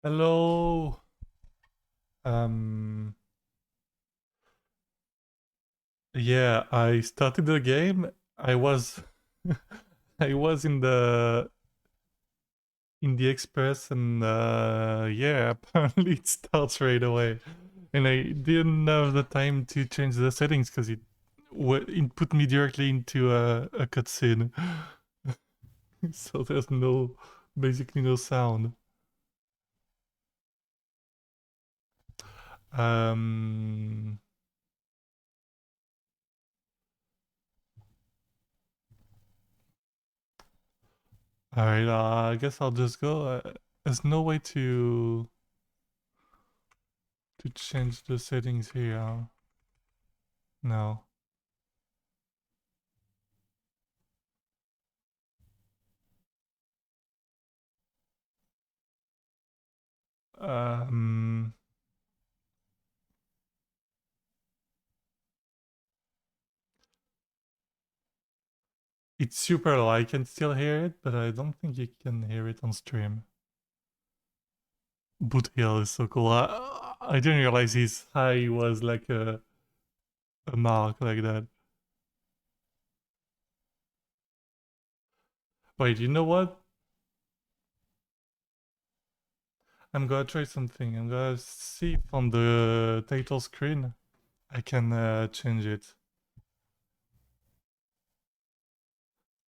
Hello. Um, yeah, I started the game. I was I was in the express and yeah, apparently it starts right away. And I didn't have the time to change the settings because it put me directly into a cutscene. So there's basically no sound. Um Alright, I guess I'll just go. There's no way to change the settings here. No. Um, it's super low. I can still hear it, but I don't think you can hear it on stream. Boot Hill is so cool. I didn't realize his high was like a mark like that. Wait, you know what? I'm gonna try something. I'm gonna see if on the title screen I can change it.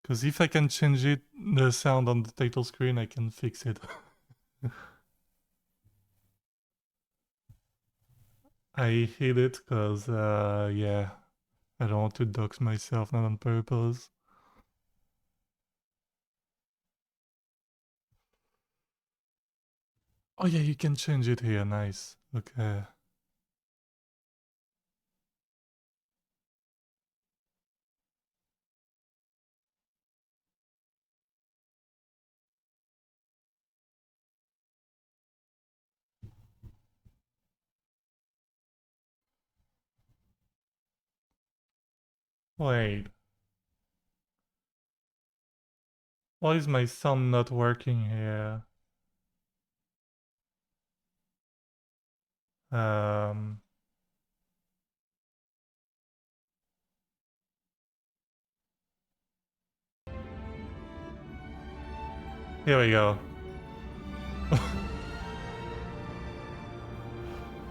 Because if I can change it, the sound on the title screen, I can fix it. I hate it because, yeah, I don't want to dox myself, not on purpose. Oh yeah, you can change it here, nice. Okay. Wait, why is my sound not working here? Um, Here we go.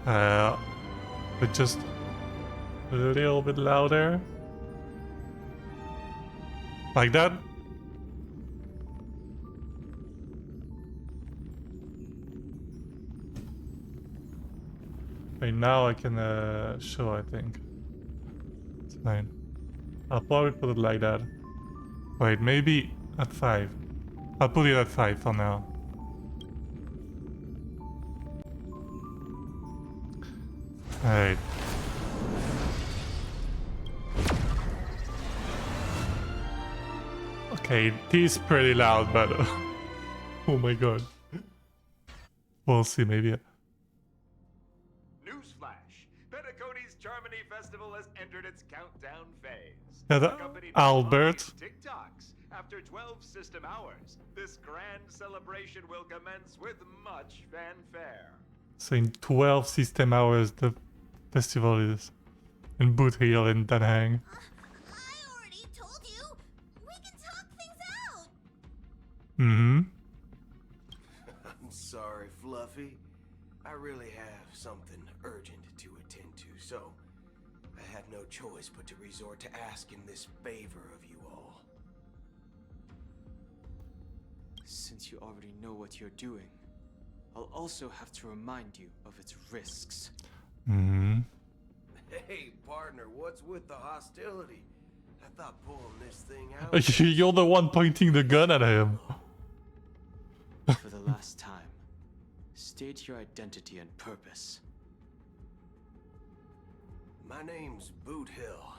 uh, but just a little bit louder. Like that? Wait, now I can show, I think. It's fine. I'll probably put it like that. Wait, maybe at 5. I'll put it at 5 for now. Alright. Okay, it is pretty loud, but... oh my god. We'll see, maybe. Newsflash! Petticoat's Germany Festival has entered its countdown phase. Yeah, Accompanied by Albert. live TikToks. After 12 system hours, this grand celebration will commence with much fanfare. So in 12 system hours, the festival is in Boot Hill in Den Haag. I already told you. We can talk things out. Mm-hmm. I'm sorry, Fluffy. I really have something urgent to attend to, so I had no choice but to resort to asking this favor of you all. Since you already know what you're doing, I'll also have to remind you of its risks. Mm-hmm. Hey, partner, what's with the hostility? I thought pulling this thing out... You're the one pointing the gun at him. For the last time, state your identity and purpose. My name's Boot Hill,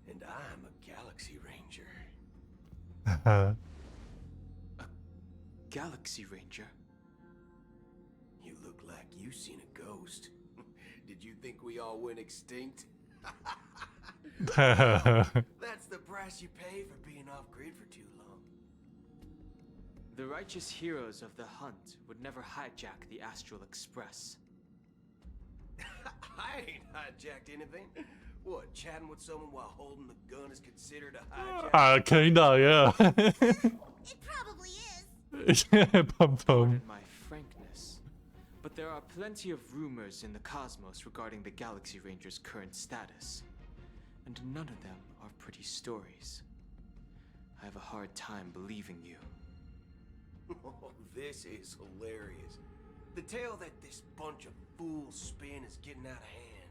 and I'm a Galaxy Ranger. Galaxy Ranger? You look like you seen a ghost. Did you think we all went extinct? That's the price you pay for being off-grid for too long. The righteous heroes of the hunt would never hijack the Astral Express. I ain't hijacked anything. What, chatting with someone while holding the gun is considered a hijack? Kinda, yeah. It probably is. Yeah, pum pum. Pardon my frankness, but there are plenty of rumors in the cosmos regarding the Galaxy Ranger's current status, and none of them are pretty stories. I have a hard time believing you. Oh, this is hilarious. The tale that this bunch of fools spin is getting out of hand.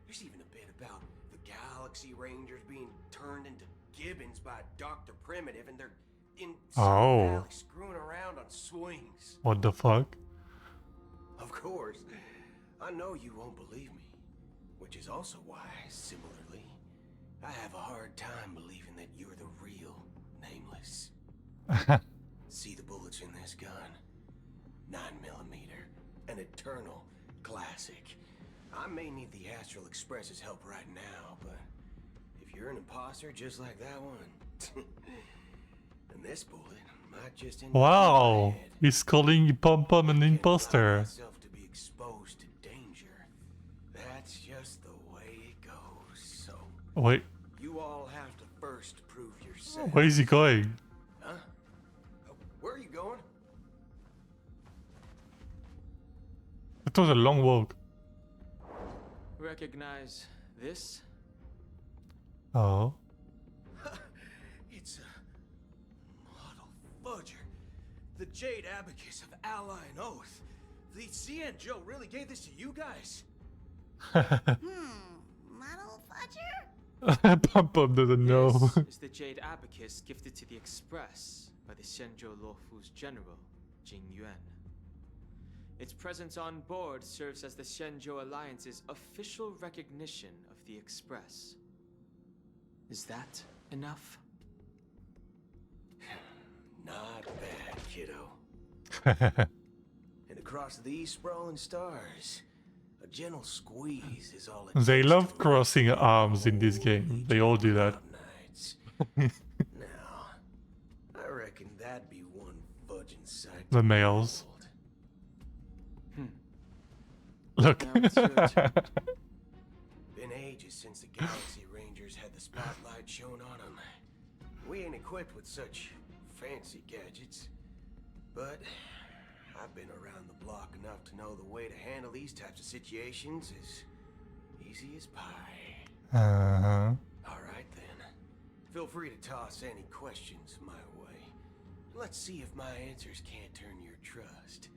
There's even a bit about the Galaxy Rangers being turned into gibbons by Dr. Primitive, and they're in some valley screwing around on swings. What the fuck? Of course. I know you won't believe me, which is also why, similarly, I have a hard time believing that you're the real Nameless. See the bullets in this gun? 9mm, an eternal classic. I may need the Astral Express's help right now, but if you're an imposter just like that one, then this bullet might just end up in Wow, my head. he's calling Pom Pom an Can't allow imposter. myself to be exposed to danger. That's just the way it goes. So Wait, you all have to first prove yourself. where is he going? Huh? Where are you going? It was a long walk. Recognize this? Oh. It's a model fudger. The Jade Abacus of Ally and Oath. The CN Joe really gave this to you guys? Model fudger? Pom Pom doesn't know. This is the Jade Abacus gifted to the Express by the Shenzhou Luofu's general, Jing Yuan. Its presence on board serves as the Shenzhou Alliance's official recognition of the Express. Is that enough? Not bad, kiddo. And across these sprawling stars, a gentle squeeze is all it They takes love to crossing rock arms in this holy game. They all do that. nights. Now, I reckon that'd be one fudging sight. The to males. behold. Look. Now it's your turn. Been ages since the Galaxy Rangers had the spotlight shown on them. We ain't equipped with such fancy gadgets, but I've been around the block enough to know the way to handle these types of situations is easy as pie. Uh-huh. Alright then. Feel free to toss any questions my way. Let's see if my answers can't turn your trust.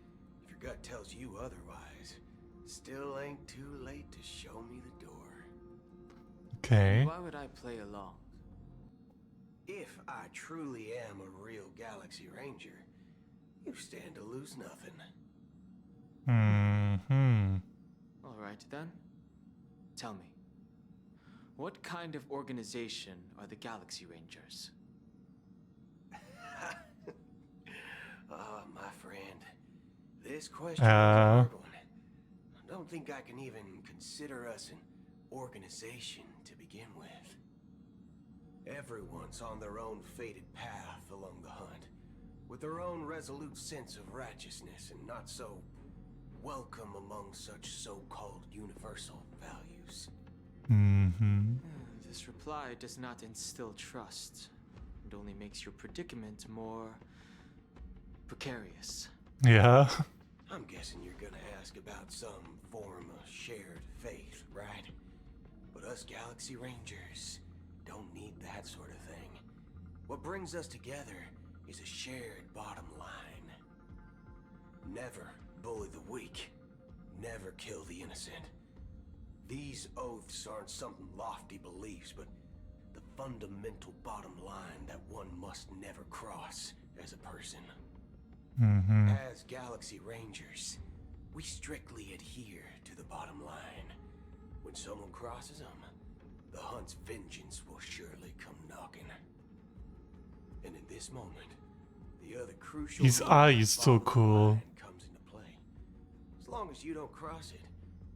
If your gut tells you otherwise, still ain't too late to show me the door. Okay. Why would I play along? If I truly am a real Galaxy Ranger, you stand to lose nothing. Hmm. All right then. Tell me, what kind of organization are the Galaxy Rangers? Oh, my friend. This question is a hard one. I don't think I can even consider us an organization to begin with. Everyone's on their own fated path along the hunt, with their own resolute sense of righteousness and not so welcome among such so-called universal values. Mm-hmm. This reply does not instill trust. It only makes your predicament more precarious. Yeah. I'm guessing you're gonna ask about some form of shared faith, right? But us Galaxy Rangers don't need that sort of thing. What brings us together is a shared bottom line. Never bully the weak. Never kill the innocent. These oaths aren't some lofty beliefs, but the fundamental bottom line that one must never cross as a person. Mm-hmm. As Galaxy Rangers, we strictly adhere to the bottom line. When someone crosses them, the hunt's vengeance will surely come knocking. And in this moment, the other crucial His meaning eye of is the so bottom cool. line comes into play. As long as you don't cross it,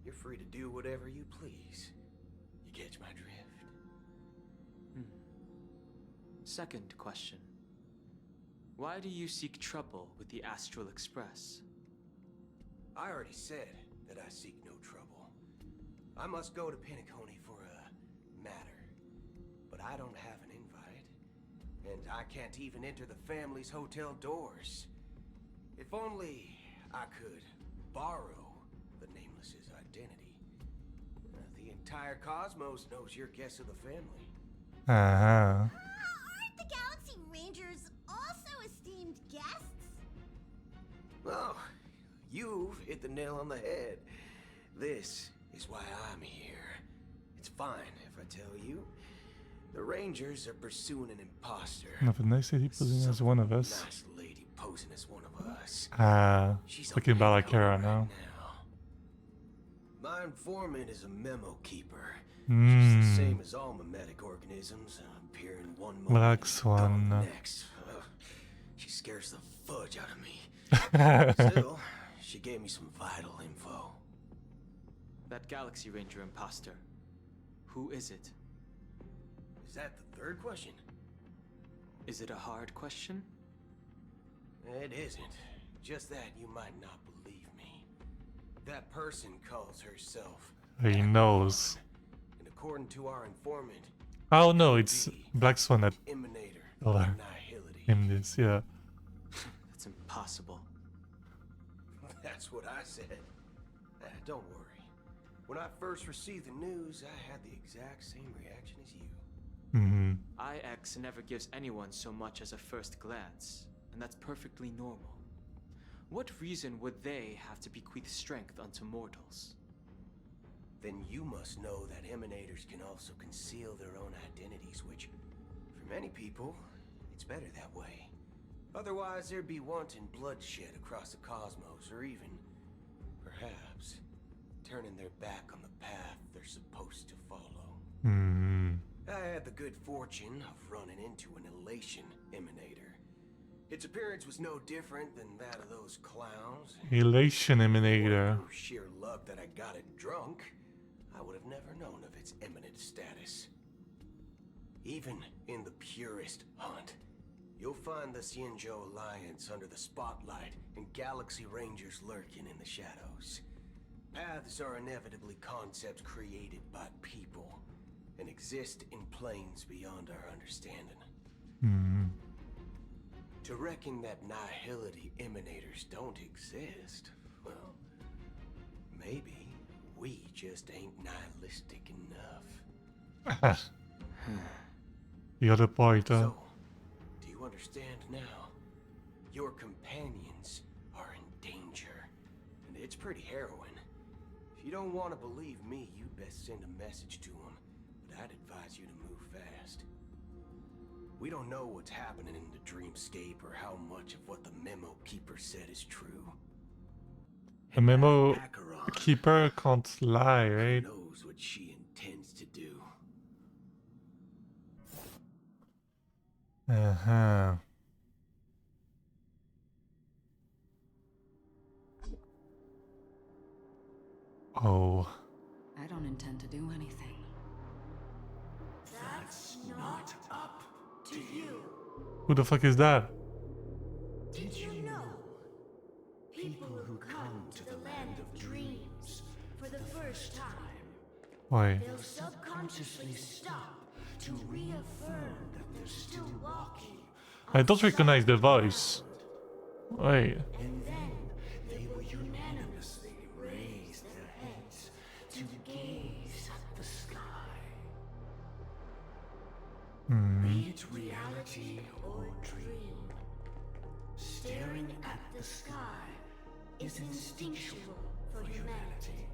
you're free to do whatever you please. You catch my drift? Second question. Why do you seek trouble with the Astral Express? I already said that I seek no trouble. I must go to Penacony for a matter. But I don't have an invite. And I can't even enter the family's hotel doors. If only I could borrow the Nameless's identity. The entire cosmos knows you're guest of the family. Uh-huh. Aren't the Galaxy Rangers also esteemed guests? Oh, you've hit the nail on the head. This is why I'm here. It's fine if I tell you. The Rangers are pursuing an imposter. Of a nice lady posing as one of us. Nice lady posing as one of us. She's Looking about like her Kara now. My informant is a memo keeper. She's Hmm. the same as all mimetic organisms. Appear in one moment, Black gone Swan. next. She scares the fudge out of me. Still, she gave me some vital info. That Galaxy Ranger imposter. Who is it? Is that the third question? Is it a hard question? It isn't. Just that you might not believe me. That person calls herself... He knows. And according to our informant... Oh no, it's Black Swan that Emanator told of her Annihility. in this, yeah. That's impossible. That's what I said. Don't worry. When I first received the news, I had the exact same reaction as you. Mm-hmm. IX never gives anyone so much as a first glance, and that's perfectly normal. What reason would they have to bequeath strength unto mortals? Then you must know that emanators can also conceal their own identities, which, for many people, it's better that way. Otherwise, there'd be wanton bloodshed across the cosmos, or even, perhaps, turning their back on the path they're supposed to follow. Mm-hmm. I had the good fortune of running into an elation emanator. Its appearance was no different than that of those clowns. Elation Emanator. Through sheer luck that I got it drunk, I would have never known of its eminent status. Even in the purest hunt, you'll find the Xianzhou Alliance under the spotlight and Galaxy Rangers lurking in the shadows. Paths are inevitably concepts created by people and exist in planes beyond our understanding. Mm-hmm. To reckon that nihility emanators don't exist, well, maybe we just ain't nihilistic enough. The other point, So, do you understand now? Your companions are in danger, and it's pretty harrowing. If you don't want to believe me, you'd best send a message to them, but I'd advise you to move fast. We don't know what's happening in the dreamscape or how much of what the memo keeper said is true. the memo Acheron keeper can't lie, right? knows what she intends to do. Uh-huh. Oh. I don't intend to do anything. That's not up to you. Who the fuck is that? Did you know? People who come to the land of dreams for the first time, Why? they'll subconsciously stop to reaffirm that they're still walking. I don't recognize the voice. Wait. And then they will unanimously raise their heads to gaze at the sky. Be it reality or dream, staring at the sky is instinctual for humanity.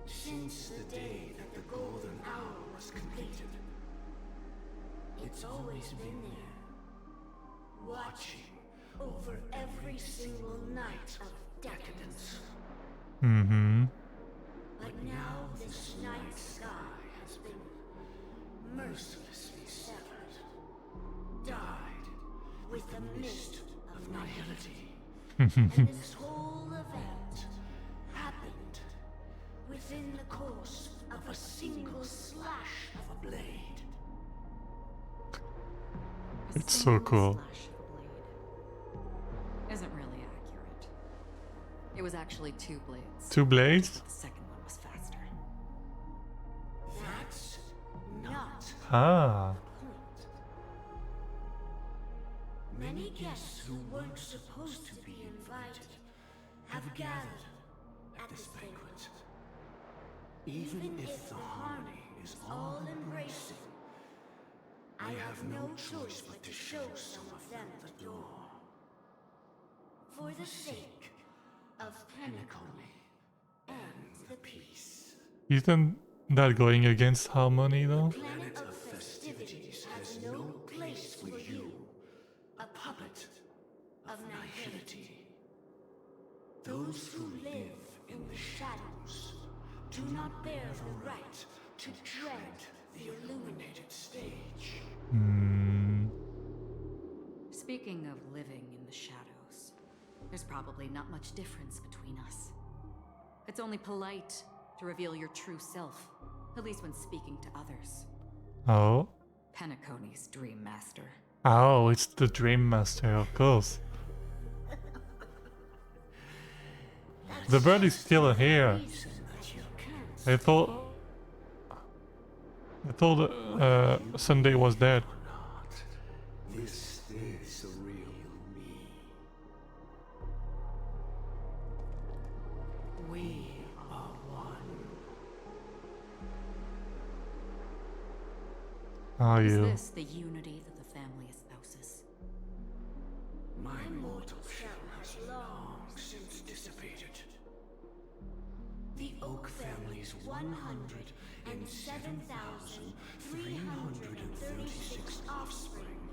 Since the day that the golden hour was completed, it's always been there, watching over every single night of decadence. Mm-hmm. But now this night sky has been mercilessly severed, dyed with the mist of nihility. And this whole event happened within the course of a single slash of a blade. It's so cool. Slash was actually 2 blades. 2 blades? The second one was faster. That's not Ah. the point. Many guests who weren't supposed to be invited have gathered at this banquet. Even if the harmony is all-embracing, I have no choice but to show some of them the door. For the sake of Penacony and the peace. Isn't that going against harmony though? Planet of festivities has no place for you, a puppet of nihility. Those who live in the shadows do not bear the right to tread the illuminated stage. Speaking of living in the shadows, there's probably not much difference between us. It's only polite to reveal your true self, at least when speaking to others. Oh. Penacony's Dream Master. Oh, it's the Dream Master, of course. The bird is still here. I thought Sunday was dead. This is the real me. We are one. Are Is you? this the unity that the family espouses? My mortal shell has long since dissipated. The Oak family's 107,336 offspring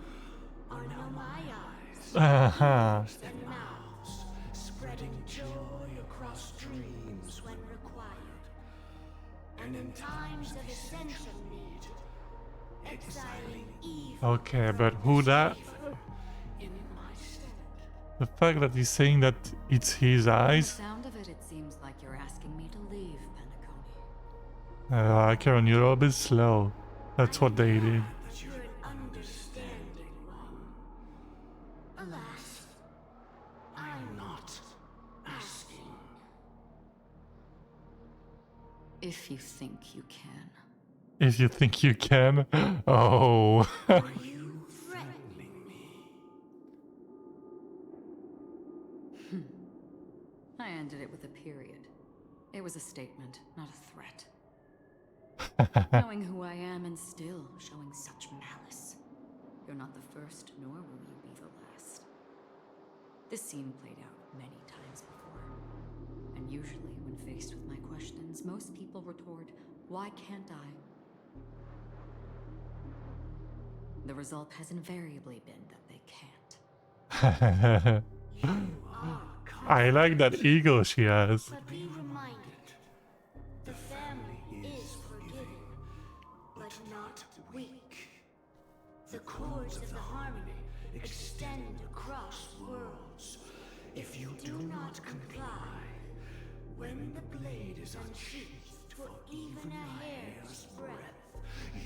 are now my eyes Aha. and mouths, spreading joy across dreams when required, and in times of essential need, exiling evil Okay, but who that? in my stead. The fact that he's saying that it's his From the eyes. sound of it, it seems like you're asking me to leave, Penacony. Karen, you're a bit slow. That's what they did. That you're an understanding one. Alas, I'm not asking. If you think you can. If you think you can. Oh. Are you threatening me? I ended it with a period. It was a statement, not a threat. Knowing who I am and still showing such malice. You're not the first, nor will you be the last. This scene played out many times before. And usually, when faced with my questions, most people retort, "Why can't I?" The result has invariably been that they can't. I like that ego she has. But be reminded, the family is forgiving, but not weak. The cords of the harmony extend across worlds. If you do not comply, when the blade is unsheathed for even a hair's breadth,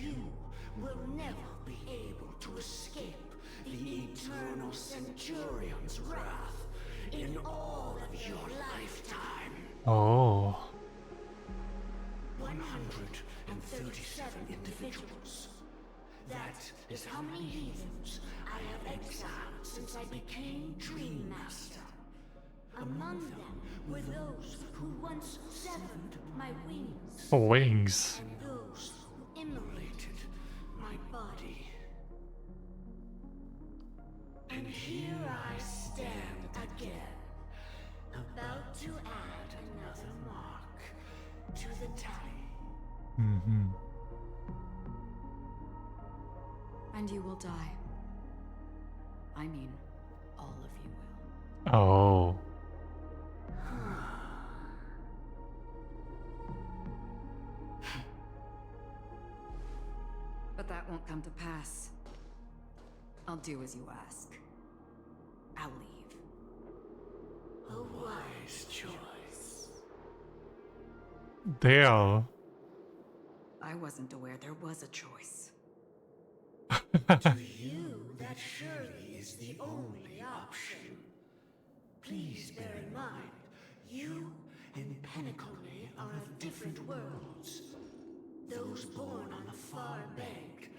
you will never be able to escape the eternal Centurion's wrath in all of your lifetime. Oh. 137 individuals. That is how many heathens I have exiled since I became Dream Master. Among them were those who once severed my wings, Wings. and those who immolated my body. And here I stand again, about to add another mark to the tally. Mm-hmm. And you will die. I mean, all of you will. Oh. But that won't come to pass. I'll do as you ask. I'll leave. A wise choice. There. I wasn't aware there was a choice. To you, that surely is the only option. Please bear in mind, You and Penacony are of different worlds. Those born on the far bank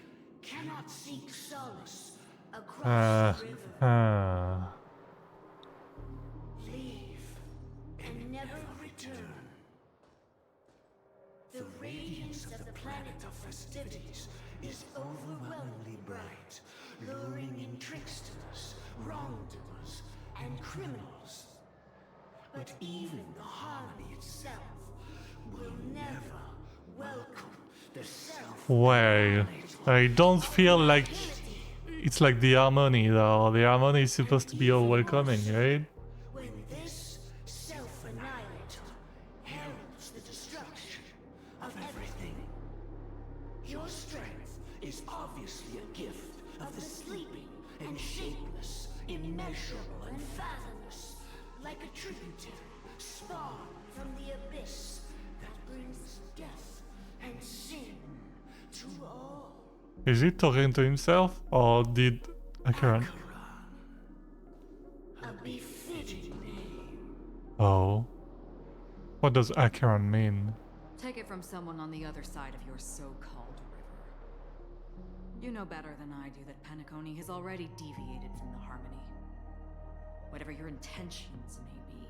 cannot seek solace across the river. Leave and never return. The radiance of the planet of festivities is overwhelmingly bright, luring in tricksters, wrongdoers, and criminals. But even the harmony itself will never welcome the self. Wait, I don't feel like it's like the harmony though. The harmony is supposed to be all welcoming, right? When this self-annihilator heralds the destruction of everything. Your strength is obviously a gift of the sleeping and shapeless, immeasurable and fathomless, like a tributary spawned from the abyss that brings death and sin to all. Is he talking to himself or did Acheron? A befitting name. Oh. What does Acheron mean? Take it from someone on the other side of your so-called river. You know better than I do that Penacony has already deviated from the harmony. Whatever your intentions may be,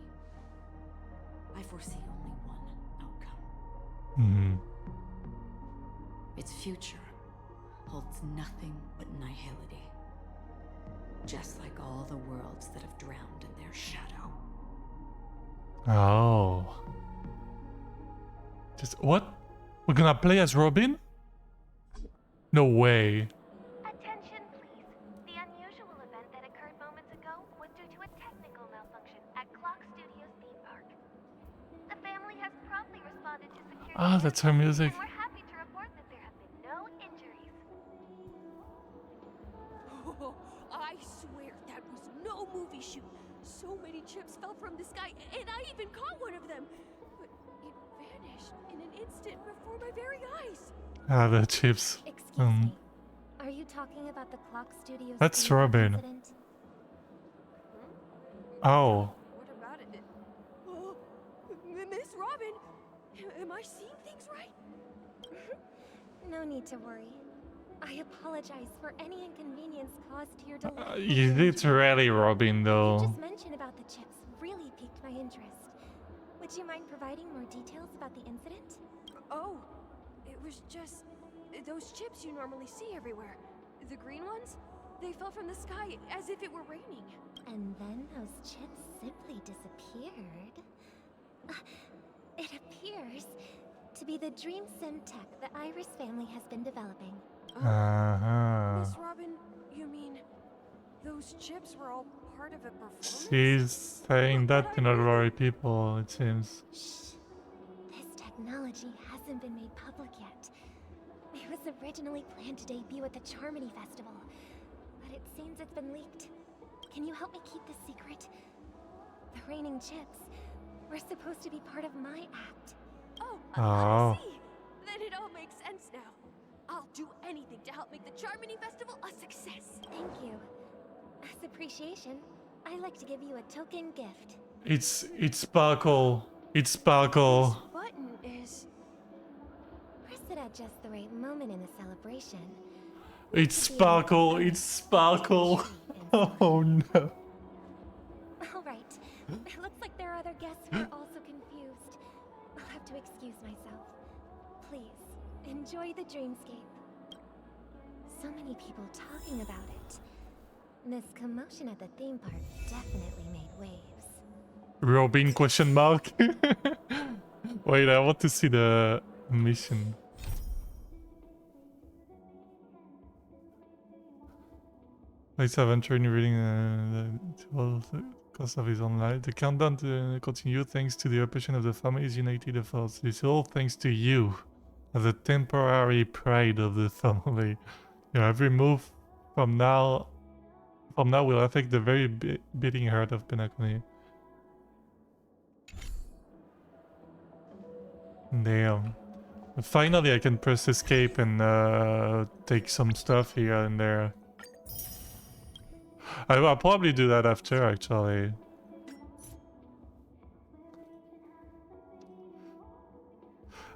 I foresee only one outcome. Its future holds nothing but nihility. Just like all the worlds that have drowned in their shadow. Oh. Just what? We're gonna play as Robin? No way. Attention, please. The unusual event that occurred moments ago was due to a technical malfunction at Clock Studios theme park. The family has promptly responded to security. Ah, that's her music. And we're happy to report that there have been no injuries. Oh, I swear that was no movie shoot. So many chips fell from the sky, and I even caught one of them. But it vanished in an instant before my very eyes. Ah, the chips. Excuse me. Are you talking about the Clock Studios? That's theme park Robin. incident? Oh. What about it? Oh, Miss Robin, am I seeing things right? No need to worry. I apologize for any inconvenience caused to your delay. It's really Robin You though. just mentioned about the chips really piqued my interest. Would you mind providing more details about the incident? Oh, it was just those chips you normally see everywhere. The green ones? They fell from the sky as if it were raining. And then those chips simply disappeared. It appears to be the Dream Sim tech the Iris family has been developing. Miss Robin, you mean those chips were all part of a performance? She's saying that to not worry people, it seems. Shh. This technology hasn't been made public yet. It was originally planned to debut at the Charmony Festival, but it seems it's been leaked. Can you help me keep this secret? The raining chips were supposed to be part of my act. Oh, Oh. I see. Then it all makes sense now. I'll do anything to help make the Charmony Festival a success. Thank you. As appreciation, I'd like to give you a token gift. It's Sparkle. It's Sparkle. This button is... Press it at just the right moment in the celebration. It's Sparkle. It's Sparkle. Oh no. Alright. It looks like there are other guests who are also confused. I'll have to excuse myself. Please, enjoy the dreamscape. So many people talking about it. This commotion at the theme park definitely made waves. Robin question mark. Wait, I want to see the mission. Let's adventure in reading the cost of his own life. The countdown to continue thanks to the operation of the family's united efforts. This all thanks to you, as a temporary pride of the family. Your every move from now will affect the very beating heart of Penacony. Damn. Finally, I can press escape and take some stuff here and there. I'll probably do that after, actually.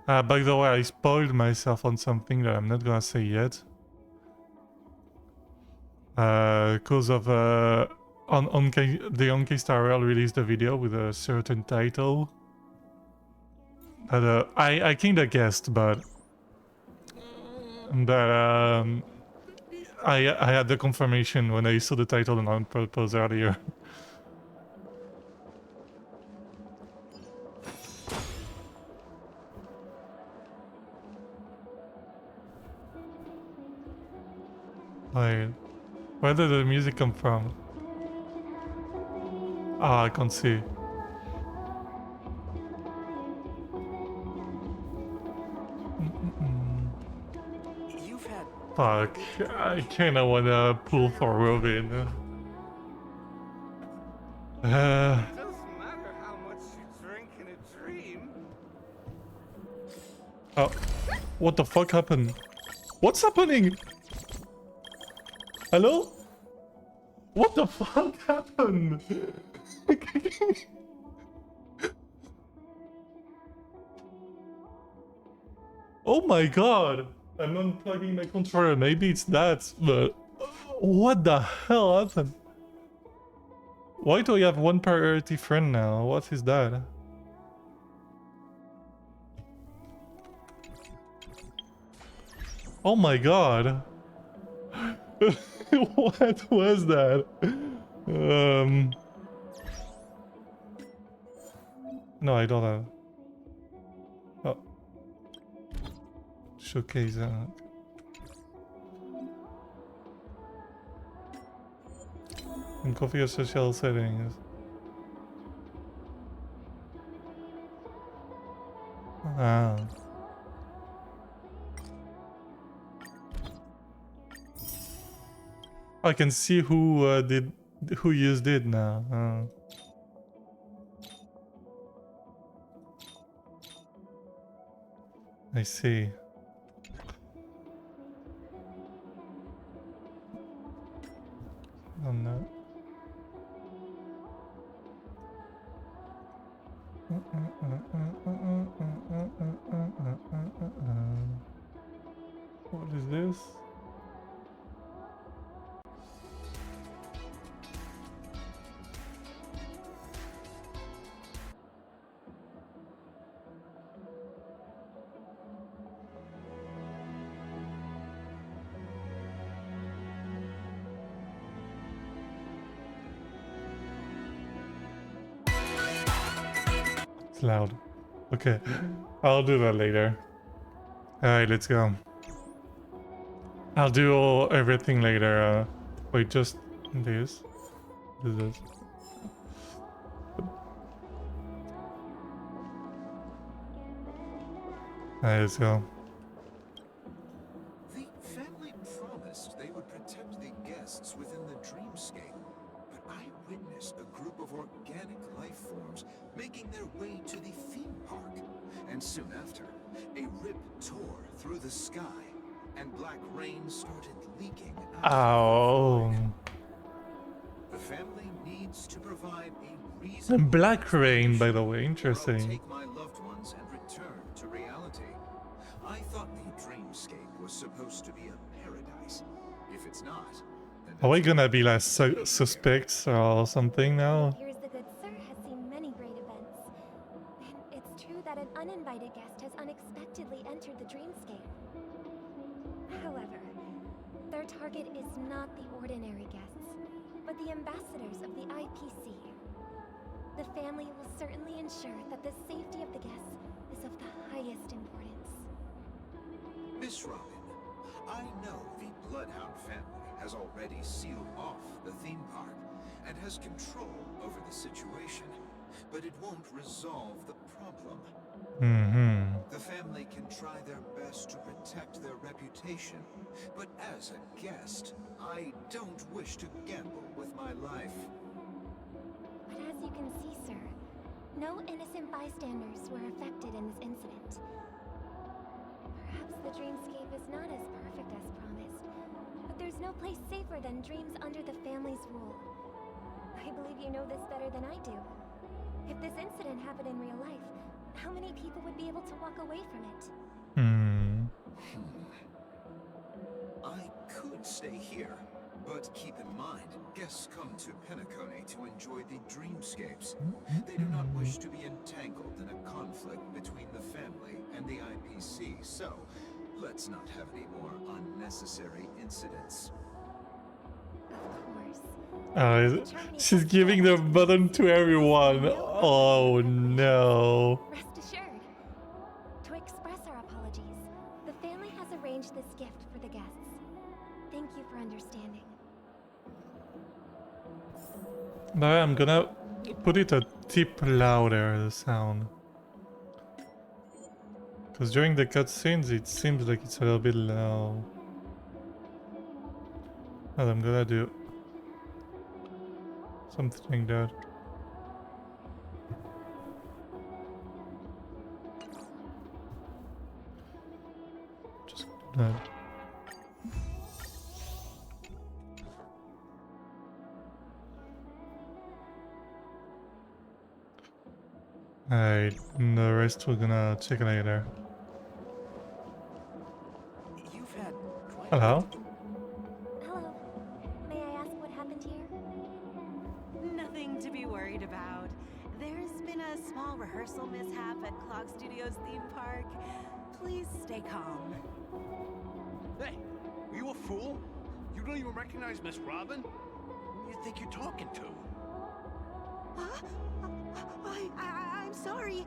By the way, I spoiled myself on something that I'm not gonna say yet. Because of the Honkai Star Rail released a video with a certain title that I kinda guessed, but I had the confirmation when I saw the title and on purpose earlier. Wait, where did the music come from? Ah, I can't see. You've had Fuck, I kinda wanna pull for Robin. Doesn't matter how much you drink in a dream. Oh, what the fuck happened? What's happening? Hello? What the fuck happened? Oh my god! I'm unplugging my controller. Maybe it's that, but what the hell happened? Why do I have one priority friend now? What is that? Oh my god! What was that? No, I don't have. Oh. Showcase that. And configure social settings. Ah. I can see who used it now. I see. Oh no. What is this? It's loud. Okay, I'll do that later. Alright, let's go. I'll do everything later. Wait, just this. What is this? Alright, let's go. The family promised they would protect the guests within the dreamscape, but I witnessed a group of organic life forms making their way to the theme park. And soon after, a rip tore through the sky, and black rain started leaking out. Ow. The family needs to provide a reason. And black rain, by the way, interesting. Take my loved ones and return to reality. I thought the dreamscape was supposed to be a paradise. If it's not, then Are we gonna be like suspects or something now? Here's the good sir has seen many great events. And it's true that an uninvited guest has unexpectedly entered the dreamscape. However, their target is not the ordinary guests, but the ambassadors of the IPC. The family will certainly ensure that the safety of the guests is of the highest importance. Miss Robin, I know the Bloodhound family has already sealed off the theme park and has control over the situation, but it won't resolve the problem. The family can try their best to protect their reputation, but as a guest, I don't wish to gamble with my life. But as you can see, sir, no innocent bystanders were affected in this incident. Perhaps the dreamscape is not as perfect as promised, but there's no place safer than dreams under the family's rule. I believe you know this better than I do. If this incident happened in real life, How many people would be able to walk away from it? I could stay here, but keep in mind, guests come to Penacony to enjoy the dreamscapes. They do not wish to be entangled in a conflict between the family and the IPC, so let's not have any more unnecessary incidents. Of course. She's giving the button to everyone. Oh no. Rest assured. To express our apologies, the family has arranged this gift for the guests. Thank you for understanding. Now I'm gonna put it a tip louder, the sound. Because during the cutscenes it seems like it's a little bit low. What I'm gonna do something like that. Just that. Alright, the rest we're gonna check later. You've had quite Hello? Hello. May I ask what happened here? Nothing to be worried about. There's been a small rehearsal mishap at Clock Studios theme park. Please stay calm. Hey, are you a fool? You don't even recognize Miss Robin? Who do you think you're talking to? Huh? I'm sorry.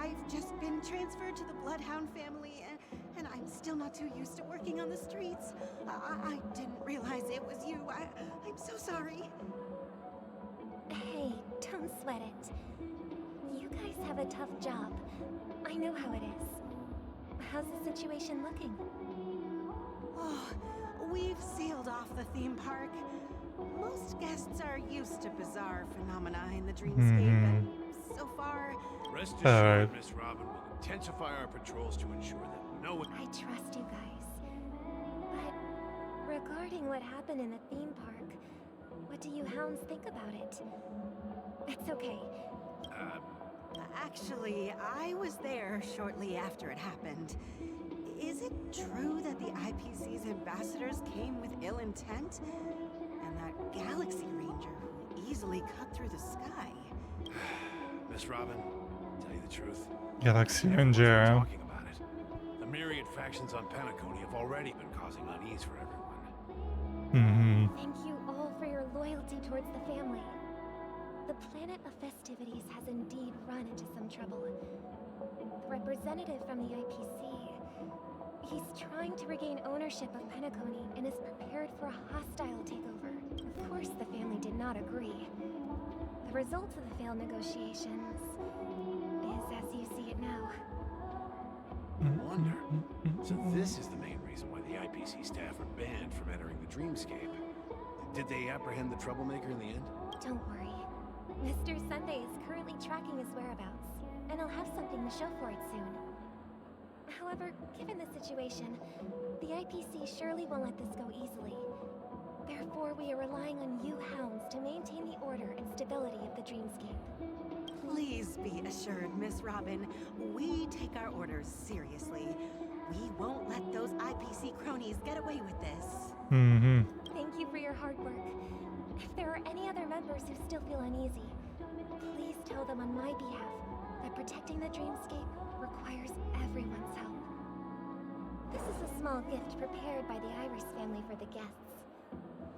I've just been transferred to the Bloodhound family, and I'm still not too used to working on the streets. I didn't realize it was you. I'm so sorry. Hey, don't sweat it. You guys have a tough job. I know how it is. How's the situation looking? Oh, we've sealed off the theme park. Most guests are used to bizarre phenomena in the dreamscape, and so far... Rest assured, Miss Robin will intensify our patrols to ensure that no one... I trust you guys. But regarding what happened in the theme park, what do you hounds think about it? It's okay. Actually, I was there shortly after it happened. Is it true that the IPC's ambassadors came with ill intent? And that Galaxy Ranger who easily cut through the sky? Miss Robin, to tell you the truth, Galaxy everyone's been Ranger. talking about it. The myriad factions on Penacony have already been causing unease for everyone. Thank you all for your loyalty towards the family. The planet of festivities has indeed run into some trouble. The representative from the IPC, he's trying to regain ownership of Penacony and is prepared for a hostile takeover. Of course, the family did not agree. The result of the failed negotiations is as you see it now. I wonder. So this is the main reason why the IPC staff are banned from entering the dreamscape. Did they apprehend the troublemaker in the end? Don't worry. Mr. Sunday is currently tracking his whereabouts, and I'll have something to show for it soon. However, given the situation, the IPC surely won't let this go easily. Therefore, we are relying on you hounds to maintain the order and stability of the dreamscape. Please be assured, Miss Robin, we take our orders seriously. We won't let those IPC cronies get away with this. Thank you for your hard work. If there are any other members who still feel uneasy, please tell them on my behalf that protecting the dreamscape requires everyone's help. This is a small gift prepared by the Iris family for the guests.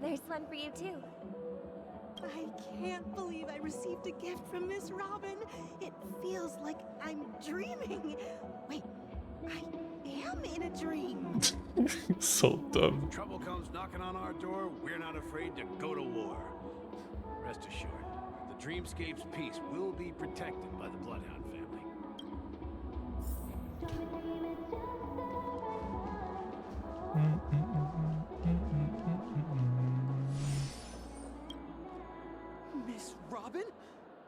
There's one for you too. I can't believe I received a gift from Miss Robin. It feels like I'm dreaming. Wait, I am in a dream. So dumb. If trouble comes knocking on our door, we're not afraid to go to war. Rest assured, the dreamscape's peace will be protected by the Bloodhound family. Miss Robin?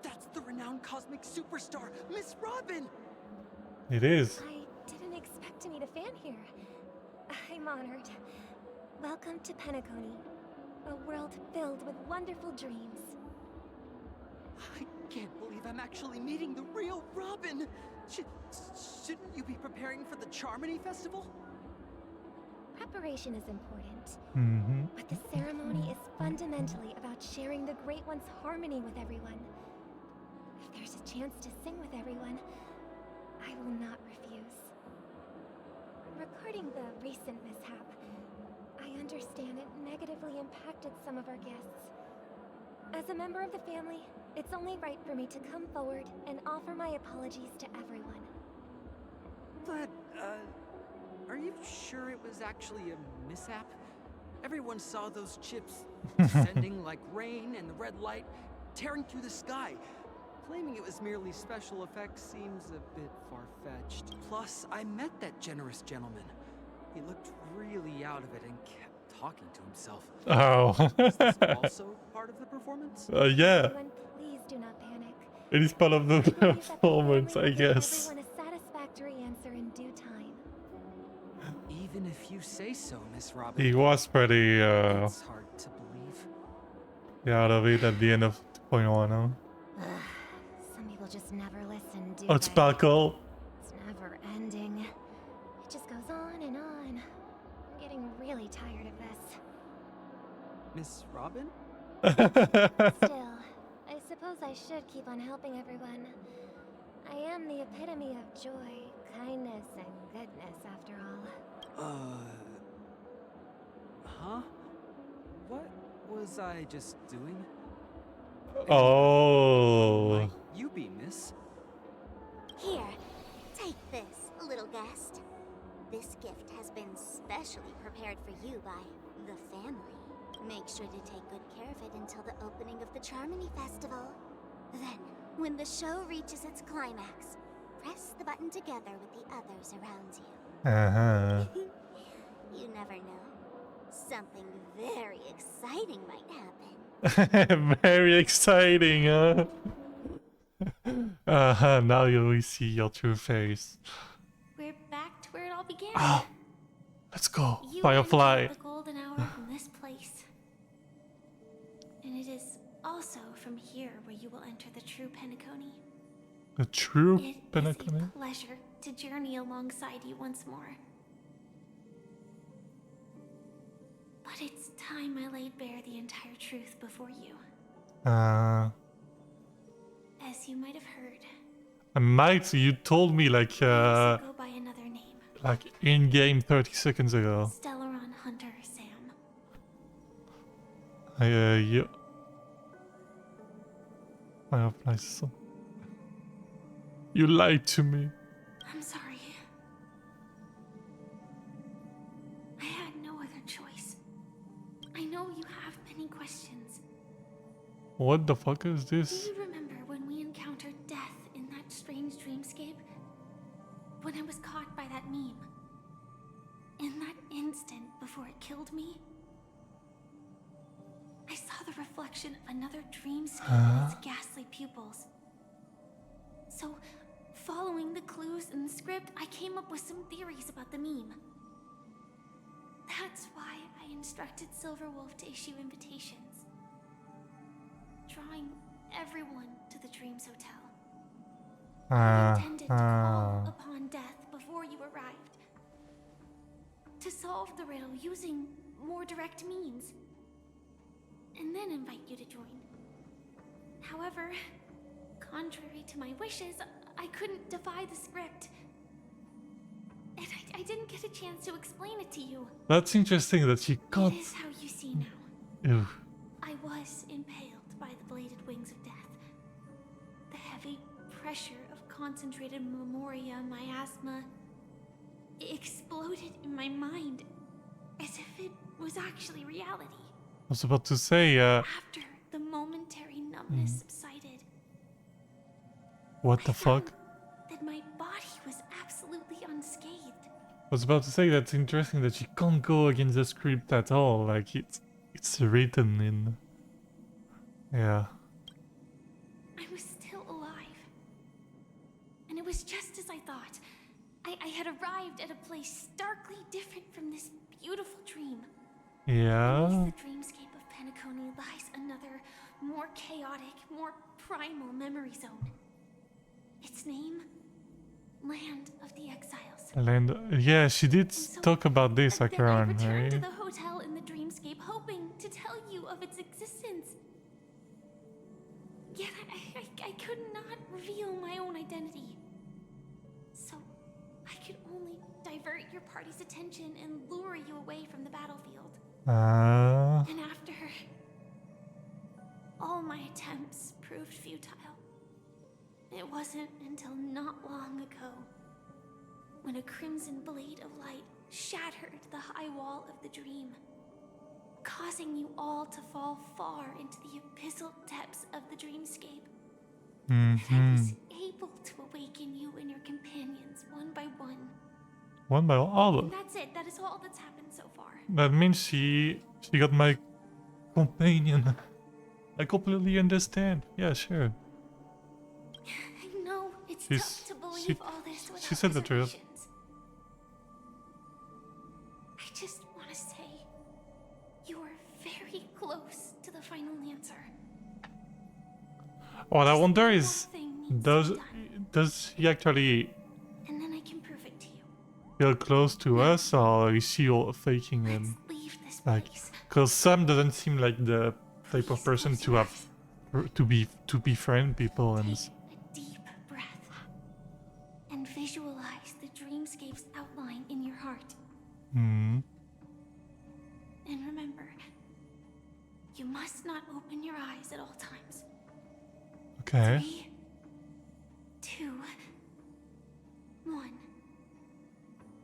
That's the renowned cosmic superstar, Miss Robin! It is. I didn't expect to meet a fan here. I'm honored. Welcome to Penacony, a world filled with wonderful dreams. I can't believe I'm actually meeting the real Robin! Shouldn't you be preparing for the Charmony Festival? Preparation is important, Mm-hmm. but the ceremony is fundamentally about sharing the Great One's harmony with everyone. If there's a chance to sing with everyone, I will not refuse. Regarding the recent mishap, I understand it negatively impacted some of our guests. As a member of the family, it's only right for me to come forward and offer my apologies to everyone. But, are you sure it was actually a mishap? Everyone saw those chips descending like rain and the red light tearing through the sky. Claiming it was merely special effects seems a bit far-fetched. Plus, I met that generous gentleman. He looked really out of it and kept talking to himself. Oh. Is this also part of the performance? Yeah. Everyone, please do not panic. It is part of the I believe that the performance, family I will give guess. everyone a satisfactory answer in due time. Even if you say so, Miss Robin. He was pretty It's hard to believe. out of it at the end of 2.1, huh? Some people just never listen, do Oh, they? Sparkle. It's never ending. It just goes on and on. I'm getting really tired of this. Miss Robin? Still, I suppose I should keep on helping everyone. I am the epitome of joy, kindness, and goodness, after all. Huh? What was I just doing? Oh. Might you be, miss? Here, take this, little guest. This gift has been specially prepared for you by the family. Make sure to take good care of it until the opening of the Charmony Festival. Then, when the show reaches its climax, press the button together with the others around you. Uh-huh. You never know. Something very exciting might happen. Very exciting, huh? Uh-huh, now we see your true face. We're back to where it all began. Oh, let's go. You Firefly. entered the golden hour from this place. And it is also from here where you will enter the true Penacony. The true It is Penacony? a pleasure to journey alongside you once more. But it's time I laid bare the entire truth before you. As you might have heard, I might. You told me like I go by another name. in game 30 seconds ago. Stellaron Hunter Sam. You. Firefly son. You lied to me. I'm sorry. I had no other choice. I know you have many questions. What the fuck is Do this? you remember when we encountered death in that strange dreamscape? When I was caught by that meme? In that instant before it killed me? I saw the reflection of another dreamscape in its ghastly pupils. So, following the clues in the script, I came up with some theories about the meme. That's why I instructed Silverwolf to issue invitations, drawing everyone to the Dreams Hotel. I intended to call upon death before you arrived, to solve the riddle using more direct means, and then invite you to join. However, contrary to my wishes, I couldn't defy the script. And I didn't get a chance to explain it to you. That's interesting that she got. It is how you see now. Ew. I was impaled by the bladed wings of death. The heavy pressure of concentrated memoria, miasma, exploded in my mind as if it was actually reality. I was about to say, After the momentary numbness subsided, what the fuck? that my body was absolutely unscathed. I was about to say that's interesting that she can't go against the script at all. Like it's written in. Yeah. I was still alive. And it was just as I thought. I had arrived at a place starkly different from this beautiful dream. Yeah. Beneath the dreamscape of Penacony lies another, more chaotic, more primal memory zone. Its name? land of the exiles. And yeah, she did talk about this, Then I Akaran, returned to right? the hotel in the dreamscape, hoping to tell you of its existence. Yet I could not reveal my own identity. So I could only divert your party's attention and lure you away from the battlefield. And after all my attempts proved futile, it wasn't until not long ago when a crimson blade of light shattered the high wall of the dream, causing you all to fall far into the abyssal depths of the dreamscape. And I was able to awaken you and your companions one by one. One by all. And that's it. That is all that's happened so far. That means she got my companion. I completely understand. Yeah, sure. I know it's She's- tough to believe she- all this without she said the truth. reservations. I just want to say, you are very close to the final answer. What I wonder One is, thing needs does to be done, does he actually and then I can prove it to you. feel close to us, or is she all faking him? Leave this Like, place. cause Sam doesn't seem like the type of person to have to befriend people and. Take a deep breath and visualize the dreamscape's outline in your heart. And remember, you must not open your eyes at all times. Okay. 3, 2, 1.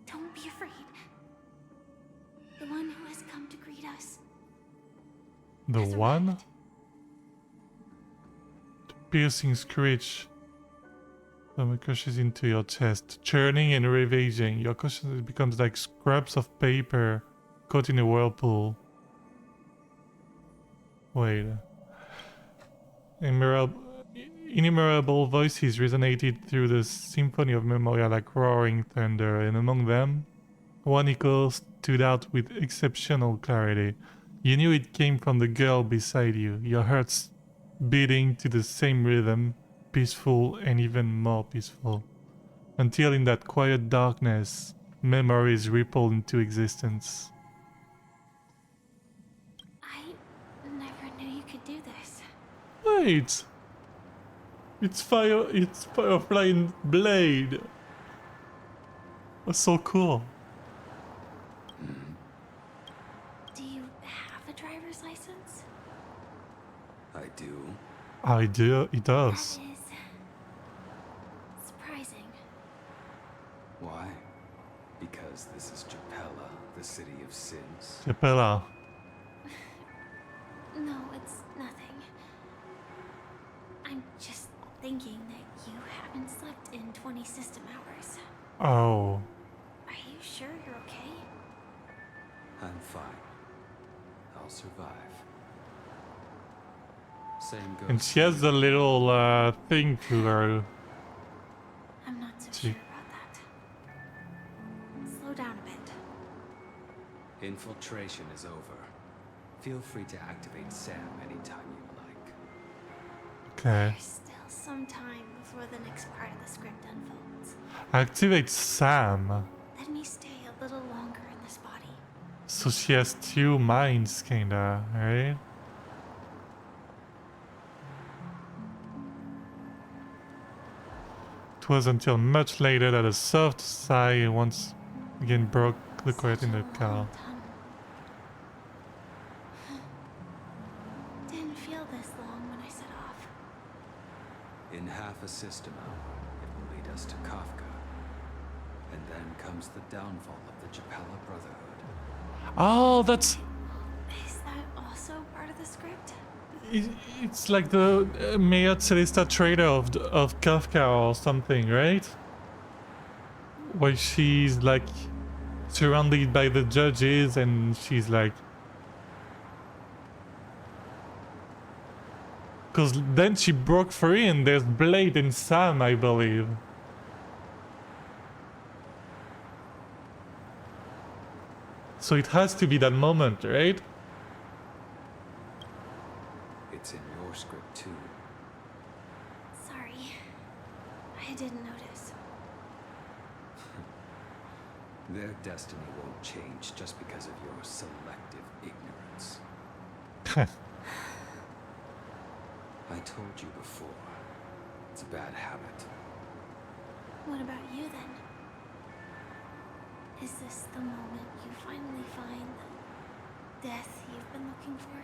Don't be afraid. The one who has come to greet us. The has one? arrived. The piercing screech crushes into your chest, churning and ravaging. Your consciousness becomes like scraps of paper caught in a whirlpool. Wait. Innumerable voices resonated through the symphony of Memoria like roaring thunder, and among them, one echo stood out with exceptional clarity. You knew it came from the girl beside you, your hearts beating to the same rhythm, peaceful and even more peaceful. Until in that quiet darkness, memories rippled into existence. I never knew you could do this. Wait! It's Firefly and Blade! That's so cool. Do you have a driver's license? I do. I do, it does. That is surprising. Why? Because this is Japella, the city of sins. Capella. No, it's nothing. I'm just thinking that you haven't slept in 20 system hours. Oh. Are you sure you're okay? I'm fine. I'll survive. Same goes. And she has a little thing to her. I'm not so She- sure about that. Slow down a bit. Infiltration is over. Feel free to activate Sam anytime you like. Okay. There's still some time before the next part of the script unfolds. Activate Sam. Let me stay a little longer in this body. So she has two minds, kinda, right? It was until much later that a soft sigh once again broke the quiet in the car. Didn't feel this long when I set off. In half a system hour, it will lead us to Kafka. And then comes the downfall of the Japella Brotherhood. Oh, that's... Is that also part of the script? It's like the Mea Celesta trailer of Kafka or something, right? Where she's like surrounded by the judges and she's like... Because then she broke free and there's Blade and Sam, I believe. So it has to be that moment, right? It's in your script too. Sorry. I didn't notice. Their destiny won't change just because of your selective ignorance. I told you before, it's a bad habit. What about you then? Is this the moment you finally find the death you've been looking for?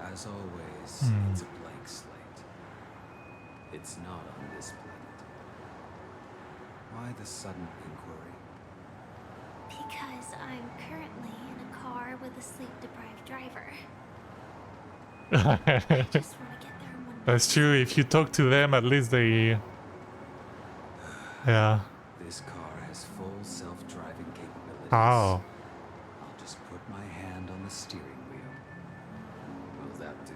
As always, it's a blank slate. It's not on this planet. Why the sudden inquiry? Because I'm currently in a car with a sleep-deprived driver. I just want to get there in one That's true. If you talk to them, at least they... Yeah. This car has full self-driving capabilities. Oh. I'll just put my hand on the steering wheel. Will that do?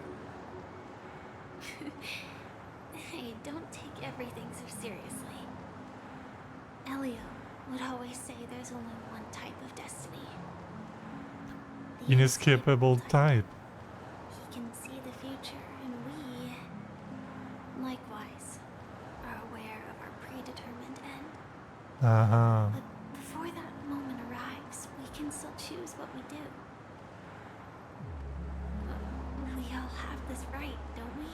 Hey, don't take everything so seriously. Elio would always say there's only one type of destiny. The Inescapable type. He can see the future, and we, likewise, are aware of our predetermined end. Uh-huh. But before that moment arrives, we can still choose what we do. We all have this right, don't we?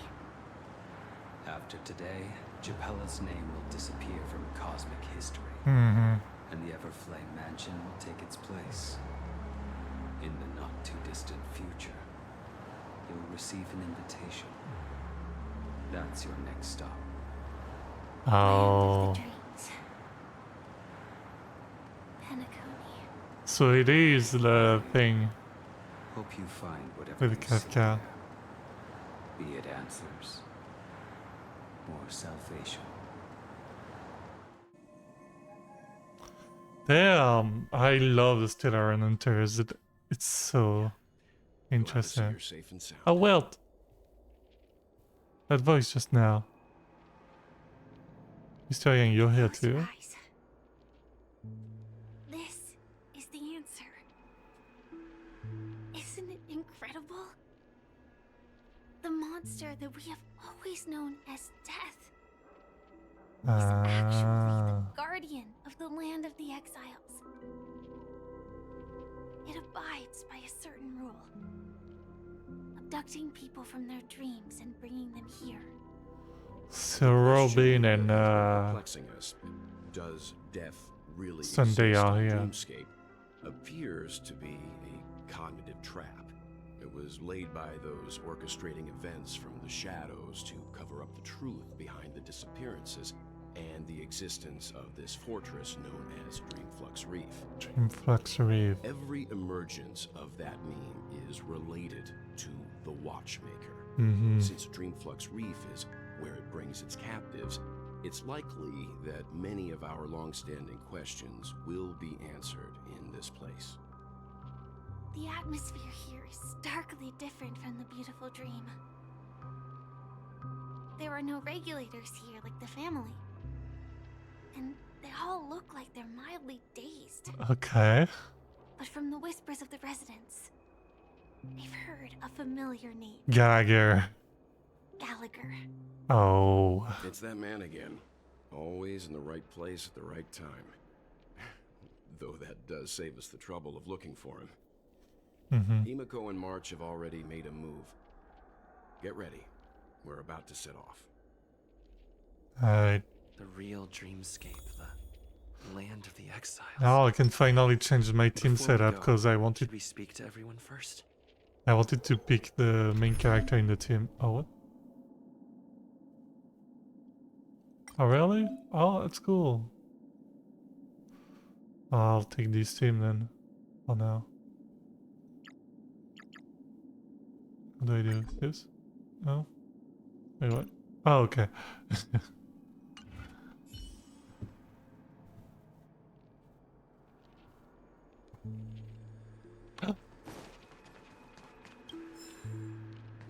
After today, Japella's name will disappear from cosmic history. And the Everflame Mansion will take its place. In the not-too-distant future, you'll receive an invitation. That's your next stop. Oh. So it is the thing. Hope you find whatever With you seek Kafka. there. Be it answers or salvation. Damn, I love the Stellar Hunters. It's so interesting. you're safe and sound. Oh, well. That voice just now. Mr. Yang, you're here too? This is the answer. Isn't it incredible? The monster that we have always known as Death is actually the guardian of the land of the exiles. It abides by a certain rule. Abducting people from their dreams and bringing them here. So Robin and Perplexing us. Does death really Sunday exist are in here. Dreamscape? Appears to be a cognitive trap. It was laid by those orchestrating events from the shadows to cover up the truth behind the disappearances and the existence of this fortress known as Dreamflux Reef. Dreamflux Reef. Every emergence of that meme is related to the Watchmaker. Since Dreamflux Reef is where it brings its captives, it's likely that many of our long-standing questions will be answered in this place. The atmosphere here is starkly different from the beautiful dream. There are no regulators here like the family. And they all look like they're mildly dazed. Okay. But from the whispers of the residents, they've heard a familiar name. Gallagher. Gallagher. Oh. It's that man again. Always in the right place at the right time. Though that does save us the trouble of looking for him. Himiko and March have already made a move. Get ready. We're about to set off. Alright. The real dreamscape, the land of the exiles. Now I can finally change my team Before we setup go, because I wanted should we speak to everyone first? to pick the main character in the team. Oh, what? Oh, really? Oh, that's cool. I'll take this team then. For now. What do I do? This? No? Wait, what? Oh, okay.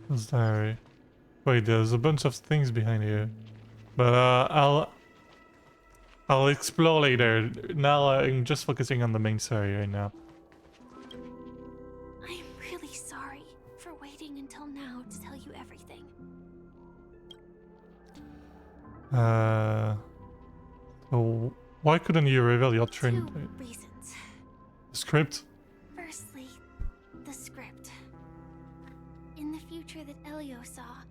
What's diary? Wait, there's a bunch of things behind here. But I'll explore later. Now I'm just focusing on the main story right now. I'm really sorry for waiting until now to tell you everything. So Why couldn't you reveal your Two train reasons. script? Firstly, the script. In the future that Elio saw,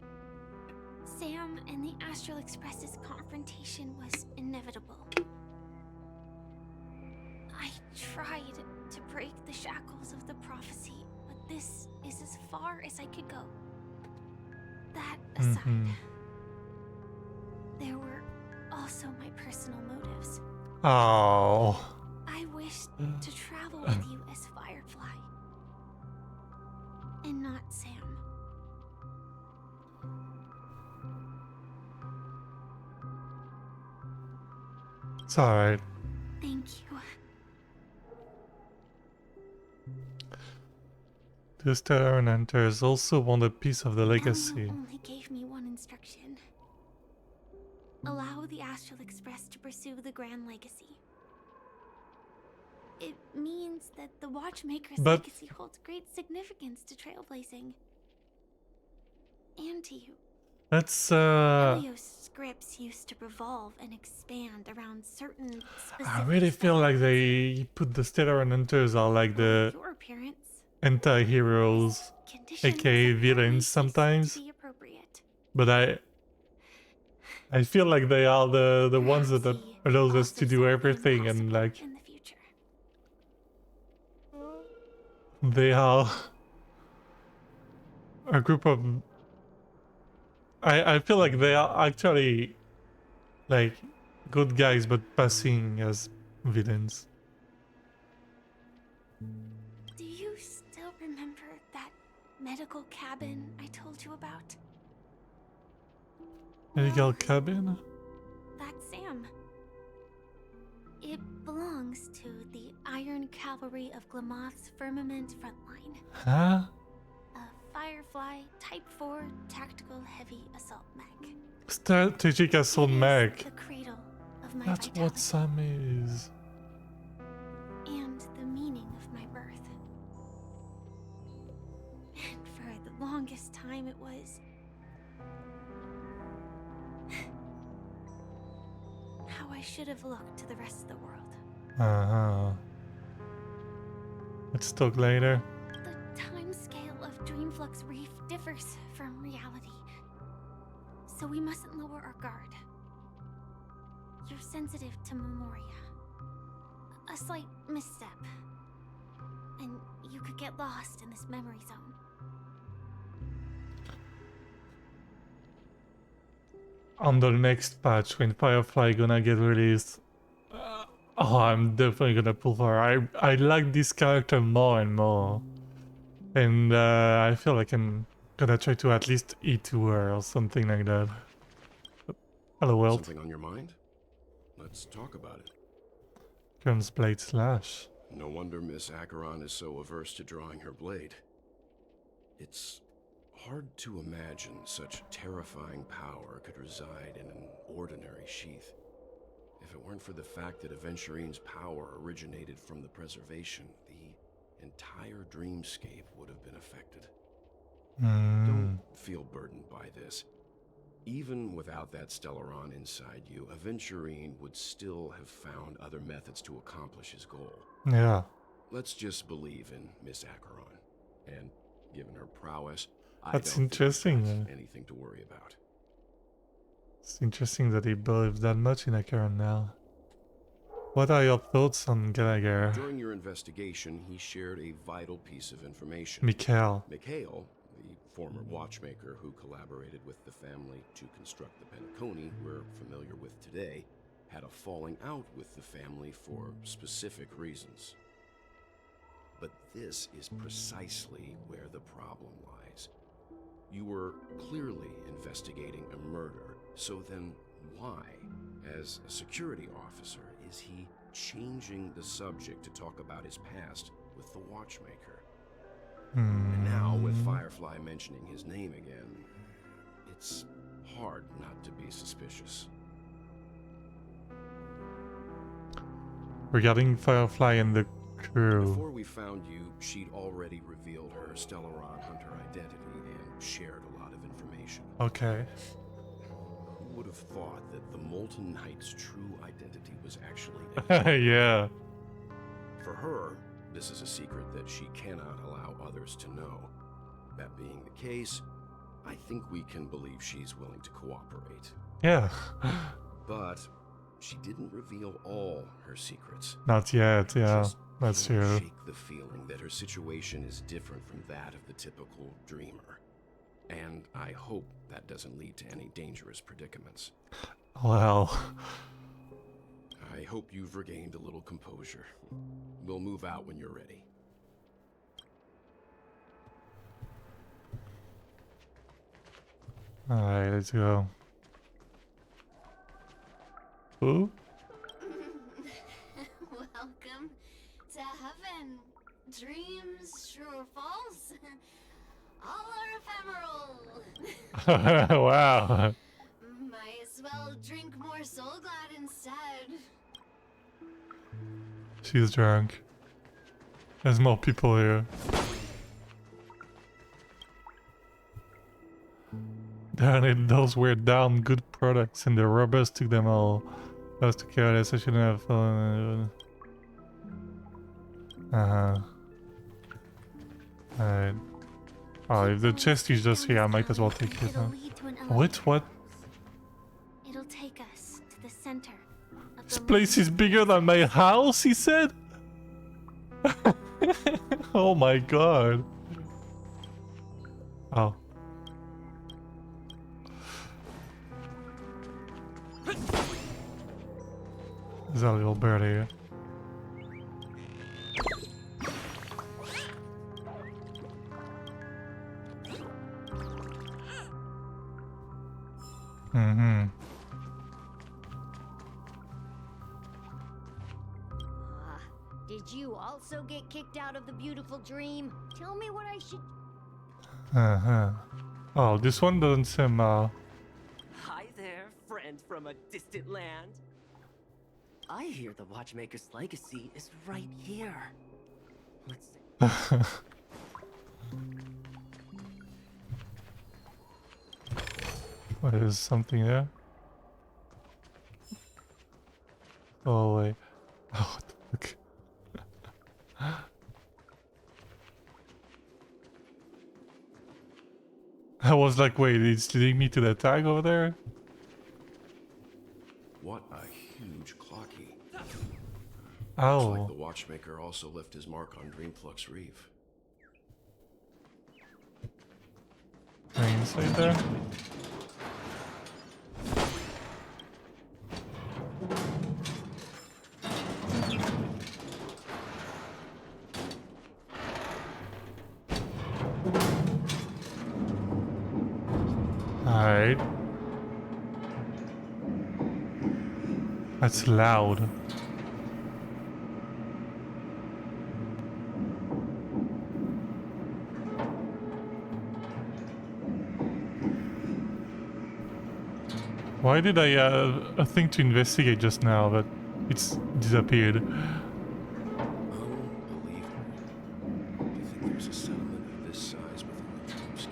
Sam and the Astral Express's confrontation was inevitable. I tried to break the shackles of the prophecy, but this is as far as I could go. That aside, there were also my personal motives. Oh. I wished to travel with you as Firefly, and not Sam. It's alright. Thank you. The Stellar Hunters also want a piece of the legacy. Elio only gave me one instruction. Allow the Astral Express to pursue the Grand Legacy. It means that the Watchmaker's legacy holds great significance to trailblazing. And to you. That's Elio's scripts used to revolve and expand around certain specific I really feel like they put the Stellar Hunters are like the your appearance, anti-heroes, aka villains sometimes. But I feel like they are the ones that allows us to do everything, and like they are a group of I feel like they are actually like good guys but passing as villains. Do you still remember that medical cabin I told you about? Medical cabin? That's Sam. It belongs to the Iron Cavalry of Glamoth's Firmament Frontline. Huh? A Firefly Type 4 Tactical Heavy Assault Mech. Strategic assault mech. The cradle of my That's vitality. what Sam is. And the meaning of my birth. And for the longest time it was how I should have looked to the rest of the world. Uh-huh. Let's talk later. The time scale of Dreamflux Reef differs from reality, so we mustn't lower our guard. You're sensitive to Memoria. A slight misstep, and you could get lost in this memory zone. On the next patch, when Firefly gonna get released, oh, I'm definitely gonna pull for her. I like this character more and more, and I feel like I'm gonna try to at least eat to her or something like that. Hello, world. Something on your mind? Let's talk about it. Guns blade slash. No wonder Miss Acheron is so averse to drawing her blade. It's hard to imagine such terrifying power could reside in an ordinary sheath. If it weren't for the fact that Aventurine's power originated from the preservation, the entire dreamscape would have been affected. Don't feel burdened by this. Even without that Stellaron inside you, Aventurine would still have found other methods to accomplish his goal. Yeah. Let's just believe in Miss Acheron, and given her prowess, That's I don't interesting. think that's anything to worry about. It's interesting that he believes that much in Acheron now. What are your thoughts on Gallagher? During your investigation, he shared a vital piece of information. Mikhail. Mikhail, the former watchmaker who collaborated with the family to construct the Penacony we're familiar with today, had a falling out with the family for specific reasons. But this is precisely where the problem lies. You were clearly investigating a murder, so then why, as a security officer, is he changing the subject to talk about his past with the watchmaker? And now, with Firefly mentioning his name again, it's hard not to be suspicious. Regarding Firefly and the crew. Before we found you, she'd already revealed her Stellaron Hunter identity and shared a lot of information. Okay. would have thought that the Molten Knight's true identity was actually yeah. For her, this is a secret that she cannot allow others to know. That being the case, I think we can believe she's willing to cooperate. Yeah. But she didn't reveal all her secrets. Not yet, yeah. Just That's can't true. shake the feeling that her situation is different from that of the typical dreamer. And I hope that doesn't lead to any dangerous predicaments. Well. I hope you've regained a little composure. We'll move out when you're ready. Alright, let's go. Who? Welcome to heaven. Dreams, true or false, all are ephemeral. Wow. Might as well drink more Soul Glad instead. She's drunk. There's more people here. Darn it, those were damn good products and the robbers took them all. I was too careless, I shouldn't have fallen. Alright. Oh, if the chest is just here, I might as well take it. Huh? What? It'll take us to the center of This place is bigger than my house, he said? Oh my god. Oh. There's a little bird here. Mm-hmm. Did you also get kicked out of the beautiful dream? Tell me what I should... Uh-huh. Oh, this one doesn't seem, Hi there, friend from a distant land. I hear the Watchmaker's legacy is right here. Let's see. What is something there? Oh wait. Oh, what the fuck? I was like, wait, it's leading me to the tag over there? What a huge clocky. Oh. Looks like the Watchmaker also left his mark on Dreamflux Reef. Inside there? Alright. That's loud. Why did I a thing to investigate just now, but it's disappeared? Unbelievable. Do you think there's a settlement of this size within the dreamscape?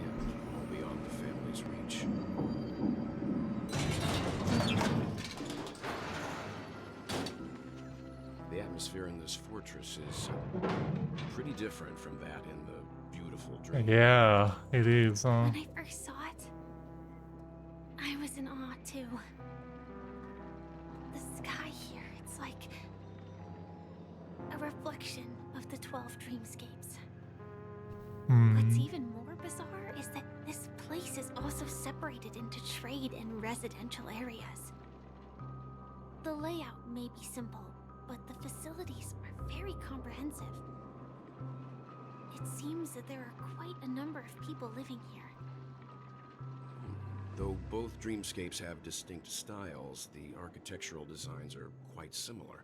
And all beyond the family's reach? The atmosphere in this fortress is pretty different from that in the beautiful dream. Yeah, it is. When I first saw it, I was in awe too. The sky here, it's like a reflection of the 12 dreamscapes. What's even more bizarre is that this place is also separated into trade and residential areas. The layout may be simple, but the facilities are very comprehensive. It seems that there are quite a number of people living here. Though both dreamscapes have distinct styles, the architectural designs are quite similar.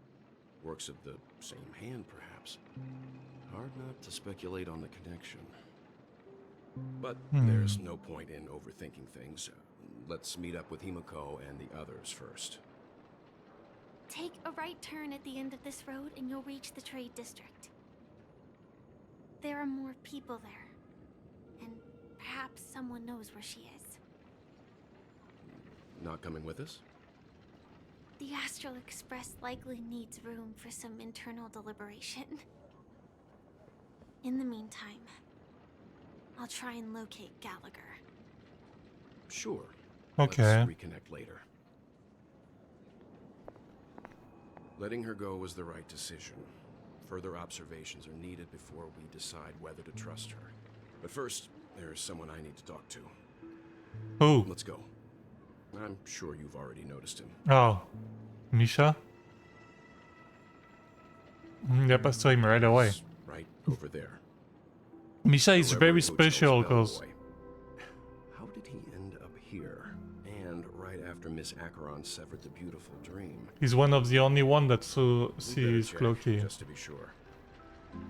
Works of the same hand, perhaps. Hard not to speculate on the connection. But there's no point in overthinking things. Let's meet up with Himiko and the others first. Take a right turn at the end of this road and you'll reach the trade district. There are more people there. And perhaps someone knows where she is. not coming with us? The Astral Express likely needs room for some internal deliberation. In the meantime, I'll try and locate Gallagher. Sure. Okay. Let's reconnect later. Letting her go was the right decision. Further observations are needed before we decide whether to trust her. But first, there's someone I need to talk to. Who? Let's go. I'm sure you've already noticed him. Oh. Misha? Yep, I saw him right away. He's right over there. Misha is The very Reverend Hotel's special because bellboy. How did he end up here? And right after Miss Acheron severed the beautiful dream. he's one of the only one that We sees better check, Cloaky. just to be sure. And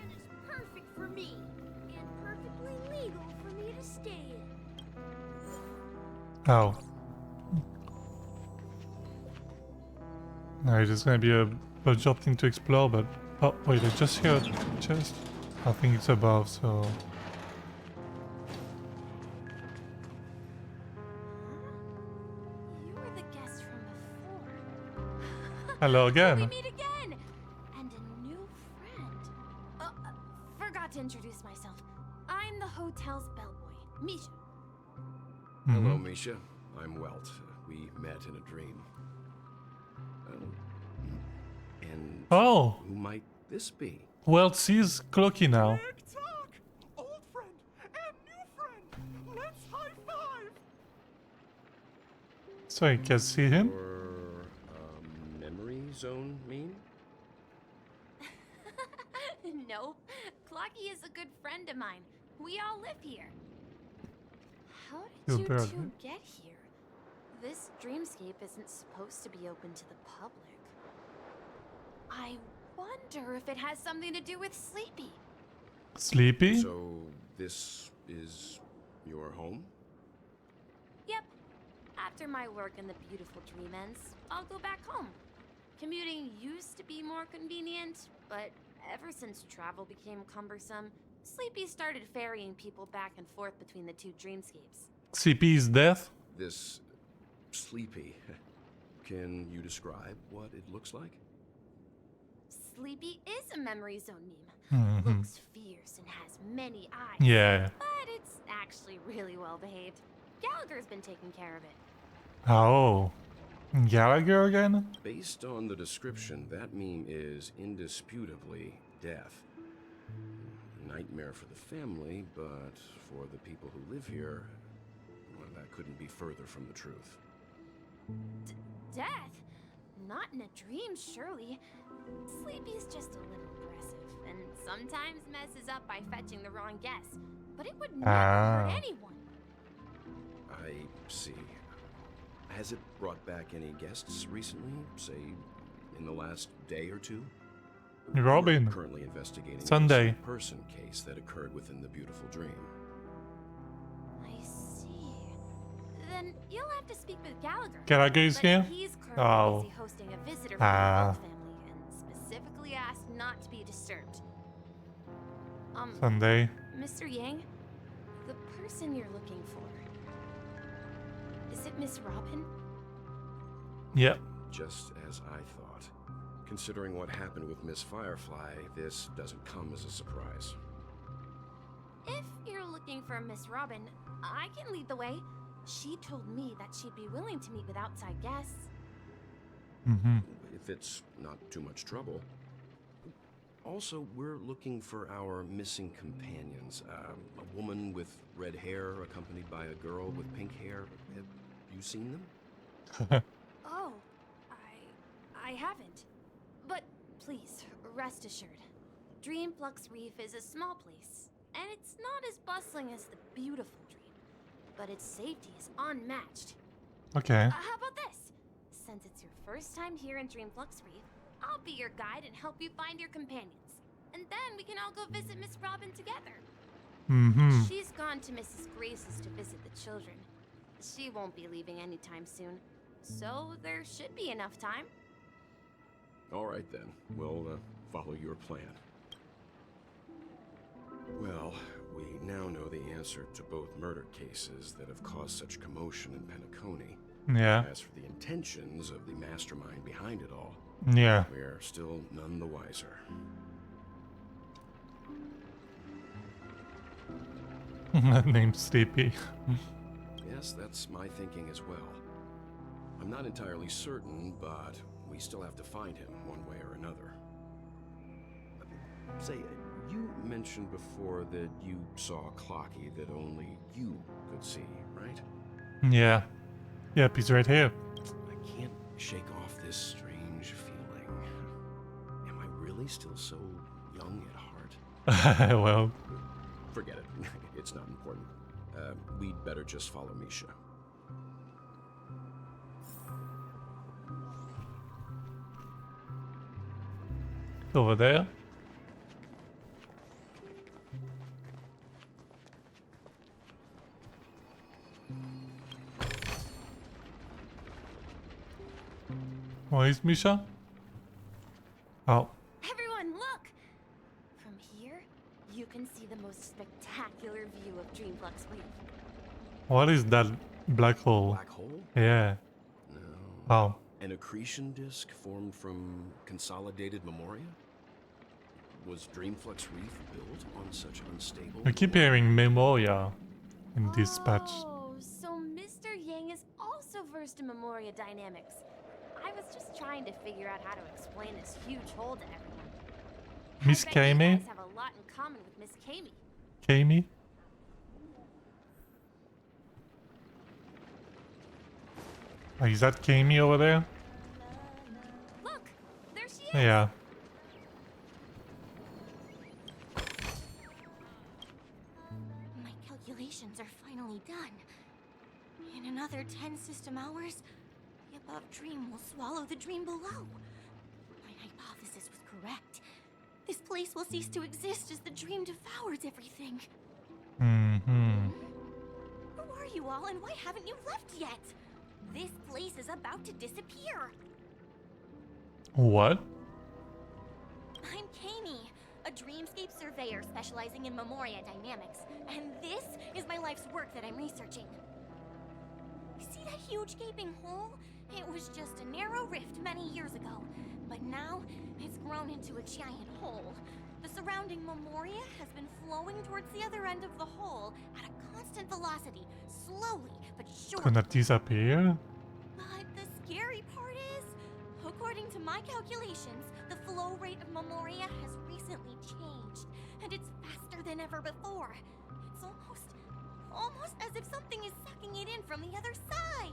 it's perfect for me, and perfectly legal for me to stay in. Oh. Alright, there's gonna be a bunch of things to explore, but... Oh, wait, I just heard a chest. I think it's above, so... You were the guest from before. Hello We again. meet again! And a new friend. Forgot to introduce myself. I'm the hotel's bellboy, Misha. Hello, Misha. I'm Welt. We met in a dream. And Oh! who might this be? Well, sees Cloaky now. Old friend and new friend. Let's high five. So I can see him? Or memory zone mean? Nope. Clocky is a good friend of mine. We all live here. How You did you barely- two get here? This dreamscape isn't supposed to be open to the public. I wonder if it has something to do with Sleepy. Sleepy? So this is your home? Yep. After my work in the beautiful dream ends, I'll go back home. Commuting used to be more convenient, but ever since travel became cumbersome, Sleepy started ferrying people back and forth between the two dreamscapes. CP is death? This Sleepy. Can you describe what it looks like? Sleepy is a memory zone meme. Mhm. Looks fierce and has many eyes. Yeah. But it's actually really well behaved. Gallagher's been taking care of it. Oh. Gallagher again? Based on the description, that meme is indisputably death. Nightmare for the family, but for the people who live here, well, that couldn't be further from the truth. Death? Not in a dream, surely. Sleepy's just a little aggressive, and sometimes messes up by fetching the wrong guess. But it would never hurt anyone. I see. Has it brought back any guests recently? Say, in the last day or two? Robin. We're currently investigating Sunday. a person case that occurred within the beautiful dream. I see. Then you'll have to speak with Gallagher. Gallagher is But here? He's currently Oh. busy hosting a visitor from the Walt family and specifically asked not to be disturbed. Sunday. Mr. Yang, the person you're looking for, is it Miss Robin? Yep. Just as I thought. Considering what happened with Miss Firefly, this doesn't come as a surprise. If you're looking for Miss Robin, I can lead the way. She told me that she'd be willing to meet with outside guests. Mm-hmm. If it's not too much trouble. Also, we're looking for our missing companions. A woman with red hair accompanied by a girl with pink hair. Have you seen them? Oh, I haven't. But please, rest assured. Dreamflux Reef is a small place, and it's not as bustling as the beautiful dream. But its safety is unmatched. Okay. How about this? Since it's your first time here in Dreamflux Reef, I'll be your guide and help you find your companions. And then we can all go visit Miss Robin together. Mm-hmm. She's gone to Mrs. Grace's to visit the children. She won't be leaving anytime soon, so there should be enough time. All right then, we'll follow your plan. Well, we now know the answer to both murder cases that have caused such commotion in Penacony. Yeah. As for the intentions of the mastermind behind it all, yeah, we are still none the wiser. That name's Sleepy. Yes, that's my thinking as well. I'm not entirely certain, but we still have to find him one way or another. Say, you mentioned before that you saw Clocky that only you could see, right? Yeah. Yep, he's right here. I can't shake off this strange feeling. Am I really still so young at heart? Well. Forget it. It's not important. We'd better just follow Misha. Over there. Where is Misha? Oh. Everyone, look! From here, you can see the most spectacular view of Dreamflux Reef. What is that black hole? Black hole? Yeah. No. Oh. An accretion disk formed from consolidated memoria? Was Dreamflux Reef built on such unstable? I keep hearing Memoria in this patch. Oh, so Mr. Yang is also versed in Memoria dynamics. I was just trying to figure out how to explain this huge hole to everyone. Miss I bet you Kami? guys have a lot in common with Miss Kami. Kami? Oh, is that Kami over there? Look, there she is. Yeah. My calculations are finally done. In another 10 system hours, the above dream will swallow the dream below. My hypothesis was correct. This place will cease to exist as the dream devours everything. Mm-hmm. Who are you all, and why haven't you left yet? This place is about to disappear. What? I'm Kami, a dreamscape surveyor specializing in Memoria dynamics, and this is my life's work that I'm researching. See that huge gaping hole? It was just a narrow rift many years ago, but now it's grown into a giant hole. The surrounding Memoria has been flowing towards the other end of the hole at a constant velocity, slowly but surely. Gonna disappear? But the scary part is, according to my calculations, the flow rate of Memoria has recently changed, and it's faster than ever before. It's almost as if something is sucking it in from the other side.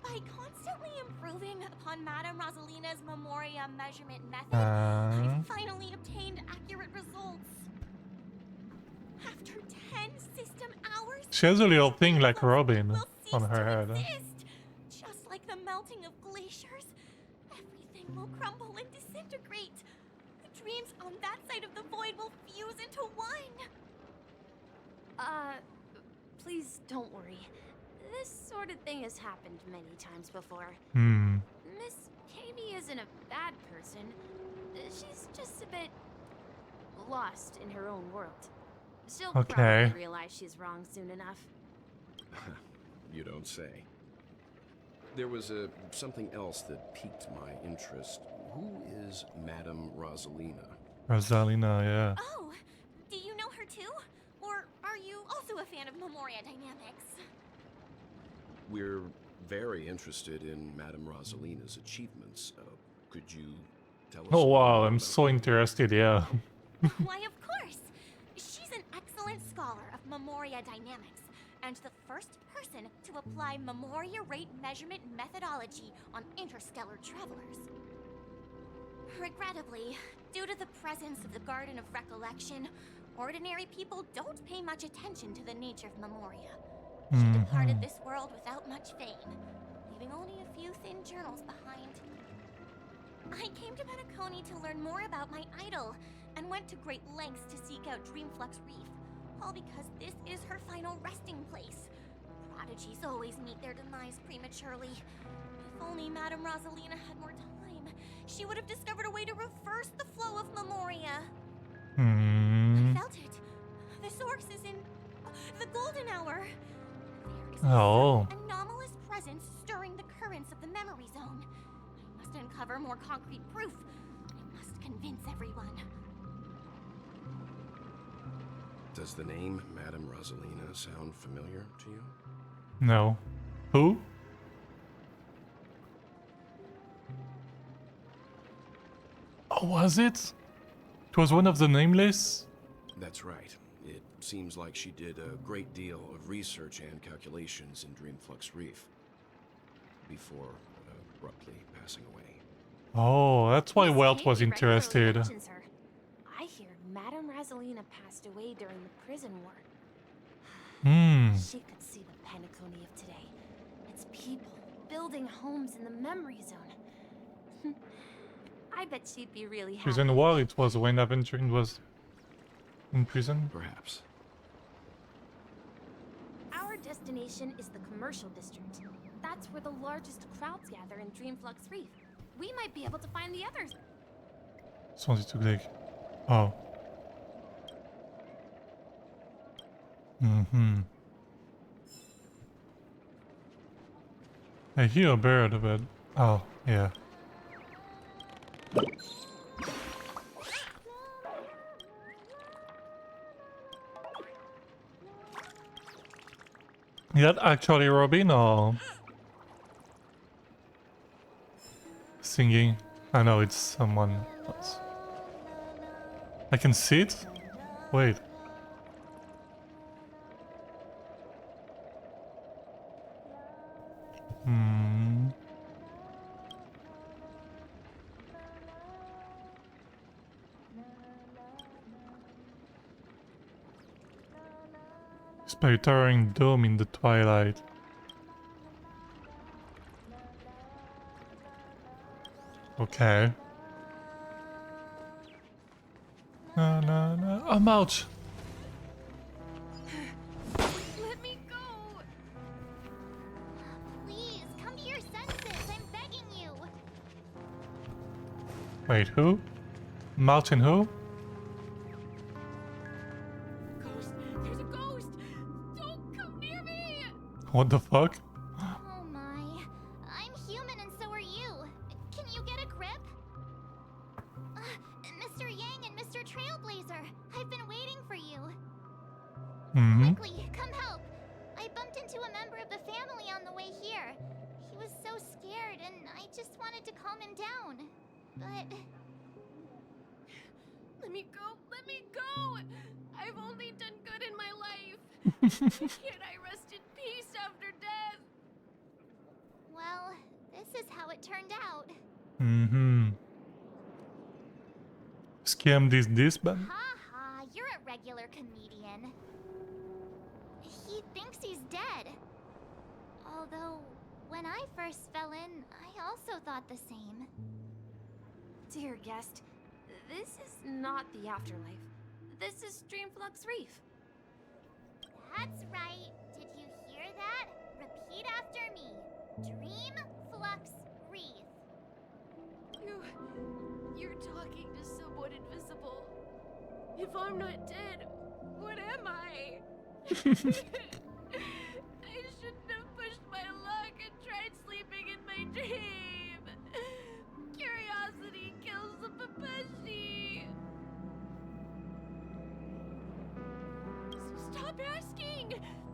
By constantly improving upon Madame Rosalina's Memoria measurement method, I've finally obtained accurate results. After 10 system hours, She has a little thing like Robin on her head. exist. Just like the melting of glaciers, everything will crumble and disintegrate. The dreams on that side of the void will fuse into one. Please don't worry. This sort of thing has happened many times before. Hmm. Miss Kami isn't a bad person. She's just a bit lost in her own world. She'll Okay. probably realize she's wrong soon enough. You don't say. There was something else that piqued my interest. Who is Madame Rosalina? Rosalina, yeah. Oh, do you know her too? Or are you also a fan of Memoria dynamics? We're very interested in Madame Rosalina's achievements. Could you tell us? Oh wow, more I'm about so interested, yeah. Why, of course. She's an excellent scholar of Memoria dynamics, and the first person to apply Memoria rate measurement methodology on interstellar travelers. Regrettably, due to the presence of the Garden of Recollection, ordinary people don't pay much attention to the nature of Memoria. She departed this world without much fame, leaving only a few thin journals behind. I came to Penacony to learn more about my idol, and went to great lengths to seek out Dreamflux Reef, all because this is her final resting place. Prodigies always meet their demise prematurely. If only Madame Rosalina had more time, she would have discovered a way to reverse the flow of Memoria. I felt it. The source is in the golden hour. There is Oh. some anomalous presence stirring the currents of the memory zone. I must uncover more concrete proof. I must convince everyone. Does the name Madame Rosalina sound familiar to you? No. Who? Oh, was it? It was one of the nameless? That's right. It seems like she did a great deal of research and calculations in Dreamflux Reef before abruptly passing away. Oh, that's why Miss Welt was Kay regularly interested. mentions her. I hear Madame Rosalina passed away during the prison war. Hmm. She could see the Penacony of today. It's people building homes in the memory zone. I bet she'd be really happy. Prison War, it was when Aventurine was in prison? Perhaps. Our destination is the commercial district. That's where the largest crowds gather in Dreamflux Reef. We might be able to find the others. Sounds too big. Oh. Mm-hmm. I hear a bird, but... Oh, yeah. Is that actually Robin or singing? I know it's someone else. I can see it? Wait. Hmm. By towering dome in the twilight. Okay. No, no, no. I'm out. Let me go. Please, come to your senses. I'm begging you. Wait, who? Martin who? Ghost! There's a ghost! Don't come near me! What the fuck? Oh my. I'm human and so are you. Can you get a grip? Mr. Yang and Mr. Trailblazer, I've been waiting for you. Mm-hmm. Quickly, come help. I bumped into a member of the family on the way here. He was so scared and I just wanted to calm him down. But... Let me go! Let me go! I've only done good in my life. Can't I rest in peace after death? well, this is how it turned out. Mm-hmm. Scam this man. Ha ha, you're a regular comedian. He thinks he's dead. Although, when I first fell in, I also thought the same. Dear guest, this is not the afterlife. This is Dreamflux Reef. That's right. Did you hear that? Repeat after me. Dreamflux Reef. You're talking to someone invisible. If I'm not dead, what am I? I shouldn't have pushed my luck and tried sleeping in my dream. Curiosity kills the Papeshi. Stop asking!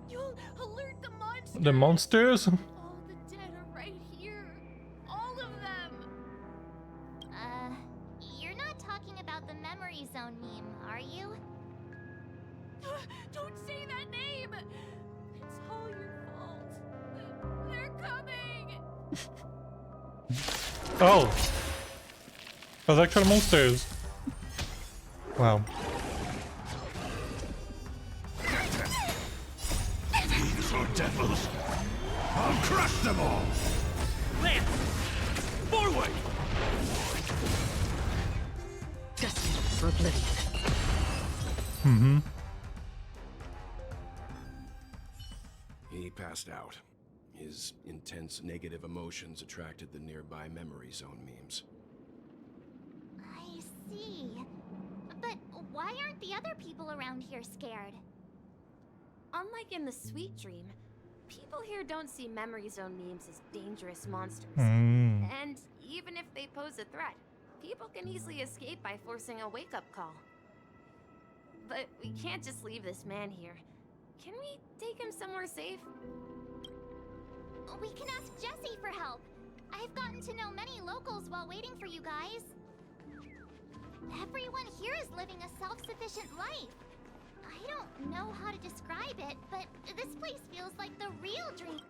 You'll alert the monsters! The monsters? All the dead are right here. All of them! You're not talking about the memory zone meme, are you? Don't say that name! It's all your fault. They're coming! Oh. Those actual monsters. Wow. Fiends or devils, I'll crush them all! Lance! Forward! Destined for oblivion. Mm-hmm. He passed out. His intense negative emotions attracted the nearby memory zone memes. I see. But But why aren't the other people around here scared? Unlike in the Sweet Dream, people here don't see Memory Zone memes as dangerous monsters. And even if they pose a threat, people can easily escape by forcing a wake-up call. But we can't just leave this man here. Can we take him somewhere safe? We can ask Jessie for help. I've gotten to know many locals while waiting for you guys. Everyone here is living a self-sufficient life. I don't know how to describe it, but this place feels like the real dream.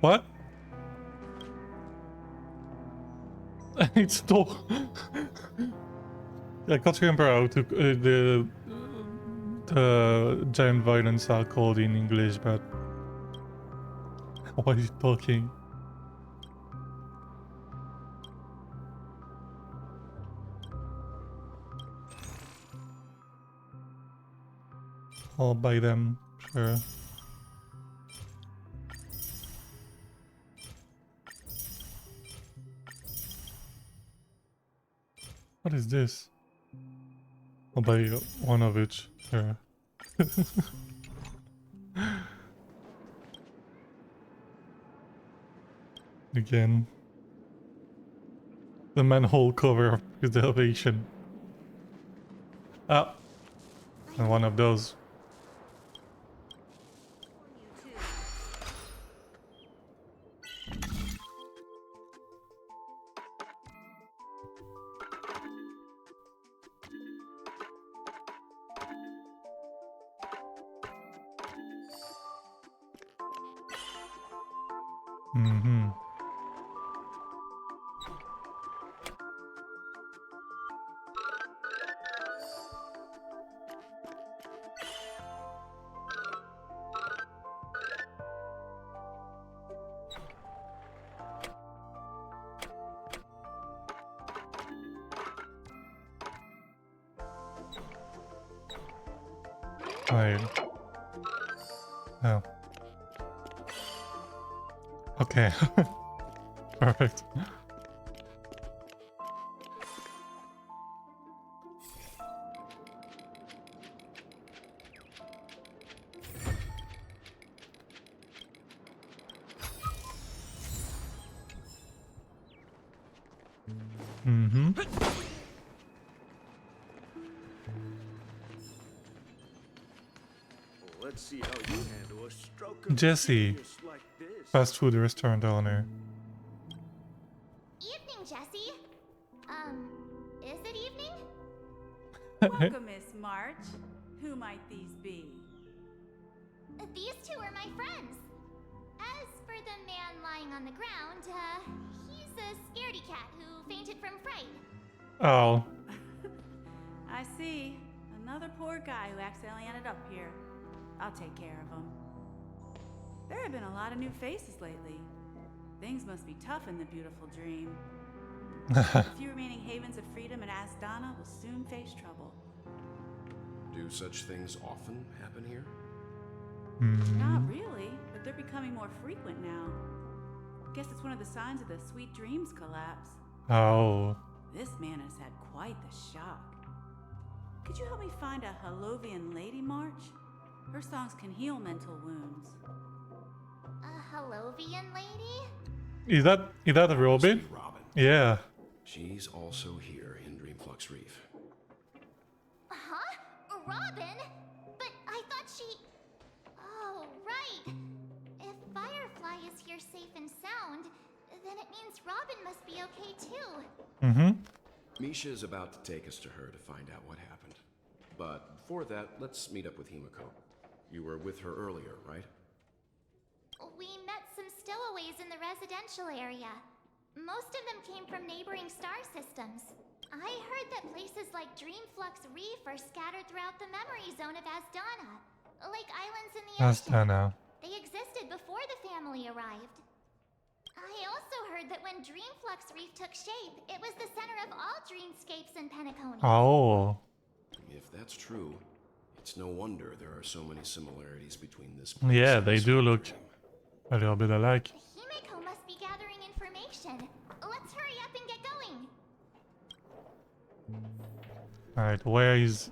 What? It's toch. Ja, ik had geen bro to the giant violence are called in English, but why is he talking? I'll buy them, sure. What is this? I'll buy one of each, sure. Again. The manhole cover of preservation. Ah! And one of those. Right. Oh. Okay. Perfect. Let's see how you handle a stroke of Jessie, genius like this. fast food restaurant owner. Evening, Jessie. Is it evening? Welcome, Miss March. Who might these be? These two are my friends. As for the man lying on the ground, he's a scaredy cat who fainted from fright. Oh. I see. Another poor guy who accidentally ended up here. I'll take care of him. There have been a lot of new faces lately. Things must be tough in the beautiful dream. The few remaining havens of freedom in Asdana will soon face trouble. Do such things often happen here? Not really, but they're becoming more frequent now. Guess it's one of the signs of the Sweet Dreams collapse. Oh. This man has had quite the shock. Could you help me find a Halovian lady, March? Her songs can heal mental wounds. A Halovian lady? Is that a Robin? Yeah. She's also here in Dreamflux Reef. Huh? Robin? But I thought she... Oh, right. If Firefly is here safe and sound, then it means Robin must be okay too. Misha's about to take us to her to find out what happened. But before that, let's meet up with Himiko. You were with her earlier, right? We met some stowaways in the residential area. Most of them came from neighboring star systems. I heard that places like Dreamflux Reef are scattered throughout the memory zone of Asdana, like islands in the ocean. Asdana. They existed before the family arrived. I also heard that when Dreamflux Reef took shape, it was the center of all dreamscapes in Penacony. Oh. If that's true, it It's no wonder there are so many similarities between this Yeah, place and they this do look dream. a little bit alike. Himeko must be gathering information. Let's hurry up and get going. Alright, where is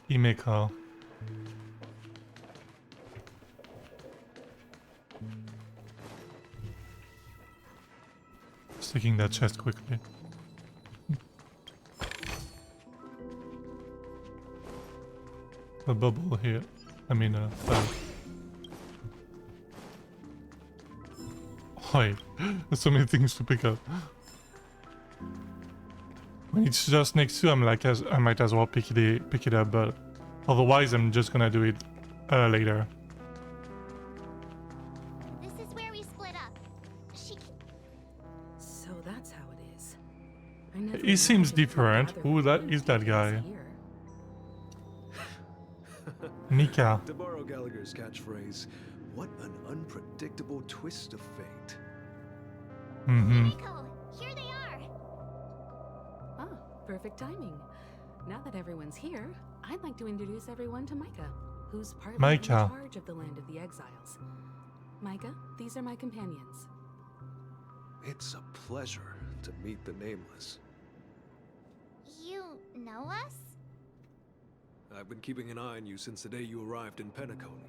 Himeko? Just taking that chest quickly. A bubble here. I mean, Wait, there's so many things to pick up. When it's just next to, I'm like, I might as well pick it up, but otherwise I'm just gonna do it later. This is where we split up. So that's how it is. I never He seems imagined different. another Who is that guy? here. Mika. To borrow Gallagher's catchphrase, what an unpredictable twist of fate. Mm-hmm. Here they are. Ah, perfect timing. Now that everyone's here, I'd like to introduce everyone to Micah, who's partly in Micah. charge of the Land of the Exiles. Micah, these are my companions. It's a pleasure to meet the Nameless. You know us? I've been keeping an eye on you since the day you arrived in Penacony.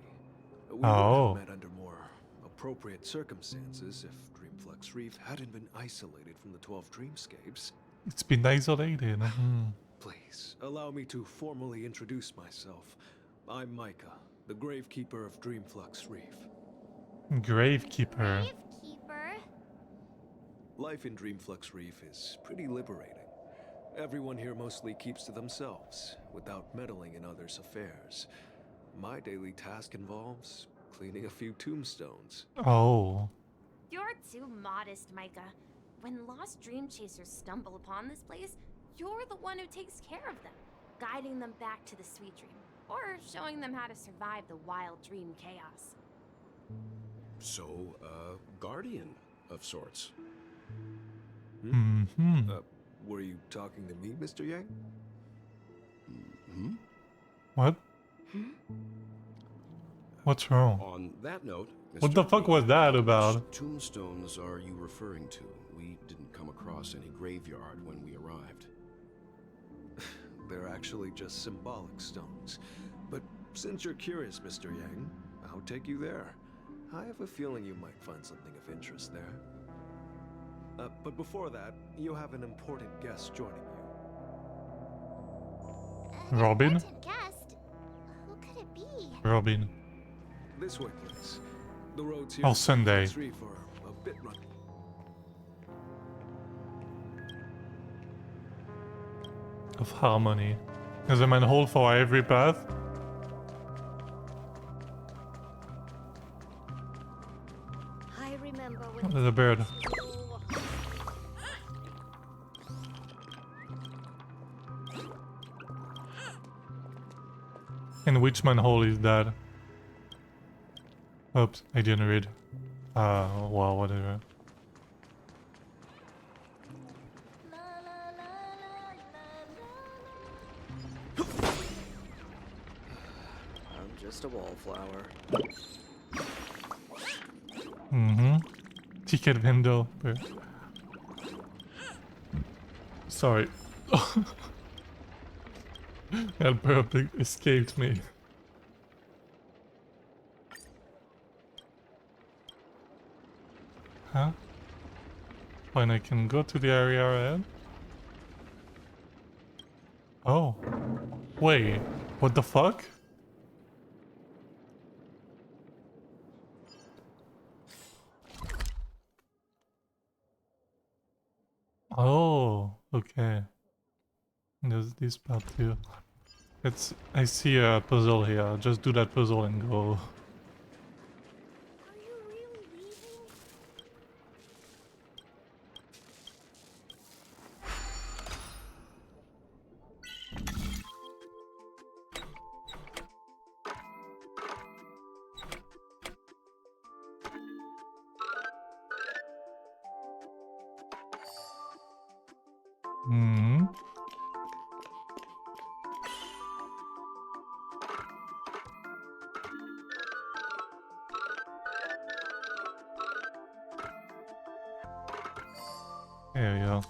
We would Oh. have met under more appropriate circumstances if Dreamflux Reef hadn't been isolated from the 12 Dreamscapes. It's been isolated. Mhm. Please, allow me to formally introduce myself. I'm Micah, the Gravekeeper of Dreamflux Reef. Gravekeeper. Keeper. Life in Dreamflux Reef is pretty liberating. Everyone here mostly keeps to themselves, without meddling in others' affairs. My daily task involves cleaning a few tombstones. Oh. You're too modest, Micah. When lost dream chasers stumble upon this place, you're the one who takes care of them, guiding them back to the sweet dream, or showing them how to survive the wild dream chaos. So, guardian of sorts. Mm-hmm. Were you talking to me, Mr. Yang? Hmm? What? What's wrong? On that note, What the fuck was that about? which tombstones are you referring to? We didn't come across any graveyard when we arrived. They're actually just symbolic stones. But since you're curious, Mr. Yang, I'll take you there. I have a feeling you might find something of interest there. But before that, you have an important guest joining you. Robin? Guest? Who could it be? Robin. This way, please. The roads here Oh, Sunday. Reef are a bit rough. Of harmony. There's a manhole for every path. I remember Oh, when there's a bird. And which manhole is that? Oops, I didn't read. Well, whatever. I'm just a wallflower. Mm-hmm. Ticket window. Sorry. That burp escaped me. Huh? When I can go to the area ahead? Oh. Wait. What the fuck? Oh, okay. There's this part too. I see a puzzle here. Just do that puzzle and go. There we go.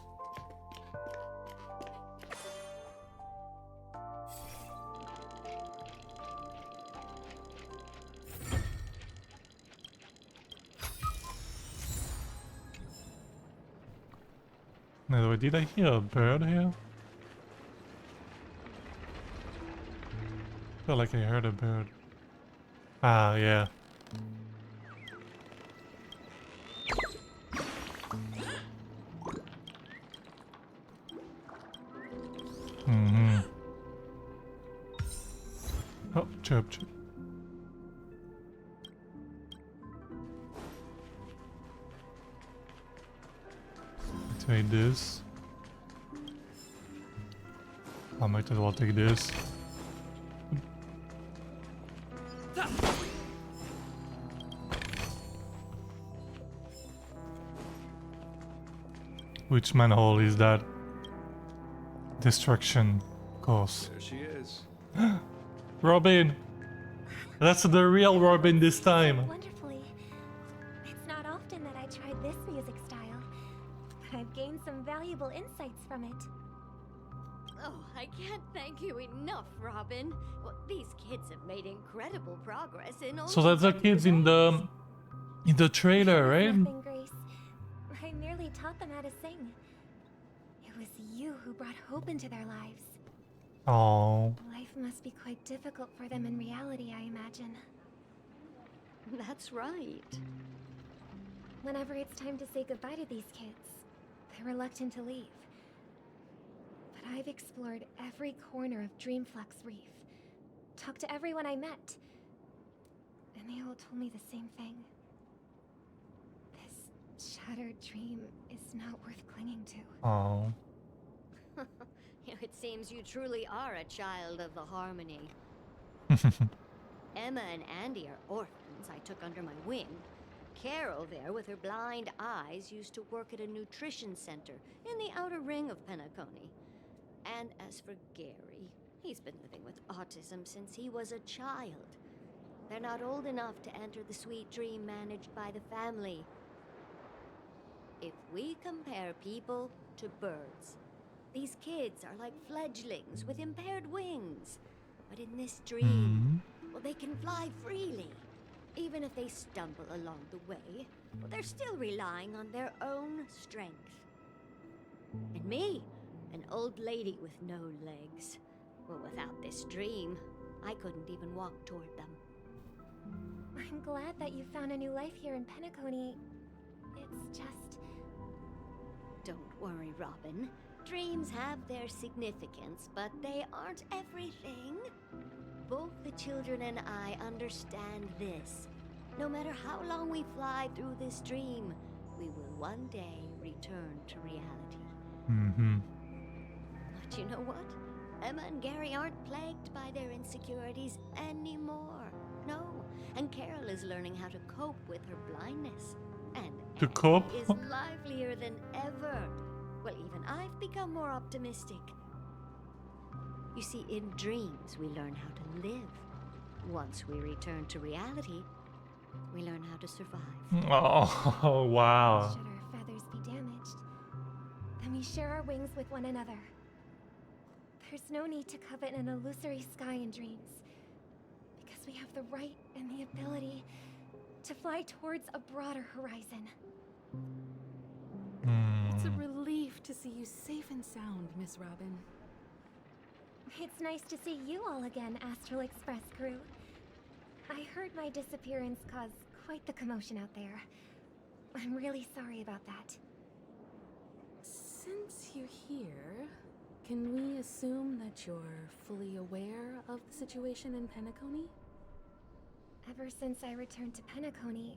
No, did I hear a bird here? I feel like I heard a bird. Ah, yeah. Mm-hmm. Oh, chirp, chirp. Take this. I might as well take this. Which manhole is that? Destruction course. There she is. Robin! That's the real Robin this time. Wonderfully. It's not often that I tried this music style, but I've gained some valuable insights from it. Oh, I can't thank you enough, Robin. Well, these kids have made incredible progress in only So that's the kids in the trailer, right? Nothing, Grace. I merely taught them how to sing. It was you who brought hope into their lives. Oh. Life must be quite difficult for them in reality, I imagine. That's right. Whenever it's time to say goodbye to these kids, they're reluctant to leave. But I've explored every corner of Dreamflux Reef, talked to everyone I met, and they all told me the same thing. This shattered dream is not worth clinging to. Oh. It seems you truly are a child of the Harmony. Emma and Andy are orphans I took under my wing. Carol there, with her blind eyes, used to work at a nutrition center in the outer ring of Penacony. And as for Gary, he's been living with autism since he was a child. They're not old enough to enter the sweet dream managed by the family. If we compare people to birds, these kids are like fledglings with impaired wings. But in this dream, well, they can fly freely. Even if they stumble along the way, well, they're still relying on their own strength. And me, an old lady with no legs. Well, without this dream, I couldn't even walk toward them. I'm glad that you found a new life here in Penacony. It's just... Don't worry, Robin. Dreams have their significance, but they aren't everything. Both the children and I understand this. No matter how long we fly through this dream, we will one day return to reality. Mm-hmm. But you know what? Emma and Gary aren't plagued by their insecurities anymore. No. And Carol is learning how to cope with her blindness. And To cope? is livelier than ever. Well, even I've become more optimistic. You see, in dreams, we learn how to live. Once we return to reality, we learn how to survive. Oh, wow. Should our feathers be damaged, then we share our wings with one another. There's no need to covet an illusory sky in dreams, because we have the right and the ability to fly towards a broader horizon. It's a relief to see you safe and sound, Miss Robin. It's nice to see you all again, Astral Express crew. I heard my disappearance caused quite the commotion out there. I'm really sorry about that. Since you're here, can we assume that you're fully aware of the situation in Penacony? Ever since I returned to Penacony,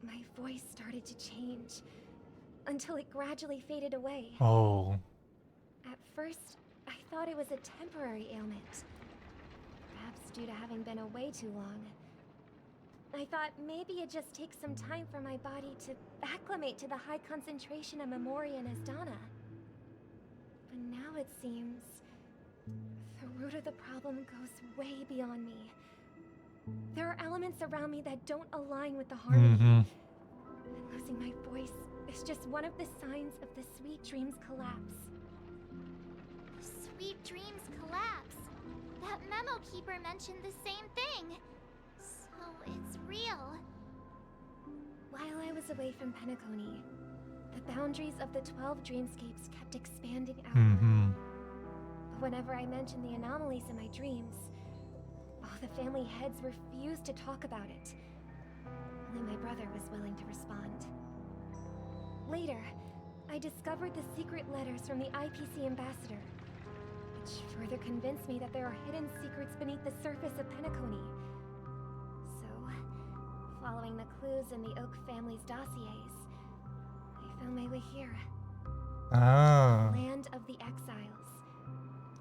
my voice started to change, until it gradually faded away. Oh. At first, I thought it was a temporary ailment. Perhaps due to having been away too long. I thought maybe it just takes some time for my body to acclimate to the high concentration of Memoria and Asdana. But now it seems the root of the problem goes way beyond me. There are elements around me that don't align with the harmony. And losing my voice is just one of the signs of the Sweet Dreams collapse. Sweet Dreams collapse. That memo keeper mentioned the same thing. So it's real. While I was away from Penacony, the boundaries of the 12 dreamscapes kept expanding outward. But whenever I mentioned the anomalies in my dreams, the family heads refused to talk about it. Only my brother was willing to respond. Later, I discovered the secret letters from the IPC ambassador, which further convinced me that there are hidden secrets beneath the surface of Penacony. So, following the clues in the Oak family's dossiers, I found my way here. Ah. Land of the Exiles.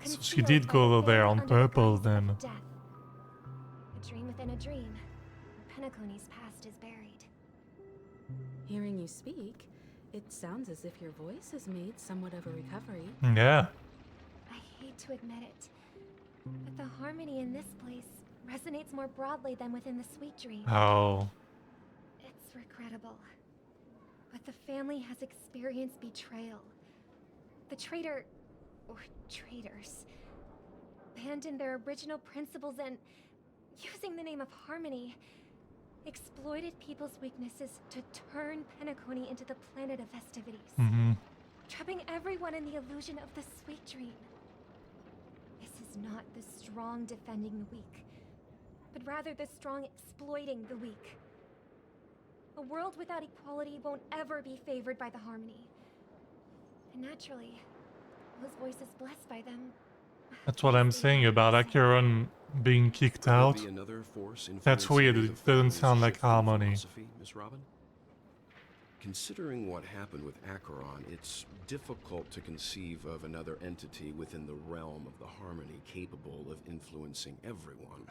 So she did go there on purpose then. A dream within a dream. Penacony's past is buried. Hearing you speak, it sounds as if your voice has made somewhat of a recovery. Yeah. I hate to admit it, but the harmony in this place resonates more broadly than within the Sweet Dream. Oh. It's regrettable, but the family has experienced betrayal. The traitor, or traitors, abandoned their original principles and, using the name of harmony, exploited people's weaknesses to turn Penacony into the planet of festivities, trapping everyone in the illusion of the Sweet Dream. This is not the strong defending the weak, but rather the strong exploiting the weak. A world without equality won't ever be favored by the harmony. And naturally, those voices blessed by them. That's what I'm saying about Acheron being kicked out. That's weird, it doesn't sound like harmony. Miss Robin? Considering what happened with Acheron, it's difficult to conceive of another entity within the realm of the harmony capable of influencing everyone.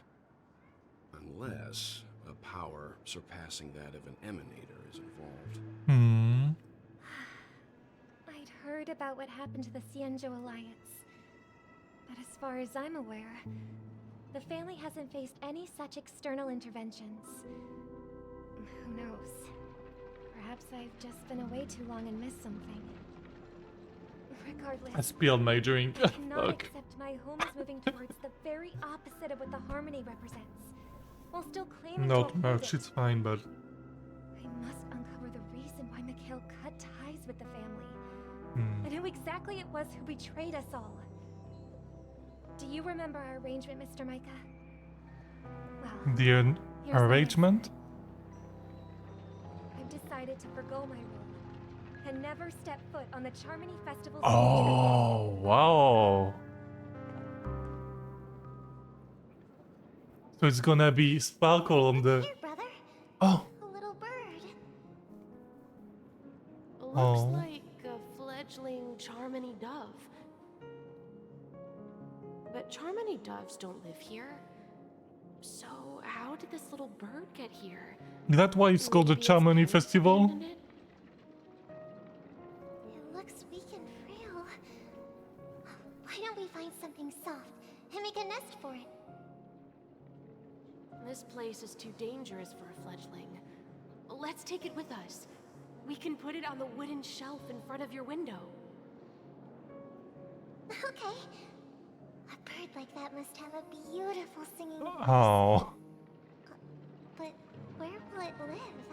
Unless a power surpassing that of an emanator is involved. I'd heard about what happened to the Cienjo Alliance, but as far as I'm aware, the family hasn't faced any such external interventions. Who knows? Perhaps I've just been away too long and missed something. Regardless, I spilled my drink. I cannot accept my home is moving towards the very opposite of what the harmony represents, while still claiming to Not uphold much, it. it's fine, but... I must uncover the reason why Mikhail cut ties with the family, and who exactly it was who betrayed us all. Do you remember our arrangement, Mr. Micah? Well, The arrangement? I've decided to forgo my role and never step foot on the Charmony Festival's Oh, wow. So it's gonna be Sparkle on the... Oh. A little bird. Looks like a fledgling Charmony dove. But Charmony doves don't live here. So how did this little bird get here? Is that why it's called the Charmony Festival? It looks weak and frail. Why don't we find something soft and make a nest for it? This place is too dangerous for a fledgling. Let's take it with us. We can put it on the wooden shelf in front of your window. Okay. A bird like that must have a beautiful singing voice. Oh. But where will it live?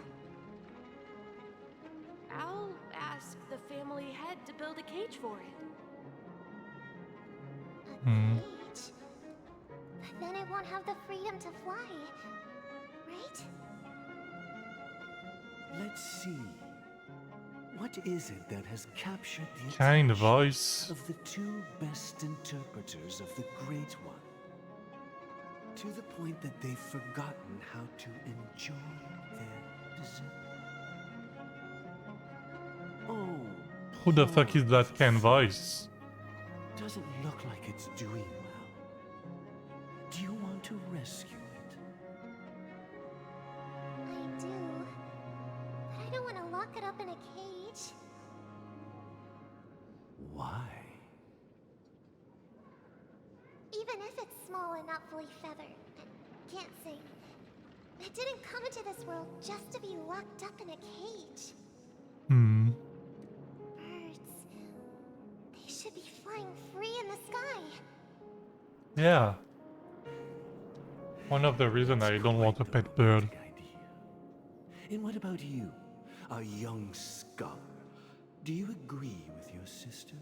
I'll ask the family head to build a cage for it. Cage? But then it won't have the freedom to fly, right? Let's see. What is it that has captured the Kind attention voice. of the two best interpreters of the Great One? To the point that they've forgotten how to enjoy their dessert. Oh, Who the fuck is that Ken voice? doesn't look like it's doing well. Do you want to rescue it? I do. But I don't want to lock it up in a cage. Why? Even if it's small and not fully feathered, I can't sing. It didn't come into this world just to be locked up in a cage. Yeah. One of the reasons I don't want a pet bird. And what about you, a young scholar? Do you agree with your sister?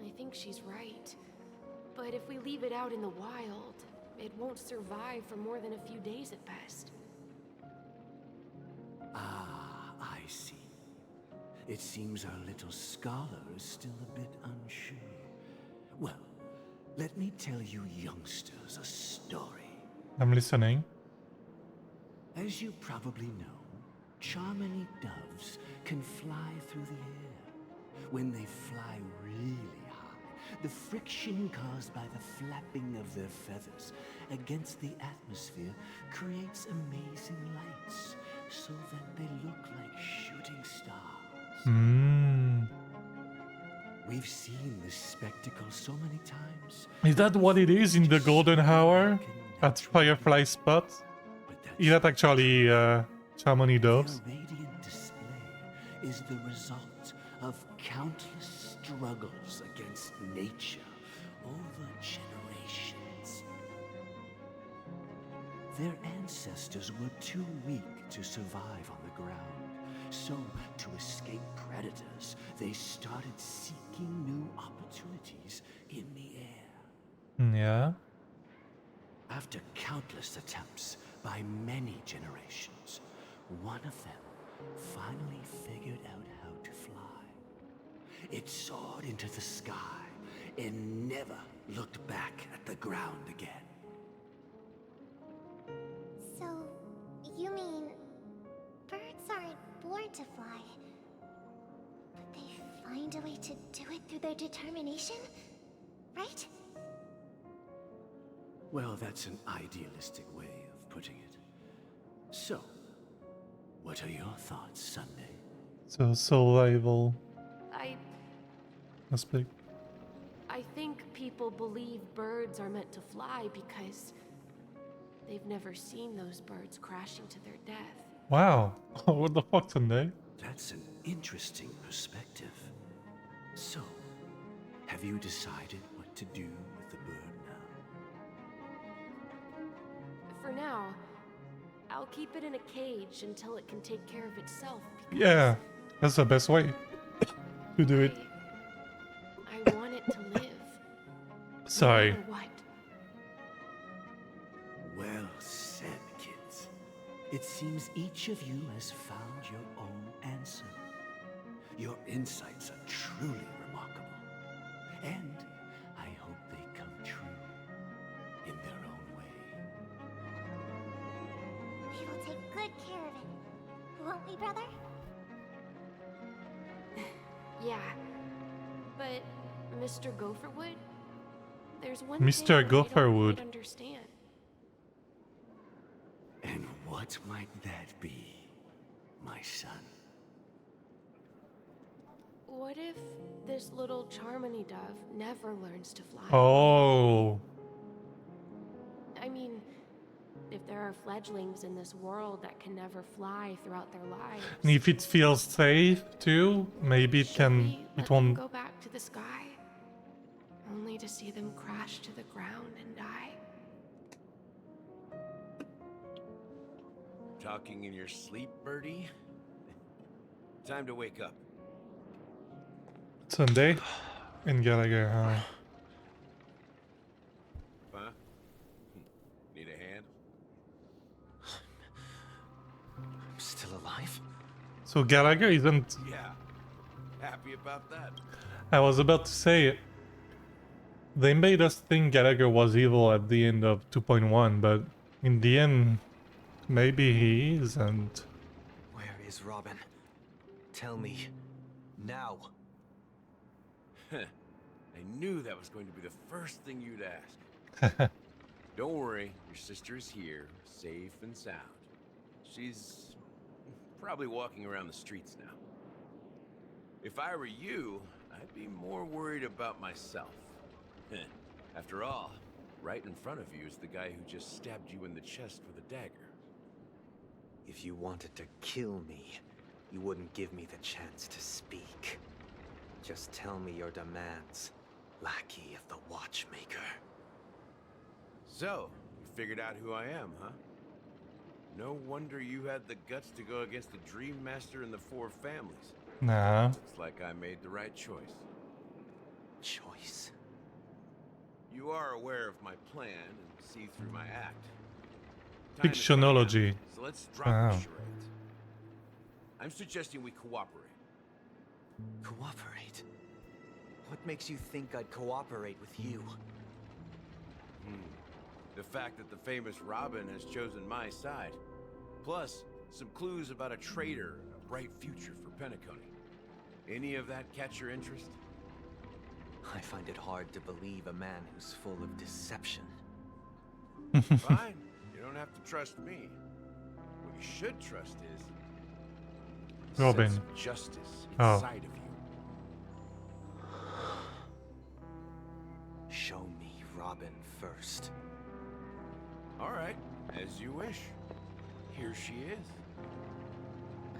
I think she's right. But if we leave it out in the wild, it won't survive for more than a few days at best. Ah, I see. It seems our little scholar is still a bit unsure. Well, let me tell you youngsters a story. I'm listening. As you probably know, Charmony doves can fly through the air. When they fly really high, the friction caused by the flapping of their feathers against the atmosphere creates amazing lights, so that they look like shooting stars. We've seen this spectacle so many times. Is that what it is in the golden hour at Firefly Spot? Is that actually Chamonix doves? Their radiant display is the result of countless struggles against nature over generations. Their ancestors were too weak to survive on the ground, so to escape predators, they started seeking new opportunities in the air. Yeah. After countless attempts by many generations, one of them finally figured out how to fly. It soared into the sky and never looked back at the ground again. So, you mean birds aren't born to fly, but they find a way to do it through their determination, right? Well, that's an idealistic way of putting it. So, what are your thoughts, Sunday? So survival aspect. I think people believe birds are meant to fly because they've never seen those birds crashing to their death. Wow. What the fuck, Sunday? That's an interesting perspective. So, have you decided what to do with the bird now? For now, I'll keep it in a cage until it can take care of itself. Yeah, that's the best way to do it. I want it to live. Sorry. No matter what. Well said, kids. It seems each of you has found your own answer. Your insights are truly remarkable. And I hope they come true in their own way. We will take good care of it. Won't we, brother? Yeah. But, Mr. Gopherwood, there's one Mr. thing I don't Gopherwood. quite understand. And what might that be, my son? What if this little Charmony dove never learns to fly? Oh. I mean, if there are fledglings in this world that can never fly throughout their lives, And if it feels safe too, maybe it can. let It them won't. go back to the sky, only to see them crash to the ground and die. Talking in your sleep, birdie? Time to wake up. Sunday in Gallagher, huh? Huh? Need a hand? I'm still alive? So Gallagher isn't. Yeah. Happy about that? I was about to say. They made us think Gallagher was evil at the end of 2.1, but in the end, maybe he isn't. Where is Robin? Tell me. Now. I knew that was going to be the first thing you'd ask. Don't worry, your sister is here, safe and sound. She's probably walking around the streets now. If I were you, I'd be more worried about myself. After all, right in front of you is the guy who just stabbed you in the chest with a dagger. If you wanted to kill me, you wouldn't give me the chance to speak. Just tell me your demands, Lackey of the Watchmaker. So, you figured out who I am, huh? No wonder you had the guts to go against the Dream Master and the Four Families. Nah. Looks like I made the right choice. Choice? You are aware of my plan and see through my act. Time is Fictionology. running out, so let's drop the charades. I'm suggesting we cooperate. Cooperate? What makes you think I'd cooperate with you? The fact that the famous Robin has chosen my side. Plus, some clues about a traitor and a bright future for Penacony. Any of that catch your interest? I find it hard to believe a man who's full of deception. Fine. You don't have to trust me. What you should trust is the Robin. sense of justice Oh. inside of you. Show me Robin first. All right, as you wish. Here she is.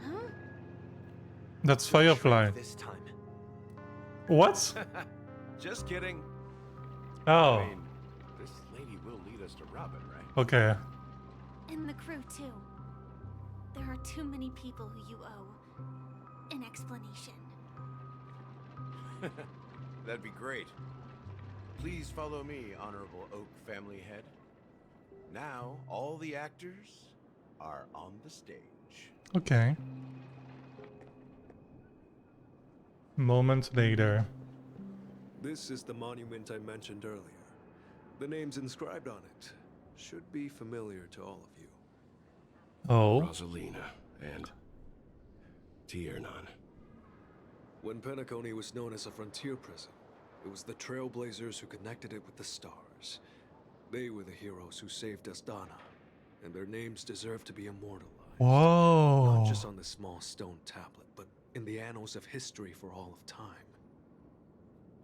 Huh? That's Firefly. This time. What? Just kidding. Oh. I mean, this lady will lead us to Robin, right? Okay. And the crew, too. There are too many people who you owe an explanation. That'd be great. Please follow me, Honorable Oak Family Head. Now, all the actors are on the stage. Okay. Moments later. This is the monument I mentioned earlier. The names inscribed on it should be familiar to all of you. Oh. Rosalina and Tiernan. When Penacony was known as a frontier prison, it was the Trailblazers who connected it with the stars. They were the heroes who saved Astana, and their names deserve to be immortalized. Whoa. Not just on this small stone tablet, but in the annals of history for all of time.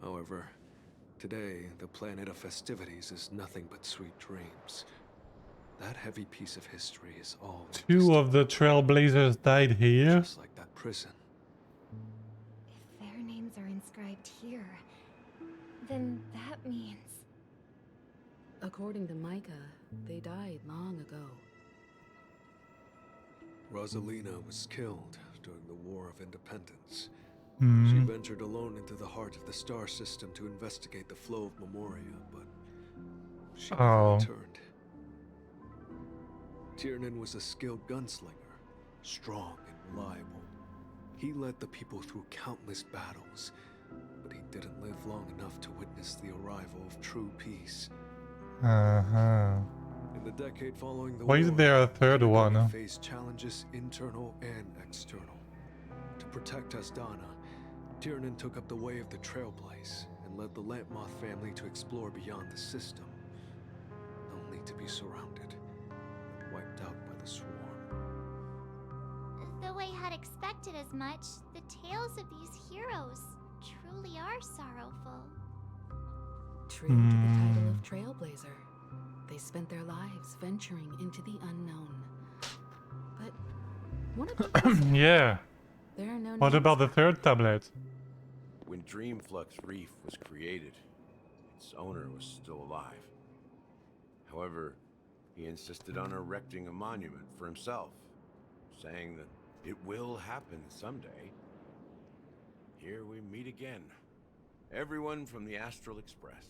However, today, the planet of festivities is nothing but sweet dreams. That heavy piece of history is all... Two of the Trailblazers died here. Just like that prison. If their names are inscribed here, then that means... According to Micah, they died long ago. Rosalina was killed during the War of Independence. Hmm. She ventured alone into the heart of the star system to investigate the flow of Memoria, but she never returned. Tiernan was a skilled gunslinger, strong and reliable. He led the people through countless battles, but he didn't live long enough to witness the arrival of true peace. Uh-huh. In the decade following the Why is war, there a third one? Penacony faced challenges internal and external. To protect Astana, Tiernan took up the way of the Trailblaze and led the Lampmoth family to explore beyond the system, only to be surrounded and wiped out by the swarm. Though I had expected as much, the tales of these heroes truly are sorrowful. True to the title of Trailblazer, they spent their lives venturing into the unknown. But one of the Yeah. There are no What names. about the third tablet? When Dreamflux Reef was created, its owner was still alive. However, he insisted on erecting a monument for himself, saying that it will happen someday. Here we meet again. Everyone from the Astral Express.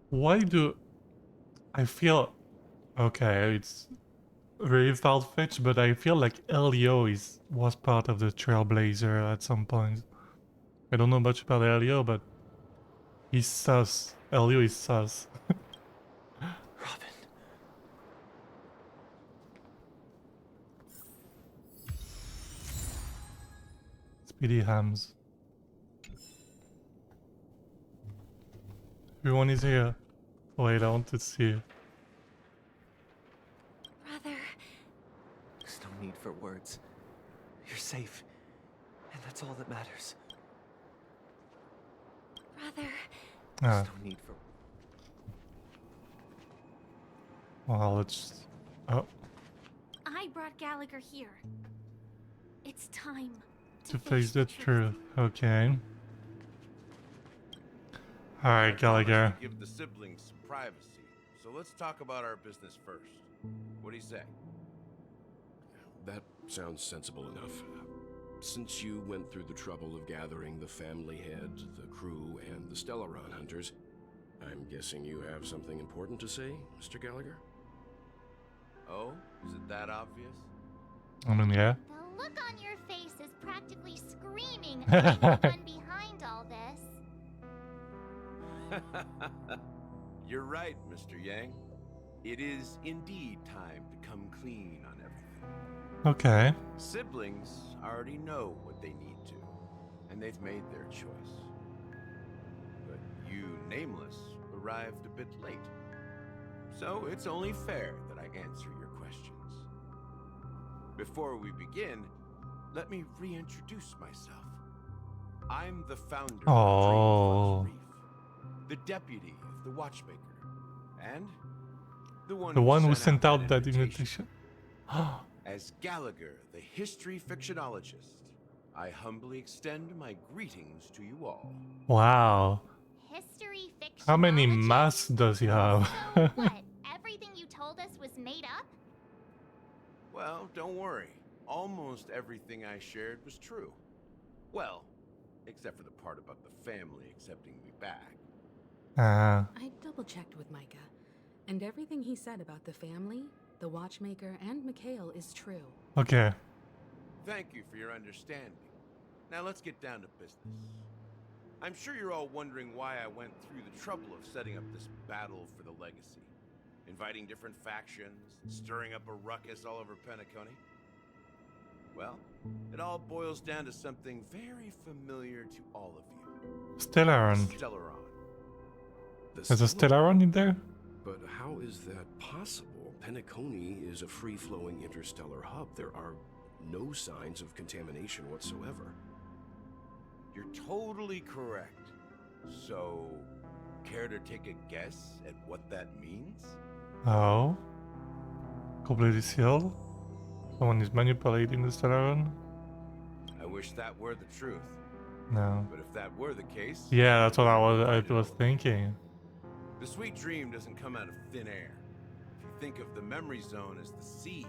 Why do I feel okay? It's very far-fetched, but I feel like Elio was part of the Trailblazer at some point. I don't know much about Elio, but he's sus. Elio is sus. Robin. Speedy hams. Everyone is here. Wait, I want to see. Brother. There's no need for words. You're safe, and that's all that matters. Brother. Ah. There's no need for... Well, let's... Oh, I brought Gallagher here. It's time to face the truth. Okay. All right, Gallagher. Give the siblings some privacy, so let's talk about our business first. What do you say? That sounds sensible enough. Since you went through the trouble of gathering the family head, the crew, and the Stellaron hunters, I'm guessing you have something important to say, Mr. Gallagher? Oh, is it that obvious? I mean, yeah. The look on your face is practically screaming, I'm the one behind all this. You're right, Mr. Yang. It is indeed time to come clean on everything. Okay. Siblings already know what they need to, and they've made their choice. But you, Nameless, arrived a bit late. So it's only fair that I answer your questions. Before we begin, let me reintroduce myself. I'm the founder of Dreamflux Reef, the deputy of the Watchmaker, and the one who sent out that invitation. As Gallagher, the history fictionologist, I humbly extend my greetings to you all. Wow. History fiction. How many masks does he have? So what? Everything you told us was made up? Well, don't worry. Almost everything I shared was true. Well, except for the part about the family accepting me back. I double-checked with Micah, and everything he said about the family, the Watchmaker, and Mikhail is true. Okay. Thank you for your understanding. Now let's get down to business. I'm sure you're all wondering why I went through the trouble of setting up this battle for the legacy. Inviting different factions, stirring up a ruckus all over Penacony. Well, it all boils down to something very familiar to all of you. Stellaron. Stellaron. There's a Stellaron in there? But how is that possible? Penacony is a free-flowing interstellar hub. There are no signs of contamination whatsoever. You're totally correct. So, care to take a guess at what that means? Oh. Completely sealed? Someone is manipulating the Stellaron? I wish that were the truth. No. But if that were the case... Yeah, that's what I was thinking. The sweet dream doesn't come out of thin air. If you think of the memory zone as the sea,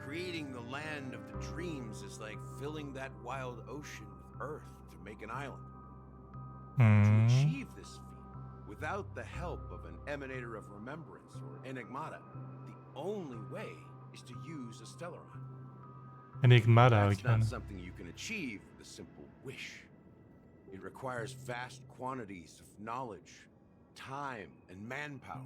creating the land of the dreams is like filling that wild ocean with earth to make an island. To achieve this feat, without the help of an emanator of remembrance or enigmata, the only way is to use a Stellaron. Enigmata, That's not something you can achieve with a simple wish. It requires vast quantities of knowledge, time, and manpower.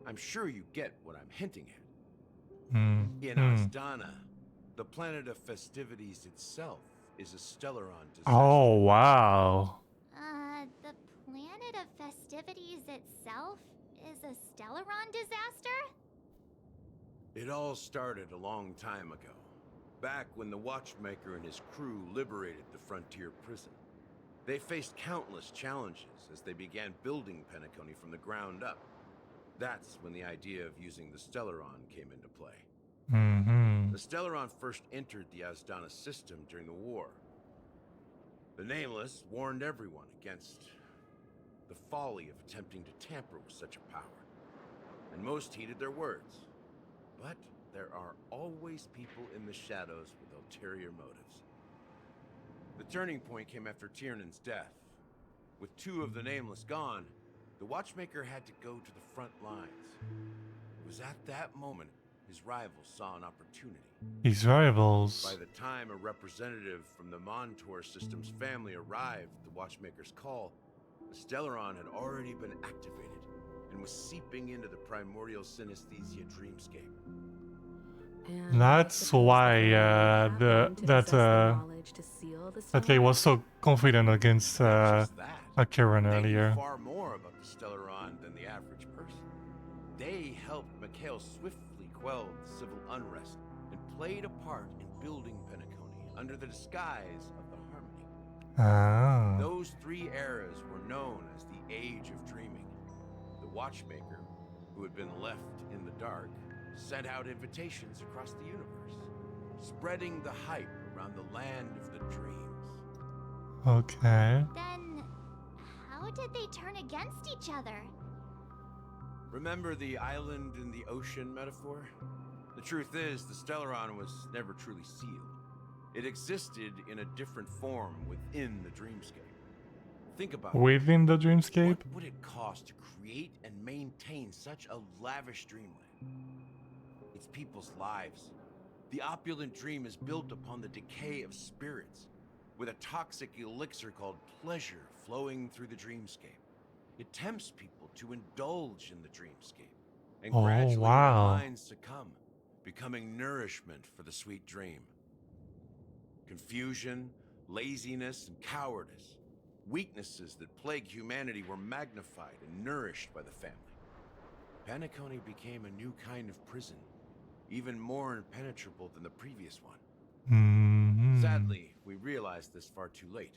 I'm sure you get what I'm hinting at. In Asdana, the planet of festivities itself is a Stellaron disaster. Oh, wow. The planet of festivities itself is a Stellaron disaster? It all started a long time ago, back when the Watchmaker and his crew liberated the frontier prison. They faced countless challenges as they began building Penacony from the ground up. That's when the idea of using the Stellaron came into play. The Stellaron first entered the Asdana system during the war. The Nameless warned everyone against the folly of attempting to tamper with such a power, and most heeded their words. But there are always people in the shadows with ulterior motives. The turning point came after Tiernan's death. With two of the Nameless gone, the Watchmaker had to go to the front lines. It was at that moment his rivals saw an opportunity. His rivals? By the time a representative from the Montour system's family arrived at the Watchmaker's call, the Stellaron had already been activated and was seeping into the primordial synesthesia dreamscape. That's why that guy was so confident against Karen earlier. Far more about the Stellaron than the average person. They helped Mikhail swiftly quell the civil unrest and played a part in building Penacony under the disguise of the Harmony. Those three eras were known as the Age of Dreaming. The Watchmaker, who had been left in the dark, sent out invitations across the universe, spreading the hype around the land of the dreams. Okay. Then, how How did they turn against each other? Remember the island in the ocean metaphor? The truth is, the Stellaron was never truly sealed. It existed in a different form within the dreamscape. Think about Within the dreamscape? What would it cost to create and maintain such a lavish dreamland? It's people's lives. The opulent dream is built upon the decay of spirits, with a toxic elixir called pleasure flowing through the dreamscape. It tempts people to indulge in the dreamscape, and gradually their minds succumb, becoming nourishment for the sweet dream. Confusion, laziness, and cowardice, weaknesses that plague humanity, were magnified and nourished by the family. Penacony became a new kind of prison, even more impenetrable than the previous one. Sadly, we realized this far too late.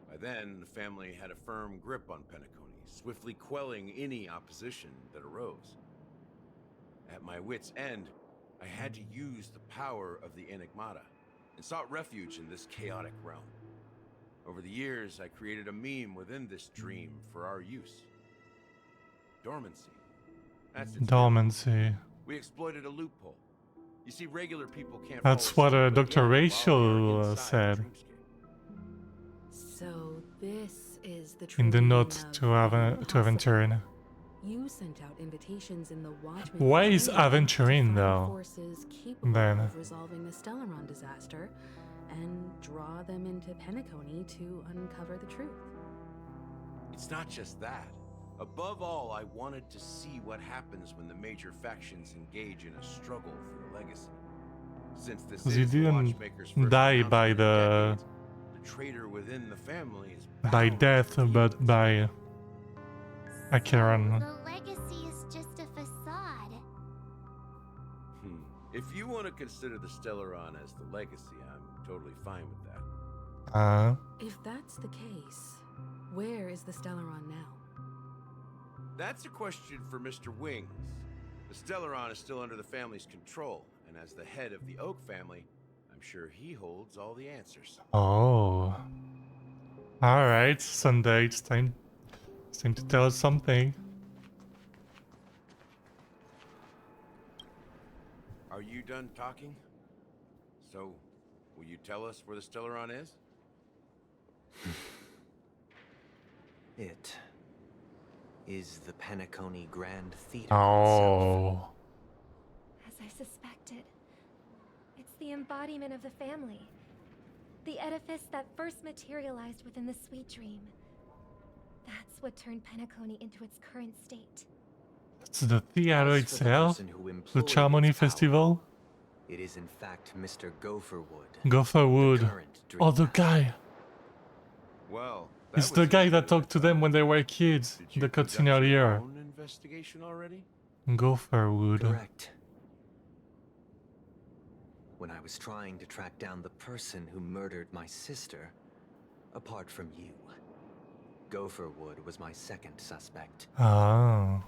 By then, the family had a firm grip on Penacony, swiftly quelling any opposition that arose. At my wit's end, I had to use the power of the Enigmata, and sought refuge in this chaotic realm. Over the years, I created a meme within this dream for our use. Dormancy. That's its Dormancy. We exploited a loophole. You see, regular people can't. That's what Dr. Rachel said. So this is the In the true note meaning to of Aventurine. You sent out invitations in the Watchmaker's Why is name Aventurine to find though? forces capable Then. of resolving the Stellaron disaster and draw them into Penacony to uncover the truth. It's not just that. Above all, I wanted to see what happens when the major factions engage in a struggle for the legacy. Since this Because he is the didn't Watchmaker's first die by announcement in the decades, the traitor within the family is by bound death, to but by Acheron. The legacy is just a facade. If you want to consider the Stellaron as the legacy, I'm totally fine with that. If that's the case, where is the Stellaron now? That's a question for Mr. Wings. The Stellaron is still under the family's control, and as the head of the Oak family, I'm sure he holds all the answers. Oh. Alright, Sunday, it's time to tell us something. Are you done talking? So, will you tell us where the Stellaron is? It is the Penacony Grand Theater itself. Oh. As I suspected, it's the embodiment of the family. The edifice that first materialized within the Sweet Dream. That's what turned Penacony into its current state. It's the theater itself? person who The employed Chamonix its power. Festival? It is in fact Mr. Gopherwood. Gopherwood. Oh, the guy. Well, It's the guy that talked to them when they were kids. The cutscene earlier. own investigation already? Gopherwood. Correct. When I was trying to track down the person who murdered my sister, apart from you, Gopherwood was my second suspect. Oh.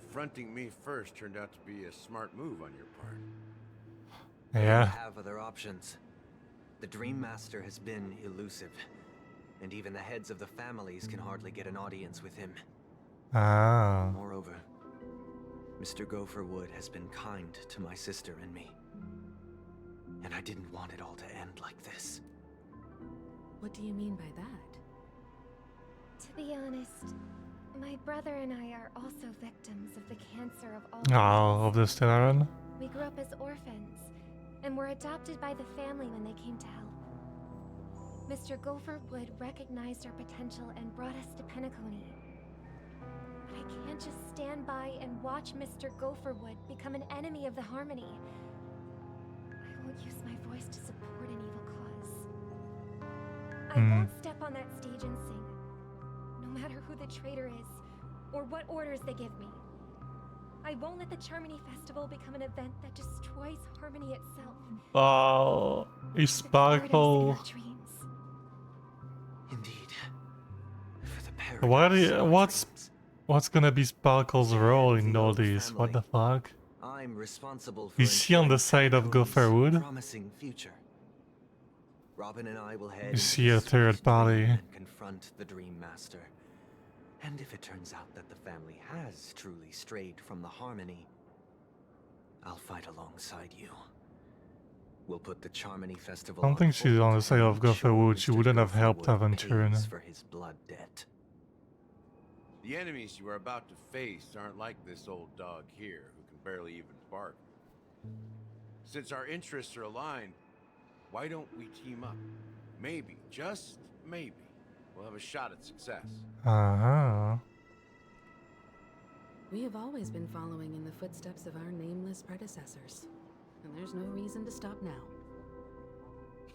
Confronting me first turned out to be a smart move on your part. I Yeah. have other options. The Dream Master has been elusive, and even the heads of the families can hardly get an audience with him. Ah. Moreover, Mr. Gopherwood has been kind to my sister and me. And I didn't want it all to end like this. What do you mean by that? To be honest, my brother and I are also victims of the cancer of all. Oh, of the Stellaron? We grew up as orphans, and were adopted by the family when they came to help. Mr. Gopherwood recognized our potential and brought us to Penacony. But I can't just stand by and watch Mr. Gopherwood become an enemy of the Harmony. I won't use my voice to support an evil cause. I won't step on that stage and sing, no matter who the traitor is, or what orders they give me. I won't let the Charmony Festival become an event that destroys Harmony itself. Oh, it's Sparkle. Indeed. What's gonna be Sparkle's role in all this? What the fuck? I'm responsible for Is she on the side of Penacony's Gopherwood? promising future. Robin and I will head You see a third party. and confront the Dream Master. And if it turns out that the family has truly strayed from the harmony, I'll fight alongside you. We'll put the Charmony Festival. I don't think she's on the side of Gopherwood. She wouldn't have helped Aventurine. For his blood debt. The enemies you are about to face aren't like this old dog here, who can barely even bark. Since our interests are aligned, why don't we team up? Maybe, just maybe, we'll have a shot at success. Uh-huh. We have always been following in the footsteps of our nameless predecessors, and there's no reason to stop now.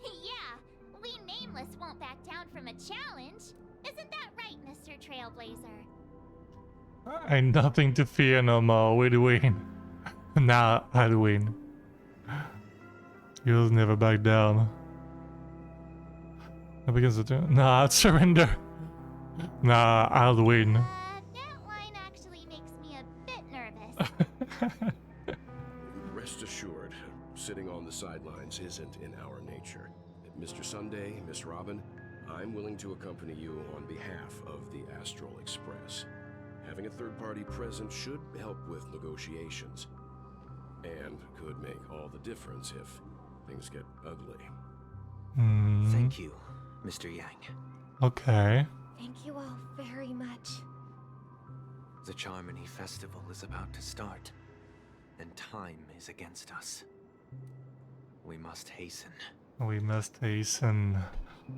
Yeah, we Nameless won't back down from a challenge. Isn't that right, Mr. Trailblazer? Ain't nothing to fear no more. We'd win. Nah, I'd win. You'll never back down. Up against the turn. Nah, I'd surrender. Nah, I'll win. That line actually makes me a bit nervous. Rest assured, sitting on the sidelines isn't in our nature. Mr. Sunday, Miss Robin, I'm willing to accompany you on behalf of the Astral Express. Having a third party present should help with negotiations, and could make all the difference if things get ugly. Thank you, Mr. Yang. Okay. Thank you all very much. The Charmony Festival is about to start, and time is against us. We must hasten. We must hasten.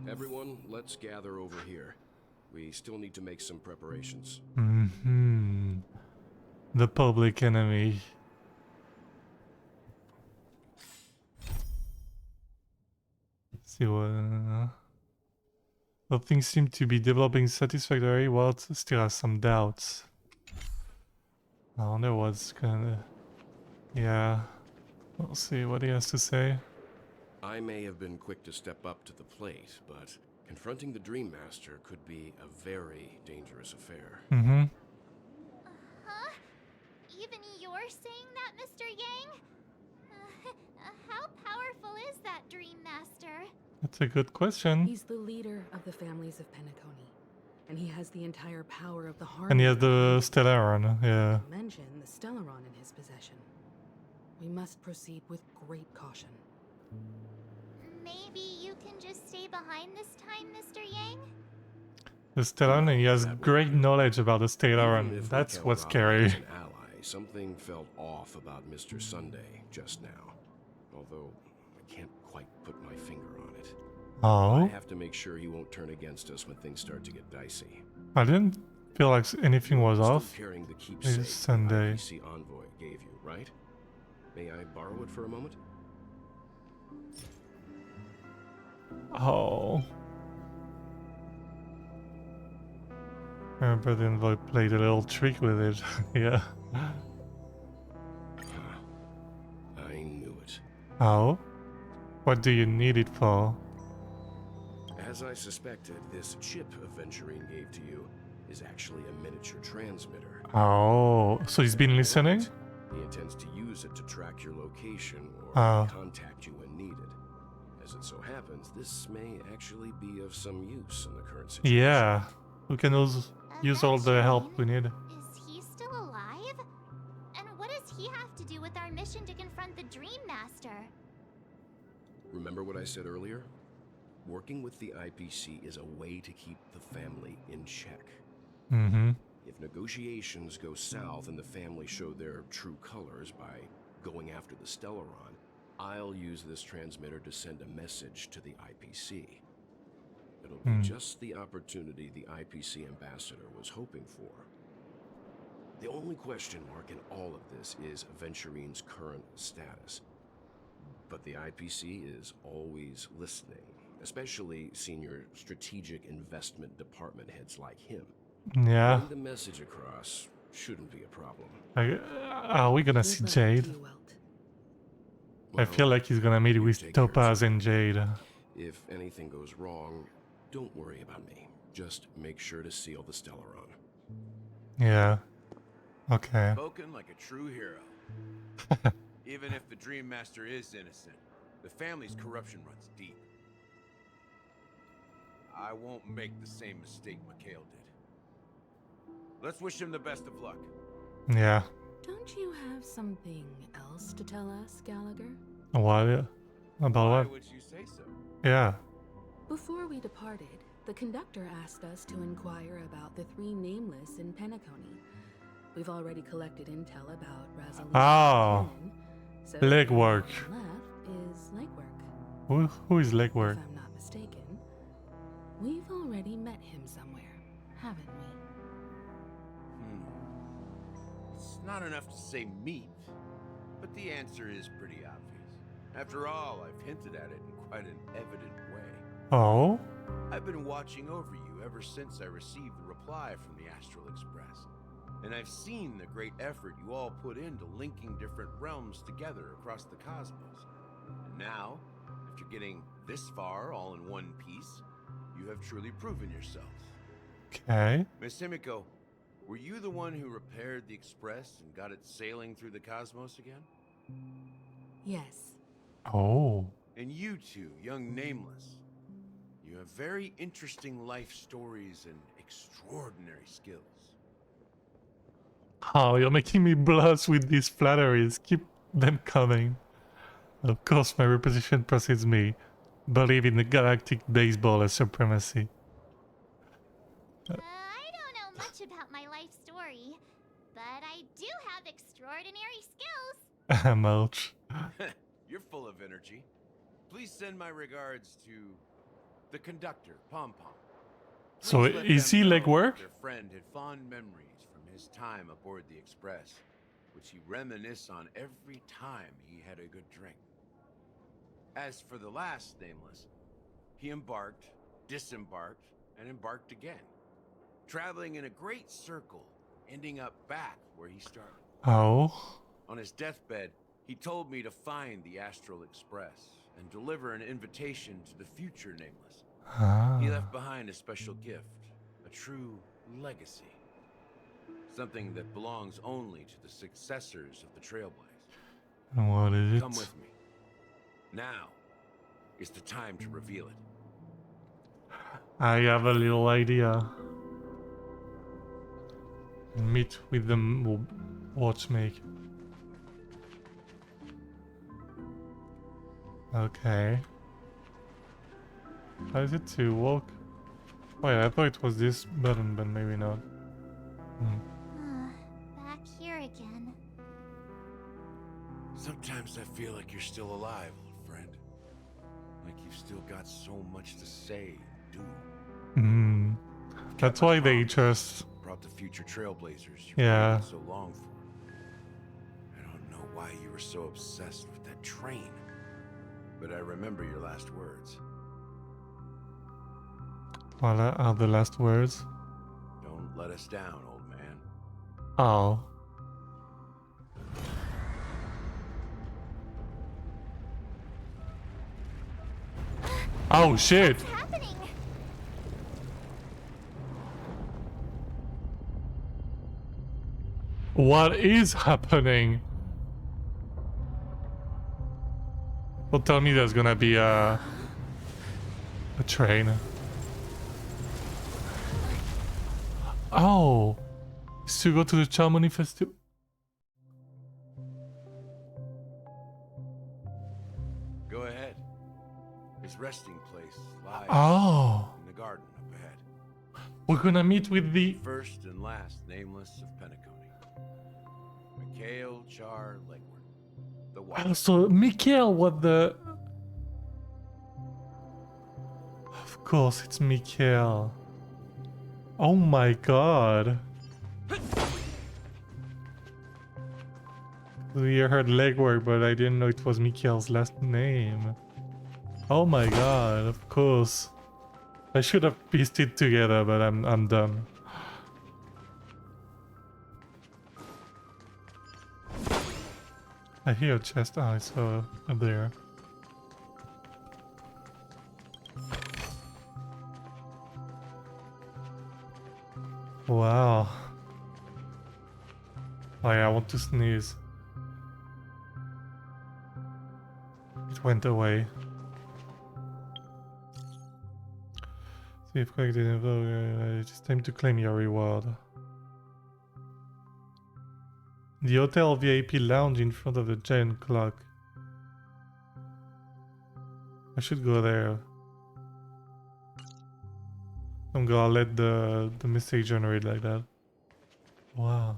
Everyone, let's gather over here. We still need to make some preparations. Mm-hmm. The public enemy. Let's see what... Well, things seem to be developing satisfactorily, while still has some doubts. I wonder what's gonna... Yeah. We'll see what he has to say. I may have been quick to step up to the plate, but confronting the Dream Master could be a very dangerous affair. Mm-hmm. Huh? Even you're saying that, Mr. Yang? How powerful is that Dream Master? That's a good question. He's the leader of the families of Penacony, and he has the entire power of the harmony. And he has the Stellaron, yeah. Not to mention the Stellaron in his possession. We must proceed with great caution. Maybe you can just stay behind this time, Mr. Yang? The Stellaron, and he has great knowledge about the Stellaron. That's what's scary. As an ally, something felt off about Mr. Sunday just now. Although I can't quite put my finger on it. Oh? I have to make sure he won't turn against us when things start to get dicey. I didn't feel like anything was Still off. carrying the keepsake It's Sunday. IPC envoy gave you, right? May I borrow it for a moment? Oh. Remember the envoy played a little trick with it. Yeah. I knew it. Oh? What do you need it for? As I suspected, this chip Aventurine gave to you is actually a miniature transmitter. Oh, so he's been listening? He intends to use it to track your location or Oh. contact you when needed. As it so happens, this may actually be of some use in the current situation. Yeah. We can use all the help we need. Is he still alive? And what does he have to do with our mission to confront the Dream Master? Remember what I said earlier? Working with the IPC is a way to keep the family in check. Mm-hmm. If negotiations go south and the family show their true colors by going after the Stellaron, I'll use this transmitter to send a message to the IPC. It'll be just the opportunity the IPC ambassador was hoping for. The only question mark in all of this is Aventurine's current status. But the IPC is always listening, especially senior strategic investment department heads like him. Yeah. Getting the message across shouldn't be a problem. Are we gonna see Jade? I feel like he's gonna meet with Topaz and Jade. If anything goes wrong, don't worry about me. Just make sure to seal the Stellaron. Yeah. Okay. Spoken like a true hero. Even if the Dream Master is innocent, the family's corruption runs deep. I won't make the same mistake Mikhail did. Let's wish him the best of luck. Yeah. Don't you have something else to tell us, Gallagher? What? About Why what? would you say so? Yeah. Before we departed, the conductor asked us to inquire about the 3 nameless in Penacony. We've already collected intel about Razali. Oh. So Legwork. all left is legwork. Who is legwork? If I'm not mistaken, we've already met him somewhere, haven't we? It's not enough to say meet, but the answer is pretty obvious. After all, I've hinted at it in quite an evident way. Oh? I've been watching over you ever since I received the reply from the Astral Express. And I've seen the great effort you all put into linking different realms together across the cosmos. And now, after getting this far all in one piece, you have truly proven yourselves. Okay. Miss Himiko, were you the one who repaired the Express and got it sailing through the cosmos again? Yes. Oh. And you two, young Nameless, you have very interesting life stories and extraordinary skills. Oh, you're making me blush with these flatteries. Keep them coming. Of course, my reputation precedes me. Believe in the galactic baseball supremacy. I don't know much about my life story, but I do have extraordinary skills. Ouch. You're full of energy. Please send my regards to the conductor, Pom Pom. So Please let is them he know legwork? Their friend had fond memories from his time aboard the Express, which he reminisced on every time he had a good drink. As for the last Nameless, he embarked, disembarked, and embarked again, traveling in a great circle, ending up back where he started. Oh. On his deathbed, he told me to find the Astral Express and deliver an invitation to the future Nameless. Ah. He left behind a special gift, a true legacy. Something that belongs only to the successors of the Trailblaze. And what is it? Come with me. Now is the time to reveal it. I have a little idea. Meet with the watchmaker. Okay. How is it to walk? Wait, I thought it was this button, but maybe not. Back here again. Sometimes I feel like you're still alive, old friend. Like you've still got so much to say and do. That's why they just... Brought the future Trailblazers you Yeah. waited so long for. I don't know why you were so obsessed with that train. But I remember your last words. What are the last words? Don't let us down, old man. Oh. Oh shit! What's happening? What is happening? Well, tell me there's gonna be a train. Oh, it's to go to the Charmony Festival. Go ahead. His resting place lies in the garden up ahead. We're gonna meet with the first and last Nameless of Penacony. Mikhail Char Legwork. The Watcher. Also, Mikhail, what the... Of course, it's Mikhail. Oh my god. We heard legwork, but I didn't know it was Mikhail's last name. Oh my god, of course. I should have pieced it together, but I'm done. I hear a chest. Oh, it's up there. Wow. Oh yeah, I want to sneeze. It went away. See if collected info. It's time to claim your reward. The hotel VIP lounge in front of the giant clock. I should go there. I'm gonna let the message generate like that. Wow.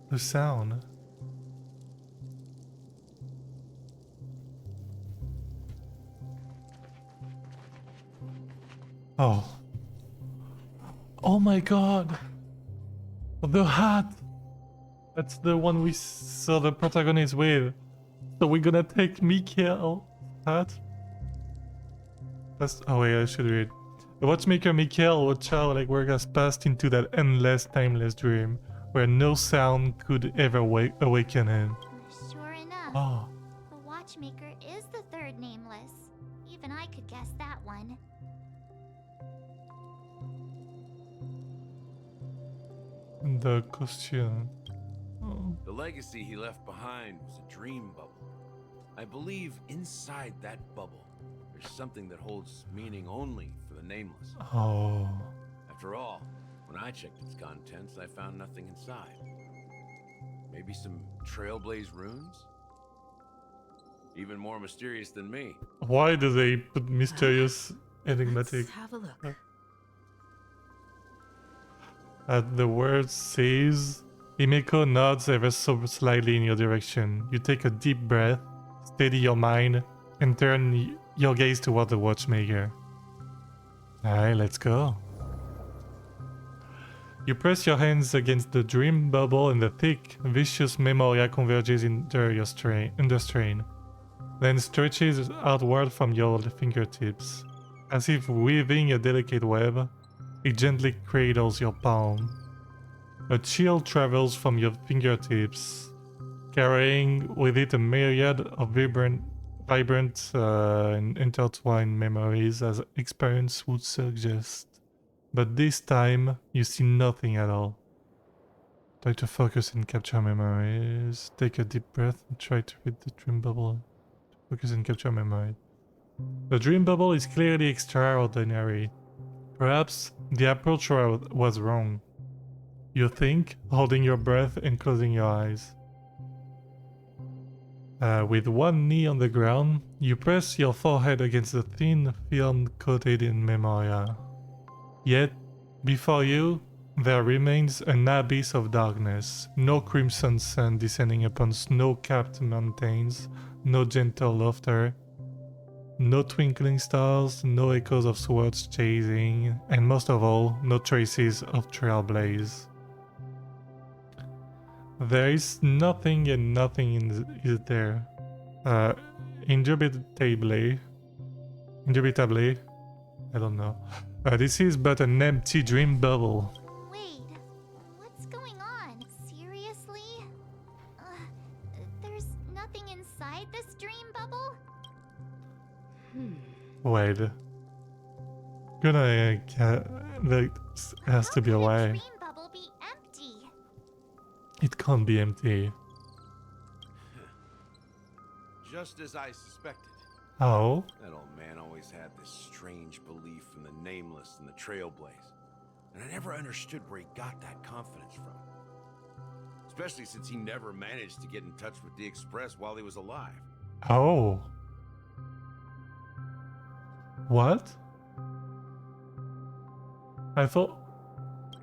The sound. Oh. Oh my god. The hat. That's the one we saw the protagonist with. So we're gonna take Mikhail's hat. That's, oh wait, I should read. The watchmaker Mikhail, a childlike work, has passed into that endless, timeless dream where no sound could ever awaken him. Sure enough, Oh. the watchmaker is the third nameless. Even I could guess that one. The costume. Oh. The legacy he left behind was a dream bubble. I believe inside that bubble, there's something that holds meaning only for the nameless. Oh. After all, when I checked its contents, I found nothing inside. Maybe some trailblaze runes? Even more mysterious than me. Why do they put mysterious, enigmatic? Let's have a look. At the word says, Himeko nods ever so slightly in your direction. You take a deep breath, steady your mind, and turn your gaze toward the watchmaker. Alright, let's go. You press your hands against the dream bubble and the thick, vicious memoria converges under strain, then stretches outward from your fingertips. As if weaving a delicate web, it gently cradles your palm. A chill travels from your fingertips, carrying with it a myriad of vibrant and intertwined memories as experience would suggest. But this time, you see nothing at all. Try to focus and capture memories. Take a deep breath and try to read the dream bubble. Focus and capture memory. The dream bubble is clearly extraordinary. Perhaps the approach was wrong. You think, holding your breath and closing your eyes. With one knee on the ground, you press your forehead against the thin film coated in memoria. Yet, before you, there remains an abyss of darkness. No crimson sun descending upon snow-capped mountains, no gentle laughter, no twinkling stars, no echoes of swords chasing, and most of all, no traces of trailblaze. There is nothing and nothing is there. Indubitably, I don't know. This is but an empty dream bubble. Wait, what's going on? Seriously? There's nothing inside this dream bubble? Wait. There has to be a way. Dream bubble be empty? It can't be empty. Just as I suspected. Oh? That old man always had this strange belief in the nameless and the trailblaze. And I never understood where he got that confidence from. Especially since he never managed to get in touch with the Express while he was alive. Oh. What? I thought...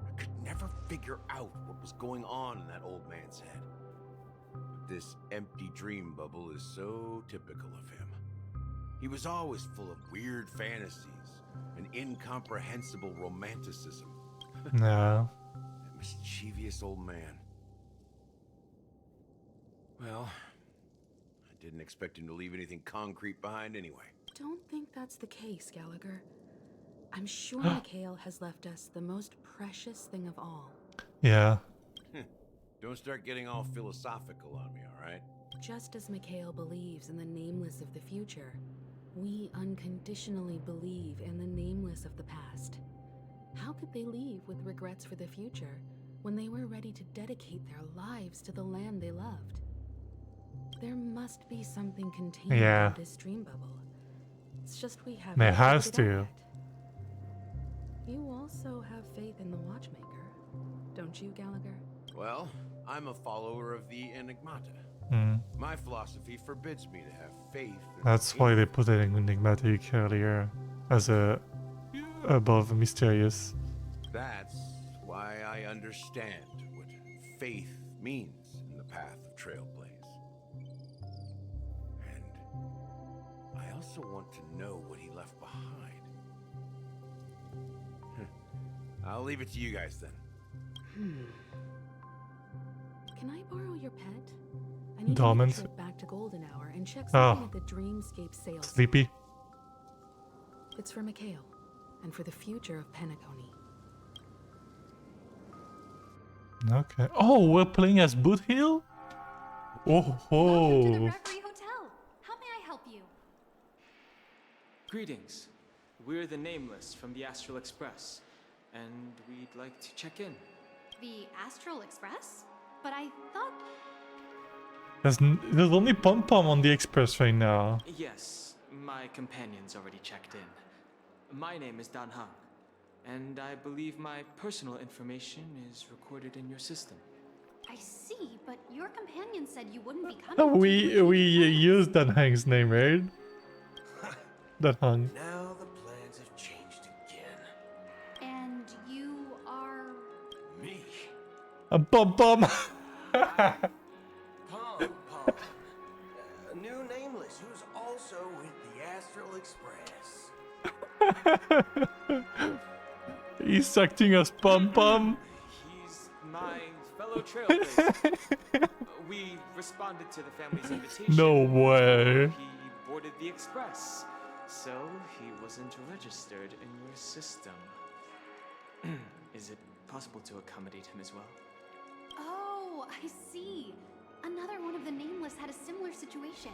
I could never figure out what was going on in that old man's head. But this empty dream bubble is so typical of him. He was always full of weird fantasies and incomprehensible romanticism. No. That mischievous old man. Well, I didn't expect him to leave anything concrete behind anyway. Don't think that's the case, Gallagher. I'm sure Mikhail has left us the most precious thing of all. Yeah. Don't start getting all philosophical on me, alright? Just as Mikhail believes in the nameless of the future, we unconditionally believe in the nameless of the past. How could they leave with regrets for the future when they were ready to dedicate their lives to the land they loved? There must be something contained in this dream bubble. It's just we haven't. There has figured it to. out yet. You also have faith in the Watchmaker, don't you, Gallagher? Well, I'm a follower of the Enigmata. My philosophy forbids me to have faith in That's why they put it in enigmatic earlier as a above mysterious. That's why I understand what faith means in the path of Trailblaze. And I also want to know what he left behind. I'll leave it to you guys then. Can I borrow your pet? I need Dormant. to make a trip back to Golden Hour and check something at the Dreamscape sales. Sleepy. It's for Mikhail, and for the future of Penacony. Okay. Oh, we're playing as Boot Hill? Oh ho! Welcome to the Reverie Hotel. How may I help you? Greetings. We're the Nameless from the Astral Express, and we'd like to check in. The Astral Express? But I thought... There's only Pom Pom on the Express right now. Yes, my companion's already checked in. My name is Dan Hang, and I believe my personal information is recorded in your system. I see, but your companion said you wouldn't be coming. Oh, we used Dan Hang's name, right? Dan Hang. Now the plans have changed again. And you are... Me? Pom Pom. Pom Pom. A new nameless who's also with the Astral Express. He's acting as Pom Pom. He's my fellow trailblazer. We responded to the family's invitation. No way. He boarded the express, so he wasn't registered in your system. Is it possible to accommodate him as well? Oh, I see. Another one of the Nameless had a similar situation.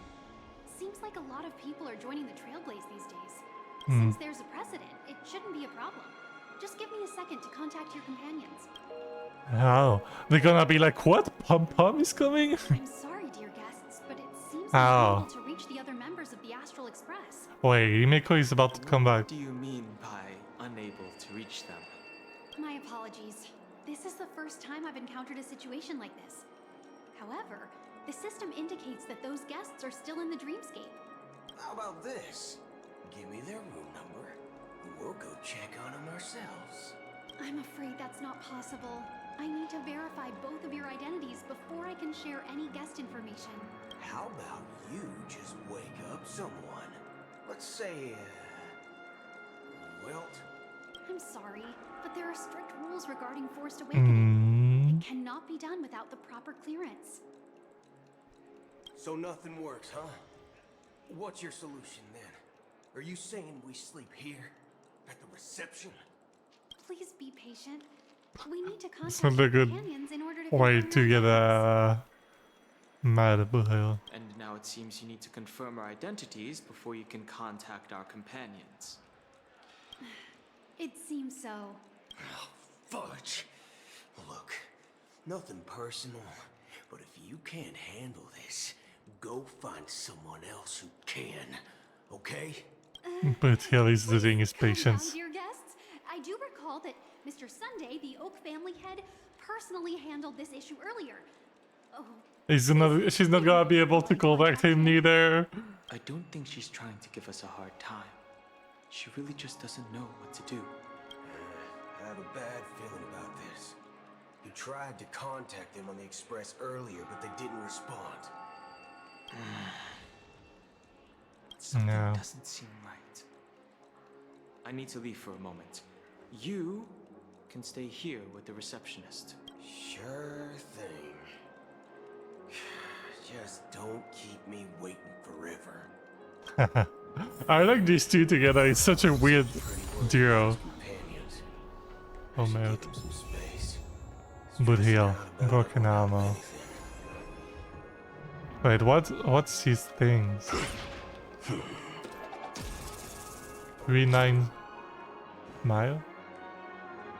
Seems like a lot of people are joining the Trailblaze these days. Since there's a precedent, it shouldn't be a problem. Just give me a second to contact your companions. Oh, they're gonna be like, what? Pom Pom is coming? I'm sorry, dear guests, but it seems Oh. I'm unable to reach the other members of the Astral Express. Wait, Himeko is about to come back. What do you mean by unable to reach them? My apologies. This is the first time I've encountered a situation like this. However, the system indicates that those guests are still in the dreamscape. How about this? Give me their room number, and we'll go check on them ourselves. I'm afraid that's not possible. I need to verify both of your identities before I can share any guest information. How about you just wake up someone? Let's say, Wilt? I'm sorry, but there are strict rules regarding forced awakening. It cannot be done without the proper clearance. So nothing works, huh? What's your solution then? Are you saying we sleep here? At the reception? Please be patient. We need to It's contact not a your good companions in order to way confirm to their get mad at Boot Hill. And now it seems you need to confirm our identities before you can contact our companions. It seems so. Fudge! Look, nothing personal, but if you can't handle this, go find someone else who can, okay? Boot Hill is losing his patience. Dear guests, I do recall that Mr. Sunday, the Oak family head, personally handled this issue earlier. Oh, She's not gonna be able to contact him neither. I don't think she's trying to give us a hard time. She really just doesn't know what to do. I have a bad feeling about this. You tried to contact them on the express earlier, but they didn't respond. Something No. doesn't seem right. I need to leave for a moment. You can stay here with the receptionist. Sure thing. Just don't keep me waiting forever. I like these two together. It's such a weird duo. Oh man. Boot Hill, broken armor. Wait, what's his things? 39 mile?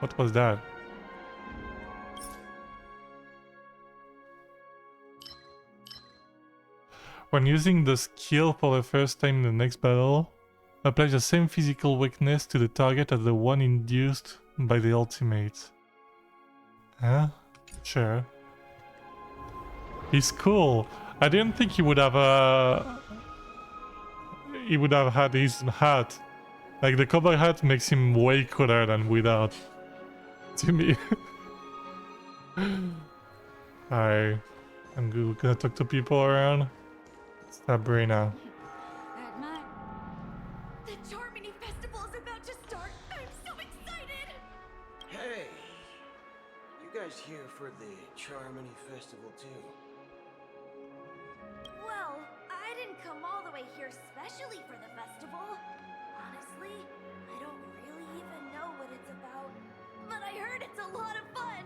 What was that? When using the skill for the first time in the next battle, apply the same physical weakness to the target as the one induced by the ultimate. Huh? Sure. He's cool. I didn't think he would have had his hat. Like the cowboy hat makes him way cooler than without. To me. Hi. I'm gonna talk to people around. Sabrina. The Charmony Festival is about to start. I'm so excited. Hey, you guys here for the Charmony Festival too? Well, I didn't come all the way here specially for the festival. Honestly, I don't really even know what it's about. But I heard it's a lot of fun.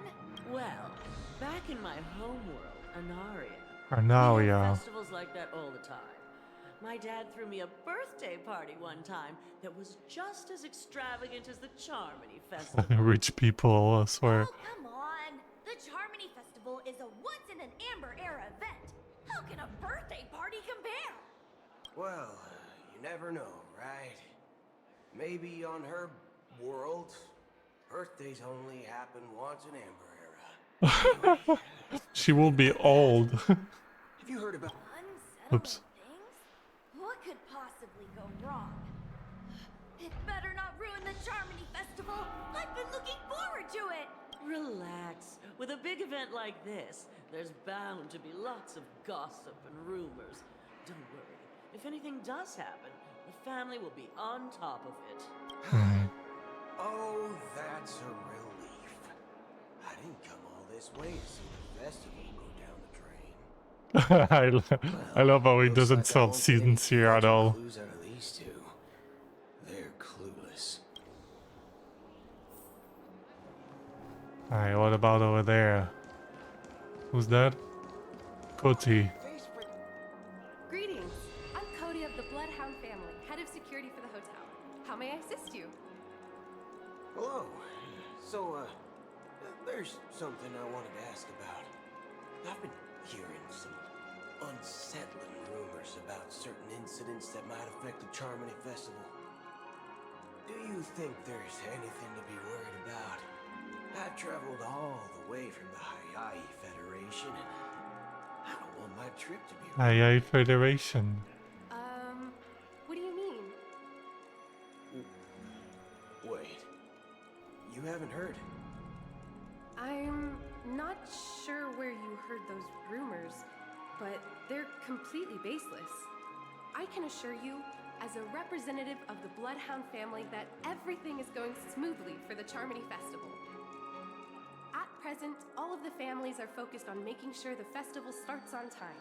Well, back in my homeworld, Anaria. Anaria. We have festivals like that all the time. My dad threw me a birthday party one time that was just as extravagant as the Charmony Festival. Rich people, I swear. Oh, come on. The Charmony Festival is a once-in-an-amber era event. How can a birthday party compare? Well, you never know, right? Maybe on her world, birthdays only happen once in Amber Era. She will be old. Have you heard about Oops. What could possibly go wrong? It better not ruin the Charmony Festival. I've been looking forward to it. Relax. With a big event like this, there's bound to be lots of gossip and rumors. Don't worry. If anything does happen, the family will be on top of it. Oh, that's a relief. I didn't come all this way to see the festival go down the drain. I love how he doesn't sound sincere at all. Clues out of these two. They're clueless. Alright, what about over there? Who's that? Cody. Greetings. I'm Cody of the Bloodhound family, head of security for the hotel. How may I assist you? Hello. So, there's something I wanted to ask about. I've been hearing some unsettling rumors about certain incidents that might affect the Charmony Festival. Do you think there's anything to be worried about? I've traveled all the way from the Honkai Federation, and I don't want my trip to be ruined. Aye, Federation. What do you mean? Wait. You haven't heard? I'm not sure where you heard those rumors, but they're completely baseless. I can assure you, as a representative of the Bloodhound family, that everything is going smoothly for the Charmony Festival. At present, all of the families are focused on making sure the festival starts on time.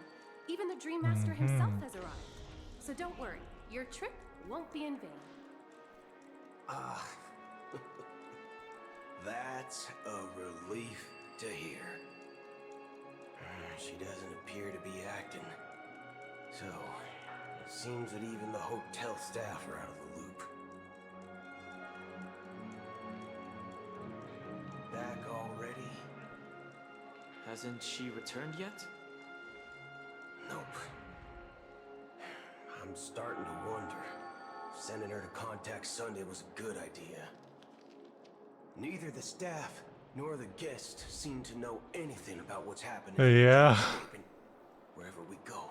Even the Dream Master himself has arrived. So don't worry, your trip won't be in vain. That's a relief to hear. She doesn't appear to be acting. So, it seems that even the hotel staff are out of the loop. Back already? Hasn't she returned yet? Nope. I'm starting to wonder if sending her to contact Sunday was a good idea. Neither the staff nor the guests seem to know anything about what's happening. Yeah. Wherever we go,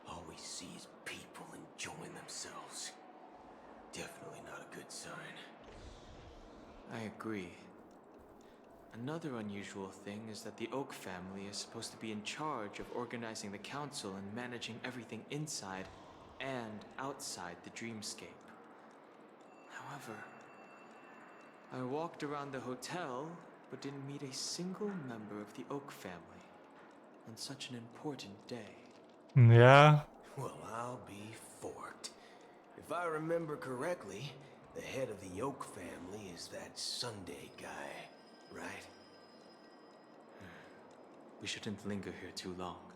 all we see is people enjoying themselves. Definitely not a good sign. I agree. Another unusual thing is that the Oak family is supposed to be in charge of organizing the council and managing everything inside and outside the dreamscape. However, I walked around the hotel, but didn't meet a single member of the Oak family on such an important day. Yeah. Well, I'll be forked. If I remember correctly, the head of the Oak family is that Sunday guy, right? We shouldn't linger here too long.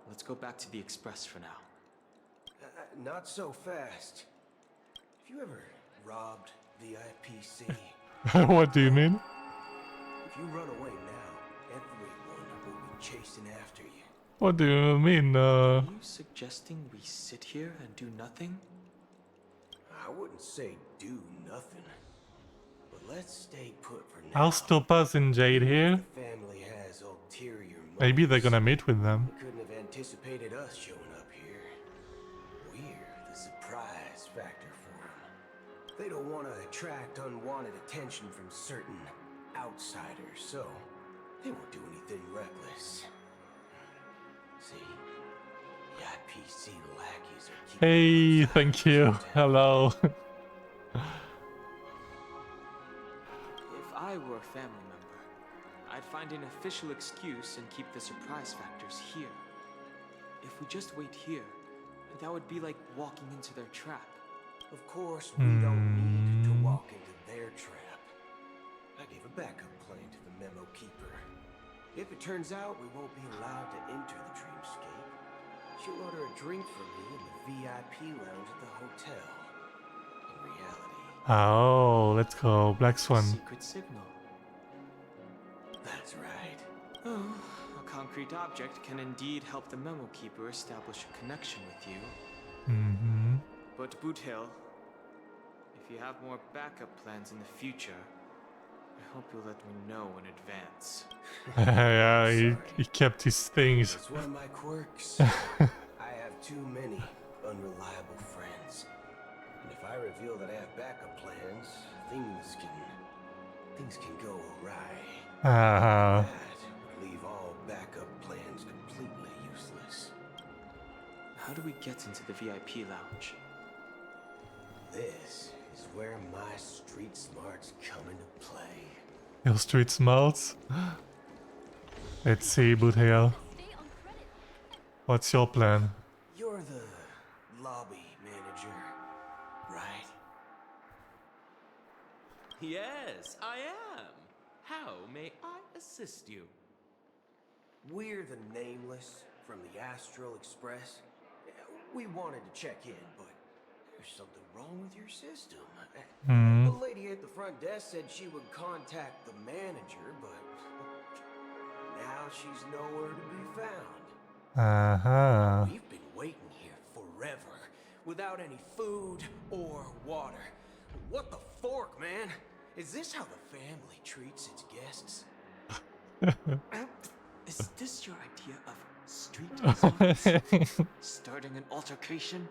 Let's go back to the Express for now. Not so fast. Have you ever robbed the IPC? What do you mean? If you run away now, everyone will be chasing after you. What do you mean? Are you suggesting we sit here and do nothing? I wouldn't say do nothing, but let's stay put for now. I'll stop us in Jade here. The family has ulterior motives. Maybe they're gonna meet with them. They couldn't have anticipated us showing up here. We're the surprise factor for them. They don't want to attract unwanted attention from certain outsiders, so they won't do anything reckless. See? The IPC lackeys are keeping Hey, thank you. Hello. If I were a family member, I'd find an official excuse and keep the surprise factors here. If we just wait here, that would be like walking into their trap. Of course, we don't need to walk into their trap. I gave a backup plan to the memo keeper. If it turns out we won't be allowed to enter the dreamscape, she'll order a drink for me in the VIP lounge at the hotel. In reality, Oh, let's go. Black Swan. Secret signal. that's right. Oh, a concrete object can indeed help the memo keeper establish a connection with you. But Boot Hill, if you have more backup plans in the future, I hope you'll let me know in advance. Yeah, he kept his things. It's one of my quirks. I have too many unreliable friends. And if I reveal that I have backup plans, things can go awry. That would leave all backup plans completely useless. How do we get into the VIP lounge? This is where my street smarts come into play. Your street smarts. Let's see, Boothale. What's your plan? You're the lobby manager, right? Yes, I am. How may I assist you? We're the Nameless from the Astral Express. We wanted to check in, but there's something wrong with your system. The lady at the front desk said she would contact the manager, but now she's nowhere to be found. We've been waiting here forever, without any food or water. What the fork, man? Is this how the family treats its guests? Is this your idea of street smarts? Starting an altercation?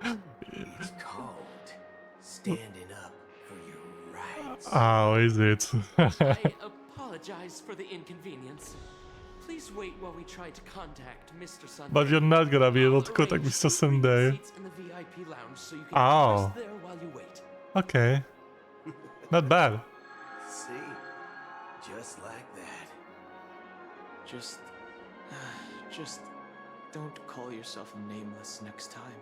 It's called standing up for your rights. Oh, is it? I apologize for the inconvenience. Please wait while we try to contact Mr. Sunday. But you're not gonna be able to contact Mr. Sunday. Seats in the VIP lounge so you can Oh. rest there while you wait. Okay. Not bad. See? Just like that. Just don't call yourself Nameless next time.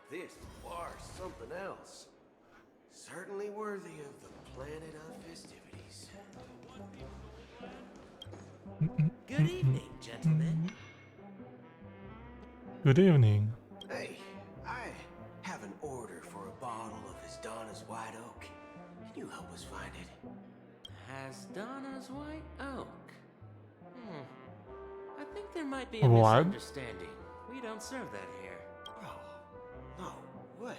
This bar's something else. Certainly worthy of the planet of festivities. Good evening, gentlemen. Good evening. Hey, I have an order for a bottle of Hasdana's White Oak. Can you help us find it? Hasdana's White Oak. I think there might be a What? misunderstanding. We don't serve that here. No way.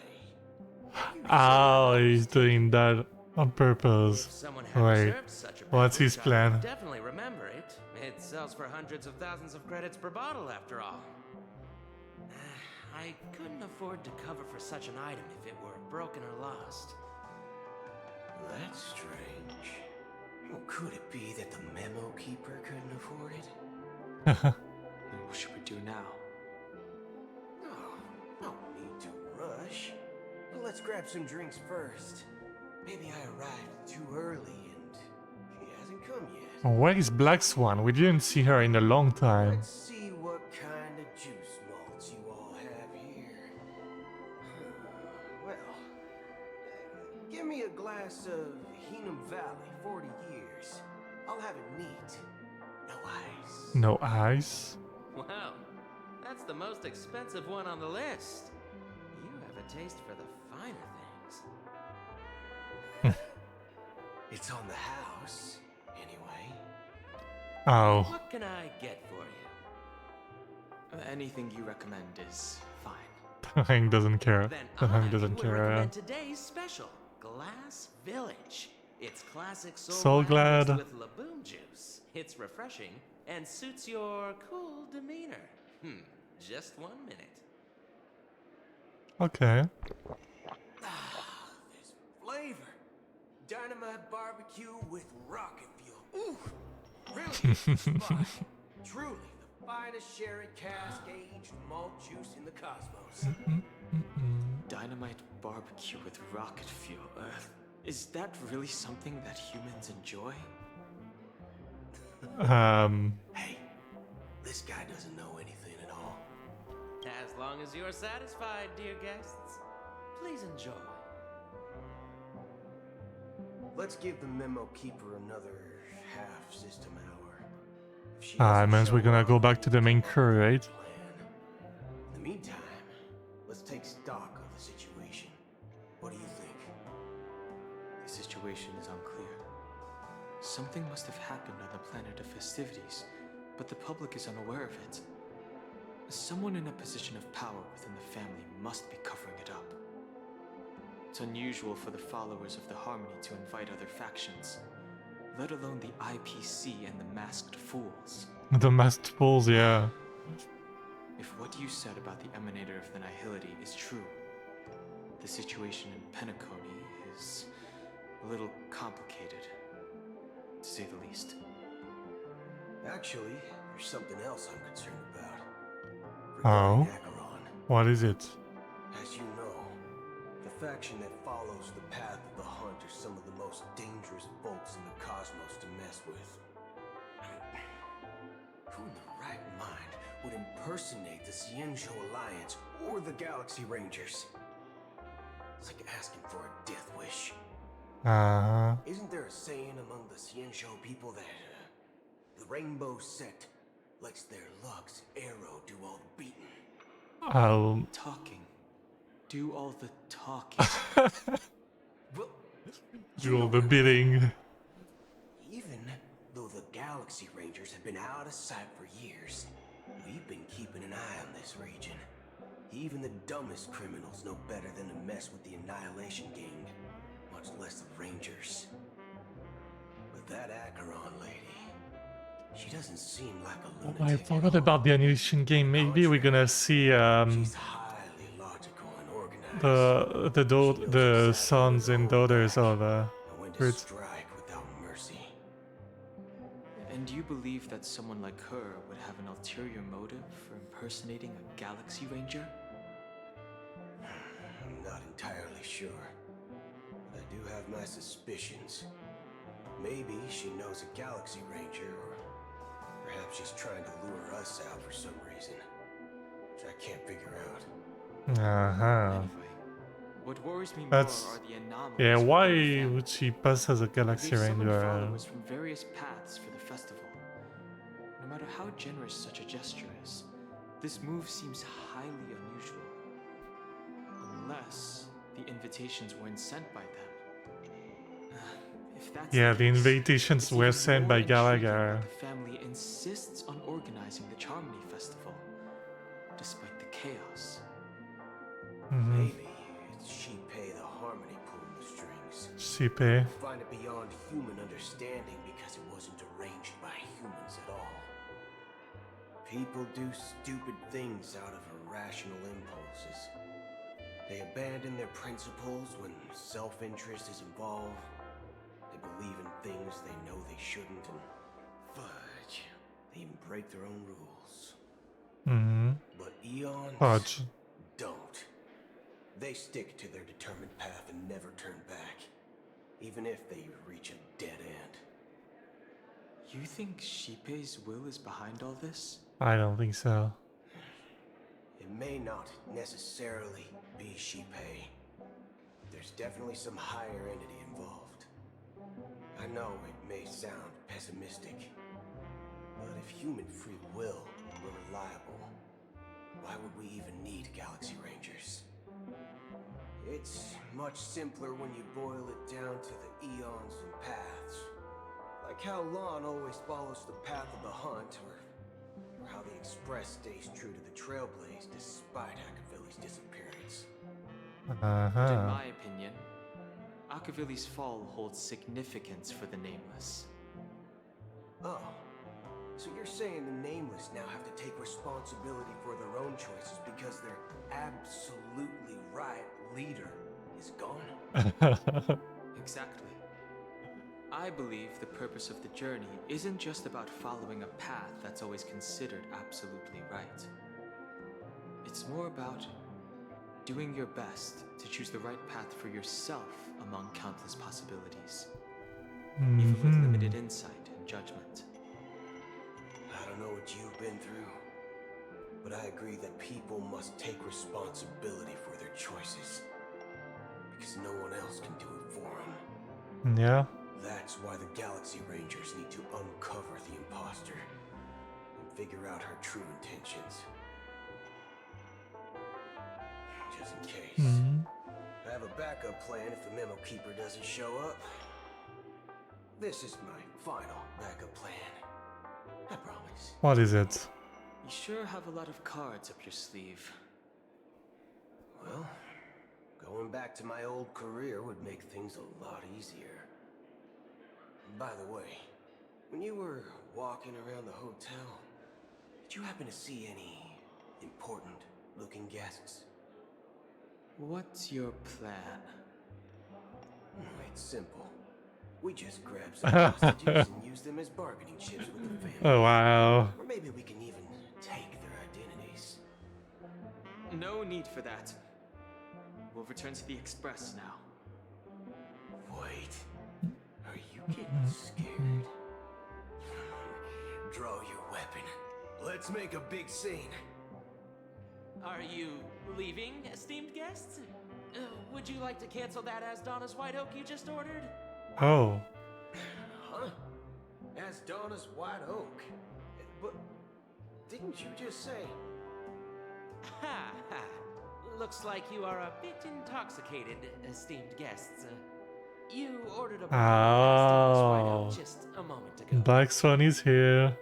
Oh, he's doing that on purpose. If someone had Wait, served such a what's his beverage, I would plan? definitely remember it. It sells for hundreds of thousands of credits per bottle, after all. I couldn't afford to cover for such an item if it were broken or lost. That's strange. Well, could it be that the memo keeper couldn't afford it? What should we do now? No need to rush. Well, let's grab some drinks first. Maybe I arrived too early and she hasn't come yet. Where is Black Swan? We didn't see her in a long time. Let's see what kind of juice malts you all have here. Well, give me a glass of Hingham Valley, 40 years. I'll have it neat. No ice. No ice. Wow, that's the most expensive one on the list. You have a taste for the finer things. It's on the house, anyway. Oh. What can I get for you? Anything you recommend is fine. The Hang doesn't care. Then The Hang I doesn't would care. recommend today's special, Glass Village. It's classic So soul glad. mixed with Laboon juice. It's refreshing and suits your cool demeanor. Just 1 minute. Okay. There's flavor. Dynamite barbecue with rocket fuel. Ooh, really hits the spot. Truly the finest sherry cask-aged malt juice in the cosmos. Dynamite barbecue with rocket fuel. Is that really something that humans enjoy? Hey, this guy doesn't know anything at all. As long as you're satisfied, dear guests, please enjoy. Let's give the memo keeper another half system hour. If she Ah, doesn't means show we're gonna up, go back to the main crew, right? in the meantime, let's take stock of the situation. What do you think? The situation is unclear. Something must have happened on the planet of festivities, but the public is unaware of it. Someone in a position of power within the family must be covering it up. It's unusual for the followers of the Harmony to invite other factions, let alone the IPC and the Masked Fools. The Masked Fools, yeah. If what you said about the Emanator of the Nihility is true, the situation in Penacony is a little complicated, to say the least. Actually, there's something else I'm concerned about. Oh? Acheron. What is it? As you know, the faction that follows the path of the hunt are some of the most dangerous folks in the cosmos to mess with. Who in the right mind would impersonate the Xianzhou Alliance or the Galaxy Rangers? It's like asking for a death wish. Isn't there a saying among the Xianzhou people that the Rainbow Sect lets their Lux arrow do all the beating? Talking. Do all the talking. Do all the bidding. Even though the Galaxy Rangers have been out of sight for years, we've been keeping an eye on this region. Even the dumbest criminals know better than to mess with the Annihilation Gang, much less the Rangers. But that Acheron lady, she doesn't seem like a Oh, lunatic. I forgot about the Annihilation Game. Maybe we're gonna see the sons and daughters of Brits. And do you believe that someone like her would have an ulterior motive for impersonating a Galaxy Ranger? I'm not entirely sure, but I do have my suspicions. Maybe she knows a Galaxy Ranger, or perhaps she's trying to lure us out for some reason, which I can't figure out. What worries me That's more are the anomalies. yeah. Why would she pass as a Galaxy They've summoned Ranger? followers from various paths for the festival. No matter how generous such a gesture is, this move seems highly unusual. Unless the invitations weren't sent by them. If that's Yeah, the case, invitations it's were even sent more by intriguing Gallagher. that the family insists on organizing the Charmony Festival, despite the chaos. Maybe it's Shipei the Harmony pulling the strings. Shipei. I find it beyond human understanding because it wasn't arranged by humans at all. People do stupid things out of irrational impulses. They abandon their principles when self-interest is involved. They believe in things they know they shouldn't, and fudge, they even break their own rules. But eons Fudge. don't. They stick to their determined path and never turn back, even if they reach a dead end. You think Shipei's will is behind all this? I don't think so. It may not necessarily be Shipei. There's definitely some higher entity involved. I know it may sound pessimistic, but if human free will were reliable, why would we even need Galaxy Rangers? It's much simpler when you boil it down to the eons and paths. Like how Lon always follows the path of the hunt, or how the Express stays true to the Trailblaze despite Akavilli's disappearance. And in my opinion, Akavilli's fall holds significance for the Nameless. Oh, so you're saying the Nameless now have to take responsibility for their own choices because their absolutely right leader is gone? Exactly. I believe the purpose of the journey isn't just about following a path that's always considered absolutely right. It's more about doing your best to choose the right path for yourself among countless possibilities, even with limited insight and judgment. I don't know what you've been through, but I agree that people must take responsibility for their choices, because no one else can do it for them. Yeah. That's why the Galaxy Rangers need to uncover the imposter and figure out her true intentions. Just in case. I have a backup plan if the Memo Keeper doesn't show up. This is my final backup plan. I promise. What is it? You sure have a lot of cards up your sleeve. Well, going back to my old career would make things a lot easier. By the way, when you were walking around the hotel, did you happen to see any important looking guests? What's your plan? It's simple. We just grab some hostages and use them as bargaining chips with the family. Oh, wow. Or maybe we can even take their identities. No need for that. We'll return to the Express now. Wait. Are you getting scared? Draw your weapon. Let's make a big scene. Are you leaving, esteemed guests? Would you like to cancel that as Donna's White Oak you just ordered? Oh. Huh? As Donna's White Oak? But didn't you just say? Ha ha. Looks like you are a bit intoxicated, esteemed guests. You ordered a Oh. just a moment ago. Black Swan is here.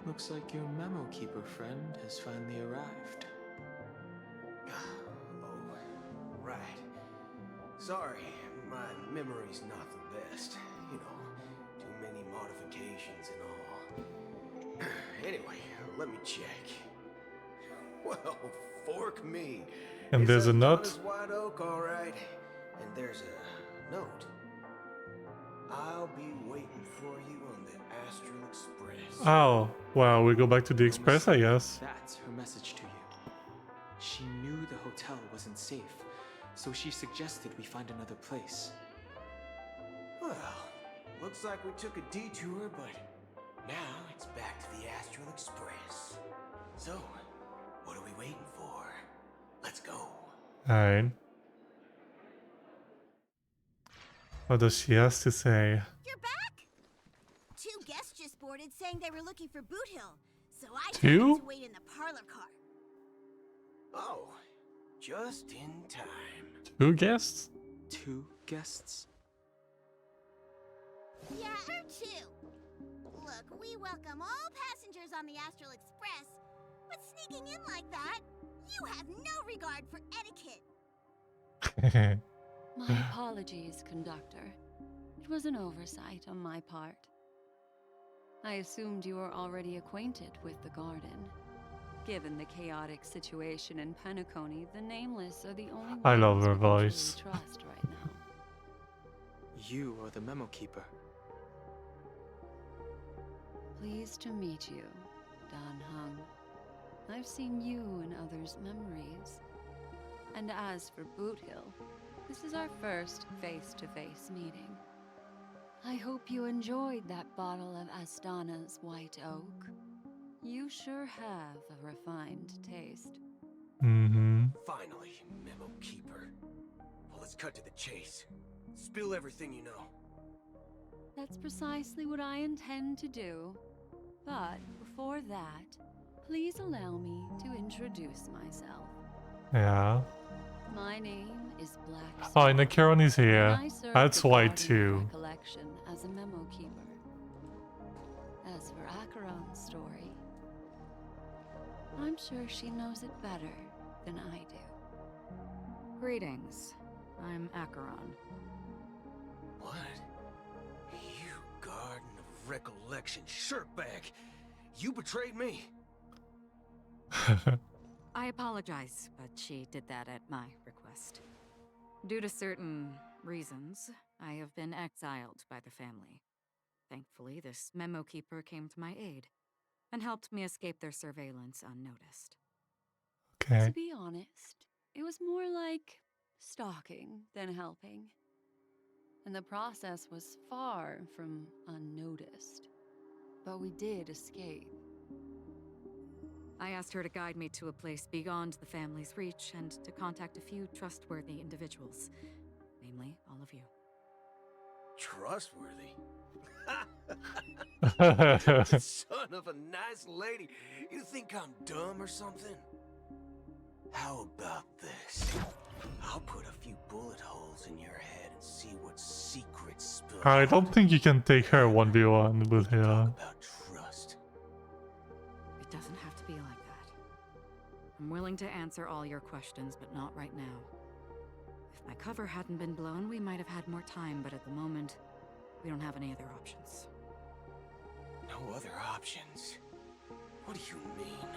Looks like your Memo Keeper friend has finally arrived. Oh, right. Sorry, my memory's not the best. You know, too many modifications and all. Anyway, let me check. Well, fork me. And there's a note. Donna's White Oak, all right. And there's a note. I'll be waiting for you on the Astral Express. Oh, well, we go back to the Express, I guess. That's her message to you. She knew the hotel wasn't safe, so she suggested we find another place. Well, looks like we took a detour, but now it's back to the Astral Express. So, what are we waiting for? Let's go. Alright. What does she have to say? You're back? Two guests just boarded saying they were looking for Boot Hill, so I told Two? them to wait in the parlor car. Oh, just in time. 2 guests? 2 guests? Yeah, or 2. Look, we welcome all passengers on the Astral Express, but sneaking in like that, you have no regard for etiquette. My apologies, conductor. It was an oversight on my part. I assumed you were already acquainted with the garden. Given the chaotic situation in Penacony, the Nameless are the only I love ones her we can voice. truly trust right now. You are the Memo Keeper. Pleased to meet you, Dan Hung. I've seen you in others' memories. And as for Boot Hill, this is our first face-to-face meeting. I hope you enjoyed that bottle of Astana's White Oak. You sure have a refined taste. Finally, Memo Keeper. Well, let's cut to the chase. Spill everything you know. That's precisely what I intend to do. But before that, please allow me to introduce myself. Yeah. My name is Black. Oh, and Acheron is And here. I serve That's the why Guardian of too. Recollection as a memo keeper. As for Acheron's story, I'm sure she knows it better than I do. Greetings. I'm Acheron. What? You Garden of Recollection shirtbag! You betrayed me! I apologize, but she did that at my request. Due to certain reasons, I have been exiled by the family. Thankfully, this memo keeper came to my aid and helped me escape their surveillance unnoticed. Okay. To be honest, it was more like stalking than helping. And the process was far from unnoticed. But we did escape. I asked her to guide me to a place beyond the family's reach and to contact a few trustworthy individuals. Namely, all of you. Trustworthy? Son of a nice lady. You think I'm dumb or something? How about this? I'll put a few bullet holes in your head and see what secrets spill I out. don't think you can take her 1v1 with her. About trust. It doesn't have to be like that. I'm willing to answer all your questions, but not right now. If my cover hadn't been blown, we might have had more time, but at the moment, we don't have any other options. No other options? What do you mean?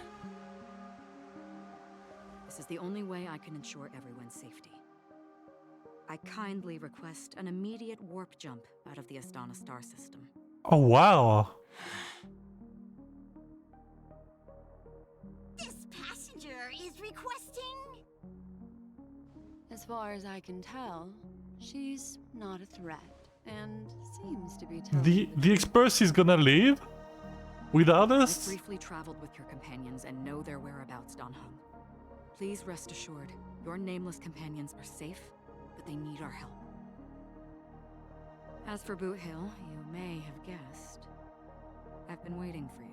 This is the only way I can ensure everyone's safety. I kindly request an immediate warp jump out of the Astana star system. Oh wow. This passenger is requesting. As far as I can tell, she's not a threat, and seems to be telling The Express is gonna leave? Without I us? briefly traveled with your companions and know their whereabouts, Don Hung. Please rest assured, your nameless companions are safe, but they need our help. As for Boot Hill, you may have guessed. I've been waiting for you.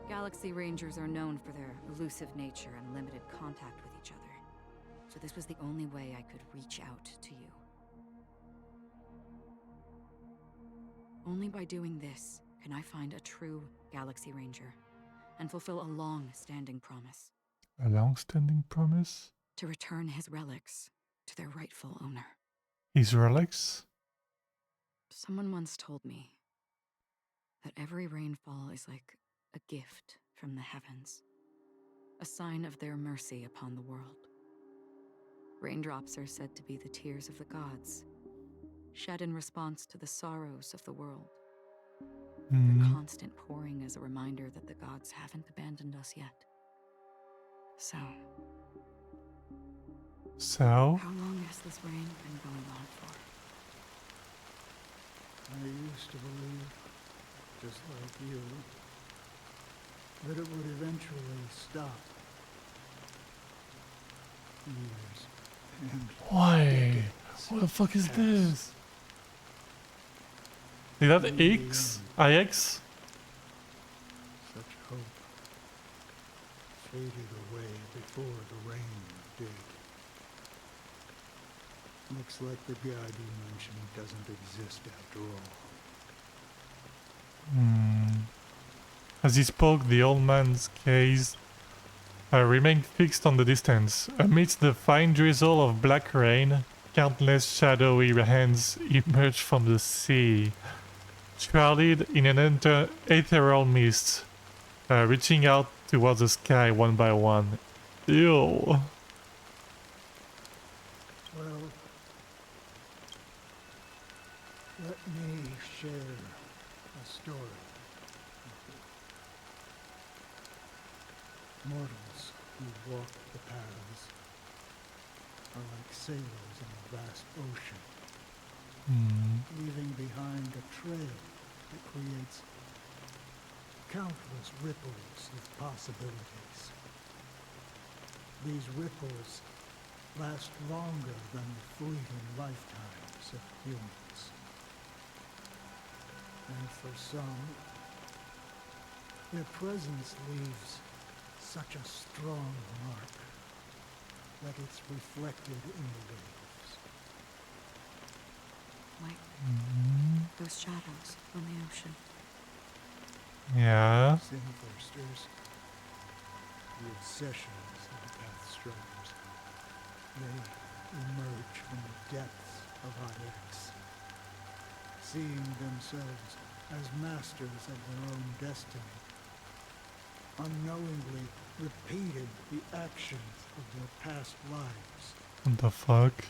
Galaxy Rangers are known for their elusive nature and limited contact with each other, so this was the only way I could reach out to you. Only by doing this can I find a true Galaxy Ranger and fulfill a long-standing promise. A long-standing promise? To return his relics to their rightful owner. His relics? Someone once told me that every rainfall is like a gift from the heavens, a sign of their mercy upon the world. Raindrops are said to be the tears of the gods, shed in response to the sorrows of the world. Their constant pouring is a reminder that the gods haven't abandoned us yet. So? How long has this rain been going on for? I used to believe, just like you, that it would eventually stop. Years and Why? What the fuck is this? Is that X? IX? such hope faded away before the rain did. Looks like the god you mentioned doesn't exist after all. As he spoke, the old man's gaze remained fixed on the distance. Amidst the fine drizzle of black rain, countless shadowy hands emerged from the sea, shrouded in an ethereal mist, reaching out towards the sky one by one. Ew. Well, let me share a story with you. Mortals who walk the paths are like sailors in a vast ocean, leaving behind a trail that creates countless ripples of possibilities. These ripples last longer than the fleeting lifetimes of humans. And for some, their presence leaves such a strong mark that it's reflected in the waves. Like those shadows on the ocean. Yeah. Sin-thirsters, the obsessions of the Pathstrayers. They emerge from the depths of IX, seeing themselves as masters of their own destiny, unknowingly repeating the actions of their past lives. What the fuck?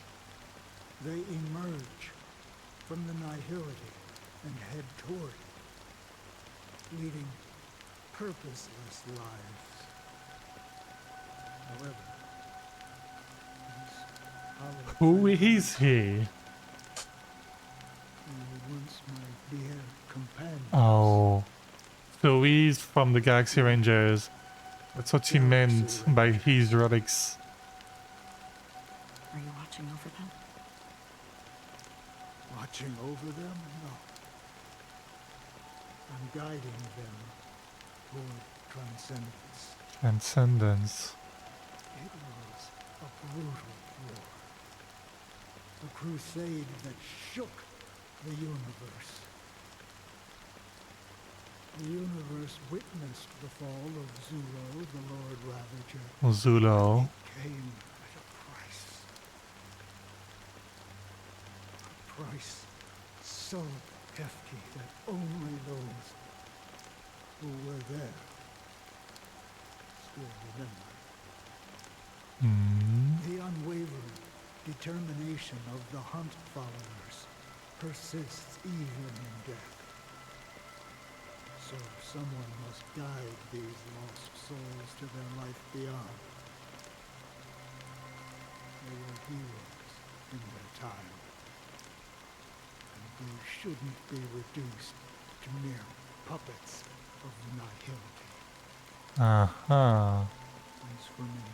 They emerge from the nihility and head toward it, leading purposeless lives. However, these Who is he? once my dear companions. Oh. So he's from the Galaxy Rangers. That's what she meant by his relics. Are you watching over them? Watching over them? No. I'm guiding them toward transcendence. Transcendence. It was a brutal war. A crusade that shook the universe. The universe witnessed the fall of Zulo, the Lord Ravager. Zulo. It came at a price. A price so hefty that only those who were there still remember. The unwavering determination of the Hunt followers persists even in death. So someone must guide these lost souls to their life beyond. They were heroes in their time. And they shouldn't be reduced to mere puppets of the nihility. Uh-huh. As for me,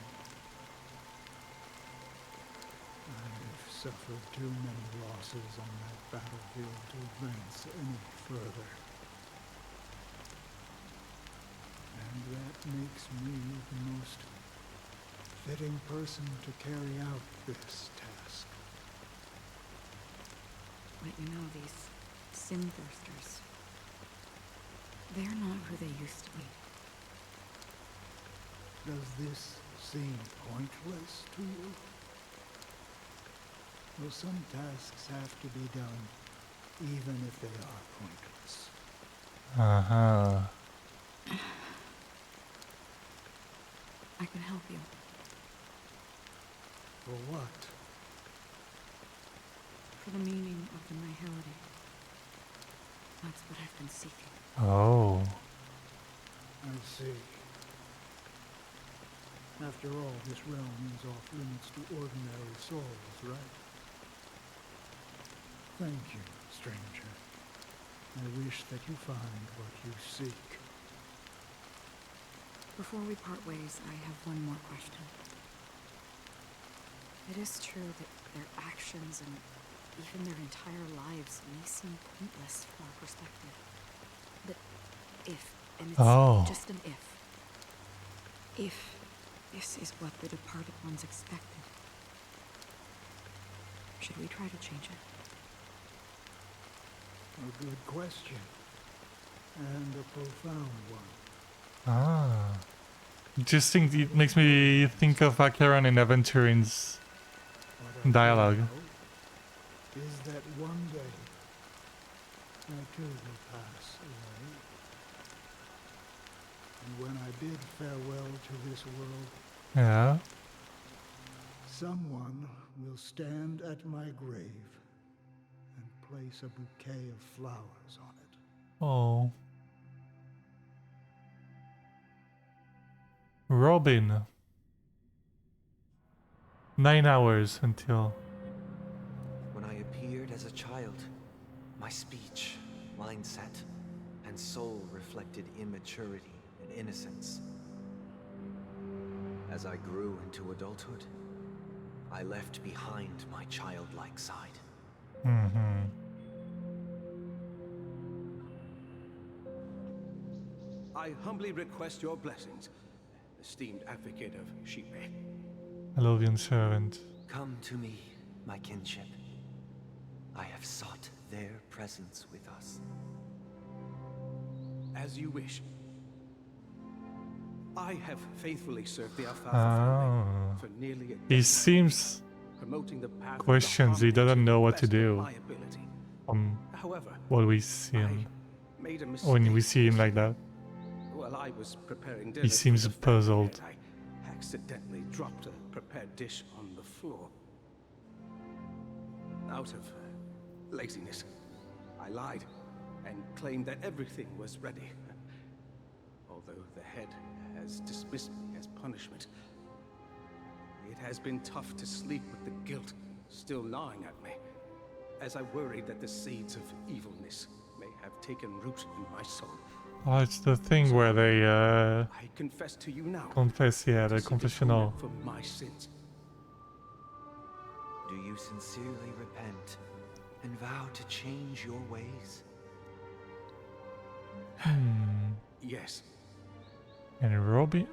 I've suffered too many losses on that battlefield to advance any further. And that makes me the most fitting person to carry out this task. But you know, these sin-thirsters, they're not who they used to be. Does this seem pointless to you? Well, some tasks have to be done, even if they are pointless. Uh-huh. I can help you. For what? For the meaning of the nihility. That's what I've been seeking. Oh. I see. After all, this realm is off limits to ordinary souls, right? Thank you, stranger. I wish that you find what you seek. Before we part ways, I have one more question. It is true that their actions and even their entire lives may seem pointless from our perspective. But if, and it's just an if this is what the departed ones expected, should we try to change it? A good question. And a profound one. Ah. Just think it makes me think of Acheron and Aventurin's dialogue. Is that one day I too will pass away. And when I bid farewell to this world, Yeah. someone will stand at my grave and place a bouquet of flowers on it. Oh. Robin. 9 hours until. When I appeared as a child, my speech, mindset, and soul reflected immaturity and innocence. As I grew into adulthood, I left behind my childlike side. Mm-hmm. I humbly request your blessings, esteemed advocate of Shipe. Allovian servant. Come to me, my kinship. I have sought their presence with us. As you wish. I have faithfully served the Alfalfa family for nearly a decade. He seems Promoting the path questions. He doesn't know what to do. However, What we see him. made a When we mistake. see him like that, While I was preparing dinner he seems for the family, puzzled. I accidentally dropped a prepared dish on the floor. Out of laziness, I lied and claimed that everything was ready. Although the head has dismissed me as punishment, it has been tough to sleep with the guilt still gnawing at me, as I worried that the seeds of evilness may have taken root in my soul. Oh, it's the thing where they I confess to you now. confess, yeah, the confessional. For my sins. Do you sincerely repent and vow to change your ways? Yes. And Robbie,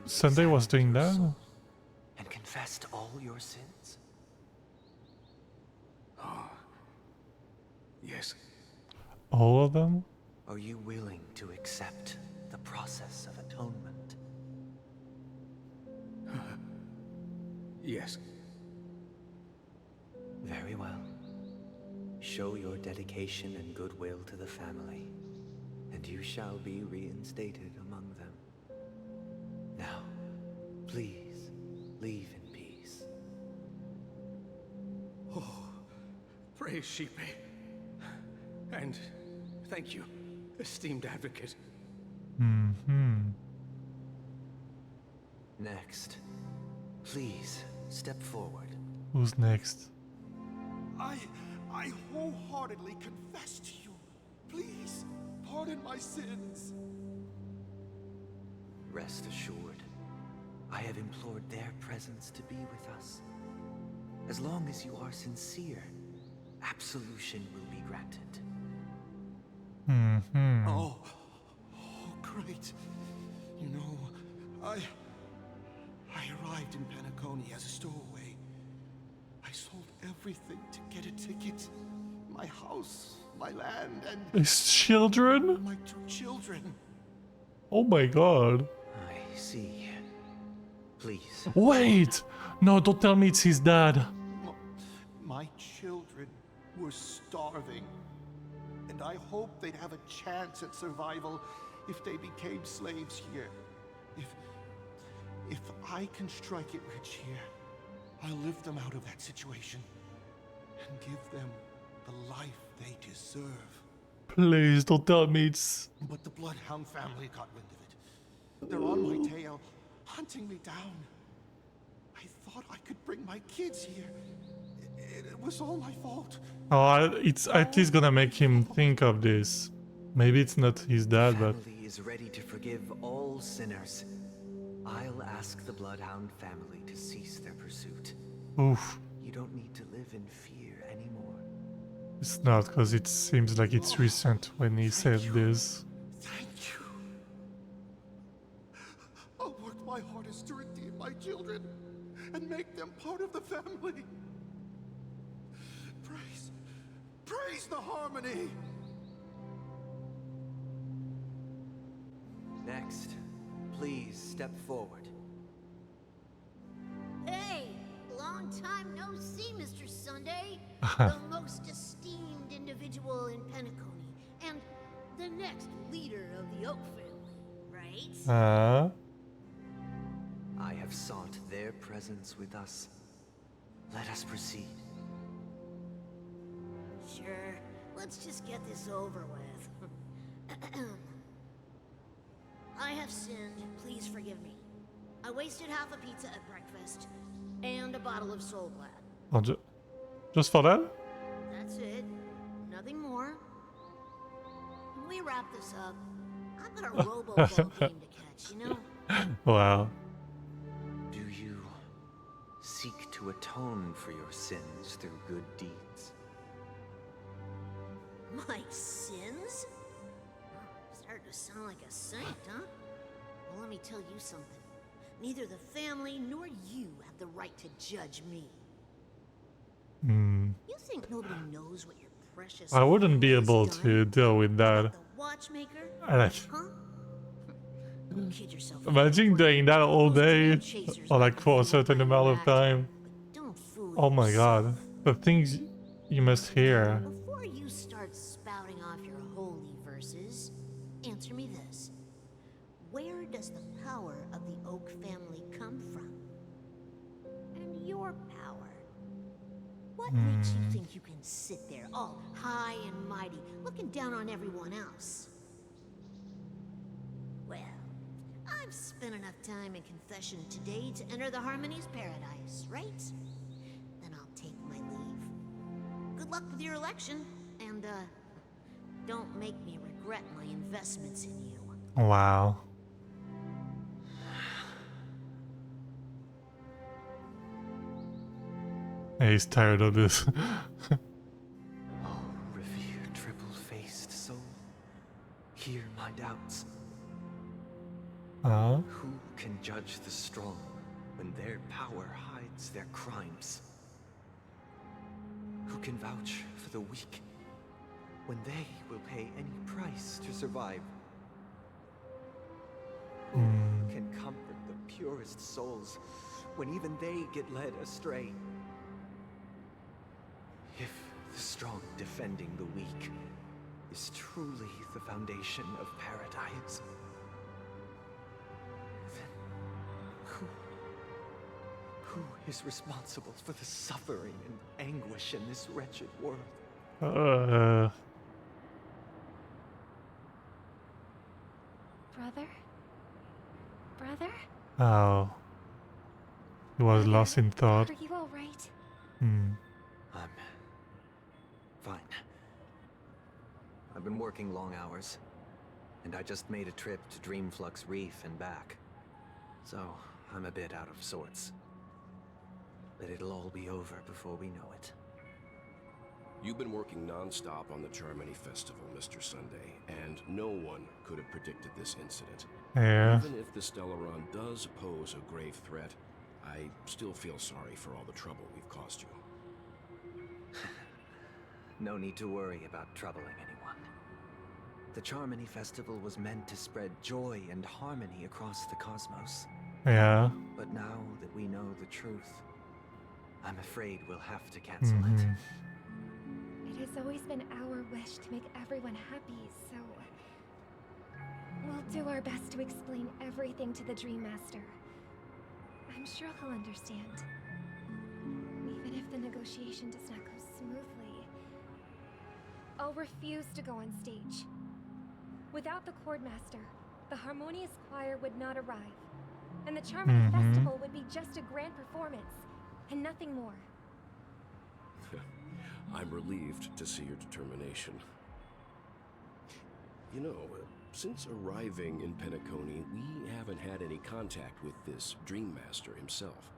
Sunday was doing that. And confessed all your sins? Yes. All of them? Are you willing to accept the process of atonement? Yes. Very well. Show your dedication and goodwill to the family, and you shall be reinstated among them. Now, please, leave in peace. Oh, praise Sheepy. And thank you, esteemed advocate. Next, please step forward. Who's next? I wholeheartedly confess to you. Please, pardon my sins. Rest assured, I have implored their presence to be with us. As long as you are sincere, absolution will be granted. Oh, great. You know, I arrived in Penacony as a stowaway. I sold everything to get a ticket. My house, my land, and His children? my 2 children. Oh my god. I see. Please. Wait! No, don't tell me it's his dad. My children were starving, and I hoped they'd have a chance at survival if they became slaves here. If I can strike it rich here, I'll lift them out of that situation and give them the life they deserve. Please don't tell me it's... But the Bloodhound family got wind of it. They're on my tail, hunting me down. I thought I could bring my kids here. It was all my fault. Oh, it's at least gonna make him think of this. Maybe it's not his dad, but... Family is ready to forgive all sinners. I'll ask the Bloodhound family to cease their pursuit. Oof. You don't need to live in fear anymore. It's not, because it seems like it's recent when he said this. Thank you. I'll work my hardest to redeem my children and make them part of the family. Praise the harmony. Next, please step forward. Hey, long time no see, Mr. Sunday. The most esteemed individual in Penacony, and the next leader of the Oak family, right? I have sought their presence with us. Let us proceed. Sure, let's just get this over with. I have sinned, please forgive me. I wasted half a pizza at breakfast, and a bottle of Soul Glad. Oh, just for that? That's it. Nothing more. When we wrap this up, I've got a roboball game to catch, you know? Wow. Do you seek to atone for your sins through good deeds? My sins? Starting to sound like a saint, huh? Well, let me tell you something. Neither the family nor you have the right to judge me. Hmm. You think nobody knows what your precious I wouldn't be family has able done to deal with that. about the watchmaker? Like, Huh? Don't kid yourself. imagine doing that all day, or like for a certain amount of time. Don't fool Oh my god, the things you must hear. Before you start spouting off your holy verses, answer me this. Where does the power of the Oak family come from? And your power? What makes you think you can sit there all high and mighty, looking down on everyone else? Well, I've spent enough time in confession today to enter the Harmony's paradise, right? Then I'll take my leave. Good luck with your election, and don't make me regret my investments in you. Wow. He's tired of this. Oh, revered triple-faced soul, hear my doubts. Who can judge the strong when their power hides their crimes? Who can vouch for the weak when they will pay any price to survive? Who can comfort the purest souls when even they get led astray? If the strong defending the weak is truly the foundation of paradise, then who is responsible for the suffering and anguish in this wretched world? Brother? Brother? Oh. He was lost in thought. Are you alright? Hmm. I'm fine. I've been working long hours, and I just made a trip to Dreamflux Reef and back. So, I'm a bit out of sorts. But it'll all be over before we know it. You've been working non-stop on the Germany Festival, Mr. Sunday, and no one could have predicted this incident. Yeah. Even if the Stellaron does pose a grave threat, I still feel sorry for all the trouble we've caused you. No need to worry about troubling anyone. The Charmony Festival was meant to spread joy and harmony across the cosmos. Yeah. But now that we know the truth, I'm afraid we'll have to cancel it. It has always been our wish to make everyone happy, so we'll do our best to explain everything to the Dream Master. I'm sure he'll understand. Even if the negotiation does not go smoothly, I'll refuse to go on stage. Without the Chord Master, the Harmonious Choir would not arrive, and the Charmony Festival would be just a grand performance, and nothing more. I'm relieved to see your determination. You know, since arriving in Penacony, we haven't had any contact with this Dream Master himself.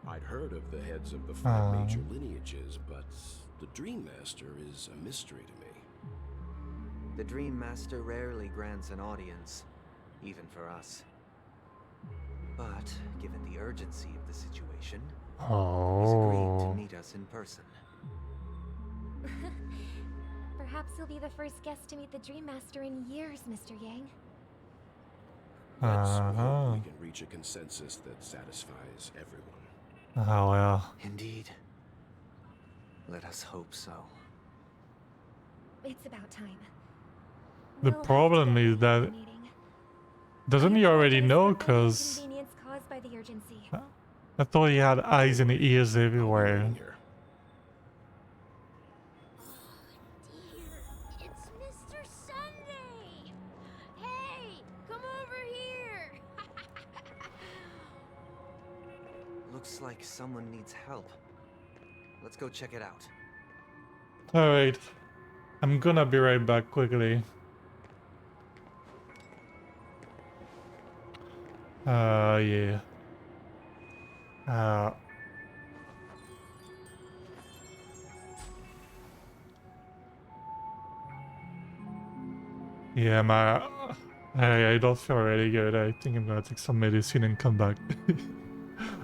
I'd heard of the heads of the 5 major lineages, but the Dream Master is a mystery to me. The Dream Master rarely grants an audience, even for us. But, given the urgency of the situation, he's agreed to meet us in person. Perhaps you'll be the first guest to meet the Dream Master in years, Mr. Yang. Let's hope we can reach a consensus that satisfies everyone. Oh well. Indeed. Let us hope so. It's about time. The problem is that doesn't he already know? Cause Inconvenience caused by the urgency. I thought he had eyes and ears everywhere. It's Mr. Sunday! Hey, come over here! Looks like someone needs help. Let's go check it out. Alright. I'm gonna be right back quickly. Yeah. Yeah, I don't feel really good. I think I'm gonna take some medicine and come back.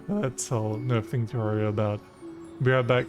That's all. Nothing to worry about. Be right back.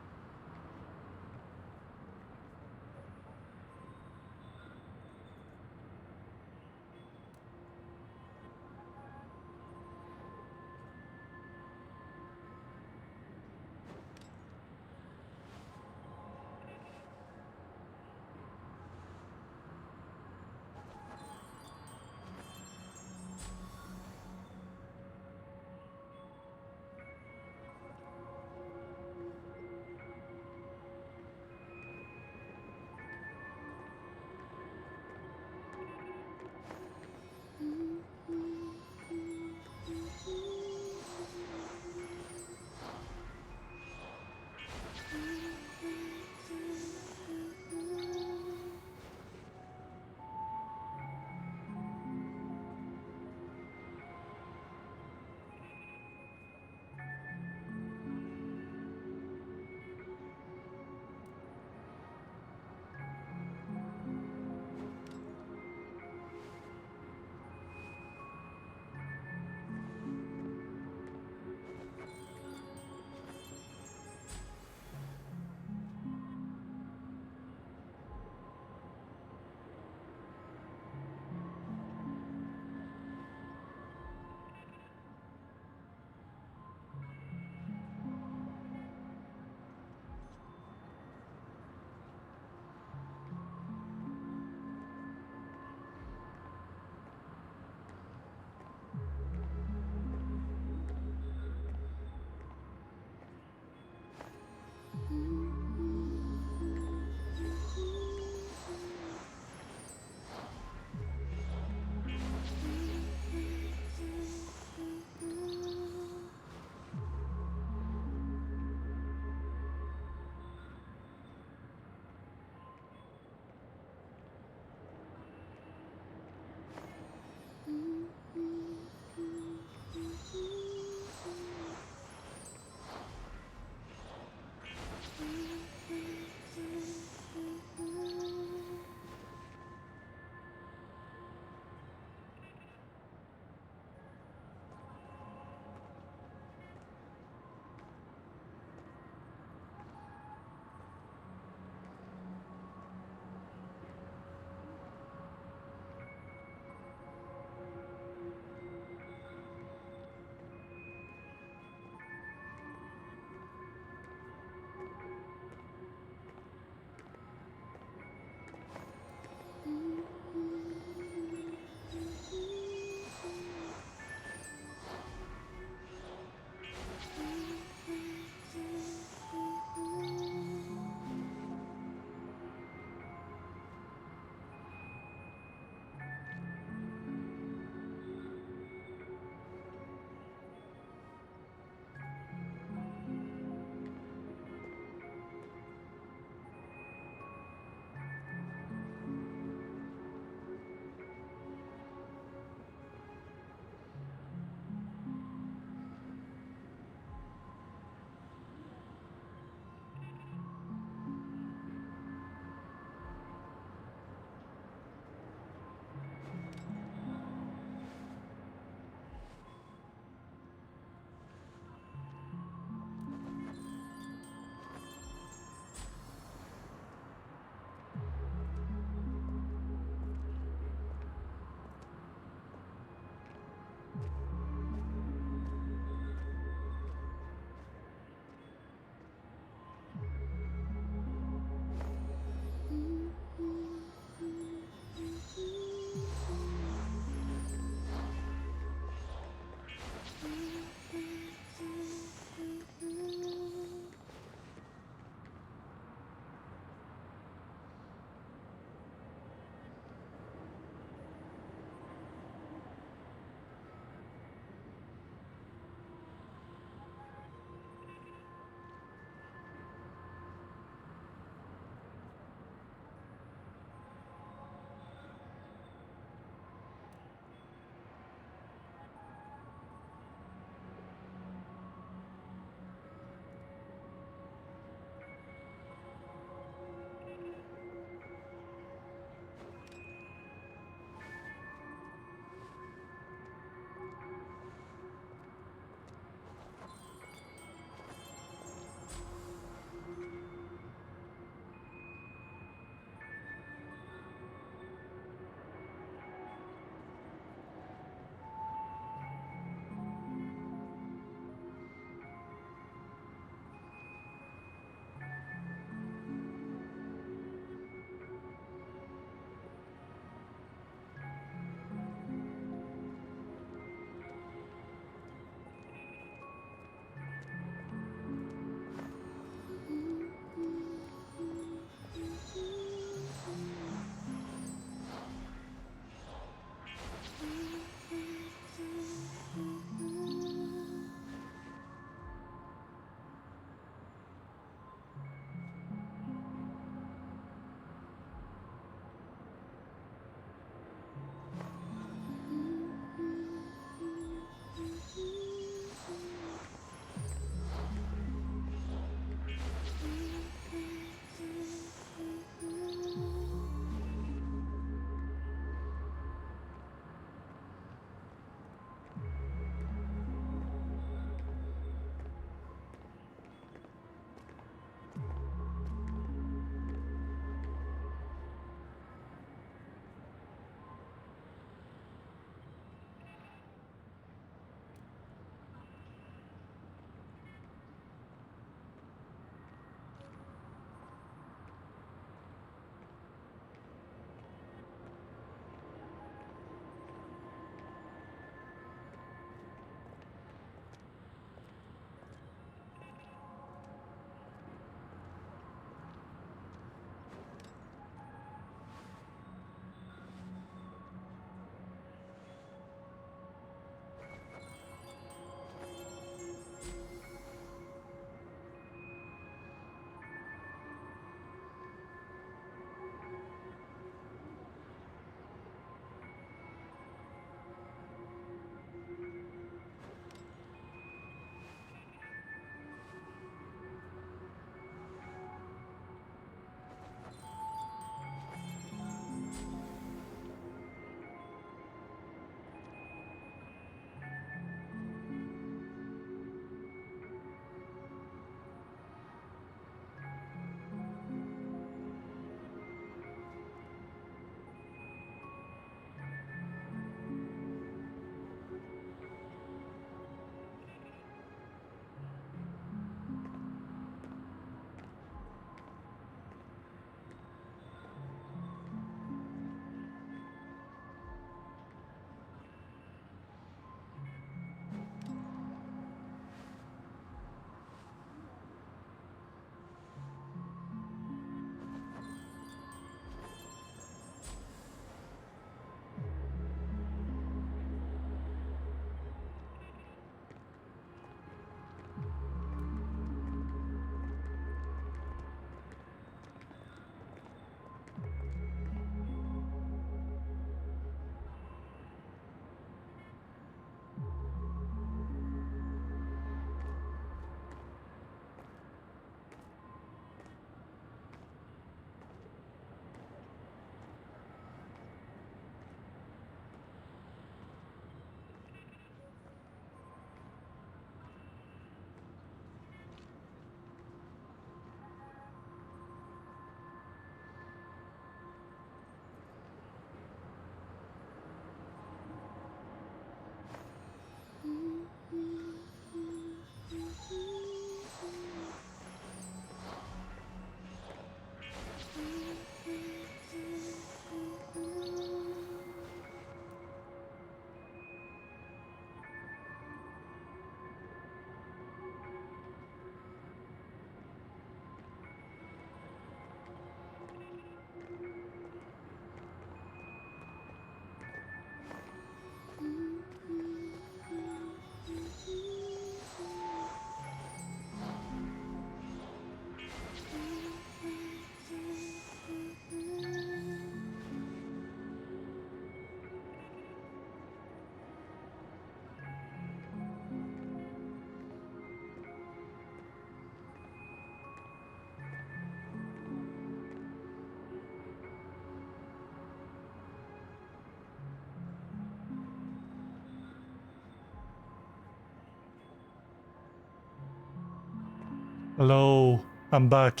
Hello, I'm back.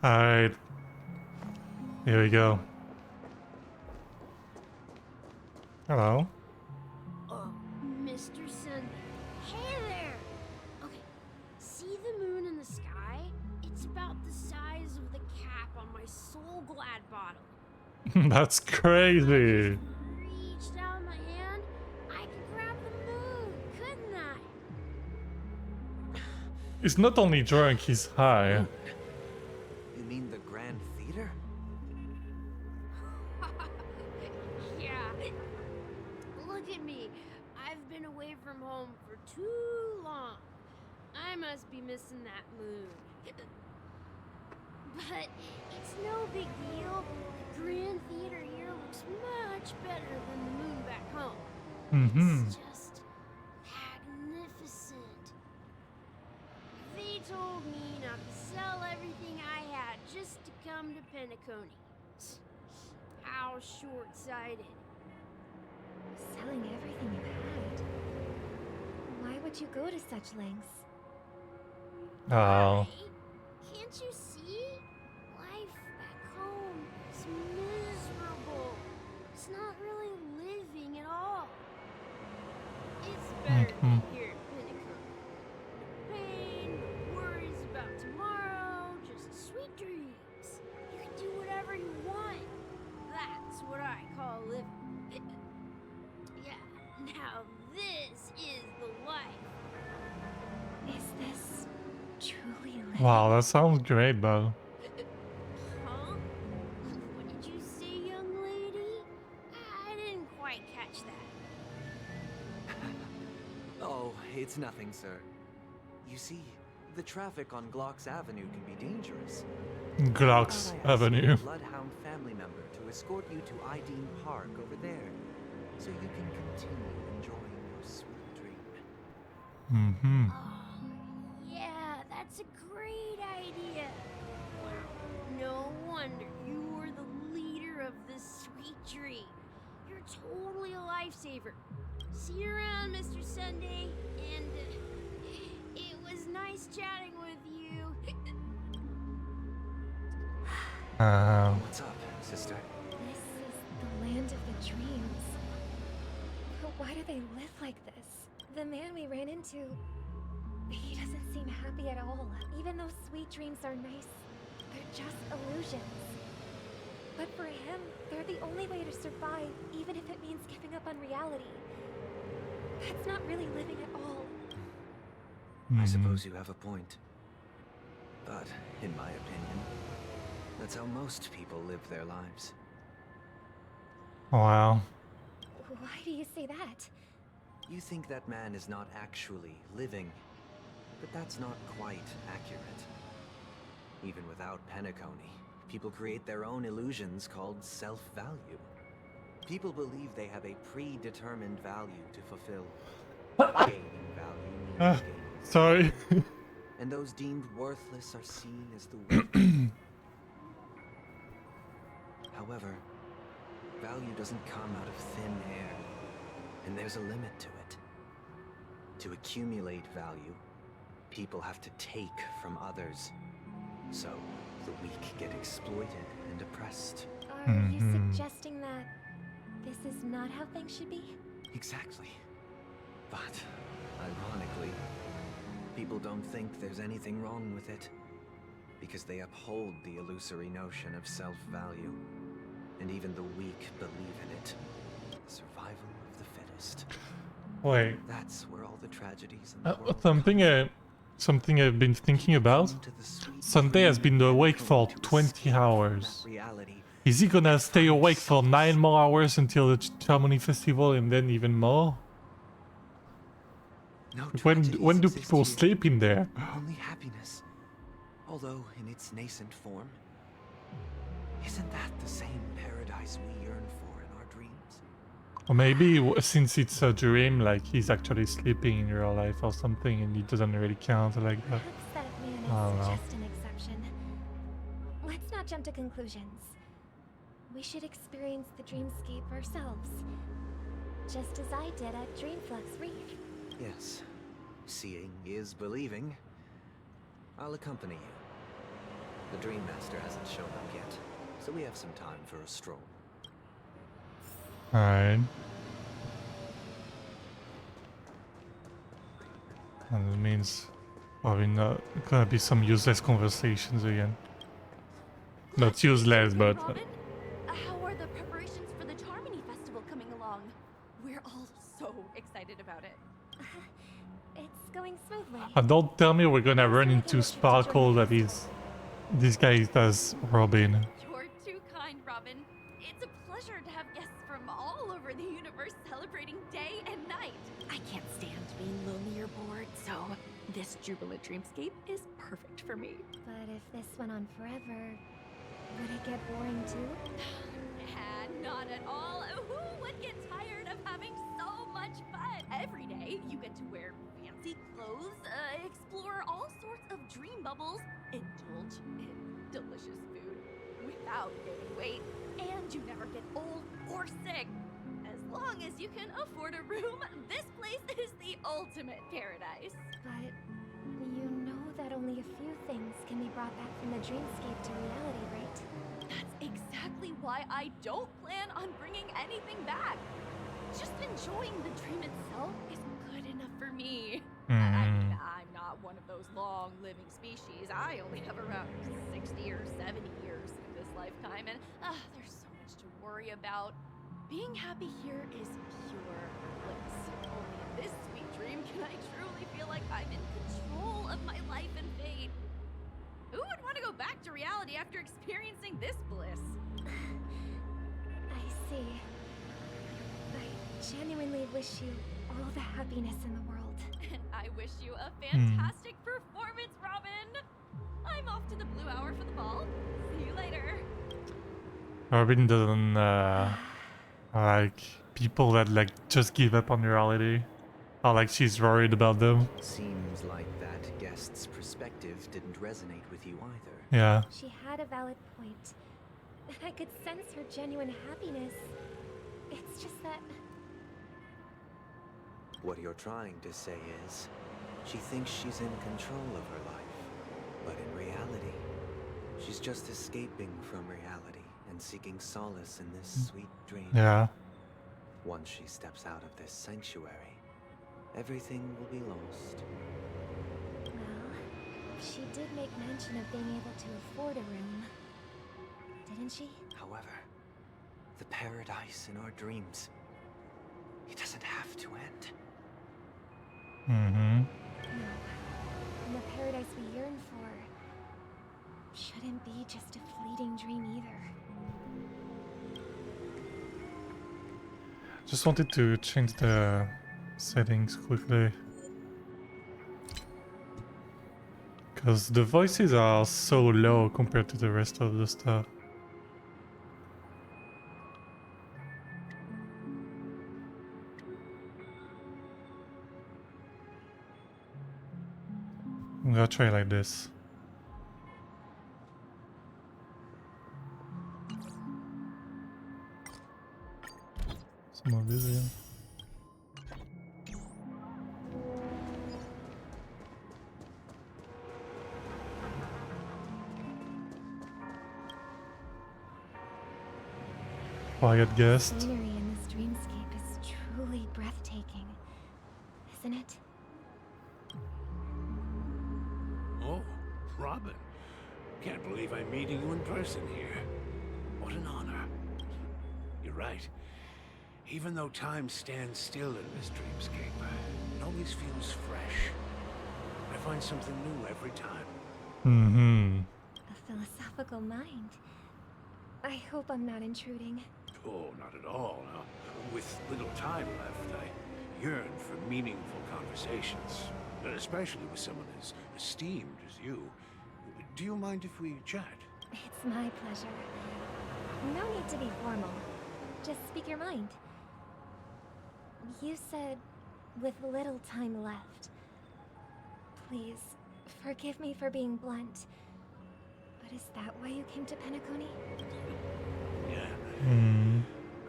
Alright. Here we go. Hello. Mr. Sunday. Hey there! Okay, see the moon in the sky? It's about the size of the cap on my Soul Glad bottle. That's crazy. Reached out my hand, I could grab the moon, couldn't I? He's not only drunk, he's high. You mean the Grand Theater? Yeah. Look at me. I've been away from home for too long. I must be missing that moon. But it's no big deal. The Grand Theater here looks much better than the moon back home. It's just magnificent. They told me not to sell everything I had just to come to Penacony. How short-sighted. Selling everything you had. Why would you go to such lengths? Oh. Can't you see? Life back home is miserable. It's not really living at all. It's better than here at Pinnacle. No pain, no worries about tomorrow, just sweet dreams. You can do whatever you want. That's what I call living. Yeah, now this is the life. Is this truly living? Wow, that sounds great though. Huh? What did you say, young lady? I didn't quite catch that. Oh, it's nothing, sir. You see, the traffic on Glock's Avenue can be dangerous. Glock's I asked Avenue. a Bloodhound family member to escort you to Ideen Park over there, so you can continue enjoying your sweet dream. Yeah, that's a great idea. Wow, no wonder you were the leader of this sweet dream. You're totally a lifesaver. See you around, Mr. Sunday, and it was nice chatting with you. What's up, sister? This is the land of the dreams. But why do they live like this? The man we ran into, he doesn't seem happy at all. Even though sweet dreams are nice, they're just illusions. But for him, they're the only way to survive, even if it means giving up on reality. That's not really living at all. I suppose you have a point. But, in my opinion, that's how most people live their lives. Wow. Why do you say that? You think that man is not actually living, but that's not quite accurate. Even without Penacony, people create their own illusions called self-value. People believe they have a predetermined value to fulfill. Gaining value means gaining. Sorry. And those deemed worthless are seen as the weak. However, value doesn't come out of thin air, and there's a limit to it. To accumulate value, people have to take from others. So, the weak get exploited and oppressed. Are you suggesting that this is not how things should be? Exactly. But, ironically, people don't think there's anything wrong with it, because they uphold the illusory notion of self-value. And even the weak believe in it. Survival of the fittest. Wait. That's where all the tragedies in the world Something I've been thinking about. Sunday has been awake for 20 hours. Is he gonna stay awake for 9 more hours until the Chamonix Festival and then even more? When do people sleep in there? Only happiness. Although in its nascent form. Isn't that the same paradise we yearn for in our dreams? Or maybe since it's a dream, like he's actually sleeping in real life or something and it doesn't really count like that. Perhaps that man I don't is know. just an exception. Let's not jump to conclusions. We should experience the dreamscape ourselves. Just as I did at Dreamflux Reef. Yes. seeing is believing. I'll accompany you. The Dream Master hasn't shown up yet, so we have some time for a stroll. Alright. And it means probably not gonna be some useless conversations again. Not useless, but Robin, how are the preparations for the Charmony Festival coming along? We're all so excited about it. It's going smoothly. don't tell me we're gonna run into Sparkle that is this guy does Robin. You're too kind, Robin. It's a pleasure to have guests from all over the universe celebrating day and night. I can't stand being lonely or bored, so this jubilant dreamscape is perfect for me. But if this went on forever, would it get boring too? Not at all. Who would get tired of having so much fun? Every day, you get to wear fancy clothes, explore all sorts of dream bubbles, indulge in delicious food without gaining weight, and you never get old or sick. As long as you can afford a room, this place is the ultimate paradise. But you know that only a few things can be brought back from the dreamscape to reality, right? That's exactly why I don't plan on bringing anything back. Just enjoying the dream itself is good enough for me. I mean, I'm not one of those long-living species. I only have around 60 or 70 years in this lifetime, and there's so much to worry about. Being happy here is pure bliss. Only in this sweet dream can I truly feel like I'm in control of my life and fate. Who would want to go back to reality after experiencing this bliss? I see. I genuinely wish you all the happiness in the world. And I wish you a fantastic performance, Robin! I'm off to the Blue Hour for the ball. See you later. Robin doesn't like people that like just give up on reality. Or like she's worried about them. Seems like that guest's perspective didn't resonate with you either. Yeah. She had a valid point. I could sense her genuine happiness. It's just that... What you're trying to say is, she thinks she's in control of her life. But in reality, she's just escaping from reality and seeking solace in this sweet dream. Yeah. Once she steps out of this sanctuary, everything will be lost. Well, she did make mention of being able to afford a room. Didn't she? However, the paradise in our dreams, it doesn't have to end. Mm-hmm. No. And the paradise we yearn for shouldn't be just a fleeting dream either. Just wanted to change the settings quickly. Because the voices are so low compared to the rest of the stuff. I'm gonna try like this. Some of this again. Quiet guest. The scenery in this dreamscape is truly breathtaking, isn't it? Oh, Robin. Can't believe I'm meeting you in person here. What an honor. You're right. Even though time stands still in this dreamscape, it always feels fresh. I find something new every time. Mm-hmm. A philosophical mind. I hope I'm not intruding. Oh, not at all. Now, with little time left, I yearn for meaningful conversations, especially with someone as esteemed as you. Do you mind if we chat? It's my pleasure. No need to be formal. Just speak your mind. You said, with little time left. Please, forgive me for being blunt. But is that why you came to Penacony? Yeah.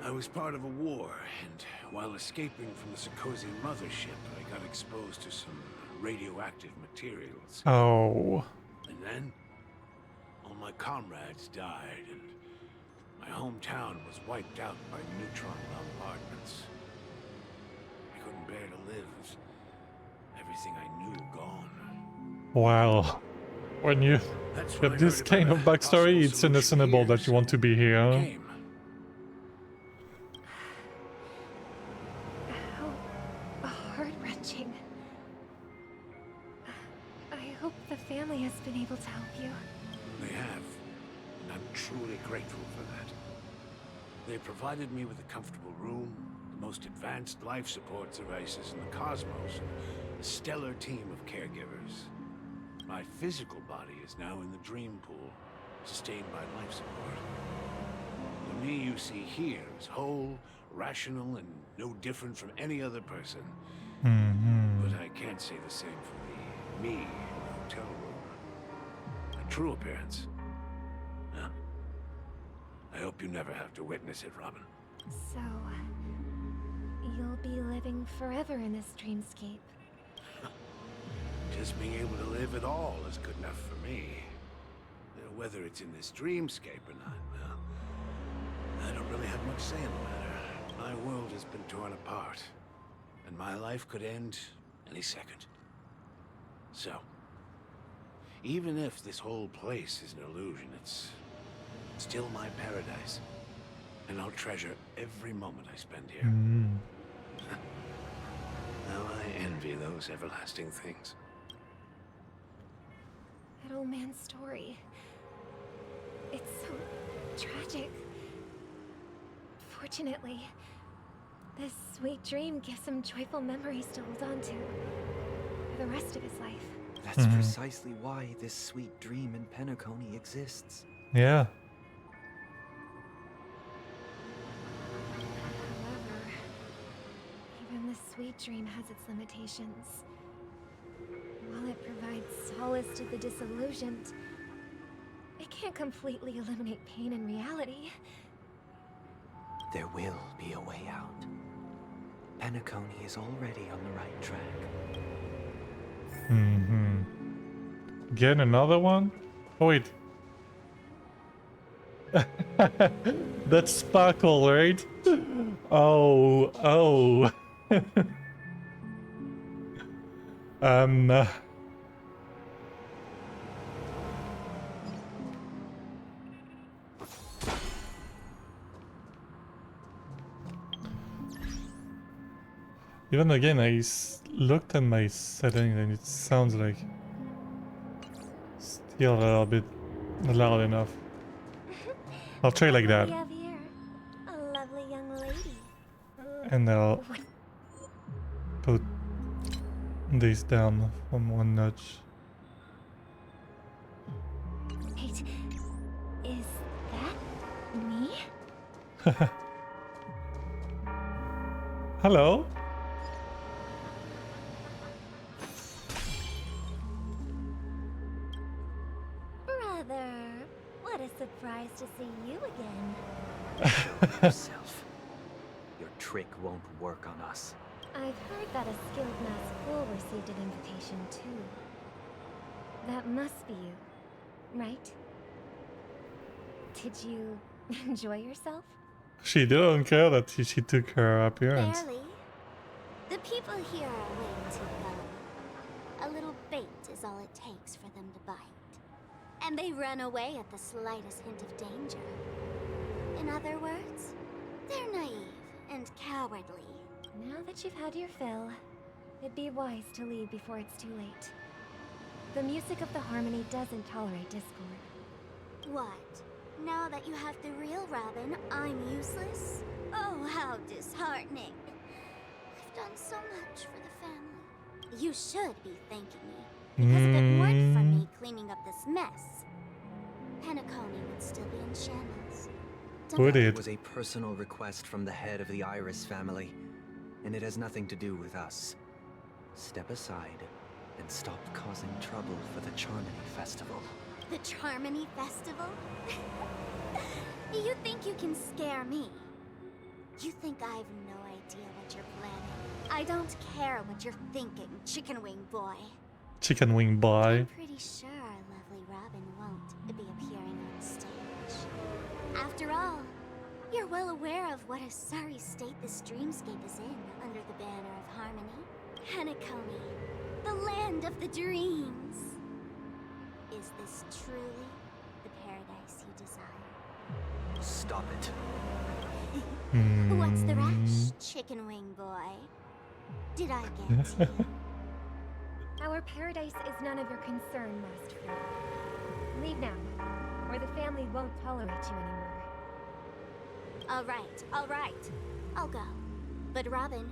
I was part of a war, and while escaping from the Sikozian mothership, I got exposed to some radioactive materials. Oh. And then, all my comrades died, and my hometown was wiped out by neutron bombardments. I couldn't bear to live with everything I knew gone. Wow. When you get this kind of backstory, it's understandable that you want to be here. Huh? How heart-wrenching. I hope the family has been able to help you. They have, and I'm truly grateful for that. They provided me with a comfortable room, the most advanced life support devices in the cosmos, and a stellar team of caregivers. My physical body is now in the dream pool, sustained by life support. The me you see here is whole, rational, and no different from any other person. But I can't say the same for the me in the hotel room. My true appearance. Huh? I hope you never have to witness it, Robin. So, you'll be living forever in this dreamscape. Just being able to live at all is good enough for me. Whether it's in this dreamscape or not, well, I don't really have much say in the matter. My world has been torn apart, and my life could end any second. So, even if this whole place is an illusion, it's still my paradise, and I'll treasure every moment I spend here. Now I envy those everlasting things. That old man's story. It's so tragic. Fortunately, this sweet dream gives him joyful memories to hold on to for the rest of his life. That's precisely why this sweet dream in Penacony exists. Yeah. However, even the sweet dream has its limitations. While it provides solace to the disillusioned, it can't completely eliminate pain in reality. There will be a way out. Penacony is already on the right track. Again, another one? Oh, wait. That's Sparkle, right? Oh. Even again, I looked at my settings and it sounds like still a little bit loud enough. I'll try like that. We have here a lovely young lady. And I'll put this down from one notch. Wait, is that me? Hello? Brother, what a surprise to see you again. Show yourself. Your trick won't work on us. I've heard that a skilled masked fool received an invitation too. That must be you, right? Did you enjoy yourself? She didn't care that she took her appearance. Barely. The people here are way too gullible. A little bait is all it takes for them to bite. And they run away at the slightest hint of danger. In other words, they're naive and cowardly. Now that you've had your fill, it'd be wise to leave before it's too late. The music of the harmony doesn't tolerate discord. What? Now that you have the real Robin, I'm useless? Oh, how disheartening. I've done so much for the family. You should be thanking me. Because if it weren't for me cleaning up this mess, Penacony would still be in shambles. It was a personal request from the head of the Iris family, and it has nothing to do with us. Step aside and stop causing trouble for the Charmony Festival. The Charmony Festival? You think you can scare me? You think I have no idea what you're planning? I don't care what you're thinking, chicken wing boy. Chicken wing boy. I'm pretty sure our lovely Robin won't be appearing on stage. After all, you're well aware of what a sorry state this dreamscape is in under the banner of harmony. Penacony, the land of the dreams. Is this truly the paradise you desire? Stop it. What's the rush, chicken wing boy? Did I get to you? Our paradise is none of your concern, Master. Leave now, or the family won't tolerate you anymore. All right. I'll go. But Robin,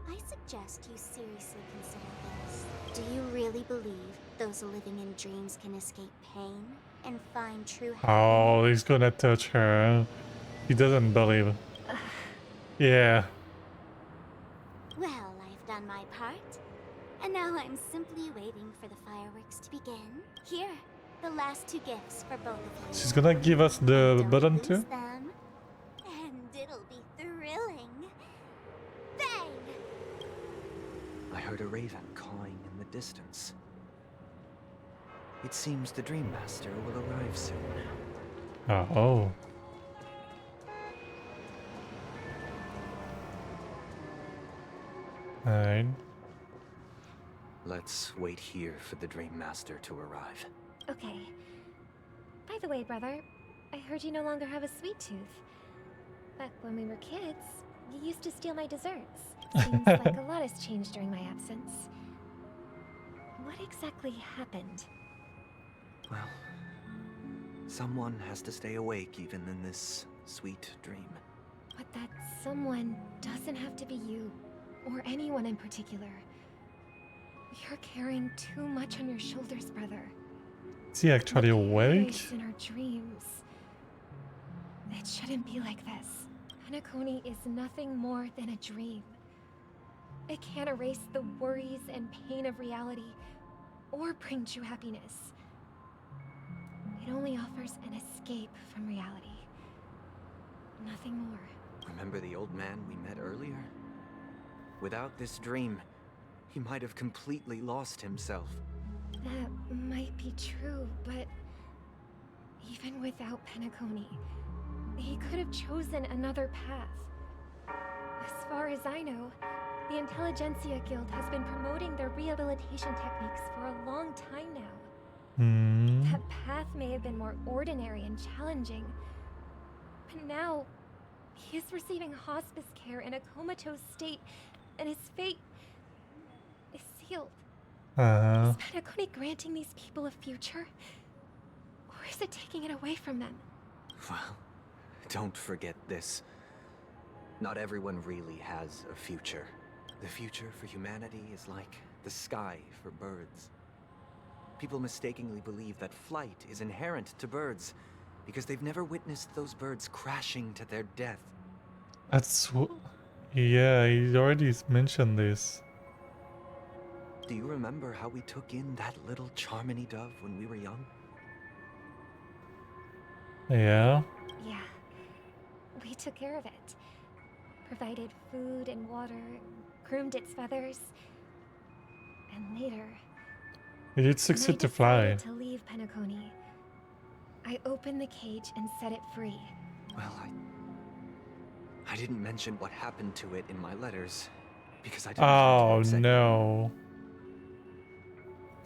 I suggest you seriously consider this. Do you really believe those living in dreams can escape pain and find true happiness? Oh, he's gonna touch her. He doesn't believe. Yeah. Well, I've done my part. And now I'm simply waiting for the fireworks to begin. Here, the last two gifts for both of you. She's gonna give us the button too? Them, and it'll be thrilling. Bang! I heard a raven cawing in the distance. It seems the Dream Master will arrive soon. Oh. Alright. Let's wait here for the Dream Master to arrive. Okay. By the way, brother, I heard you no longer have a sweet tooth. Back when we were kids, you used to steal my desserts. Seems like a lot has changed during my absence. What exactly happened? Well, someone has to stay awake even in this sweet dream. But that someone doesn't have to be you, or anyone in particular. You're carrying too much on your shoulders, brother. Is he actually awake? In our dreams. It shouldn't be like this. Penacony is nothing more than a dream. It can't erase the worries and pain of reality, or bring true happiness. It only offers an escape from reality. Nothing more. Remember the old man we met earlier? Without this dream, he might have completely lost himself. That might be true, but even without Penacony, he could have chosen another path. As far as I know, the Intelligentsia Guild has been promoting their rehabilitation techniques for a long time now. That path may have been more ordinary and challenging, but now he is receiving hospice care in a comatose state, and his fate is sealed. Is Penacony granting these people a future, or is it taking it away from them? Well, don't forget this. Not everyone really has a future. The future for humanity is like the sky for birds. People mistakenly believe that flight is inherent to birds because they've never witnessed those birds crashing to their death. That's yeah, he already mentioned this. Do you remember how we took in that little Charmony dove when we were young? Yeah. Yeah. We took care of it. Provided food and water, groomed its feathers. And later, It did succeed to when I fly. decided to leave Penacony, I opened the cage and set it free. Well, I didn't mention what happened to it in my letters because I didn't want to upset you. No.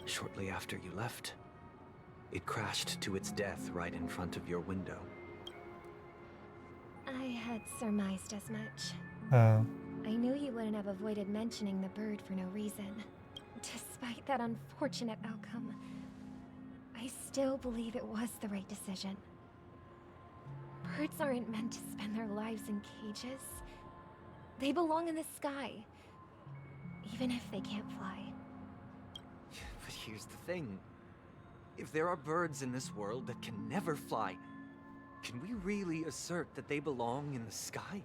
Shortly after you left, it crashed to its death right in front of your window. I had surmised as much. I knew you wouldn't have avoided mentioning the bird for no reason. Despite that unfortunate outcome, I still believe it was the right decision. Birds aren't meant to spend their lives in cages. They belong in the sky, even if they can't fly. But here's the thing. If there are birds in this world that can never fly, can we really assert that they belong in the sky?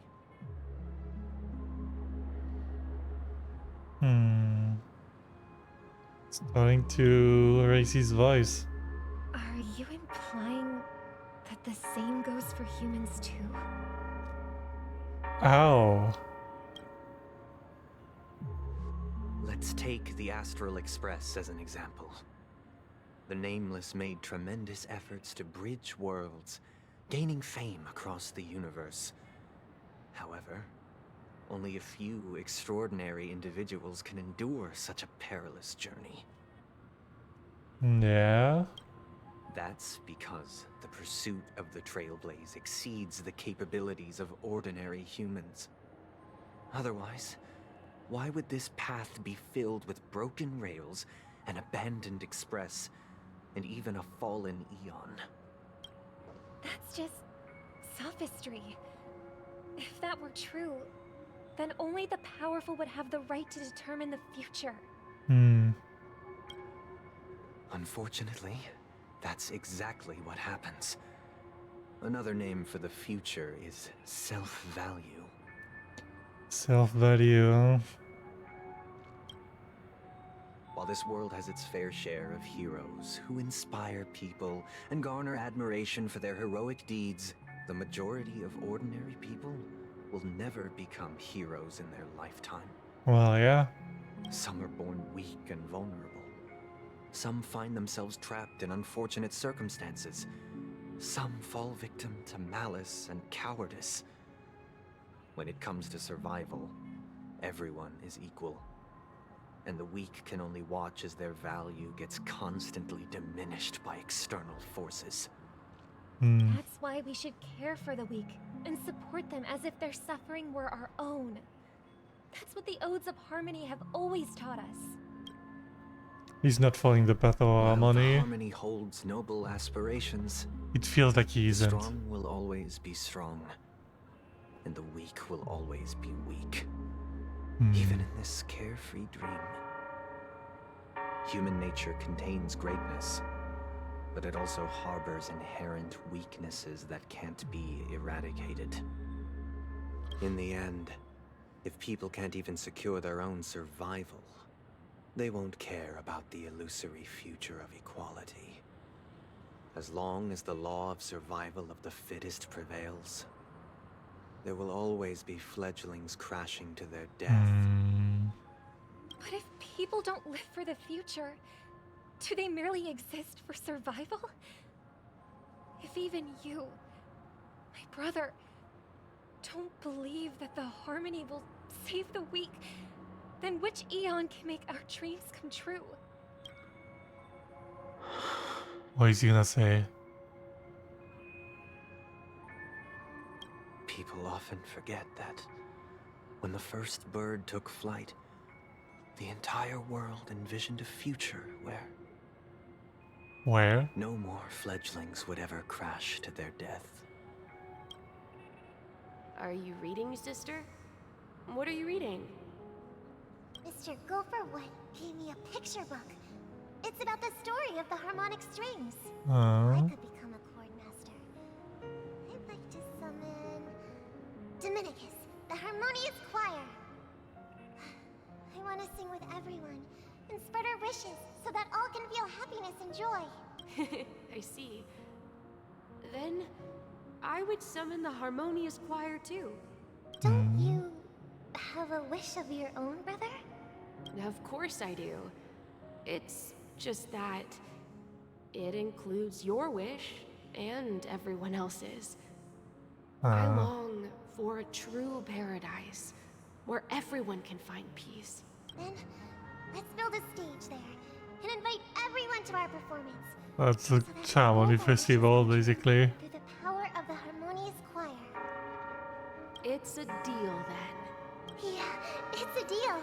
Starting to raise his voice. Are you implying that the same goes for humans too? Ow. Let's take the Astral Express as an example. The Nameless made tremendous efforts to bridge worlds, gaining fame across the universe. However, only a few extraordinary individuals can endure such a perilous journey. Yeah. That's because the pursuit of the Trailblaze exceeds the capabilities of ordinary humans. Otherwise, why would this path be filled with broken rails, an abandoned express, and even a fallen Eon? That's just sophistry. If that were true, then only the powerful would have the right to determine the future. Unfortunately, that's exactly what happens. Another name for the future is self-value. Self-value. While this world has its fair share of heroes who inspire people and garner admiration for their heroic deeds, the majority of ordinary people will never become heroes in their lifetime. Well, yeah. Some are born weak and vulnerable. Some find themselves trapped in unfortunate circumstances. Some fall victim to malice and cowardice. When it comes to survival, everyone is equal. And the weak can only watch as their value gets constantly diminished by external forces. That's why we should care for the weak and support them as if their suffering were our own. That's what the Odes of Harmony have always taught us. He's not following the path of harmony. Harmony holds noble aspirations. It feels like he isn't. The strong will always be strong, and the weak will always be weak. Even in this carefree dream. Human nature contains greatness, but it also harbors inherent weaknesses that can't be eradicated. In the end, if people can't even secure their own survival, they won't care about the illusory future of equality. As long as the law of survival of the fittest prevails, there will always be fledglings crashing to their death. But if people don't live for the future, do they merely exist for survival? If even you, my brother, don't believe that the Harmony will save the weak, then which Eon can make our dreams come true? What is he gonna say? People often forget that when the first bird took flight, the entire world envisioned a future where no more fledglings would ever crash to their death. Are you reading, sister? What are you reading? Mr. Gopherwood gave me a picture book. It's about the story of the harmonic strings. I could become a chord master. I'd like to summon Dominicus, the harmonious choir. I want to sing with everyone and spread our wishes so that all can feel happiness and joy. I see. Then I would summon the harmonious choir too. Don't you have a wish of your own, brother? Of course I do. It's just that it includes your wish and everyone else's. I long for a true paradise where everyone can find peace. Then let's build a stage there and invite everyone to our performance. That's a Harmony Festival, basically. Through the power of the harmonious choir. It's a deal then. Yeah, it's a deal.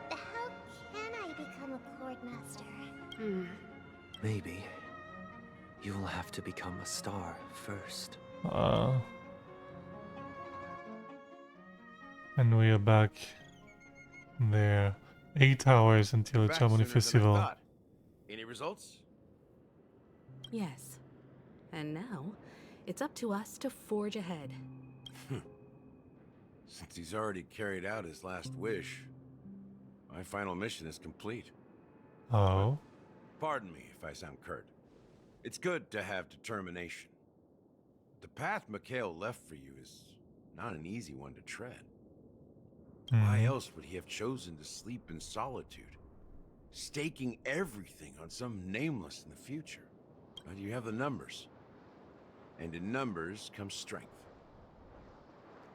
But how can I become a chord master? Maybe you'll have to become a star first. And we are back there. 8 hours until the Harmony Festival. Any results? Yes. And now, it's up to us to forge ahead. Since he's already carried out his last wish, my final mission is complete. Oh? Pardon me if I sound curt. It's good to have determination. The path Mikhail left for you is not an easy one to tread. Why else would he have chosen to sleep in solitude, staking everything on some nameless in the future? But you have the numbers, and in numbers comes strength.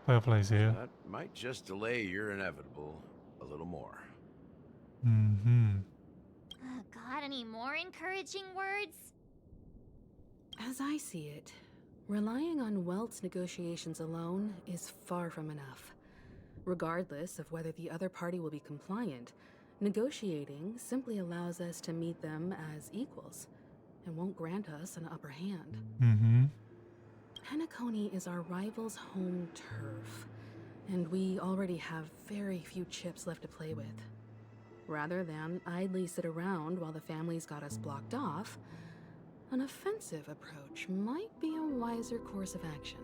Fair plays here. That might just delay your inevitable a little more. Got any more encouraging words? As I see it, relying on Welt's negotiations alone is far from enough. Regardless of whether the other party will be compliant, negotiating simply allows us to meet them as equals and won't grant us an upper hand. Penacony is our rival's home turf, and we already have very few chips left to play with. Rather than idly sit around while the family's got us blocked off, an offensive approach might be a wiser course of action.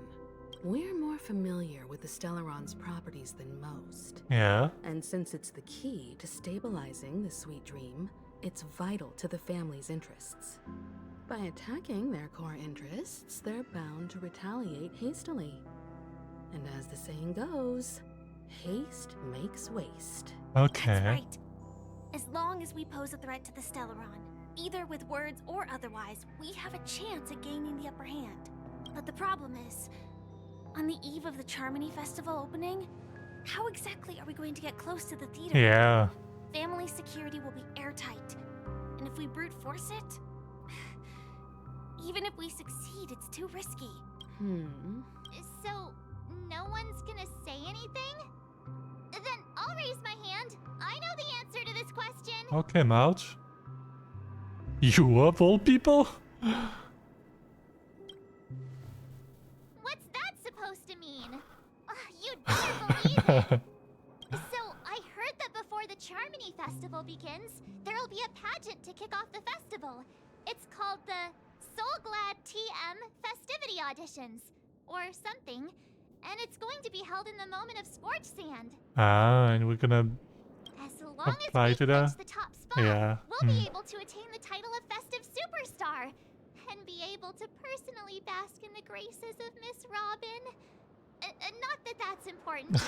We're more familiar with the Stellaron's properties than most. Yeah. And since it's the key to stabilizing the sweet dream, it's vital to the family's interests. By attacking their core interests, they're bound to retaliate hastily. And as the saying goes, haste makes waste. Okay. That's right. As long as we pose a threat to the Stellaron, either with words or otherwise, we have a chance at gaining the upper hand. But the problem is, on the eve of the Charmony Festival opening, how exactly are we going to get close to the theater? Yeah. Family security will be airtight. And if we brute force it, even if we succeed, it's too risky. So, no one's gonna say anything? Then I'll raise my hand. I know the answer to this question. Okay, Marge. You of all people? What's that supposed to mean? You'd better believe it. So, I heard that before the Charmony Festival begins, there'll be a pageant to kick off the festival. It's called the Soul Glad TM Festivity Auditions, or something. And it's going to be held in the moment of Scorch Sand. And we're gonna As long apply as we to that? clinch the top spot, Yeah. we'll be able to attain the title of Festive Superstar and be able to personally bask in the graces of Miss Robin. Not that that's important.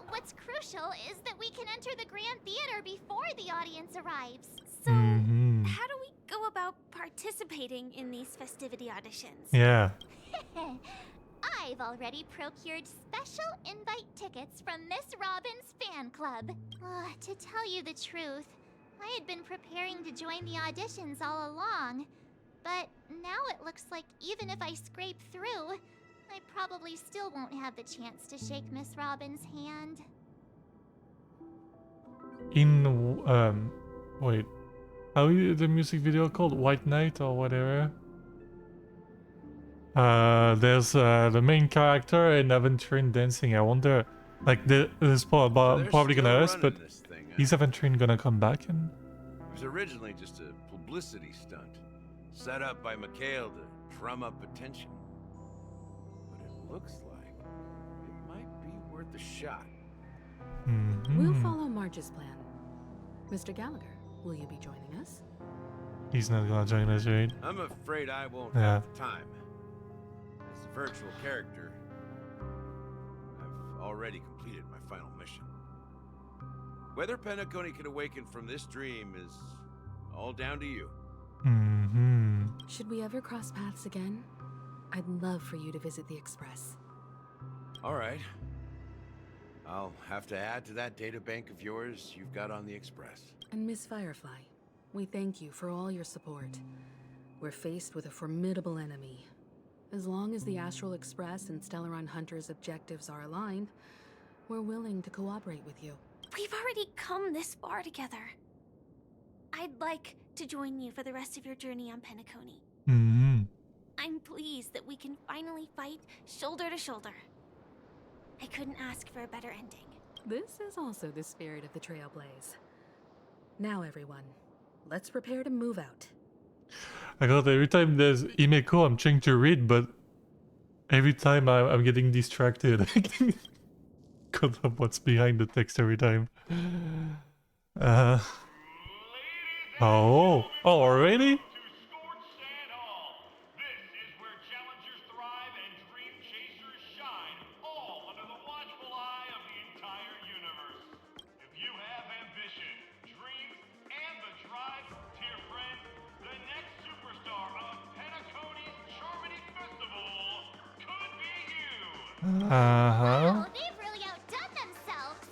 What's crucial is that we can enter the Grand Theater before the audience arrives. So, how do we go about participating in these festivity auditions? Yeah. I've already procured special invite tickets from Miss Robin's fan club. To tell you the truth, I had been preparing to join the auditions all along. But now it looks like even if I scrape through, I probably still won't have the chance to shake Miss Robin's hand. Wait. How is the music video called? White Knight or whatever? There's the main character and Aventurine dancing. I wonder, like, this probably gonna us, but is Aventurine gonna come back? And it was originally just a publicity stunt, set up by Mikhail to drum up attention. But it looks like it might be worth a shot. We'll follow Marge's plan. Mr. Gallagher, will you be joining us? He's not gonna join us, right? I'm afraid I won't Yeah. have the time. As a virtual character, I've already completed my final mission. Whether Penacony can awaken from this dream is all down to you. Should we ever cross paths again? I'd love for you to visit the Express. All right. I'll have to add to that data bank of yours you've got on the Express. And Miss Firefly, we thank you for all your support. We're faced with a formidable enemy. As long as the Astral Express and Stellaron Hunter's objectives are aligned, we're willing to cooperate with you. We've already come this far together. I'd like to join you for the rest of your journey on Penacony. I'm pleased that we can finally fight shoulder to shoulder. I couldn't ask for a better ending. This is also the spirit of the Trailblaze. Now everyone, let's prepare to move out. I got every time there's Himeko, I'm trying to read, but every time I'm getting distracted. Because of what's behind the text every time. Oh, already? Wow, they've really outdone themselves.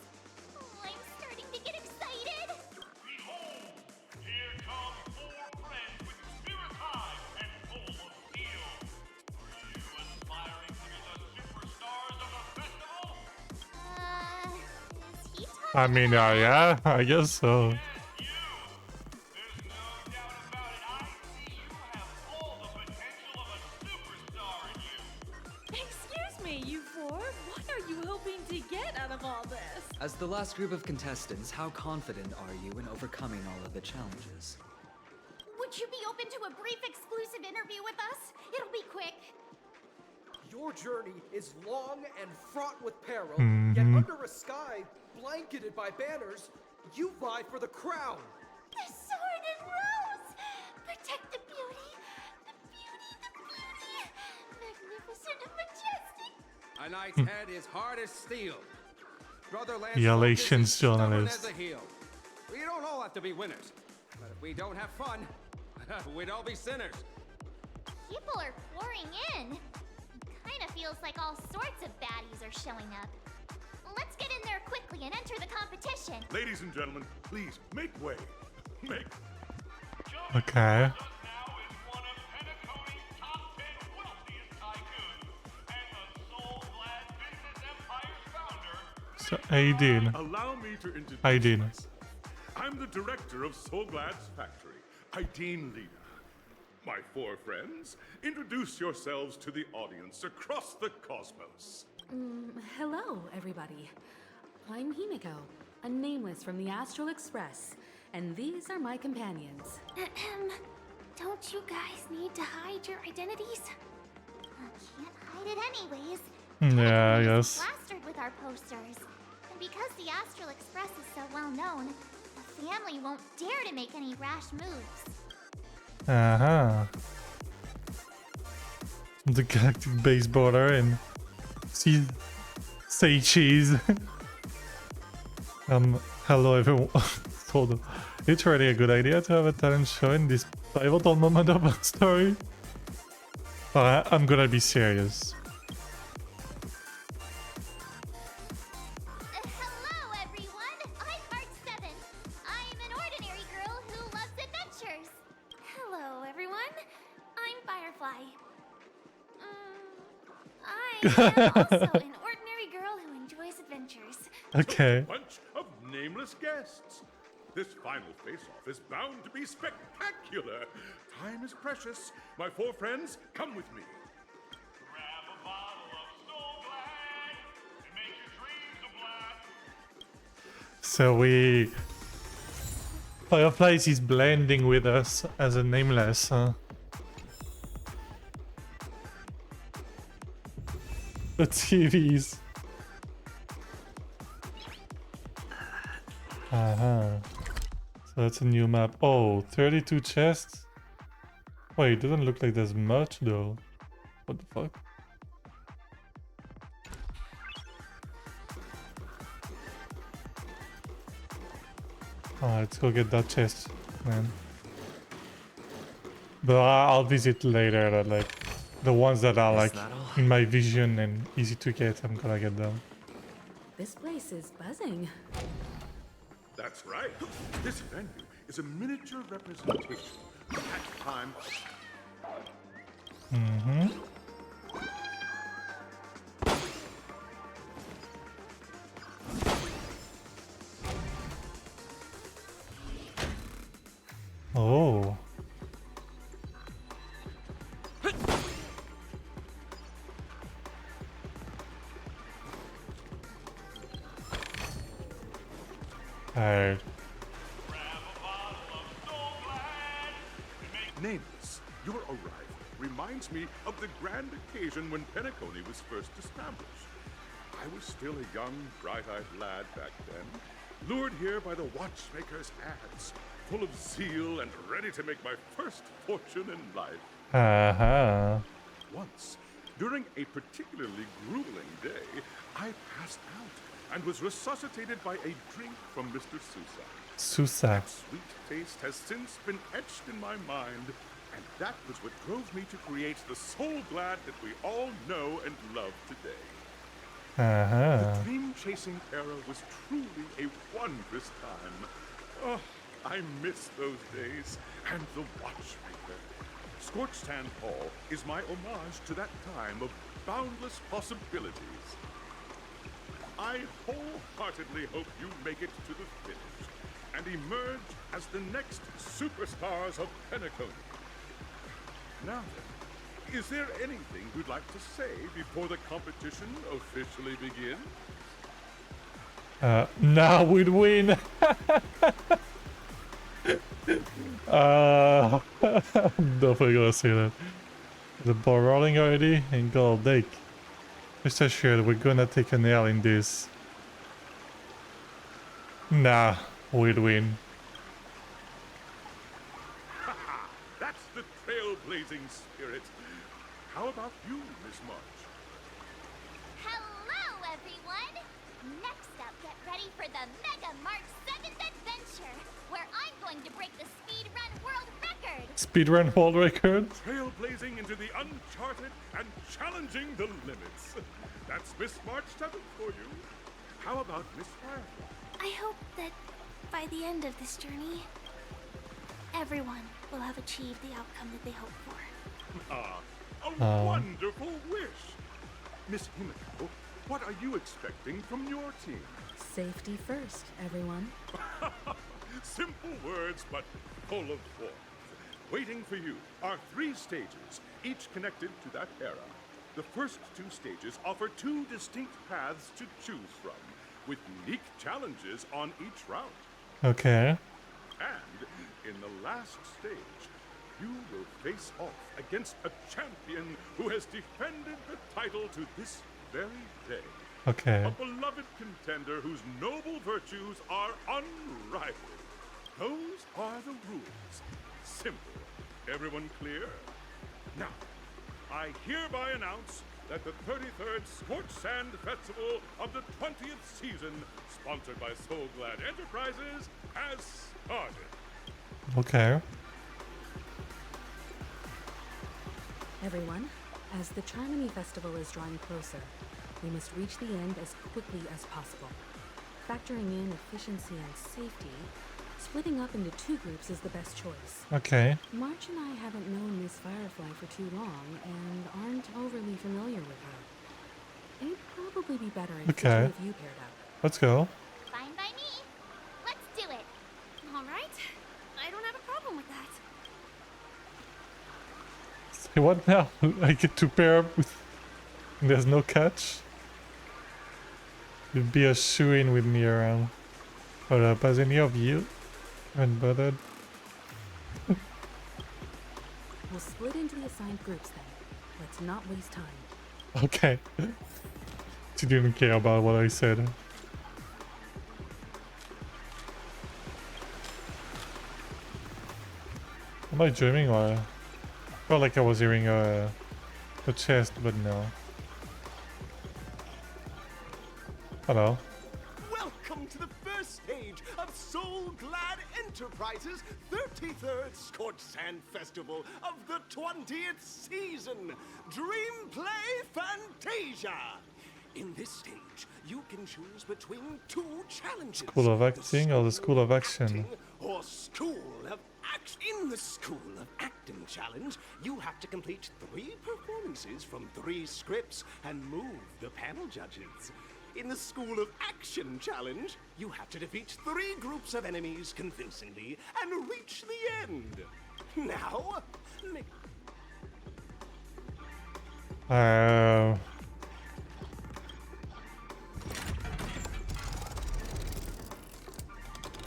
Oh, I'm starting to get excited. Behold, here come 4 friends with spirit high and full of steel. Are you aspiring to be the superstars of the festival? Is he talking I mean, yeah, I guess so. Excuse me, you four. What are you hoping to get out of all this? As the last group of contestants, how confident are you in overcoming all of the challenges? Would you be open to a brief exclusive interview with us? It'll be quick. Your journey is long and fraught with peril, Mm-hmm. yet under a sky blanketed by banners, you vie for the crown. The sword and rose! Protect the beauty! The beauty, the beauty! Magnificent and majestic! A knight's head is hard as steel. Brother Lance Relations stubborn journalist. as a heel. We don't all have to be winners. But if we don't have fun, we'd all be sinners. People are pouring in. Kinda feels like all sorts of baddies are showing up. Let's get in there quickly and enter the competition. Ladies and gentlemen, please make way. Make. Okay. So, how you doing? Allow me to introduce How you doing? myself. I'm the director of Soulglad's factory, Ideen Lena. My 4 friends, introduce yourselves to the audience across the cosmos. Hello, everybody. I'm Himiko, a nameless from the Astral Express, and these are my companions. Don't you guys need to hide your identities? Can't hide it anyways. Yeah, I It's guess. plastered with our posters. And because the Astral Express is so well known, the family won't dare to make any rash moves. Uh-huh. The galactic base border and say cheese. Hello everyone. Hold on. It's really a good idea to have a talent show in this pivotal moment of our story. But I'm gonna be serious. Hello, everyone. I'm Part 7. I'm an ordinary girl who loves adventures. Hello, everyone. I'm Firefly. I am also an ordinary girl who enjoys adventures. Okay. Bunch of nameless guests. This final face-off is bound to be spectacular. Time is precious. My 4 friends, come with me. Grab a bottle of Soulglad to make your dreams a blast. So we... Fireflies is blending with us as a nameless, huh? The TVs. Uh-huh. So that's a new map. Oh, 32 chests? Wait, it doesn't look like there's much though. What the fuck? Let's go get that chest, man. But I'll visit later, like, the ones that are like in my vision and easy to get, I'm gonna get them. This place is buzzing. That's right. This venue is a miniature representation of that time. Mm-hmm. Oh. Alright. Nameless, your arrival reminds me of the grand occasion when Penacony was first established. I was still a young, bright-eyed lad back then, lured here by the watchmaker's ads, full of zeal and ready to make my first fortune in life. Uh-huh. Once, during a particularly grueling day, I passed out and was resuscitated by a drink from Mr. Sousa. Sousa. That sweet taste has since been etched in my mind, and that was what drove me to create the Soulglad that we all know and love today. The dream-chasing era was truly a wondrous time. Oh, I miss those days. And the Watchmaker. Scorched Sand Hall is my homage to that time of boundless possibilities. I wholeheartedly hope you make it to the finish and emerge as the next superstars of Penacony. Now then, is there anything you'd like to say before the competition officially begins? Now we'd win! I'm definitely gonna say that. The ball rolling already in Gold Lake. Rest assured, we're gonna take an L in this. Nah, we'd win. That's the trailblazing spirit. How about you, Miss March? Hello, everyone! Next up, get ready for the Mega March 7th Adventure, where I'm going to break the speedrun world record! Speedrun world record? Trailblazing into the uncharted and challenging the limits. That's Miss March 7th for you. How about Miss Firefly? I hope that by the end of this journey, everyone will have achieved the outcome that they hope for. A wonderful wish! Miss Himiko, what are you expecting from your team? Safety first, everyone. Simple words, but full of force. Waiting for you are 3 stages, each connected to that era. The first 2 stages offer 2 distinct paths to choose from, with unique challenges on each route. Okay. And in the last stage, you will face off against a champion who has defended the title to this very day. Okay. A beloved contender whose noble virtues are unrivaled. Those are the rules. Simple. Everyone clear? Now, I hereby announce that the 33rd Scorched Sand Festival of the 20th season, sponsored by Soul Glad Enterprises, has started. Okay. Everyone, as the Charmony Festival is drawing closer, we must reach the end as quickly as possible. Factoring in efficiency and safety, splitting up into 2 groups is the best choice. Okay. March and I haven't known Miss Firefly for too long and aren't overly familiar with her. It'd probably be better if the 2 of you paired up. Let's go. Fine by me. Let's do it. All right. I don't have a problem with that. Say what now? I get to pair up with... There's no catch? You'd be a shoo-in with me around. Hold up, has any of you been bothered? We'll split into the assigned groups then. Let's not waste time. Okay. She didn't care about what I said. Am I dreaming or... Felt like I was hearing a chest, but no. Hello. Welcome to the first stage of Soul Glad Enterprises' 33rd Scorched Sand Festival of the 20th season, Dream Play Fantasia. In this stage, you can choose between 2 challenges. School of Acting or the School of Action? Or School of Action. In the School of Acting challenge, you have to complete 3 performances from 3 scripts and move the panel judges. In the School of Action challenge, you have to defeat 3 groups of enemies convincingly and reach the end. Now,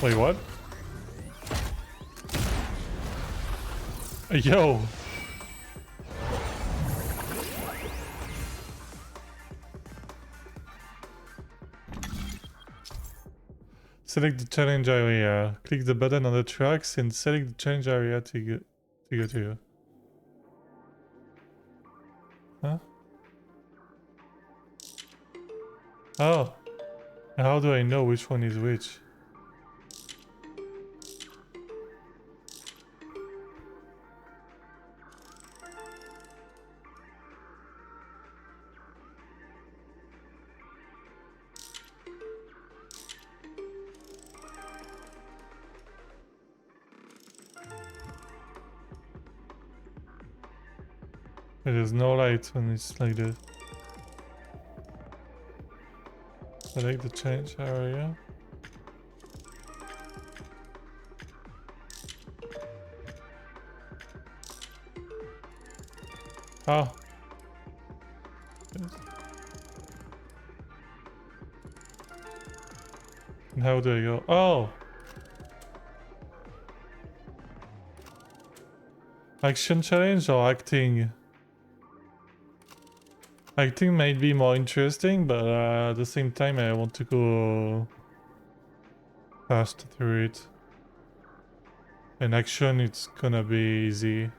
Wait, what? Yo! Select the challenge area. Click the button on the tracks and select the challenge area to go to. Huh? Oh. How do I know which one is which? There is no light when it's like this. I like the change area. Oh. Yes. And how do I go? Oh! Action challenge or acting? Acting might be more interesting, but at the same time I want to go fast through it. And action, it's gonna be easy.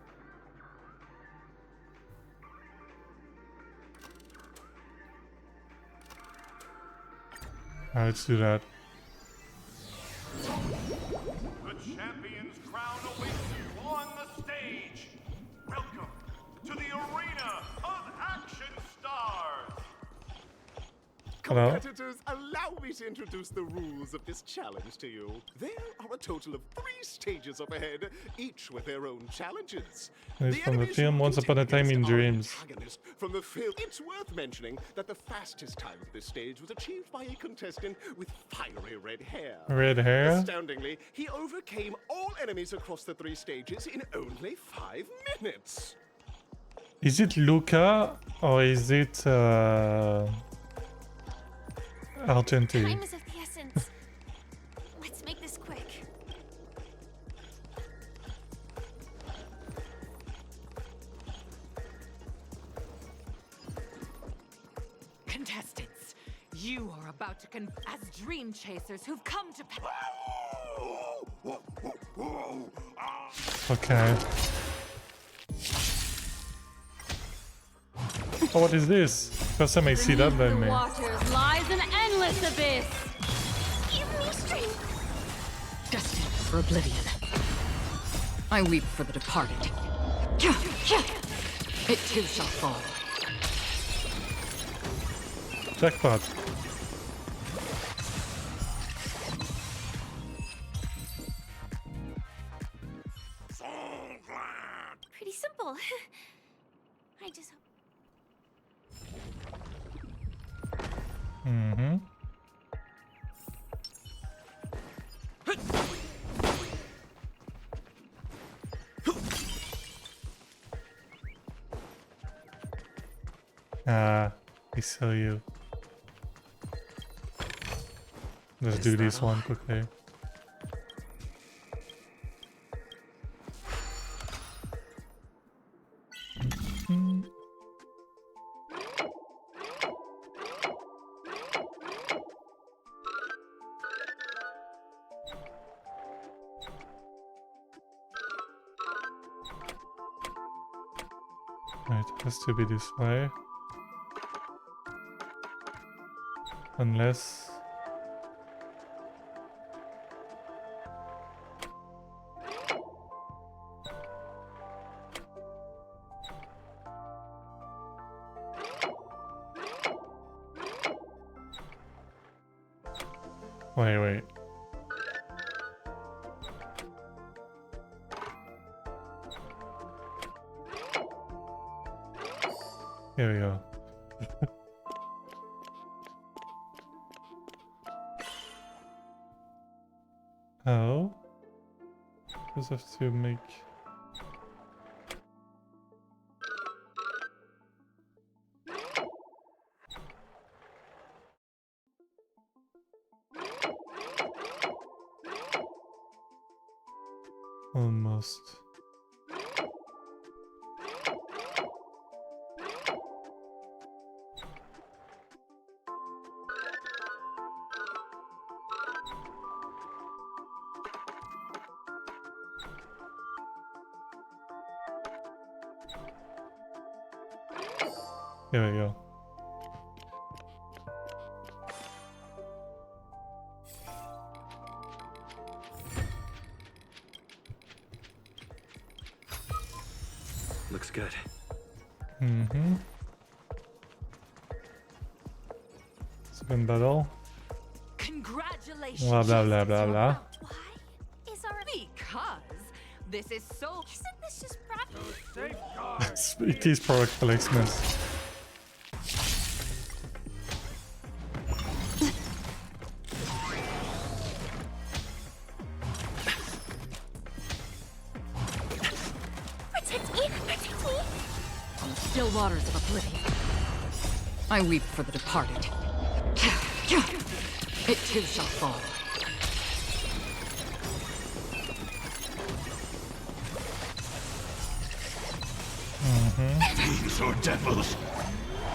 Let's do that. The champion's crown awaits you on the stage. Welcome to the arena of action stars. Hello. Competitors, allow me to introduce the rules of this challenge to you. There are a total of 3 stages up ahead, each with their own challenges. It's from the film Once Upon a Time in Dreams. From the film, it's worth mentioning that the fastest time of this stage was achieved by a contestant with fiery red hair. Red hair? Astoundingly, he overcame all enemies across the 3 stages in only 5 minutes. Is it Luca or is it Argenti? Time is of the essence. Let's make this quick. Contestants, you are about to as dream chasers who've come to Okay. Oh, what is this? First time I see that by me. Waters lies an endless abyss. Give me strength. Destined for oblivion. I weep for the departed. It too shall fall. Jackpot. Pretty simple. I just hope. Mm-hmm. I saw you. Let's do this one quickly. Right, it has to be this way. Unless... Wait. Here we go. How? Just have to make... Almost. Here we go. Looks good. Mm-hmm. Second battle. Congratulations. Blah blah blah blah blah. Because This is so. Isn't this just practice? It is product placement. Protect me! Protect me! On the still waters of oblivion, I weep for the departed. It too shall fall. These are devils.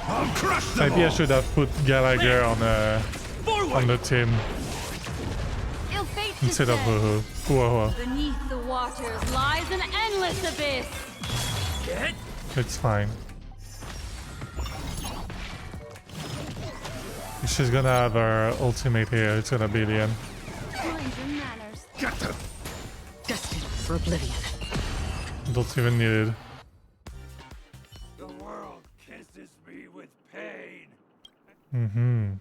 I'll crush them. Maybe I should have put Gallagher on the team Ill fate to instead of say, Whoa. beneath the waters lies an endless abyss. It's fine. She's gonna have her ultimate here. It's gonna be the end. Mind your manners. Get them. Destined for oblivion. Don't even need it. The world kisses me with pain. Mm-hmm.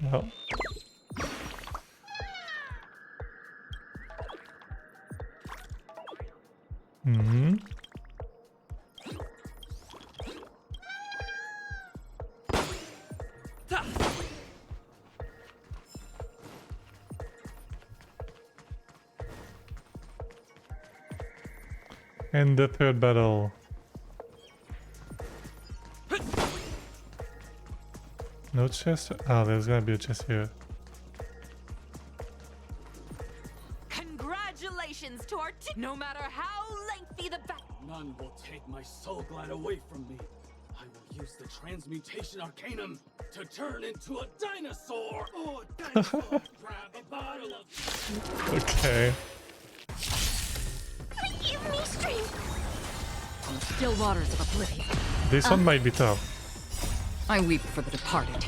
Well. Mm-hmm. And the third battle. No chest? Oh, there's gonna be a chest here. Congratulations to our team. No matter how lengthy the battle. None will take my soul glide away from me. I will use the transmutation arcanum to turn into a dinosaur. Oh, a dinosaur! Grab a bottle of. Okay. Give me strength! On the still waters of oblivion, This one might be tough. I weep for the departed.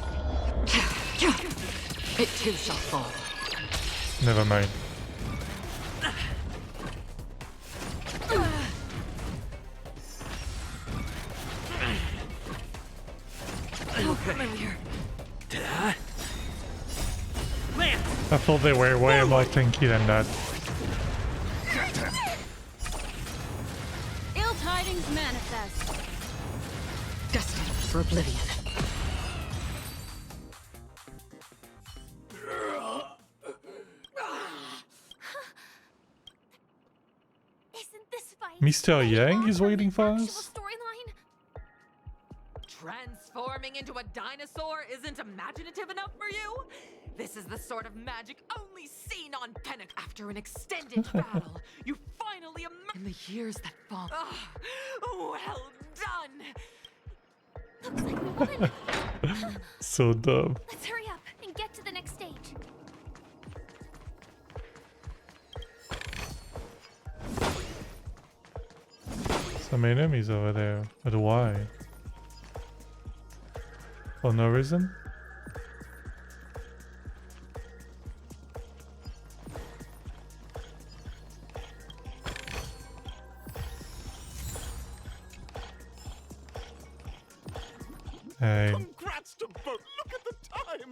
It too shall fall. Never mind. Familiar. I thought they were way more tanky than that. Ill tidings manifest. Destined for oblivion. Isn't this fight Mr. any Yang more is from the waiting for actual us? storyline? Transforming into a dinosaur isn't imaginative enough for you? This is the sort of magic only seen on Pennock. After an extended battle, you finally in the years that follow. Well done! Looks like we won. So dumb. Let's hurry up and get to the next stage. Some enemies over there. But why? For no reason? Hey. Congrats to both. Look at the time.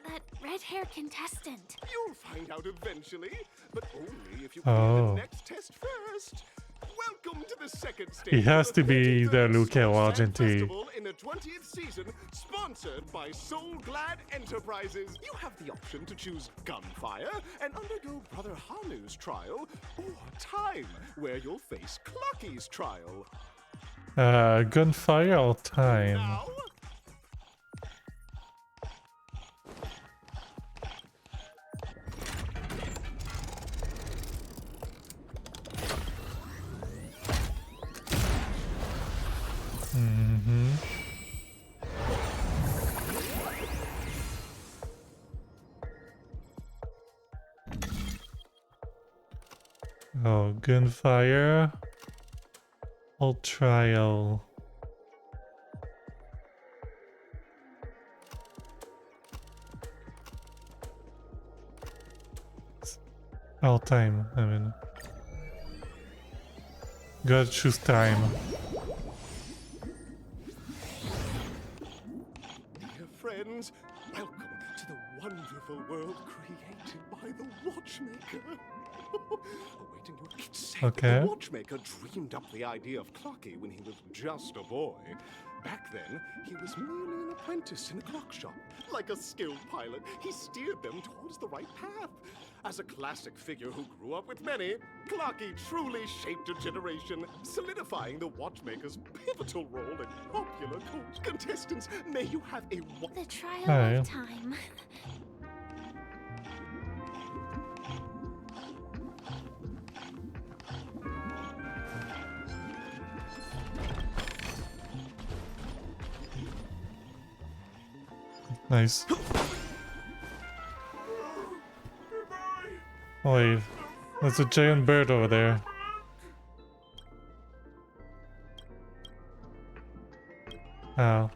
That red-haired contestant. You'll find out eventually, but only if you Oh. complete the next test first. Welcome to the second stage. He has of the to be either 33rd Luke or Sports Fan Argentine. Festival in the 20th season, sponsored by Soul Glad Enterprises. You have the option to choose Gunfire and undergo Brother Hanu's trial, or Time, where you'll face Clucky's trial. Gunfire or time? Now, Mm-hmm. Oh, gunfire or trial. All time, I mean. Gotta choose time. friends. Welcome to the wonderful world created by the Watchmaker. Awaiting your... It's said that Okay. the Watchmaker dreamed up the idea of Clocky when he was just a boy. Back then, he was merely an apprentice in a clock shop. Like a skilled pilot, he steered them towards the right path. As a classic figure who grew up with many, Clocky truly shaped a generation, solidifying the Watchmaker's pivotal role in popular cult. Contestants, may you have a... The trial Hi. of time. Nice. Wait, there's a giant bird over there. Oh.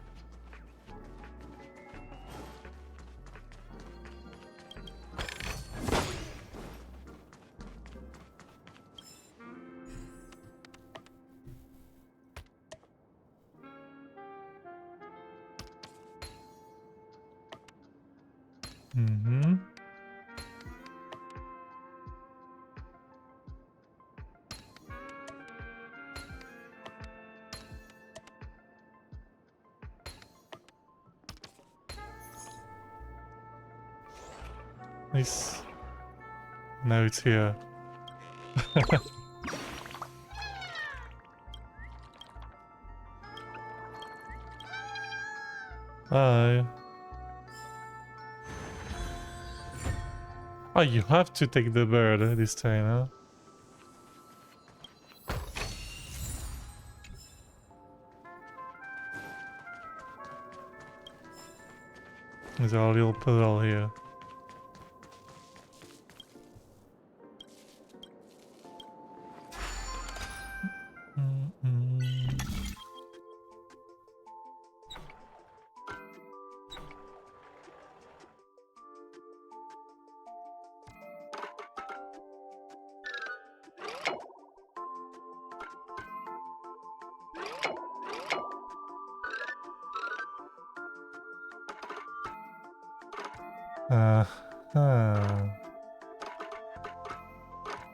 Mm-hmm. Nice. Now it's here. Bye. Oh, you have to take the bird this time, huh? There's a little puzzle here.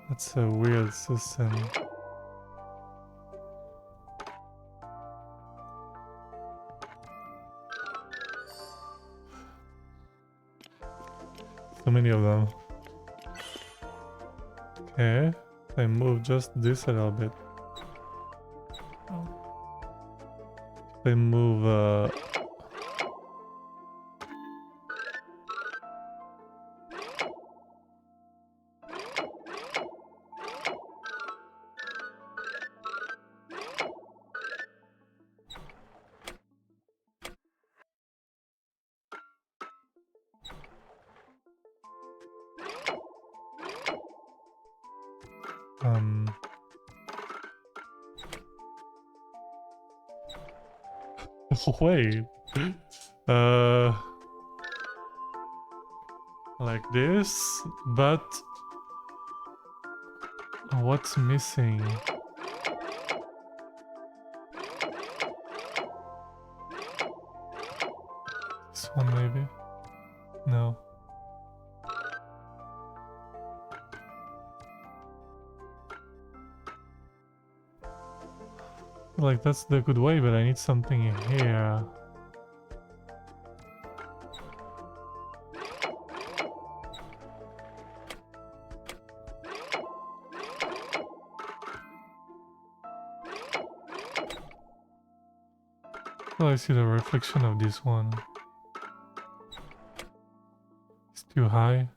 That's a weird system. So many of them. Okay, I move just this a little bit. I move wait. Like this, but what's missing? This one maybe? No. Like that's the good way, but I need something in here. Oh, I see the reflection of this one. It's too high.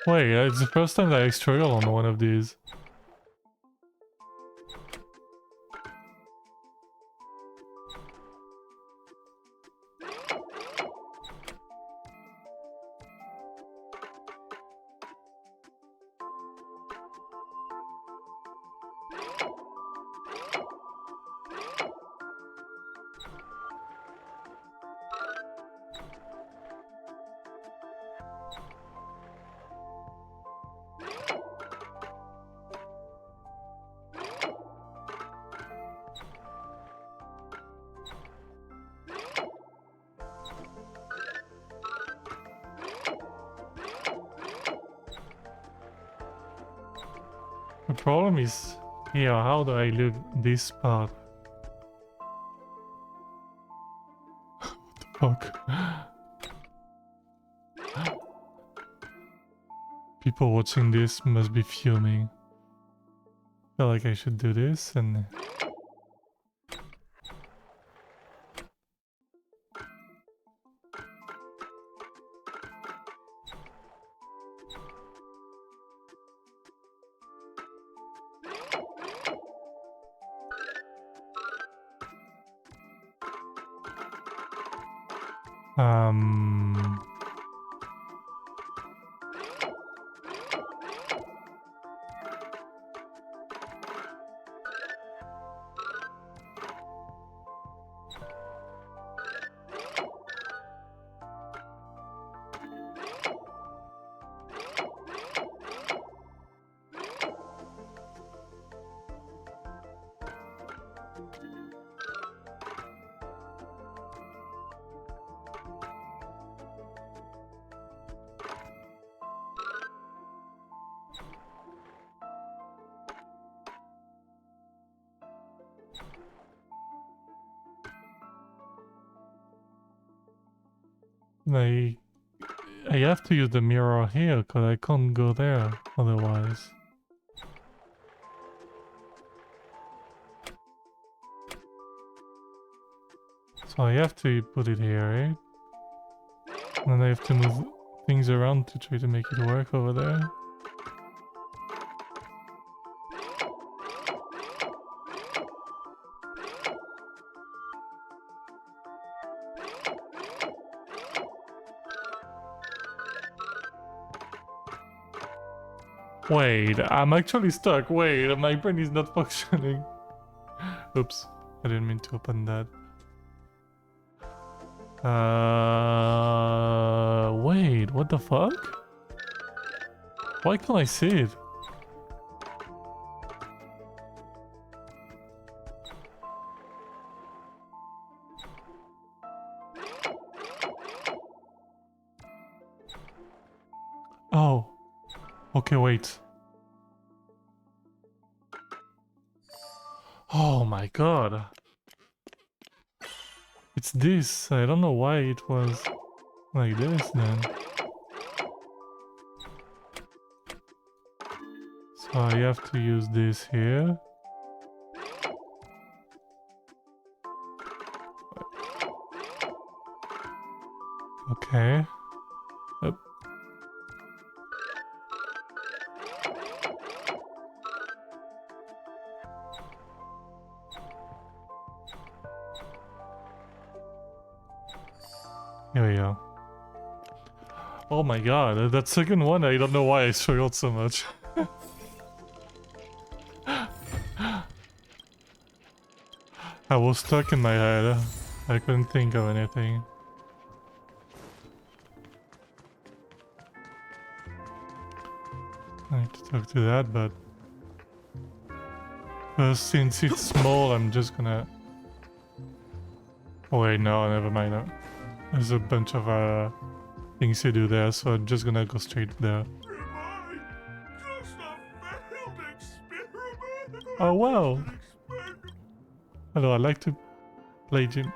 Wait, it's the first time that I struggle on one of these. The problem is here, how do I look this part? What the fuck? People watching this must be fuming. I feel like I should do this and... I have to use the mirror here because I can't go there otherwise. So I have to put it here, right? And then I have to move things around to try to make it work over there. Wait, I'm actually stuck. Wait, my brain is not functioning. Oops, I didn't mean to open that. Wait, what the fuck? Why can't I see it? Oh. Okay, wait. Oh my god. It's this. I don't know why it was like this then. So I have to use this here. Okay. Up. Here we go. Oh my god, that second one, I don't know why I struggled so much. I was stuck in my head. I couldn't think of anything. I need to talk to that, but... since it's small, I'm just gonna... Oh wait, no, never mind. There's a bunch of things to do there, so I'm just gonna go straight there. Oh wow! Hello, I like to play Jim.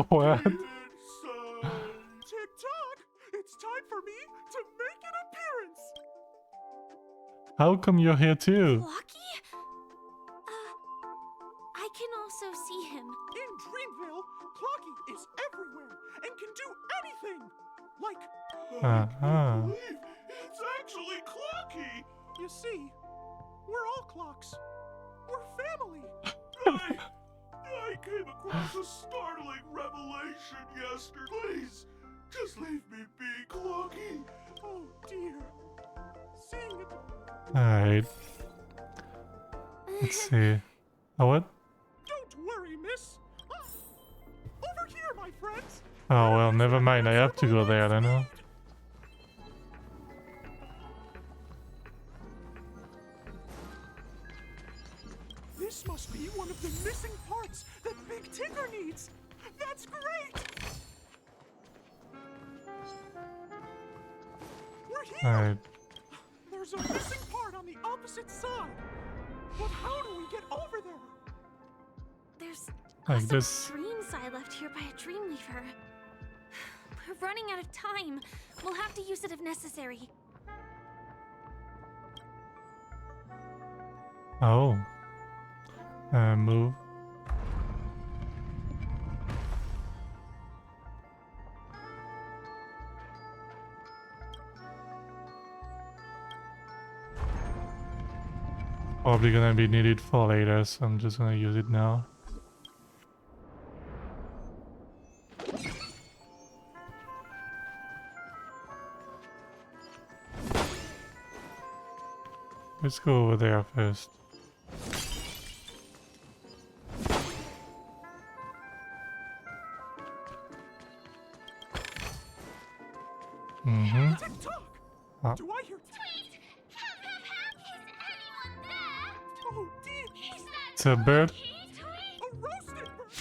What? Tick-tock! It's time for me to make an appearance! How come you're here too? Lucky? I can also see him. In Dreamville, Clocky is everywhere and can do anything! Like... I can't believe it's actually Clocky! You see, we're all clocks. We're family. I came across a startling revelation yesterday. Please, just leave me be, Clocky. Oh dear. Seeing it... Alright. Let's see. Oh, what? Don't worry, miss. Over here, my friends. Oh, well, never mind. I have to go there, I don't know. This must be one of the missing parts that Big Tinker needs. That's great! Alright. There's a missing part on the opposite side. But how do we get over there? There's Like this. dreams I left here by a Dreamweaver. We're running out of time. We'll have to use it if necessary. Oh. Move. Probably gonna be needed for later, so I'm just gonna use it now. Let's go over there first. Mm-hmm. Ah. Do I hear? Oh dear! It's a bird. A roasted bird!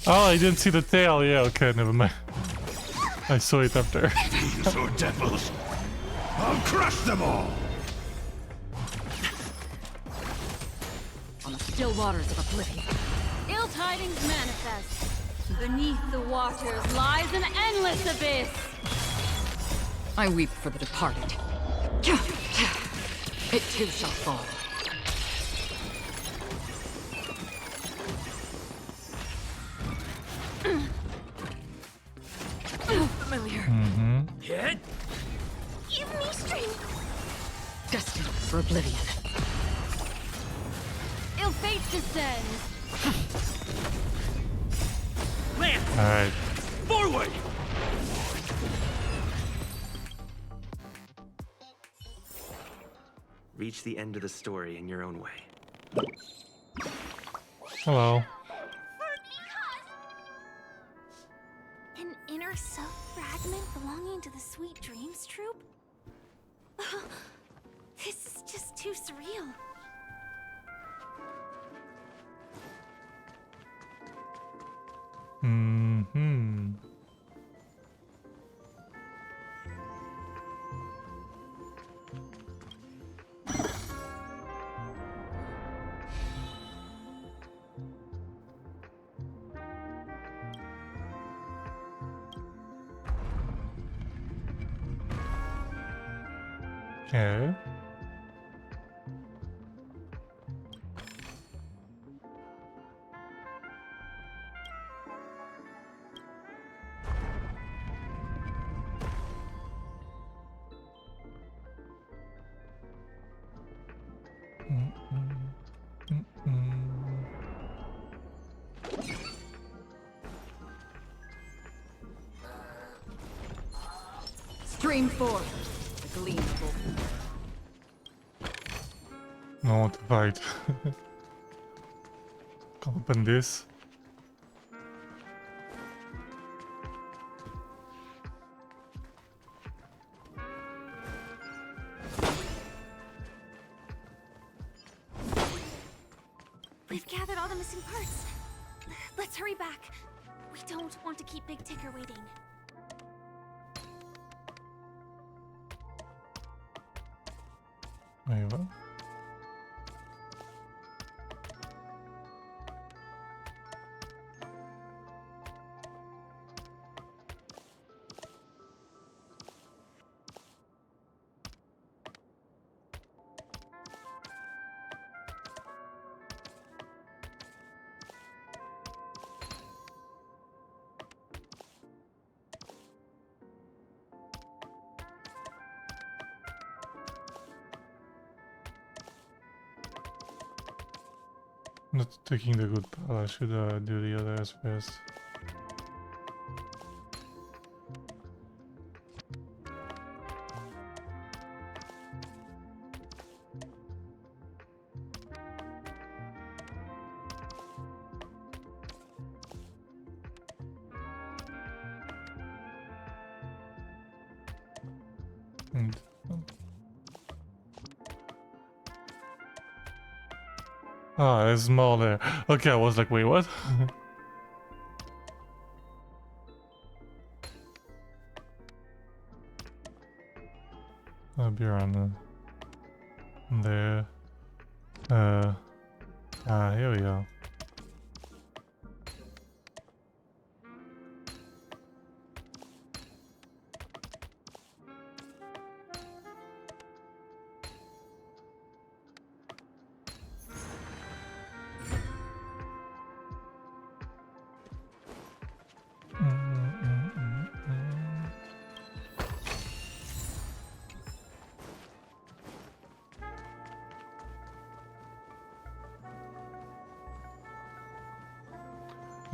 Oh, I didn't see the tail. Yeah, okay, never mind. I saw it after. These are devils. I'll crush them all. On the still waters of oblivion, ill tidings manifest. Beneath the waters lies an endless abyss. I weep for the departed. It too shall fall. Familiar. Hit. Give me strength. Destined for oblivion. Ill fate descends. Lance. Alright. Forward. Reach the end of the story in your own way. Hello. An inner self fragment belonging to the Sweet Dreams troupe? This is just too surreal. Mm-hmm. Okay. Stream forth, the gleamful. No one to fight. Can open this. We've gathered all the missing parts. Let's hurry back. We don't want to keep Big Ticker waiting. Wait, what? Not taking the good part, I should do the others first. And ah, there's more there. Okay, I was like, wait, what? I'll be around there. Here we go.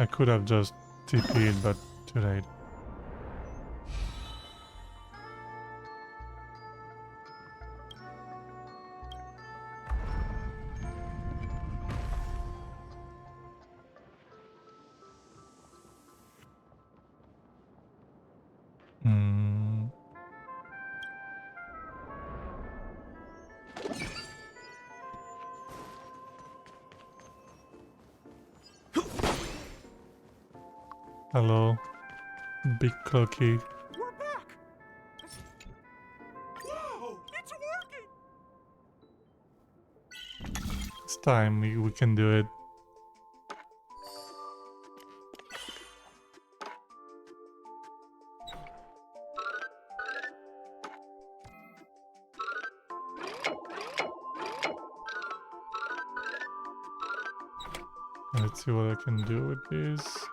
I could have just TP'd, but too late. Hello, big clocky. We're back! Whoa! It's working! It's time we can do it. Let's see what I can do with this.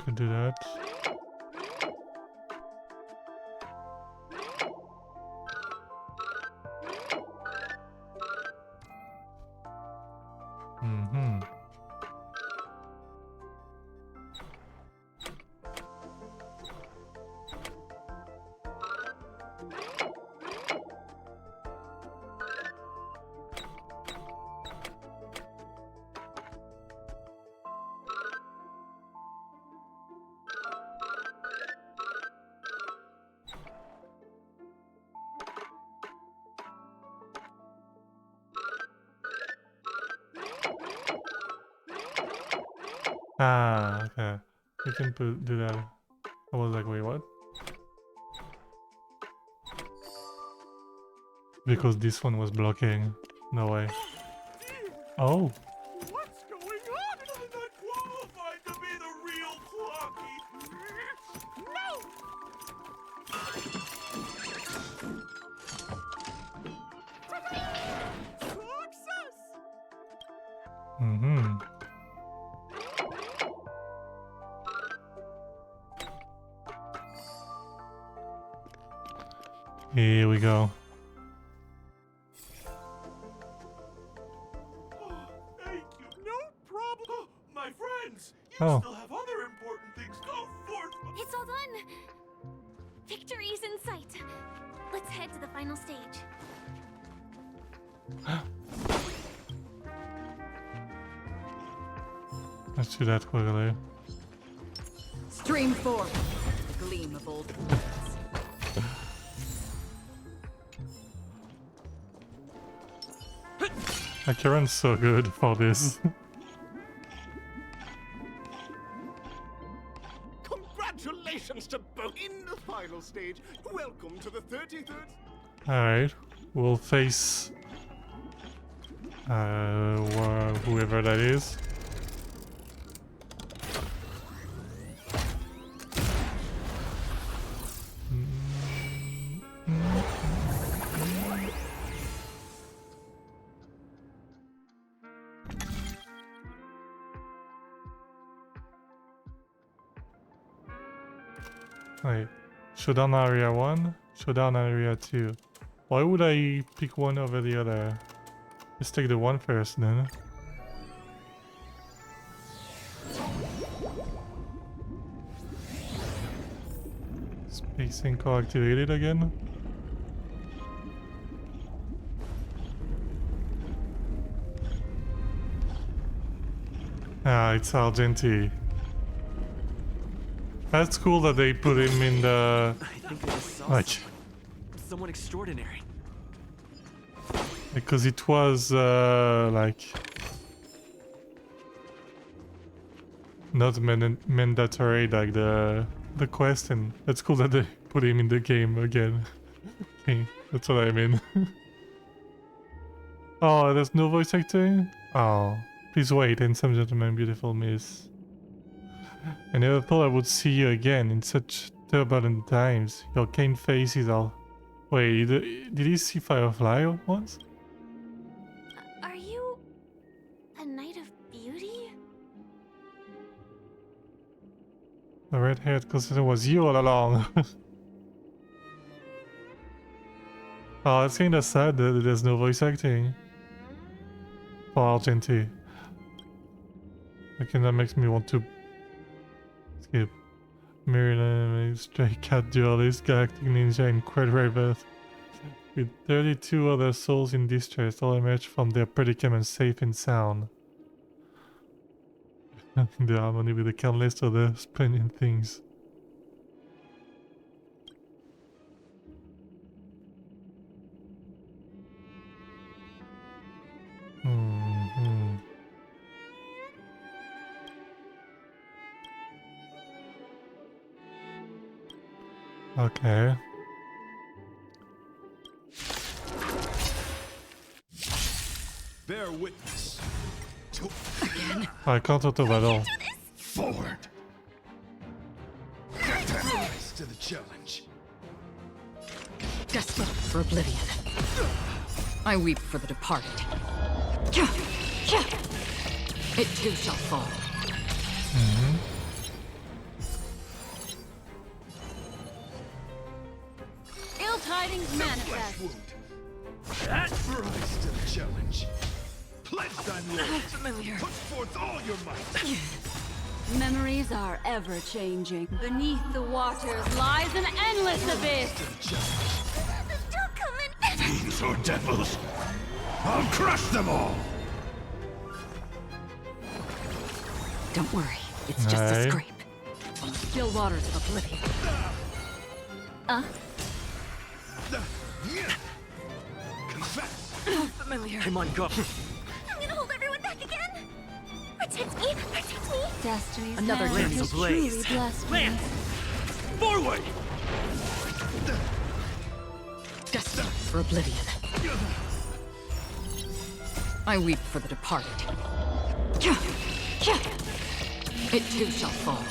Could do that. Ah, okay. We can do that. I was like, wait, what? Because this one was blocking. No way. Oh. What's going on? I'm not qualified to be the real Clocky. No! Success! Here we go. Thank you. No problem. My friends, you Oh. still have other important things. Go forth. It's all done! Victory's in sight. Let's head to the final stage. Let's do that quickly. Stream 4. The gleam of old Karen's so good for this. Congratulations to both in the final stage. Welcome to the 33rd. Alright, we'll face whoever that is. Wait, Showdown Area 1, Showdown Area 2. Why would I pick one over the other? Let's take the one first then. Space Inco activated again. Ah, it's Argenti. That's cool that they put him in the... I think I just saw like... someone extraordinary. Because it was, like... not mandatory, like the quest, and that's cool that they put him in the game again. Okay, That's what I mean. Oh, there's no voice acting? Oh, please wait, handsome gentleman, beautiful miss. I never thought I would see you again in such turbulent times. Your kind face is all... Wait, did he see Firefly once? Are you a knight of beauty? The red-haired cousin was you all along. Oh, it's kinda sad that there's no voice acting for Argenti. Okay, that makes me want to skip. Maryland, Stray Cat Duelist, Galactic Ninja, and Quad Raven. With 32 other souls in distress, all emerge from their predicament safe and sound. The harmony with the countless other splendid things. Okay. Bear witness. Again? I can't auto battle. Forward. Rise to the challenge. Desperate for oblivion. I weep for the departed. It too shall fall. Ill tidings manifest. Rise to the challenge. Pledge thine lord. Familiar. Put forth all your might. Memories are ever changing. Beneath the waters lies an endless abyss. Don't come in. Fiends or devils, I'll crush them all. Don't worry, it's just a scrape. On the still waters of oblivion. Confess. Familiar. I'm on guard. I'm gonna hold everyone back again. Protect me. Protect me. Destiny's Another hand glimpse has of blaze. truly blessed me. Lance! Forward! Destined for oblivion. I weep for the departed. It too shall fall.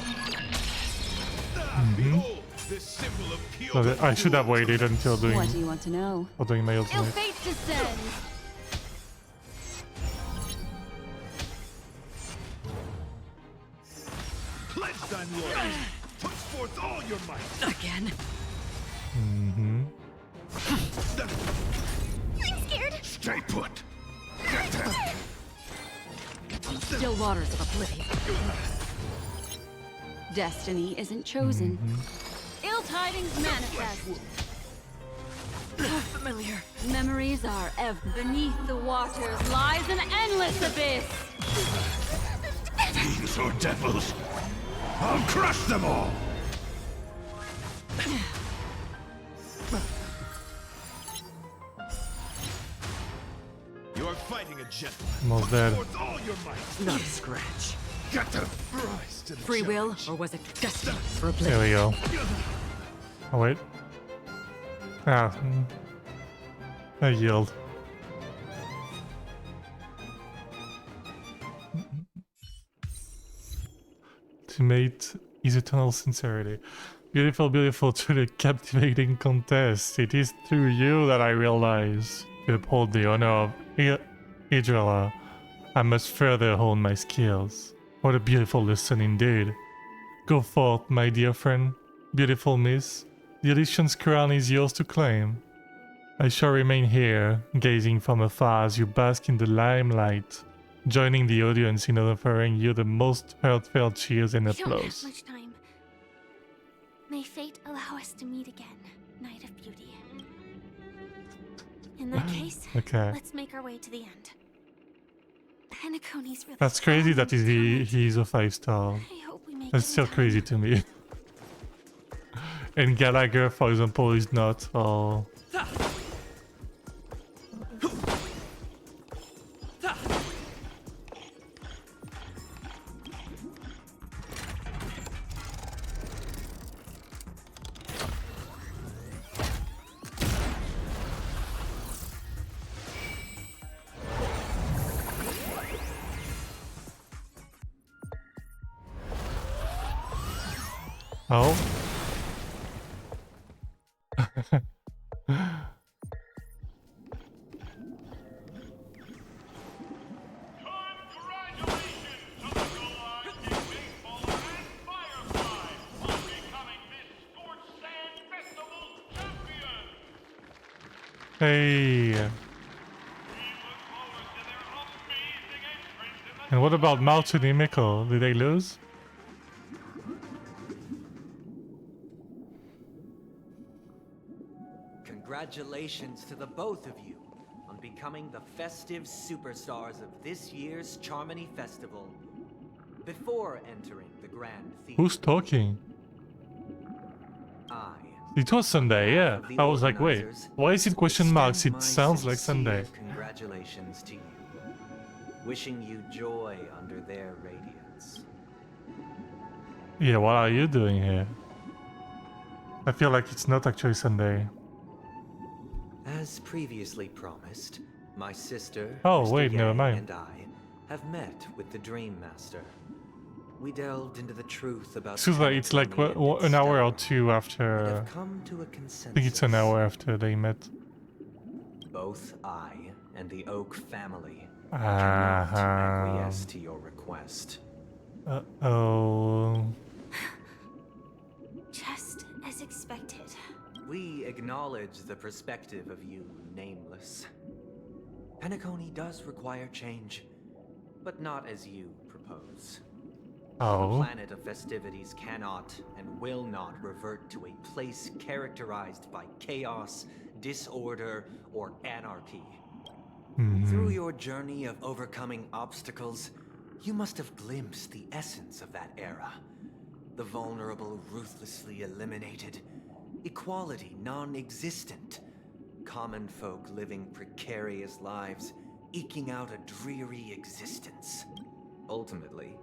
Behold, this symbol of pure. So I should have waited until doing... What do you want to know? Or doing my Ill ultimate. fate descends. Pledge thine lord. Put forth all your might. Again? I'm scared. Stay put. On the still waters of oblivion. Destiny isn't chosen. Ill tidings manifest. Familiar. Memories are ever beneath the waters lies an endless abyss. Fiends or devils, I'll crush them all. You're fighting a gentleman. Almost dead. Forth all your might. Not a scratch. Get to rise to the Free will, challenge. or was it destined for There oblivion? we go. Oh wait. Ah. I yield. Ultimate is eternal sincerity. Beautiful, beautiful, truly captivating contest. It is through you that I realize to uphold the honor of Idrilla, I must further hone my skills. What a beautiful lesson indeed. Go forth, my dear friend, beautiful miss. The Elysian's crown is yours to claim. I shall remain here, gazing from afar as you bask in the limelight, joining the audience in offering you the most heartfelt cheers and We don't have applause. much time. May fate allow us to meet again, Knight of Beauty. In that case, Okay. let's make our way to the end. Penacony's really That's crazy that he's a 5-star. I hope we make That's it in still time. crazy to me. And Gallagher, for example, is not. Oh. Oh. Hey. And what about Mountain and Mikkel? Did they lose? Congratulations to the both of you on becoming the festive superstars of this year's Charmony Festival. Before entering the Grand Theater, Who's talking? It was Sunday, yeah. I was like, wait, why is it question marks? It sounds like Sunday. Congratulations to you. Wishing you joy under their radiance. Yeah, what are you doing here? I feel like it's not actually Sunday. As previously promised, my sister, Oh, Mr. wait, never Yang, mind. and I have met with the Dream Master. We delved into the truth about Seems like it's like an hour or two after. come to a I think it's an hour after they met. Both I and the Oak family Ah. cannot acquiesce to your request. Uh-oh. Just as expected. We acknowledge the perspective of you, Nameless. Penacony does require change, but not as you propose. Oh. The planet of festivities cannot and will not revert to a place characterized by chaos, disorder, or anarchy. Through your journey of overcoming obstacles, you must have glimpsed the essence of that era. The vulnerable ruthlessly eliminated, equality non-existent, common folk living precarious lives, eking out a dreary existence. Ultimately,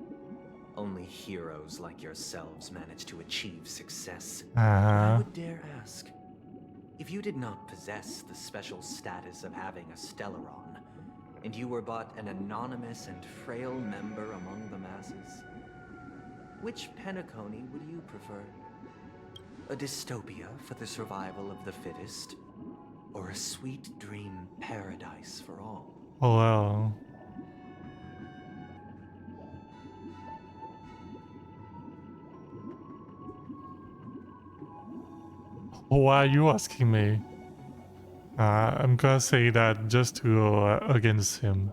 only heroes like yourselves manage to achieve success. I would dare ask, if you did not possess the special status of having a Stellaron, and you were but an anonymous and frail member among the masses, which Penacony would you prefer? A dystopia for the survival of the fittest, or a sweet dream paradise for all? Oh, well. Why are you asking me? I'm gonna say that just to go against him.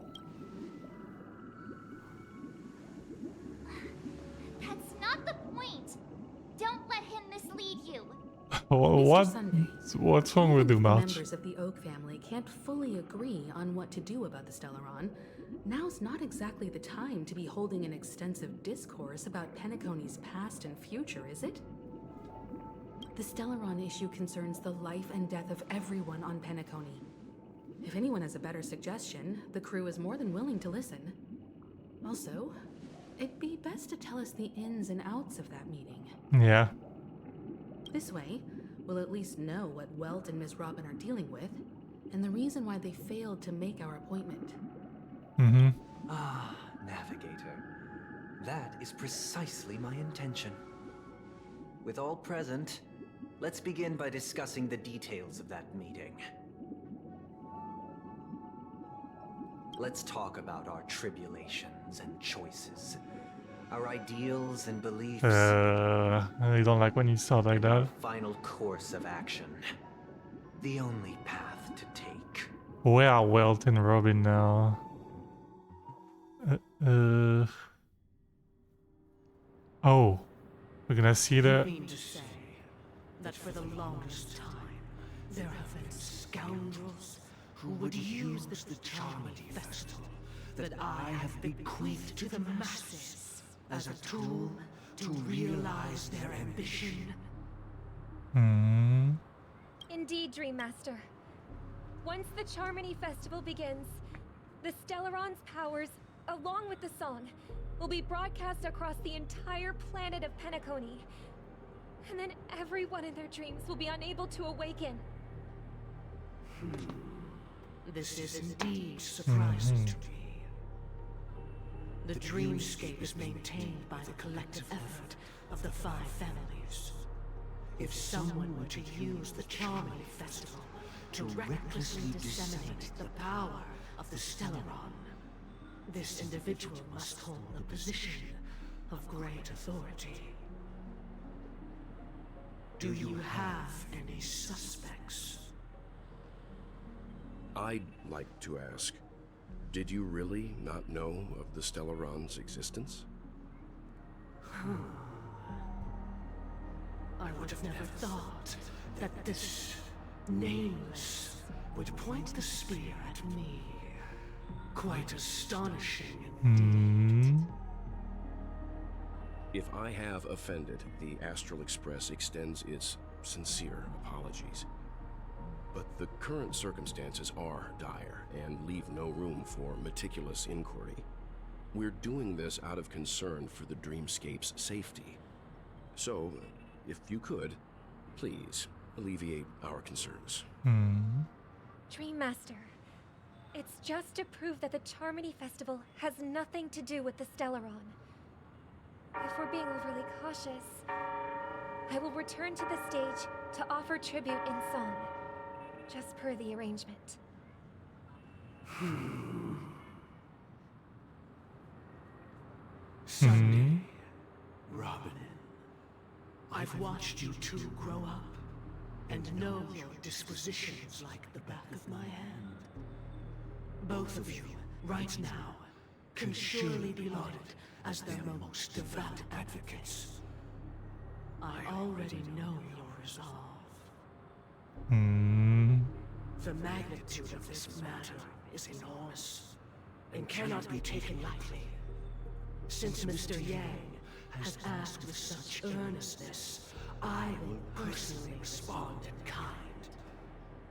That's not the point. Don't let him mislead you. What? Sunday, What's wrong with you, the March? members of the Oak family can't fully agree on what to do about the Stellaron. Now's not exactly the time to be holding an extensive discourse about Penacony's past and future, is it? The Stellaron issue concerns the life and death of everyone on Penacony. If anyone has a better suggestion, the crew is more than willing to listen. Also, it'd be best to tell us the ins and outs of that meeting. Yeah. This way, we'll at least know what Welt and Miss Robin are dealing with, and the reason why they failed to make our appointment. Mm-hmm. Ah, Navigator. That is precisely my intention. With all present, let's begin by discussing the details of that meeting. Let's talk about our tribulations and choices, our ideals and beliefs. I don't like when you sound like that. Final course of action. The only path to take. Where are Welt and Robin now? Oh, we're gonna see the. I mean to say that for the longest time, there have been scoundrels who would use the Charmony Festival that I have bequeathed to the masses as a tool to realize their ambition. Indeed, Dream Master. Once the Charmony Festival begins, the Stellaron's powers, along with the song, will be broadcast across the entire planet of Penacony. And then everyone in their dreams will be unable to awaken. This is indeed surprising to me. The dreamscape is maintained by the collective effort of the 5 families. If someone were to use the Charming Festival to recklessly disseminate the power of the Stellaron, this individual must hold a position of great authority. Do you have any suspects? I'd like to ask, did you really not know of the Stellaron's existence? I would have never thought that this nameless would point the spear at me. Quite astonishing. If I have offended, the Astral Express extends its sincere apologies. But the current circumstances are dire and leave no room for meticulous inquiry. We're doing this out of concern for the Dreamscape's safety. So, if you could, please alleviate our concerns. Dream Master, it's just to prove that the Charmony Festival has nothing to do with the Stellaron. If we're being overly cautious, I will return to the stage to offer tribute in song, just per the arrangement. Sunday, Robin, I've watched you two grow up and know your dispositions like the back of my hand. Both of you, right now, can surely be lauded as their most devout advocates. I already know your resolve. The magnitude of this matter is enormous and cannot be taken lightly. Since Mr. Yang has asked with such earnestness, I will personally respond in kind.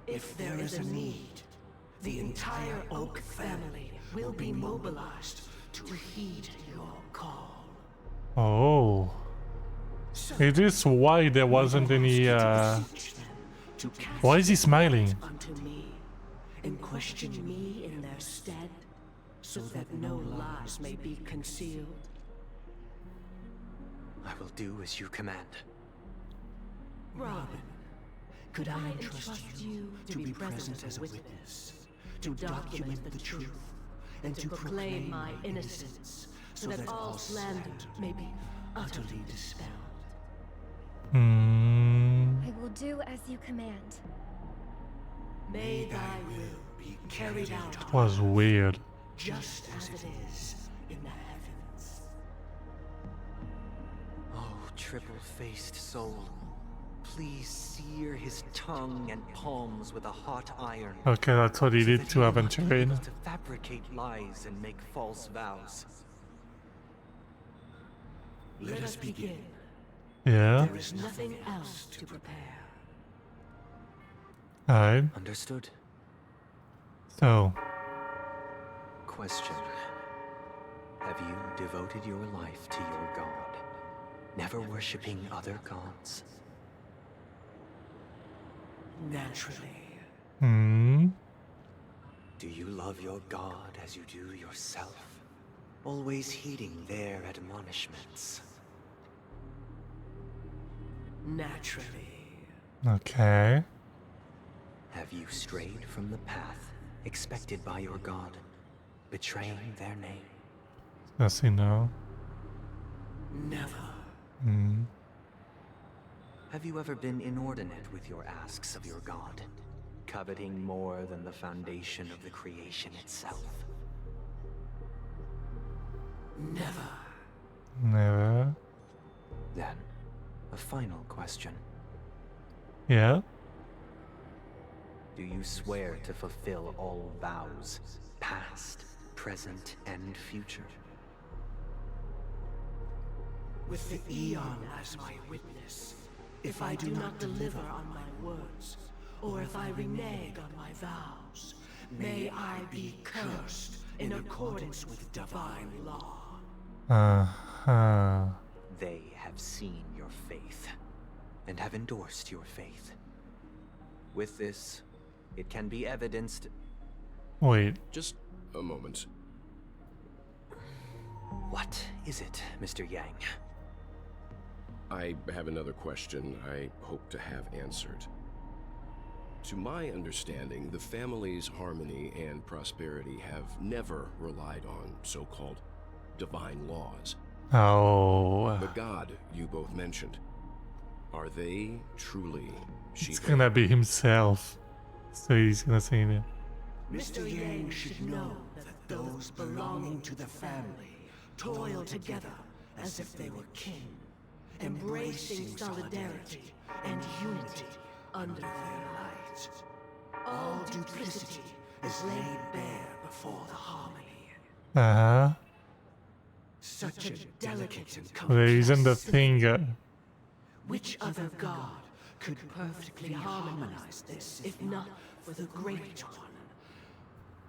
If there is a need, the entire Oak family will be mobilized to heed your call. Oh. Is this why there wasn't any, Why is he smiling? Unto me, and question me in their stead, so that no lies may be concealed. I will do as you command. Robin, could I entrust you to be present as a witness, to document the truth, and to proclaim my innocence, so that all slander may be utterly dispelled? I will do as you command. May thy will be carried out It was weird. just as it is in the heavens. Oh, triple-faced soul, please sear his tongue and palms with a hot iron. Okay, that's what he did to Aventurine. To fabricate lies and make false vows. Let us begin. Yeah. There is nothing else to prepare. Alright. Understood. So. Question. Have you devoted your life to your god, never worshipping other gods? Naturally. Do you love your god as you do yourself, always heeding their admonishments? Naturally. Okay. Have you strayed from the path expected by your god, betraying their name? Does he know? Never. Have you ever been inordinate with your asks of your god, coveting more than the foundation of the creation itself? Never. Never. Then, a final question. Yeah. Do you swear to fulfill all vows, past, present, and future? With the Eon as my witness, if I do not deliver on my words, or if I renege on my vows, may I be cursed in accordance with divine law. They have seen your faith, and have endorsed your faith. With this, it can be evidenced... Wait. Just a moment. What is it, Mr. Yang? I have another question I hope to have answered. To my understanding, the family's harmony and prosperity have never relied on so-called divine laws. Oh. The god you both mentioned, are they truly It's Shiba? gonna be himself. So he's gonna say that. Mr. Yang should know that those belonging to the family toil together as if they were kin, embracing solidarity and unity under their light. All duplicity is laid bare before the harmony. Uh-huh. Such a delicate and There isn't the complex thing. Which other god could perfectly harmonize this, if not for the great one,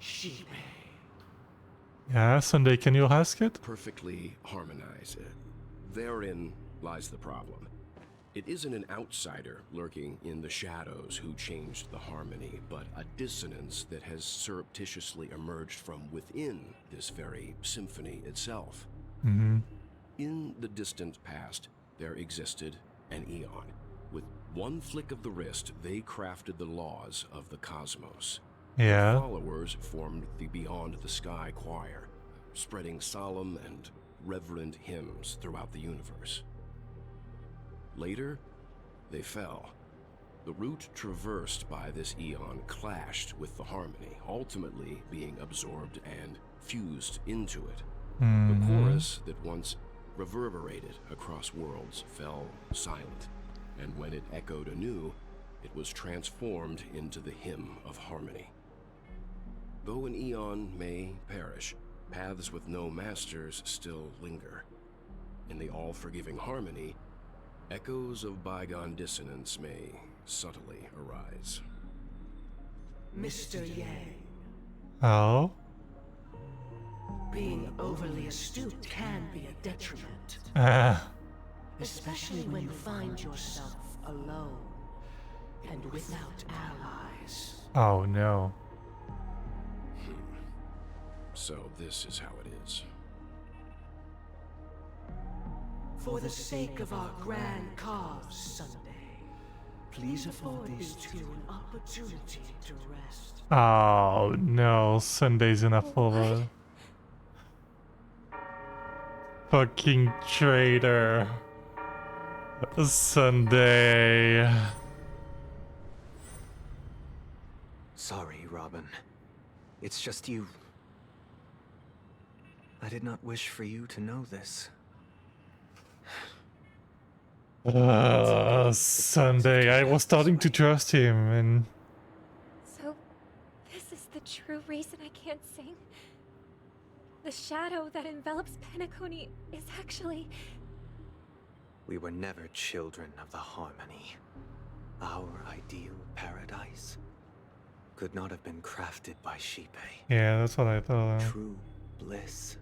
Shiba? Yeah, Sunday, can you ask it? Perfectly harmonize it. Therein lies the problem. It isn't an outsider lurking in the shadows who changed the harmony, but a dissonance that has surreptitiously emerged from within this very symphony itself. Mm-hmm. In the distant past, there existed an eon. With one flick of the wrist, they crafted the laws of the cosmos. Yeah. Their followers formed the Beyond the Sky Choir, spreading solemn and reverent hymns throughout the universe. Later, they fell. The route traversed by this eon clashed with the harmony, ultimately being absorbed and fused into it. The chorus that once reverberated across worlds fell silent, and when it echoed anew, it was transformed into the hymn of harmony. Though an eon may perish, paths with no masters still linger. In the all-forgiving harmony, echoes of bygone dissonance may subtly arise. Mr. Yang, Oh? being overly astute can be a detriment. Especially when you find yourself alone and without allies. Oh no. So this is how it is. For the sake of our grand cause, Sunday, please afford these two an opportunity to rest. Oh no, Sunday's enough for a fucking traitor. Sunday. Sorry, Robin. It's just you. I did not wish for you to know this. Sunday. I was starting to trust him, and So, this is the true reason I can't sing? The shadow that envelops Penacony is actually... We were never children of the harmony. Our ideal paradise could not have been crafted by Shipe. yeah, that's what I thought. True bliss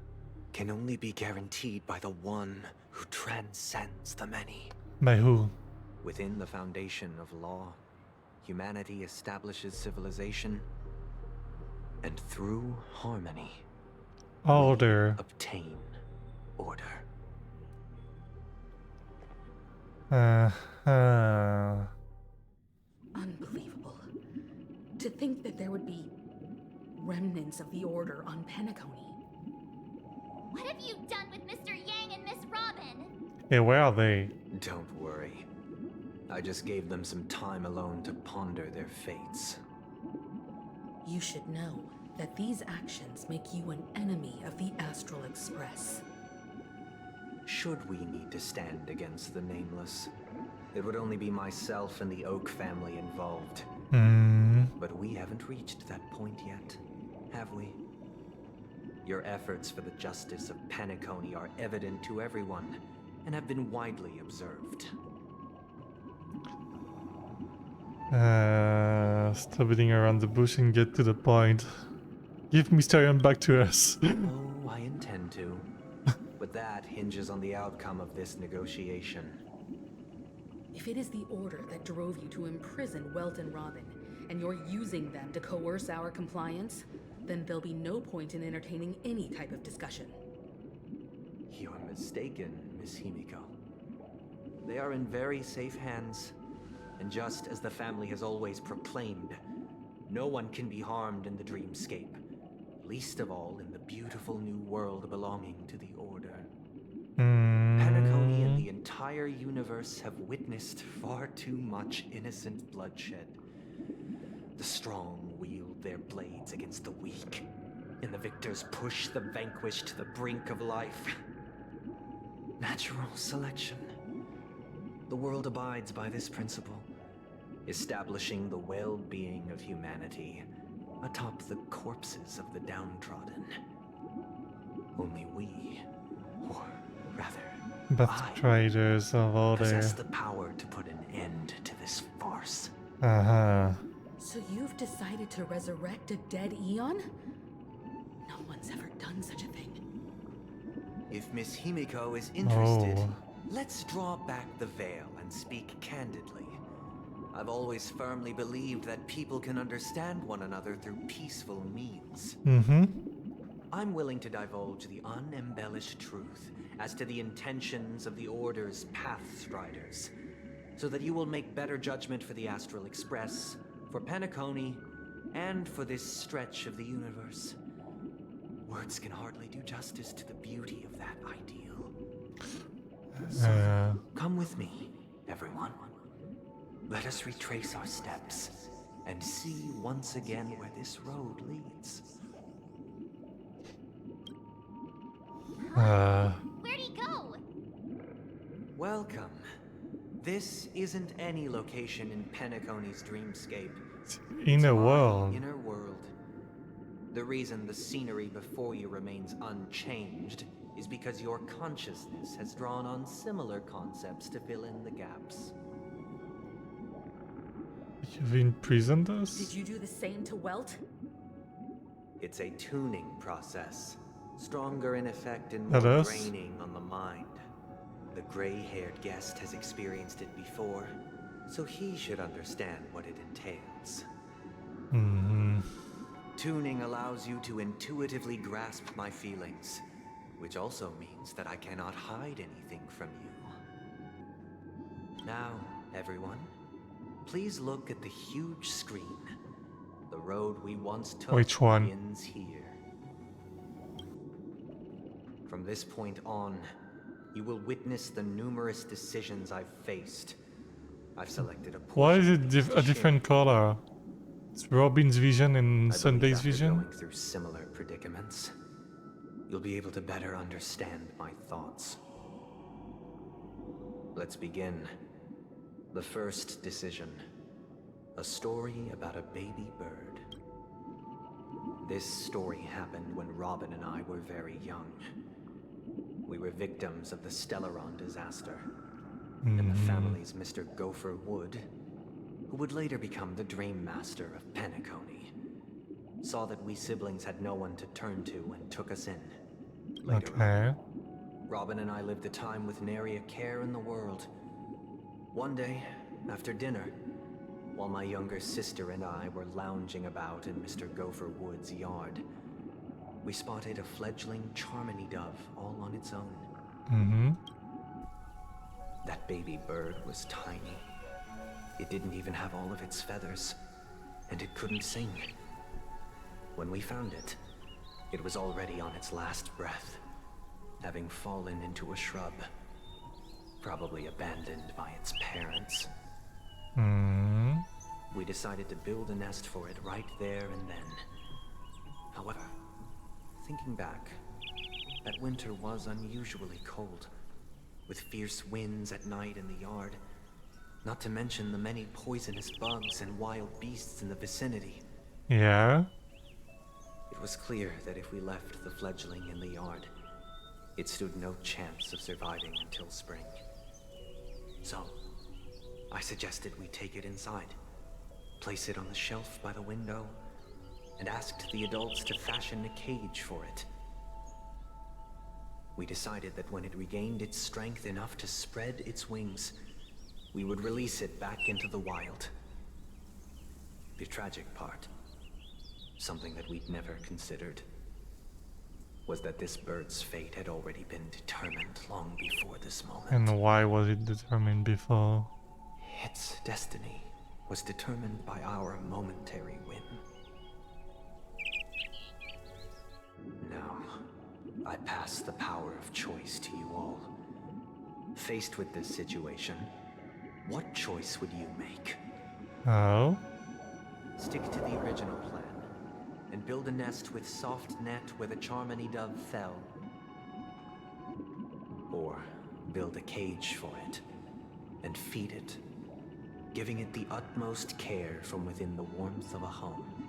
can only be guaranteed by the one who transcends the many. By who? Within the foundation of law, humanity establishes civilization, and through harmony, Order. obtain order. Unbelievable. To think that there would be remnants of the Order on Penacony. What have you done with Mr. Yang and Miss Robin? Yeah, where are they? Don't worry. I just gave them some time alone to ponder their fates. You should know that these actions make you an enemy of the Astral Express. Should we need to stand against the Nameless, it would only be myself and the Oak family involved. But we haven't reached that point yet, have we? Your efforts for the justice of Penacony are evident to everyone, and have been widely observed. Stop beating around the bush and get to the point. Give Mysterion back to us. Oh, I intend to. But that hinges on the outcome of this negotiation. If it is the Order that drove you to imprison Welt and Robin, and you're using them to coerce our compliance, then there'll be no point in entertaining any type of discussion. You're mistaken, Miss Himiko. They are in very safe hands, and just as the family has always proclaimed, no one can be harmed in the dreamscape, least of all in the beautiful new world belonging to the Order. Penacony and the entire universe have witnessed far too much innocent bloodshed. The strong wield their blades against the weak, and the victors push the vanquished to the brink of life. Natural selection. The world abides by this principle, establishing the well-being of humanity atop the corpses of the downtrodden. Only we, or rather, Traders of Order, possess the power to put an end to this farce. So you've decided to resurrect a dead Eon? No one's ever done such a thing. If Miss Himiko is interested, let's draw back the veil and speak candidly. I've always firmly believed that people can understand one another through peaceful means. I'm willing to divulge the unembellished truth as to the intentions of the Order's Pathstriders, so that you will make better judgment for the Astral Express, for Penacony, and for this stretch of the universe. Words can hardly do justice to the beauty of that ideal. So, come with me, everyone. Let us retrace our steps and see once again where this road leads. Where'd he go? Welcome. This isn't any location in Penacony's dreamscape. Inner world. Inner world. The reason the scenery before you remains unchanged is because your consciousness has drawn on similar concepts to fill in the gaps. You've imprisoned us? Did you do the same to Welt? It's a tuning process, stronger in effect and more draining on the mind. The gray-haired guest has experienced it before, so he should understand what it entails. Tuning allows you to intuitively grasp my feelings, which also means that I cannot hide anything from you. Now, everyone, please look at the huge screen. The road we once took begins here. From this point on, you will witness the numerous decisions I've faced. I've selected a portion. Why is it a different color? It's Robin's vision and Sunday's vision. Going through similar predicaments, you'll be able to better understand my thoughts. Let's begin. The first decision. A story about a baby bird. This story happened when Robin and I were very young. We were victims of the Stellaron disaster. And the family's Mr. Gopher Wood, who would later become the Dream Master of Penacony, saw that we siblings had no one to turn to and took us in. Later, Robin and I lived a time with nary a care in the world. One day, after dinner, while my younger sister and I were lounging about in Mr. Gopher Wood's yard, we spotted a fledgling Charmony dove all on its own. That baby bird was tiny. It didn't even have all of its feathers, and it couldn't sing. When we found it, it was already on its last breath, having fallen into a shrub, probably abandoned by its parents. We decided to build a nest for it right there and then. However, thinking back, that winter was unusually cold, with fierce winds at night in the yard, not to mention the many poisonous bugs and wild beasts in the vicinity. Yeah? It was clear that if we left the fledgling in the yard, it stood no chance of surviving until spring. So, I suggested we take it inside, place it on the shelf by the window, and asked the adults to fashion a cage for it. We decided that when it regained its strength enough to spread its wings, we would release it back into the wild. The tragic part, something that we'd never considered. was that this bird's fate had already been determined long before this moment. And why was it determined before? Its destiny was determined by our momentary whim. Now, I pass the power of choice to you all. Faced with this situation, what choice would you make? Oh? Stick to the original plan and build a nest with soft net where the Charmony dove fell. Or build a cage for it and feed it, giving it the utmost care from within the warmth of a home.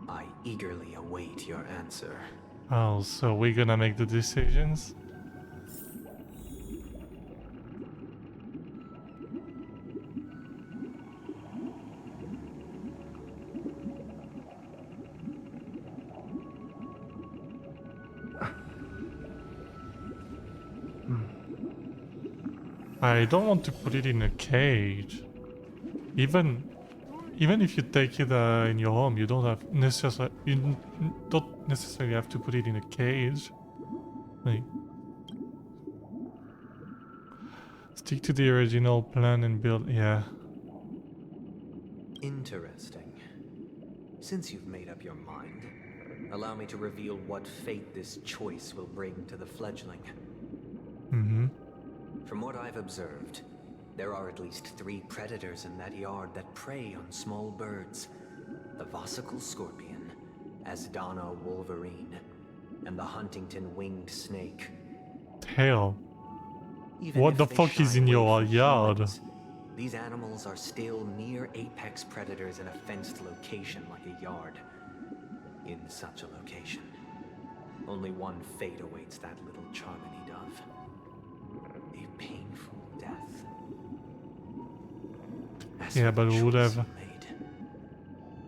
I eagerly await your answer. Oh, so we're gonna make the decisions? I don't want to put it in a cage. Even if you take it in your home, you don't necessarily have to put it in a cage. Like, stick to the original plan and build. Yeah. Interesting. Since you've made up your mind, allow me to reveal what fate this choice will bring to the fledgling. Mm-hmm. From what I've observed, there are at least 3 predators in that yard that prey on small birds. The Vosicle Scorpion, Asdana Wolverine, and the Huntington Winged Snake. Hell. Even What if the they fuck is shy in away your from yard? humans, these animals are still near apex predators in a fenced location like a yard. In such a location, only one fate awaits that little Charmony dove. A painful death. As Yeah, for but the choice whatever. you made,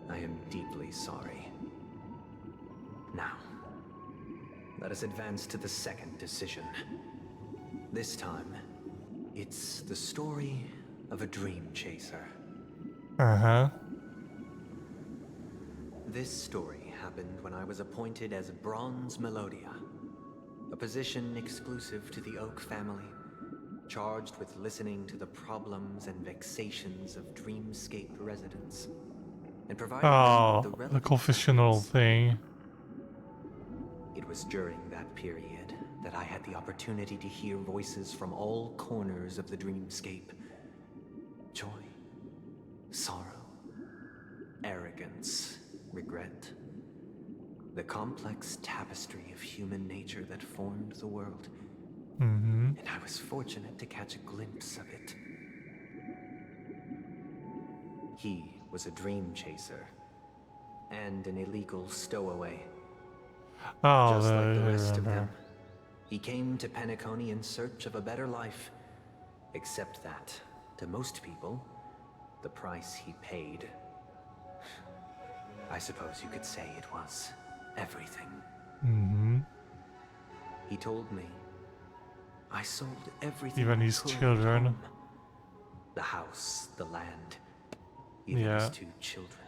I am deeply sorry. Now, let us advance to the second decision. This time, it's the story of a dream chaser. Uh-huh. This story happened when I was appointed as Bronze Melodia, a position exclusive to the Oak family, charged with listening to the problems and vexations of Dreamscape residents, and providing them with the Oh, the relevant confessional thing. It was during that period that I had the opportunity to hear voices from all corners of the dreamscape. Joy, sorrow, arrogance, regret. The complex tapestry of human nature that formed the world. Mm-hmm. And I was fortunate to catch a glimpse of it. He was a dream chaser and an illegal stowaway. Oh, Just like the I rest of them, remember. he came to Penacony in search of a better life. Except that, to most people, the price he paid, I suppose you could say it was everything. Mm-hmm. He told me, I sold everything. Even I his could at children. home. The house, the land, even Yeah. his 2 children.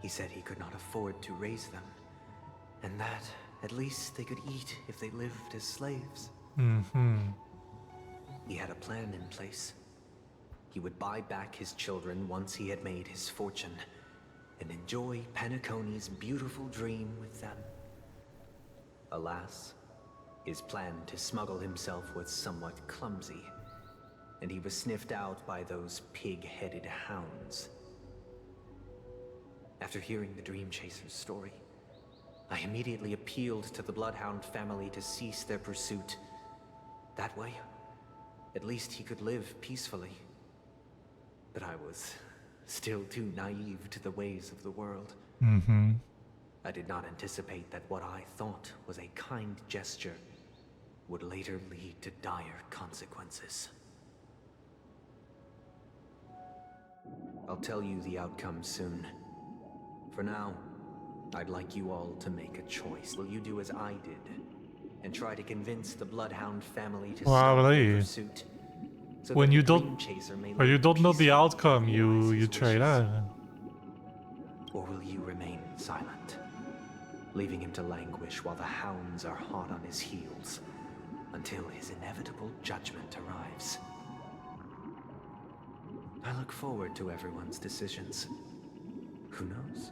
He said he could not afford to raise them, and that at least they could eat if they lived as slaves. Mm-hmm. He had a plan in place. He would buy back his children once he had made his fortune, and enjoy Penacony's beautiful dream with them. Alas, his plan to smuggle himself was somewhat clumsy, and he was sniffed out by those pig-headed hounds. After hearing the Dream Chaser's story, I immediately appealed to the Bloodhound family to cease their pursuit. That way, at least he could live peacefully. But I was still too naive to the ways of the world. Mm-hmm. I did not anticipate that what I thought was a kind gesture would later lead to dire consequences. I'll tell you the outcome soon. For now, I'd like you all to make a choice. Will you do as I did and try to convince the Bloodhound family to stop their Probably. pursuit? So When that you the don't, Dream Chaser may or you live don't know the peacefully outcome, and realize you his try wishes? that. Or will you remain silent? leaving him to languish while the hounds are hot on his heels, until his inevitable judgment arrives. I look forward to everyone's decisions. Who knows?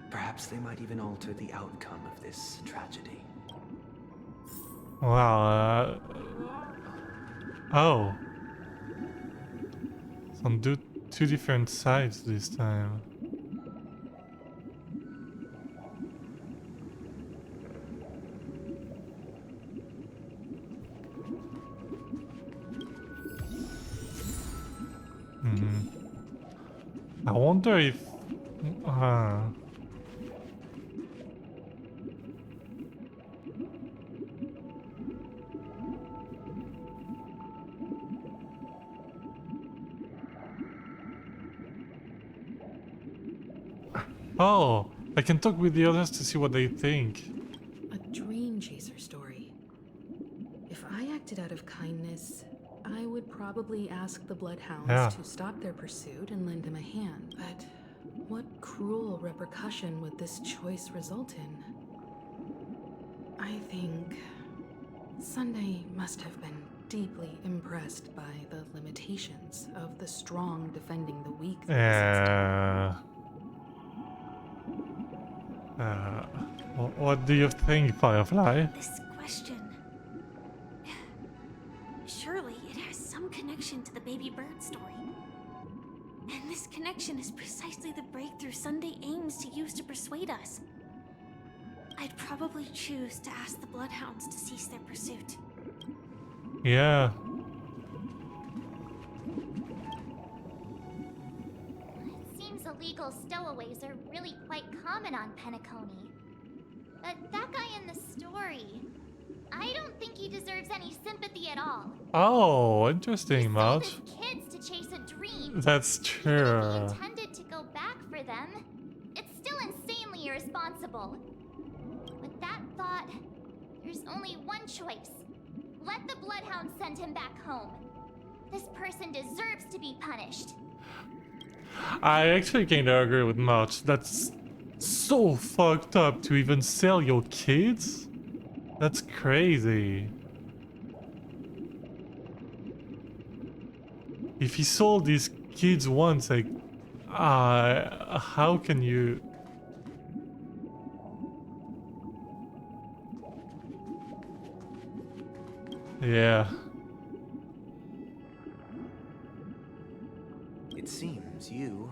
Perhaps they might even alter the outcome of this tragedy. Wow. Oh. So two different sides this time. I wonder if... Oh, I can talk with the others to see what they think. A dream chaser story. If I acted out of kindness, I would probably ask the Bloodhounds to stop their pursuit and lend him a hand. But what cruel repercussion would this choice result in? I think Sunday must have been deeply impressed by the limitations of the strong defending the weak. What do you think, Firefly? This question... Surely it has some connection to the baby bird story. And this connection is precisely the breakthrough Sunday aims to use to persuade us. I'd probably choose to ask the Bloodhounds to cease their pursuit. Yeah. It seems illegal stowaways are really quite common on Penacony. But that guy in the story, I don't think he deserves any sympathy at all. Oh, interesting, Matt. Kids to chase a dream. That's true. Even if he intended to go back for them, it's still insanely irresponsible. With that thought, there's only one choice. Let the Bloodhound send him back home. This person deserves to be punished. I actually kind of agree with March. That's so fucked up to even sell your kids. That's crazy. If he sold these kids once, like, how can you? Yeah. It seems you,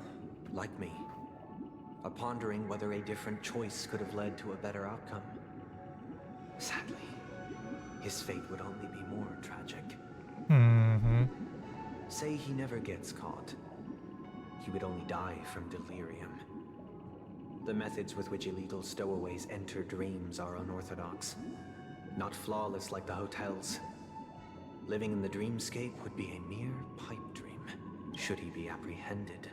like me, are pondering whether a different choice could have led to a better outcome. Sadly, his fate would only be more tragic. Say he never gets caught. He would only die from delirium. The methods with which illegal stowaways enter dreams are unorthodox. Not flawless like the hotels. Living in the dreamscape would be a mere pipe dream, should he be apprehended.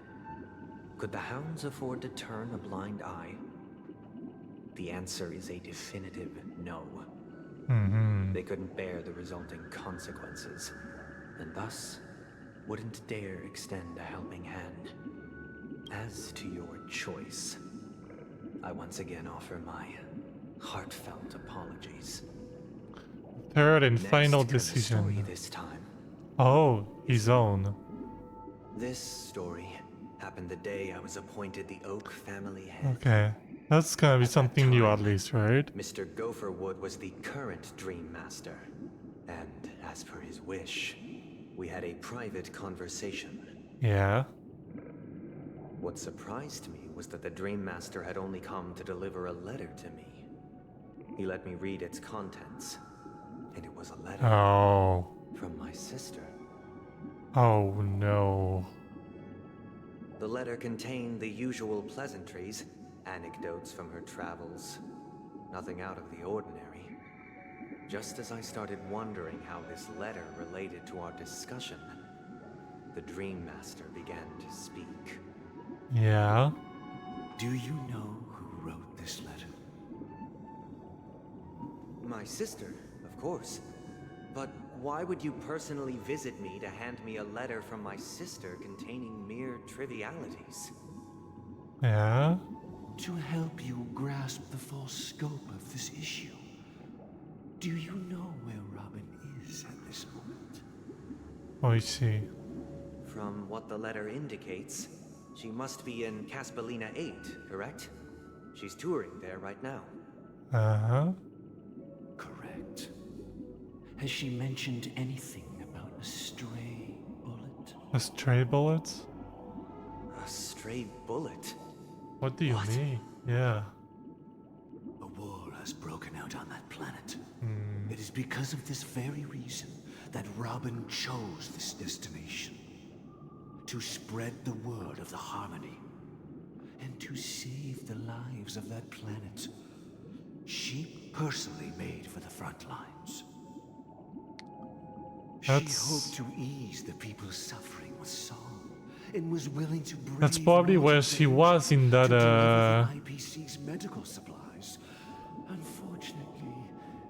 Could the hounds afford to turn a blind eye? The answer is a definitive no. They couldn't bear the resulting consequences, and thus wouldn't dare extend a helping hand. As to your choice, I once again offer my heartfelt apologies. Third and Next, final hear the story decision. this time. Oh, his own. This story happened the day I was appointed the Oak family head. Okay. That's gonna be something new at least, right? Mr. Gopherwood was the current Dream Master, and as per his wish, we had a private conversation. Yeah. What surprised me was that the Dream Master had only come to deliver a letter to me. He let me read its contents, and it was a letter from my sister. Oh no. The letter contained the usual pleasantries, anecdotes from her travels. Nothing out of the ordinary. Just as I started wondering how this letter related to our discussion, the Dream Master began to speak. Yeah. Do you know who wrote this letter? My sister, of course. But why would you personally visit me to hand me a letter from my sister containing mere trivialities? Yeah. to help you grasp the full scope of this issue. Do you know where Robin is at this moment? Oh, I see. From what the letter indicates, she must be in Caspelina 8, correct? She's touring there right now. Uh-huh. Correct. Has she mentioned anything about a stray bullet? A stray bullet? A stray bullet? What do you mean? Yeah. A war has broken out on that planet. Hmm. It is because of this very reason that Robin chose this destination. To spread the word of the Harmony. And to save the lives of that planet. She personally made for the front lines. She hoped to ease the people's suffering with song, and was willing to brave That's probably where she was in that IPC's medical supplies. Unfortunately,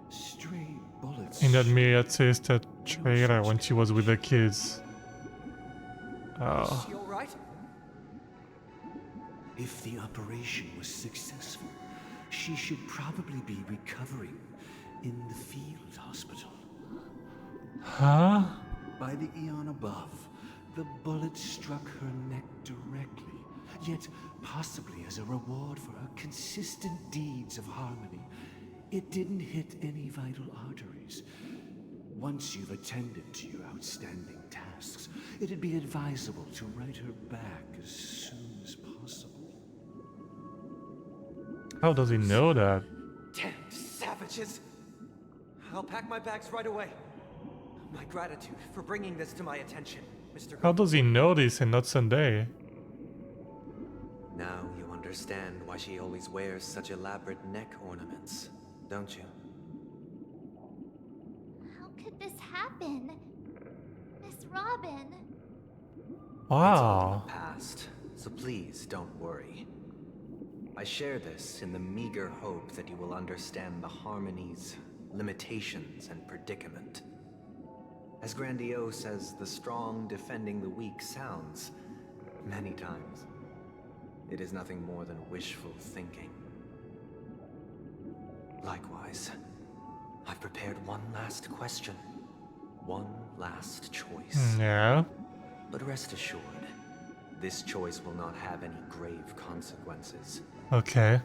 stray bullets. in that Myriad Sister trailer when she was with the kids. Oh. Is she all right? If the operation was successful, she should probably be recovering in the field hospital. Huh? By the eon above, the bullet struck her neck directly, yet possibly as a reward for her consistent deeds of harmony. It didn't hit any vital arteries. Once you've attended to your outstanding tasks, it'd be advisable to write her back as soon as possible. How does he know that? Damned savages! I'll pack my bags right away. My gratitude for bringing this to my attention, Mr. How does he know this and not Sunday? Now you understand why she always wears such elaborate neck ornaments, don't you? How could this happen? Miss Robin. Wow. Past, so please don't worry. I share this in the meager hope that you will understand the Harmony's limitations and predicament. As grandiose as the strong defending the weak sounds, many times, it is nothing more than wishful thinking. Likewise, I've prepared one last question, one last choice. Yeah. But rest assured, this choice will not have any grave consequences. Okay.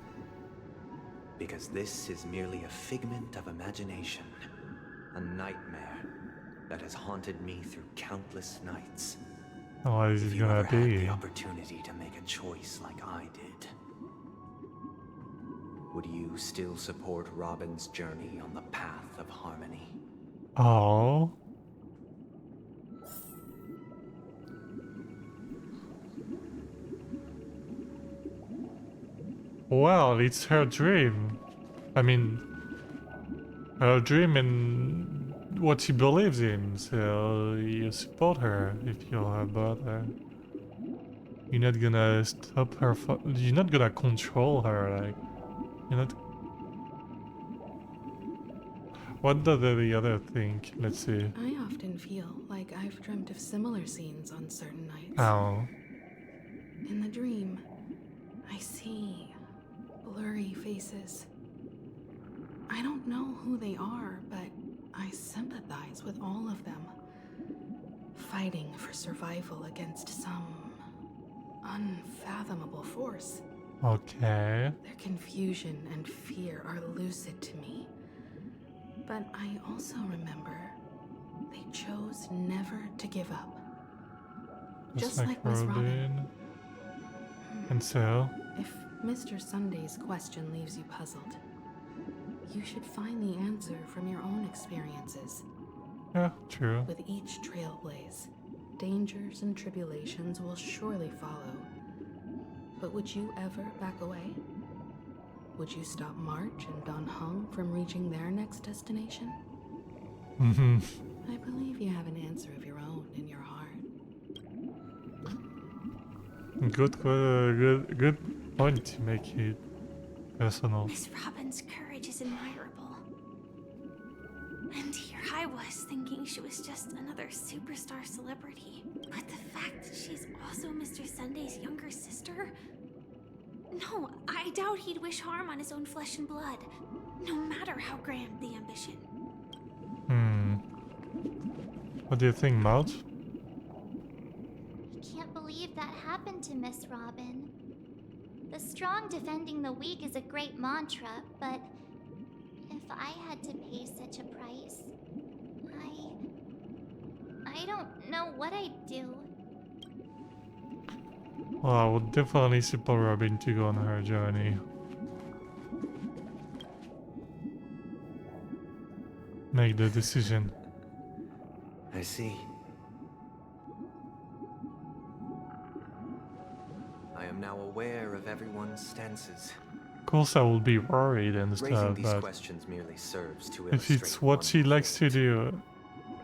Because this is merely a figment of imagination, a nightmare that has haunted me through countless nights. What is it gonna If you ever had be? the opportunity to make a choice like I did, would you still support Robin's journey on the path of harmony? Oh. Well, it's her dream. I mean, her dream and what she believes in. So you support her if you're her brother. You're not gonna stop her. You're not gonna control her. Like, you're not. What does the other think? Let's see. I often feel like I've dreamt of similar scenes on certain nights. Oh. In the dream, I see blurry faces. I don't know who they are, but I sympathize with all of them. Fighting for survival against some unfathomable force. Okay. Their confusion and fear are lucid to me. But I also remember they chose never to give up. Just like Miss Robin. And so? If Mr. Sunday's question leaves you puzzled, you should find the answer from your own experiences. Yeah, true. With each trailblaze, dangers and tribulations will surely follow. But would you ever back away? Would you stop March and Don Hung from reaching their next destination? Mm-hmm. I believe you have an answer of your own in your heart. Good point to make it personal. Miss Robin's courage is admirable. And here I was thinking she was just another superstar celebrity. But the fact that she's also Mr. Sunday's younger sister? No, I doubt he'd wish harm on his own flesh and blood, no matter how grand the ambition. What do you think, Maud? I can't believe that happened to Miss Robin. The strong defending the weak is a great mantra, but if I had to pay such a price, I don't know what I'd do. Well, I would definitely support Robin to go on her journey. Make the decision. I see. I am now aware of everyone's stances. Of course, I will be worried and Raising stuff, these but questions merely serves to if illustrate it's what she likes to do,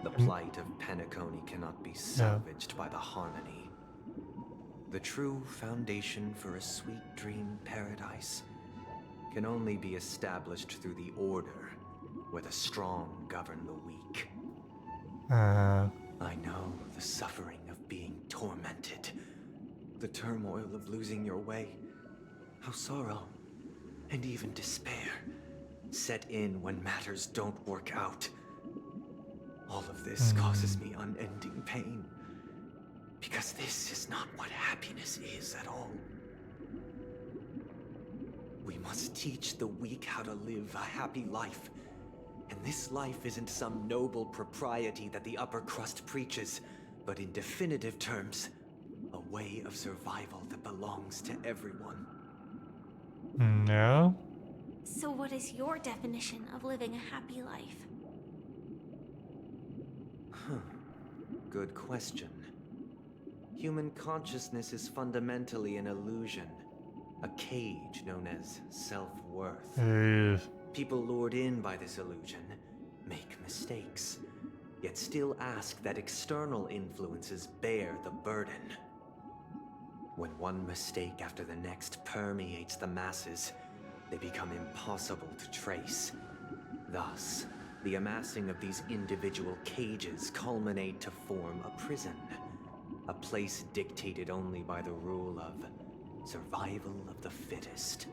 the plight of Penacony cannot be salvaged by the harmony. The true foundation for a sweet dream paradise can only be established through the order, where the strong govern the weak. I know the suffering of being tormented, the turmoil of losing your way, how sorrow and even despair set in when matters don't work out. All of this causes me unending pain, because this is not what happiness is at all. We must teach the weak how to live a happy life. And this life isn't some noble propriety that the upper crust preaches, but in definitive terms, a way of survival that belongs to everyone. Yeah? So what is your definition of living a happy life? Good question. Human consciousness is fundamentally an illusion, a cage known as self-worth. People lured in by this illusion make mistakes, yet still ask that external influences bear the burden. When one mistake after the next permeates the masses, they become impossible to trace. Thus, the amassing of these individual cages culminate to form a prison, a place dictated only by the rule of survival of the fittest.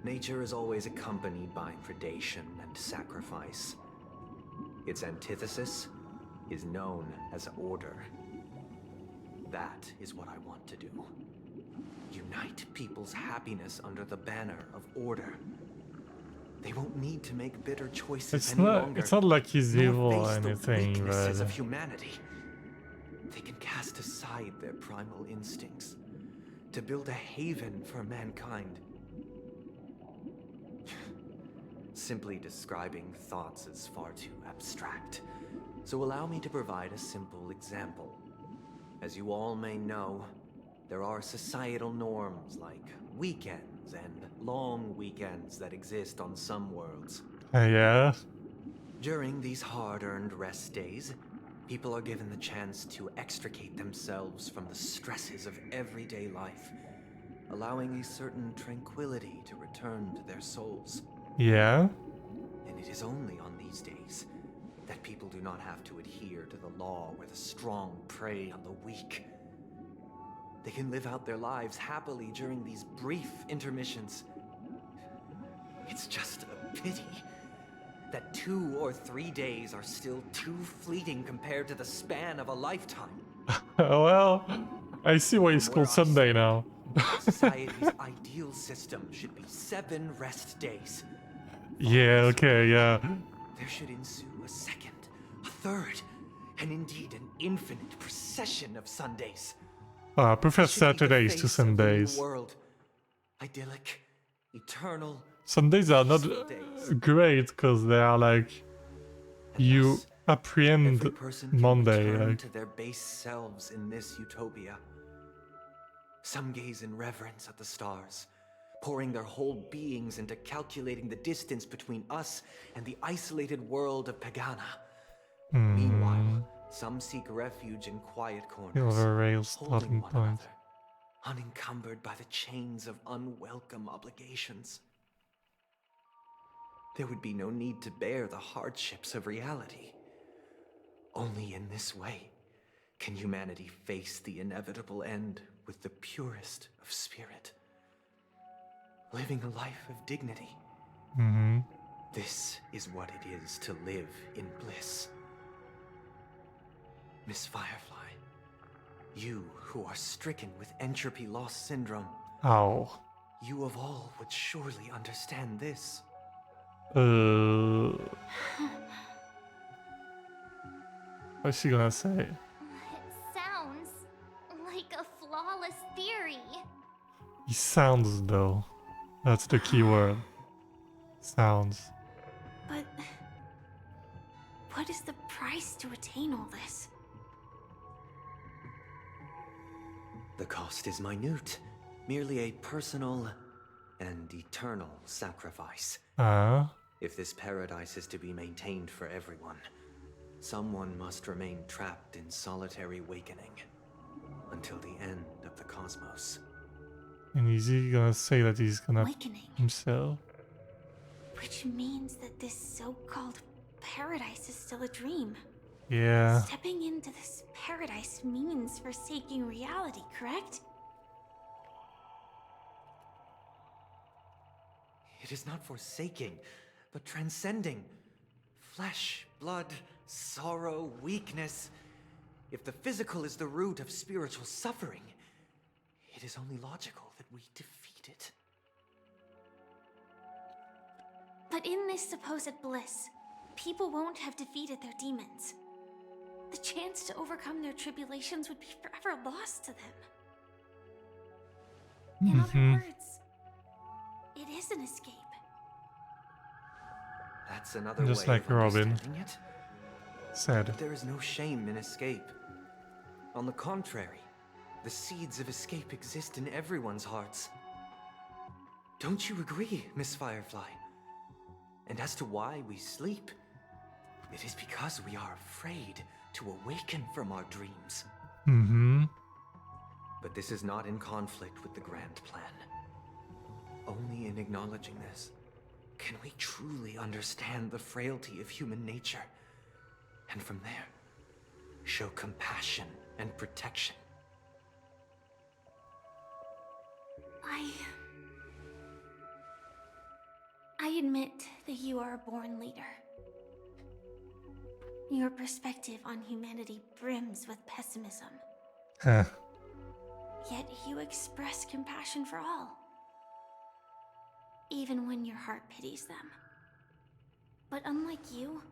Nature is always accompanied by predation and sacrifice. Its antithesis is known as order. That is what I want to do. Unite people's happiness under the banner of order. They won't need to make bitter choices any longer. It's not like he's evil or face anything, the weaknesses but of humanity. They can cast aside their primal instincts to build a haven for mankind. Simply describing thoughts is far too abstract, so allow me to provide a simple example. As you all may know, there are societal norms like weekends and long weekends that exist on some worlds. Yeah? During these hard-earned rest days, people are given the chance to extricate themselves from the stresses of everyday life, allowing a certain tranquility to return to their souls. Yeah? And it is only on these days that people do not have to adhere to the law where the strong prey on the weak. They can live out their lives happily during these brief intermissions. It's just a pity that 2 or 3 days are still too fleeting compared to the span of a lifetime. Well, I see why it's called Sunday now. Society's ideal system should be 7 rest days. Yeah, okay, yeah. There should ensue a second, a third, and indeed an infinite procession of Sundays. I prefer Saturdays to Sundays. World. Idyllic, eternal. Sundays are not great because they are like you apprehend Monday. Return Like to their base selves in this utopia. Some gaze in reverence at the stars, pouring their whole beings into calculating the distance between us and the isolated world of Pagana. Meanwhile, some seek refuge in quiet corners, Silver Rail holding starting one point. another, unencumbered by the chains of unwelcome obligations. There would be no need to bear the hardships of reality. Only in this way can humanity face the inevitable end with the purest of spirit. living a life of dignity. Mm-hmm. This is what it is to live in bliss. Miss Firefly, you who are stricken with entropy loss syndrome, you of all would surely understand this. What's she gonna say? It sounds like a flawless theory. He sounds, though. That's the key word. Sounds. But what is the price to attain all this? The cost is minute, merely a personal and eternal sacrifice. If this paradise is to be maintained for everyone, someone must remain trapped in solitary awakening until the end of the cosmos. And is he gonna say that he's gonna Awakening. himself? Which means that this so-called paradise is still a dream. Yeah. Stepping into this paradise means forsaking reality, correct? It is not forsaking, but transcending. Flesh, blood, sorrow, weakness. If the physical is the root of spiritual suffering, it is only logical that we defeat it. But in this supposed bliss, people won't have defeated their demons. The chance to overcome their tribulations would be forever lost to them. In other words, it is an escape. That's another Just way like of Robin understanding it. said. But there is no shame in escape. On the contrary, the seeds of escape exist in everyone's hearts. Don't you agree, Miss Firefly? And as to why we sleep, it is because we are afraid to awaken from our dreams. Mm-hmm. But this is not in conflict with the grand plan. Only in acknowledging this can we truly understand the frailty of human nature, and from there, show compassion and protection. I admit that you are a born leader. Your perspective on humanity brims with pessimism. Huh. Yet you express compassion for all, even when your heart pities them. But unlike you,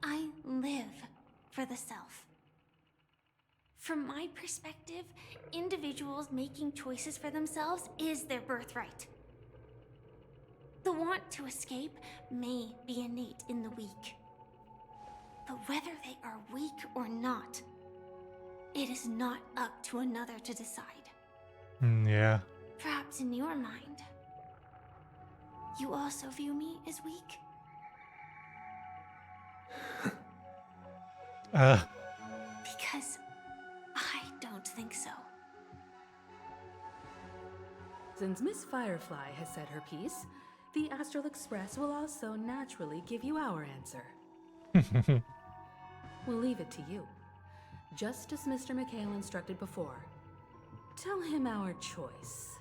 I live for the self. From my perspective, individuals making choices for themselves is their birthright. The want to escape may be innate in the weak. But whether they are weak or not, it is not up to another to decide. Yeah. Perhaps in your mind, you also view me as weak? Because I don't think so. Since Miss Firefly has said her piece, the Astral Express will also naturally give you our answer. We'll leave it to you. Just as Mr. McHale instructed before. Tell him our choice.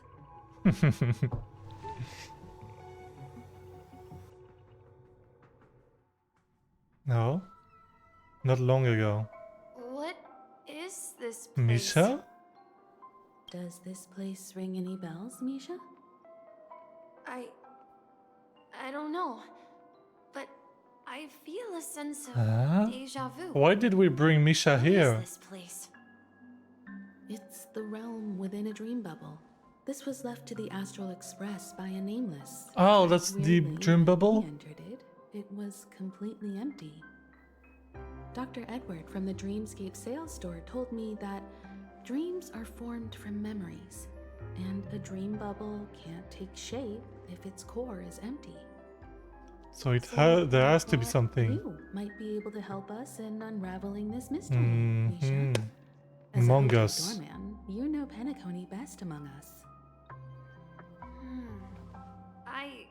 No. Not long ago. What is this place? Misha? Does this place ring any bells, Misha? I don't know, but I feel a sense of deja vu. Why did we bring Misha here? What is this place? It's the realm within a dream bubble. This was left to the Astral Express by a nameless. Oh, that's the Weirdly, dream when bubble? we entered it, it was completely empty. Dr. Edward from the Dreamscape sales store told me that dreams are formed from memories, and a dream bubble can't take shape if its core is empty. So there has to be something. You might be able to help us in unraveling this mystery, Misha. As Among a Us. doorman, you know Penacony best among us. I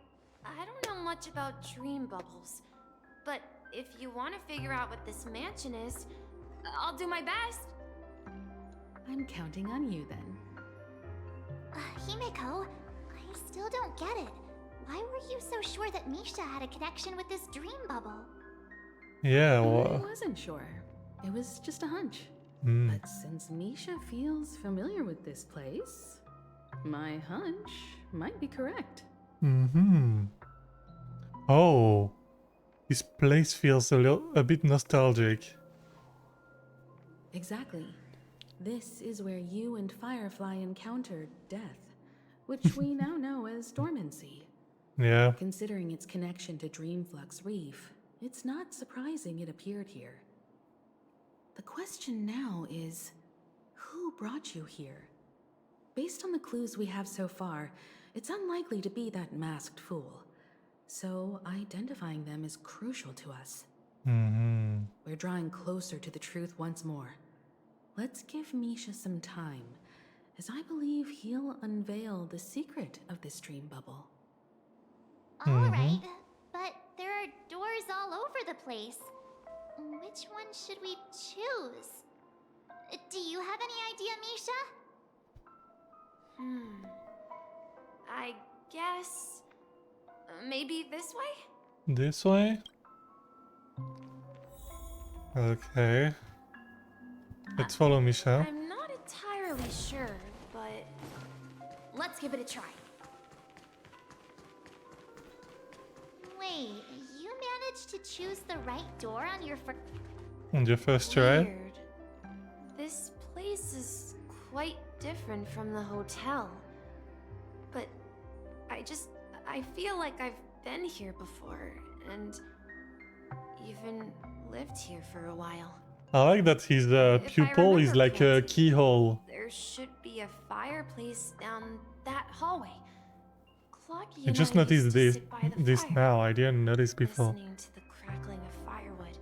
don't know much about dream bubbles, but if you want to figure out what this mansion is, I'll do my best. I'm counting on you then. Himeko, I still don't get it. Why were you so sure that Misha had a connection with this dream bubble? Yeah, I well... wasn't sure. It was just a hunch. Hmm. But since Misha feels familiar with this place, my hunch might be correct. Mm-hmm. Oh. This place feels a bit nostalgic. Exactly. This is where you and Firefly encountered death, which we now know as dormancy. Yeah. Considering its connection to Dreamflux Reef, it's not surprising it appeared here. The question now is, who brought you here? Based on the clues we have so far, it's unlikely to be that masked fool. So identifying them is crucial to us. Mm-hmm. We're drawing closer to the truth once more. Let's give Misha some time, as I believe he'll unveil the secret of this dream bubble. Alright, but there are doors all over the place. Which one should we choose? Do you have any idea, Misha? I guess... maybe this way? This way? Okay. Let's follow Misha. I'm not entirely sure, but... let's give it a try. Wait, you managed to choose the right door on your On your first try? Weird. This place is quite different from the hotel. But I feel like I've been here before, and even lived here for a while. I like that his pupil is like a keyhole. There should be a fireplace down that hallway. Clocky I and just I noticed used to this sit by the this fire, now. I didn't notice before. listening to the crackling of firewood.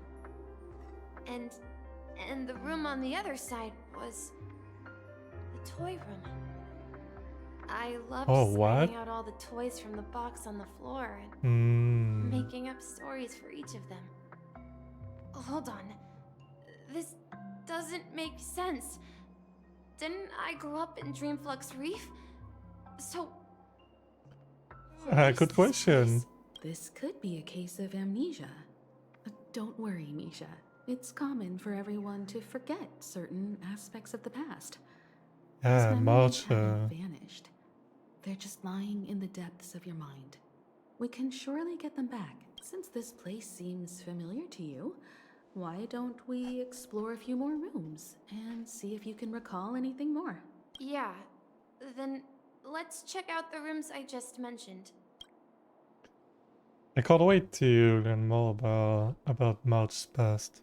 And the room on the other side was the toy room. I loved spreading out all the toys from the box on the floor and making up stories for each of them. Hold on. This doesn't make sense. Didn't I grow up in Dreamflux Reef? So... Good question. This could be a case of amnesia. Don't worry, Misha. It's common for everyone to forget certain aspects of the past. Yeah, Those memories March. haven't vanished. They're just lying in the depths of your mind. We can surely get them back. Since this place seems familiar to you, why don't we explore a few more rooms and see if you can recall anything more? Yeah, then let's check out the rooms I just mentioned. I can't wait to learn more about March's past.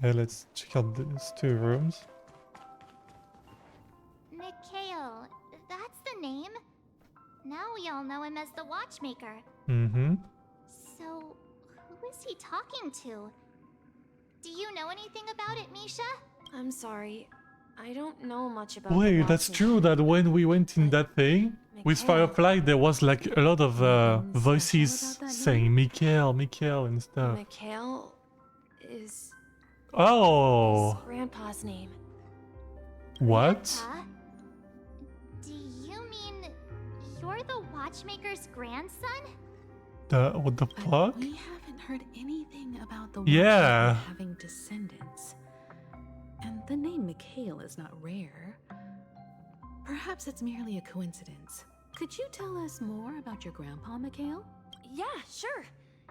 Okay, let's check out these two rooms. Mikhail, that's the name. Now we all know him as the Watchmaker. Mm-hmm. So, who is he talking to? Do you know anything about it, Misha? I'm sorry. I don't know much about Wait, that's true that when we went in that thing with Firefly, there was like a lot of voices saying Mikhail, Mikhail and stuff. Mikhail is Oh! Grandpa's name. What? Do you mean you're the Watchmaker's grandson? What the fuck? We haven't heard anything about the Yeah. Watchmaker having descendants. And the name Mikhail is not rare. Perhaps it's merely a coincidence. Could you tell us more about your grandpa, Mikhail? Yeah, sure.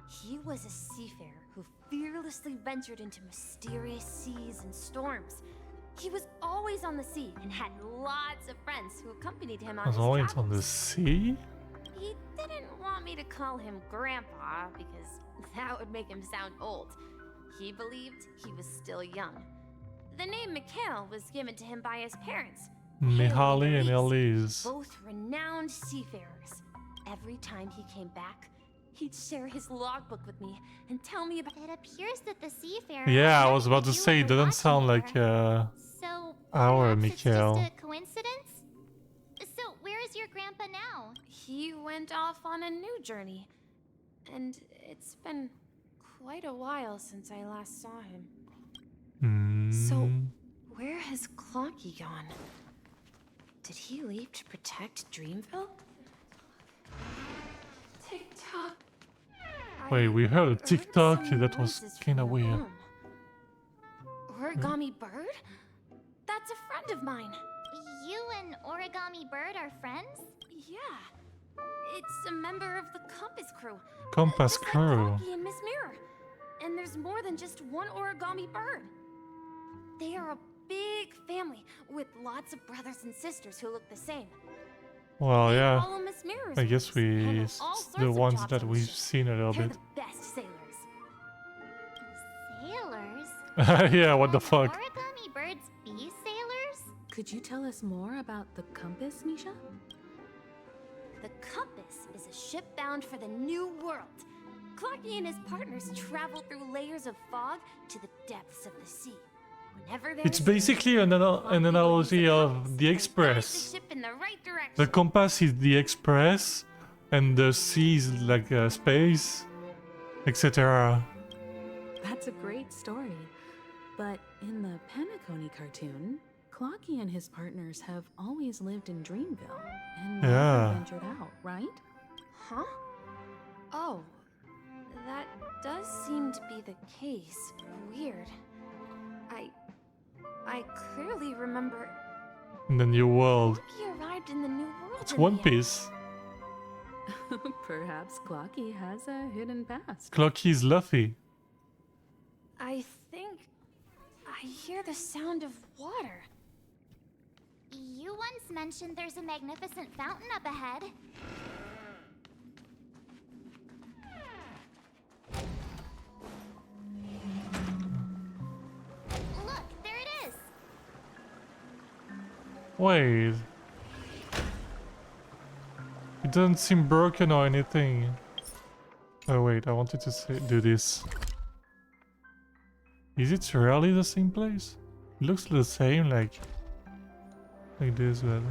He was a seafarer who fearlessly ventured into mysterious seas and storms. He was always on the sea and had lots of friends who accompanied him on Was his always travels. on the sea? He didn't want me to call him Grandpa because that would make him sound old. He believed he was still young. The name Mikhail was given to him by his parents, Mihaly and Elise. both renowned seafarers. Every time he came back, he'd share his logbook with me and tell me about... It appears that the seafarer... Yeah, I was about to say, it doesn't sound like So, our perhaps Mikhail. it's just a coincidence? So, where is your grandpa now? He went off on a new journey. And it's been quite a while since I last saw him. So, where has Clocky gone? Did he leave to protect Dreamville? TikTok. Wait, we heard a TikTok that was kind of weird. Origami Bird? That's a friend of mine. You and Origami Bird are friends? Yeah. It's a member of the Compass Crew. Compass Just like Crew. Clocky and Miss Mirror. And there's more than just one Origami Bird. They are a big family with lots of brothers and sisters who look the same. Well, yeah. Follow Miss Mirror's I guess ways, we all sorts the of ones jobs that on the we've ship. seen a little They're bit. the best sailors. Sailors? Yeah, what the fuck? Origami Birds be sailors? Could you tell us more about the compass, Misha? The Compass is a ship bound for the new world. Clocky and his partners travel through layers of fog to the depths of the sea. Whenever It's basically an analogy of the Express. the ship in the right direction. The compass is the Express, and the sea is like space, etc. That's a great story. But in the Penacony cartoon, Clocky and his partners have always lived in Dreamville and never ventured out, right? Huh? Oh, that does seem to be the case. Weird. I clearly remember In the new world. he arrived in the new world. It's in One the end. Piece. Perhaps Clocky has a hidden past. Clocky is Luffy. I think I hear the sound of water. You once mentioned there's a magnificent fountain up ahead. Look, there it is. Wait. It doesn't seem broken or anything. Oh wait, I wanted to do this. Is it really the same place? It looks the same, like this, but...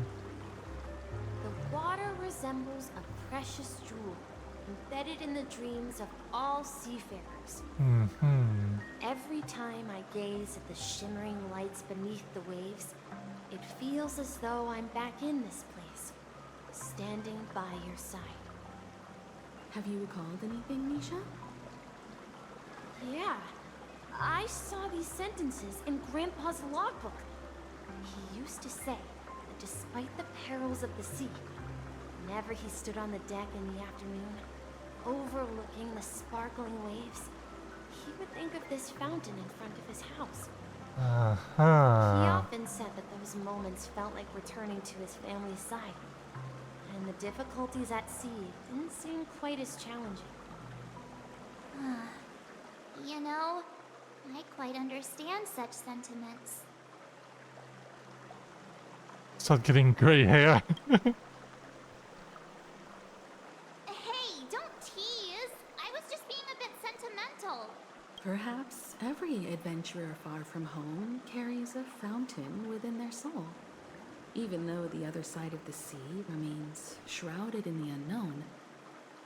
The water resembles a precious jewel embedded in the dreams of all seafarers. Every time I gaze at the shimmering lights beneath the waves, it feels as though I'm back in this place, standing by your side. Have you recalled anything, Misha? Yeah, I saw these sentences in Grandpa's logbook. He used to say that despite the perils of the sea, whenever he stood on the deck in the afternoon, overlooking the sparkling waves, he would think of this fountain in front of his house. He often said that those moments felt like returning to his family's side, and the difficulties at sea didn't seem quite as challenging. You know, I quite understand such sentiments. Start getting grey hair. Hey, don't tease. I was just being a bit sentimental. Perhaps every adventurer far from home carries a fountain within their soul. Even though the other side of the sea remains shrouded in the unknown,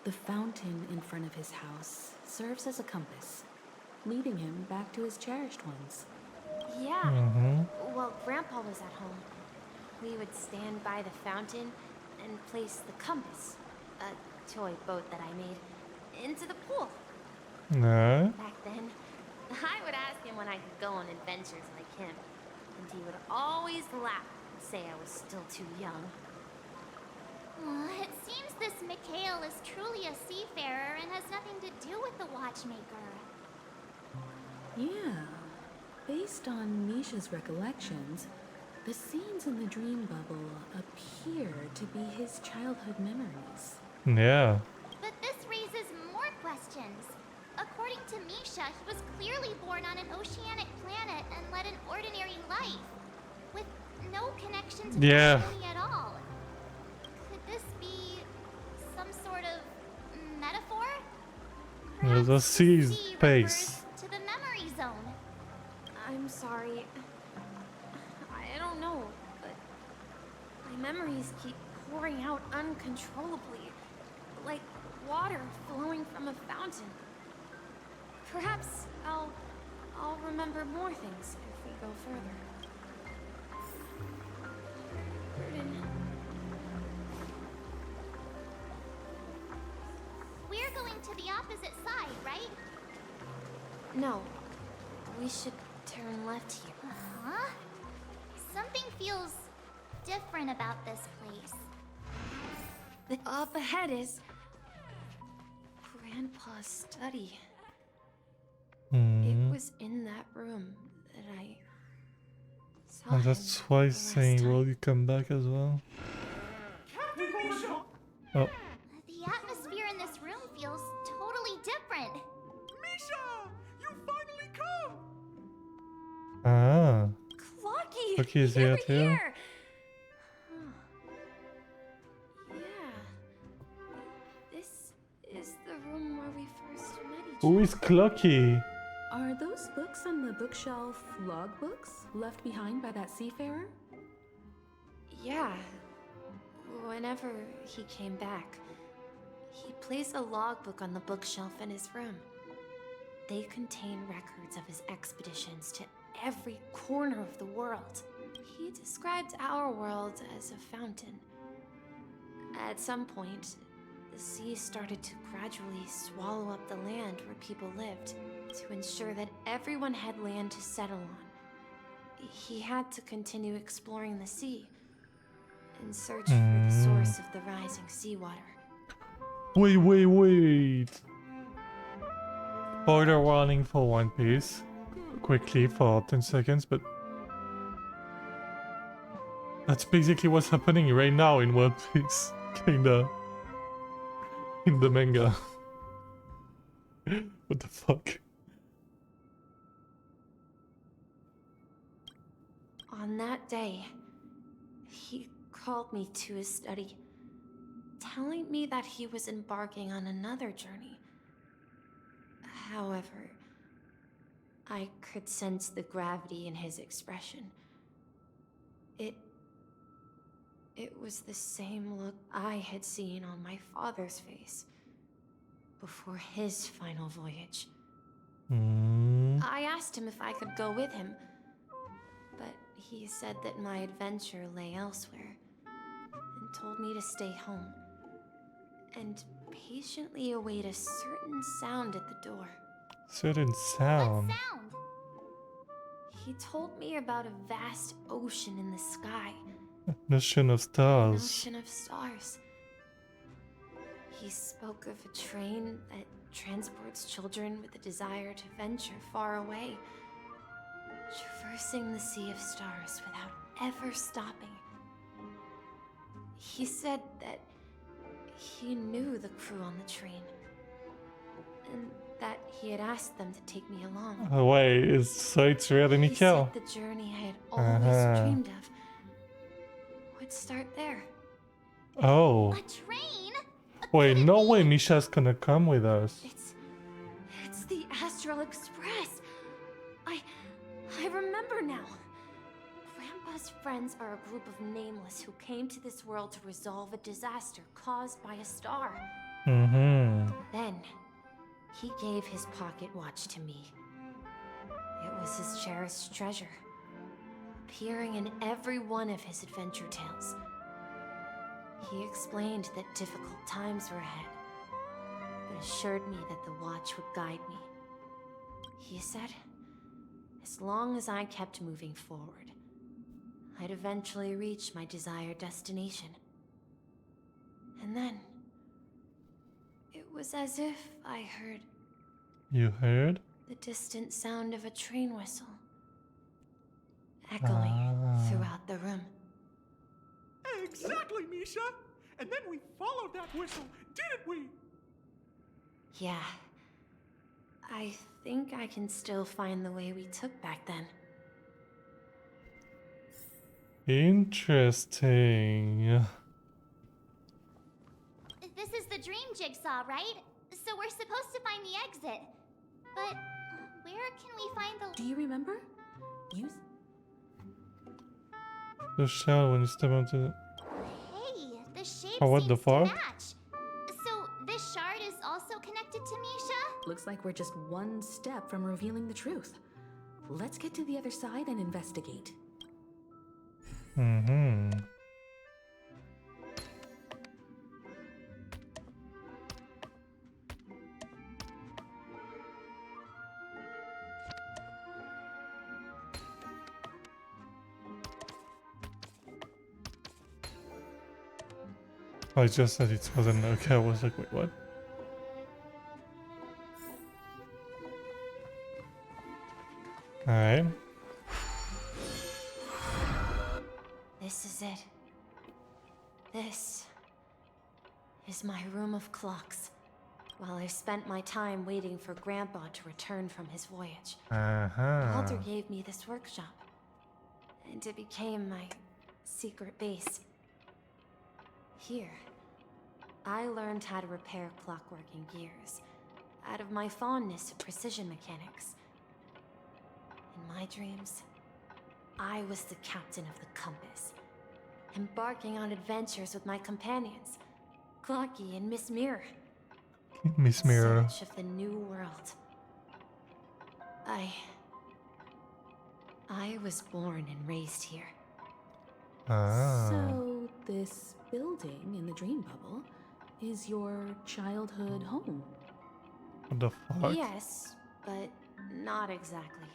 the fountain in front of his house serves as a compass, leading him back to his cherished ones. Yeah. While Grandpa was at home, we would stand by the fountain and place the compass, a toy boat that I made, into the pool. No. Back then, I would ask him when I could go on adventures like him, and he would always laugh and say I was still too young. It seems this Mikhail is truly a seafarer and has nothing to do with the watchmaker. Yeah. Based on Misha's recollections, the scenes in the dream bubble appear to be his childhood memories. Yeah. But this raises more questions. According to Misha, he was clearly born on an oceanic planet and led an ordinary life, with no connection to Penacony at all. Could this be some sort of metaphor? The sea is space. To the memory zone. I'm sorry. I don't know, but my memories keep pouring out uncontrollably, like water flowing from a fountain. Perhaps I'll remember more things if we go further. burden. We're going to the opposite side, right? No. We should turn left here. Huh? Something feels different about this place. Up ahead is Grandpa's study. It was in that room that I saw And him that's why he's saying, will you come back as well? Oh. The atmosphere in this room feels totally different. Misha! You finally come! Ah. Clocky! Clocky is here too? Yeah. This is the room where we first met each other. Who is Clocky? Are those books on the bookshelf logbooks left behind by that seafarer? Yeah. Whenever he came back, he placed a logbook on the bookshelf in his room. They contain records of his expeditions to every corner of the world. He described our world as a fountain. At some point, the sea started to gradually swallow up the land where people lived. To ensure that everyone had land to settle on, he had to continue exploring the sea in search for the source of the rising seawater. Wait. Spoiler warning for One Piece. Quickly for 10 seconds, but that's basically what's happening right now in One Piece. Kinda. In the manga. What the fuck? On that day, he called me to his study, telling me that he was embarking on another journey. However, I could sense the gravity in his expression. It was the same look I had seen on my father's face before his final voyage. I asked him if I could go with him, but he said that my adventure lay elsewhere and told me to stay home and patiently await a certain sound at the door. Certain sound? What sound? He told me about a vast ocean in the sky. An ocean of stars. An ocean of stars. He spoke of a train that transports children with a desire to venture far away, traversing the sea of stars without ever stopping. He said that he knew the crew on the train, and that he had asked them to take me along. Oh, wait, so it's really He Mikkel. said the journey I had always dreamed of would start there. Oh. A train? Wait, no way Misha's gonna come with us. It's the Astral Express. I remember now. Grandpa's friends are a group of nameless who came to this world to resolve a disaster caused by a star. Then, he gave his pocket watch to me. It was his cherished treasure, appearing in every one of his adventure tales. He explained that difficult times were ahead, but assured me that the watch would guide me. He said, as long as I kept moving forward, I'd eventually reach my desired destination. And then, it was as if I heard... You heard? The distant sound of a train whistle, echoing throughout the room. Exactly, Misha! And then we followed that whistle, didn't we? Yeah. I think I can still find the way we took back then. Interesting. This is the dream jigsaw, right? So we're supposed to find the exit. But where can we find the... Do you remember? The shell when you step onto the... Hey, the shape Oh, what seems the to fuck? match. So this shard is also connected to Misha? Looks like we're just one step from revealing the truth. Let's get to the other side and investigate. I just said it wasn't okay. I was like, wait, what? Alright. This is it. This is my room of clocks. While I spent my time waiting for Grandpa to return from his voyage, Walter gave me this workshop, and it became my secret base. Here, I learned how to repair clockwork and gears out of my fondness of precision mechanics. In my dreams, I was the captain of the compass, embarking on adventures with my companions, Clocky and Miss Mirror. Miss Mirror. In search of the new world. I was born and raised here. So this building in the dream bubble is your childhood home? What the fuck? Yes, but not exactly.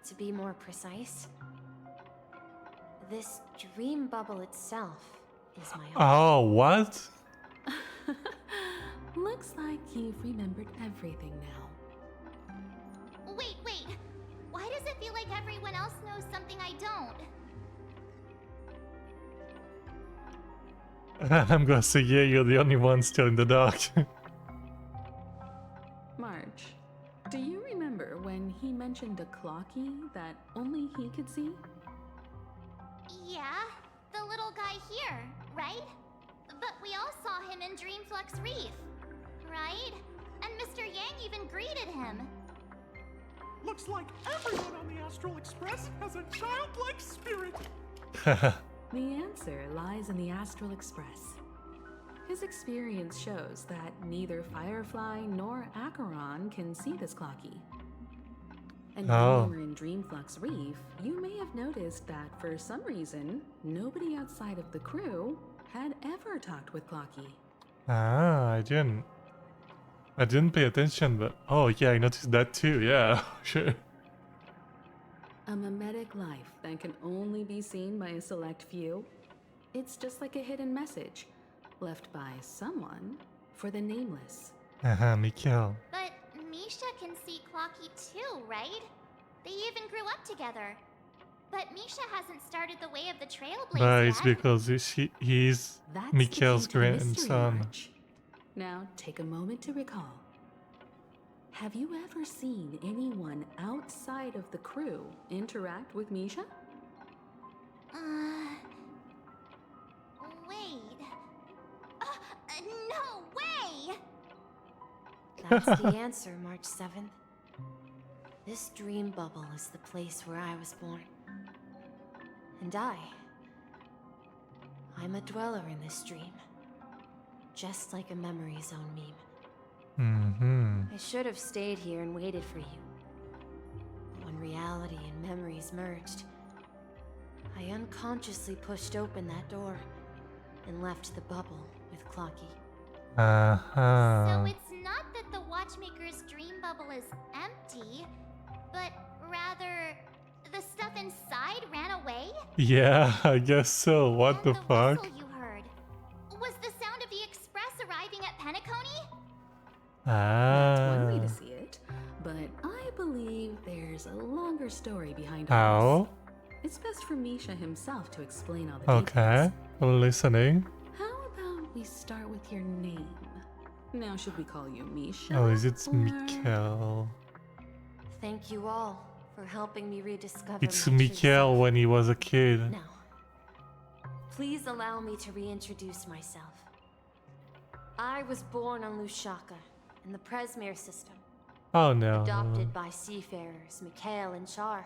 To be more precise, this dream bubble itself is my home. Oh, what? Looks like you've remembered everything now. Wait. Why does it feel like everyone else knows something I don't? I'm gonna say, yeah, you're the only one still in the dark. March, do you remember when he mentioned a clocky that only he could see? Yeah, the little guy here, right? But we all saw him in Dreamflux Reef, right? And Mr. Yang even greeted him. Looks like everyone on the Astral Express has a childlike spirit. The answer lies in the Astral Express. His experience shows that neither Firefly nor Acheron can see this clocky. And when you were in Dreamflux Reef, you may have noticed that for some reason, nobody outside of the crew had ever talked with Clocky. I didn't pay attention, but oh yeah, I noticed that too. Yeah, sure. A mimetic life that can only be seen by a select few. It's just like a hidden message left by someone for the nameless. Mikhail. But Misha can see Clocky too, right? They even grew up together. But Misha hasn't started the way of the Trailblaze But yet. it's because he's Mikhail's grandson. Now take a moment to recall. Have you ever seen anyone outside of the crew interact with Misha? Wait. No way! That's the answer, March 7th. This dream bubble is the place where I was born. And I'm a dweller in this dream. Just like a memory zone meme. I should have stayed here and waited for you. But when reality and memories merged, I unconsciously pushed open that door and left the bubble with Clocky. So it's not that the Watchmaker's dream bubble is empty, but rather the stuff inside ran away? Yeah, I guess so. What the fuck? You heard. Was the sound of the express arriving at Penacony? That's one way to see it, but I believe there's a longer story behind all this. It's best for Misha himself to explain all the details. Okay, listening. How about we start with your name? Now, should we call you Misha? Oh, is it Mikhail? Thank you all for helping me rediscover. It's my true Mikhail self. when he was a kid. Now, please allow me to reintroduce myself. I was born on Lushaka in the Presmere system. Oh no. Adopted by seafarers Mikhail and Char.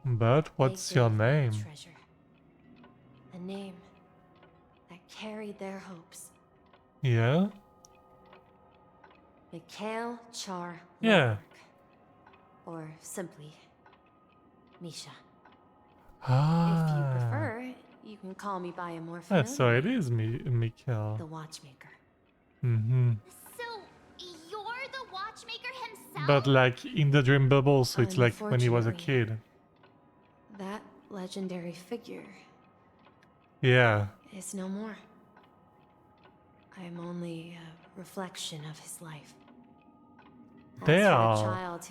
But what's your name? Treasure. A name that carried their hopes. Yeah? Mikhail Char. Yeah. Or simply Misha. If you Ah. prefer, you can call me by a more Yeah, familiar so it is Mikhail. The Watchmaker. So you're the Watchmaker himself? But like in the dream bubble, so it's like when he was a kid. That legendary figure Yeah. is no more. I am only a reflection of his life. Damn.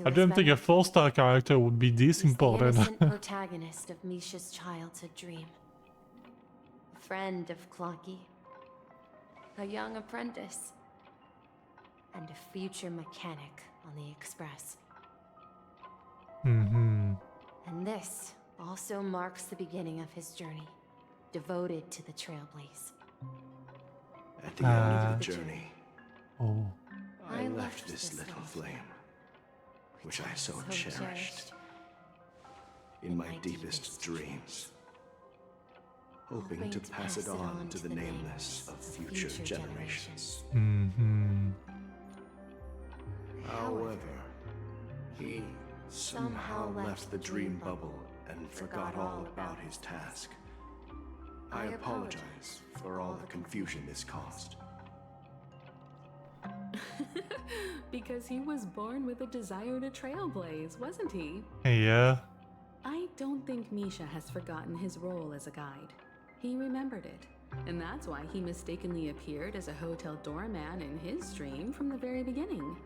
I didn't think a full-star character would be this important. The innocent protagonist of Misha's childhood dream. A friend of Clocky. A young apprentice. And a future mechanic on the Express. Mm-hmm. And this also marks the beginning of his journey, devoted to the Trailblaze. At the end of the journey, oh. I left this little flame, which I so cherished, in my deepest dreams, hoping to pass it on to the nameless of future generations. Mm-hmm. However, he somehow left the dream bubble and forgot all about his task. I apologize for all the confusion this caused. Because he was born with a desire to trailblaze, wasn't he? Yeah. I don't think Misha has forgotten his role as a guide. He remembered it, and that's why he mistakenly appeared as a hotel doorman in his dream from the very beginning.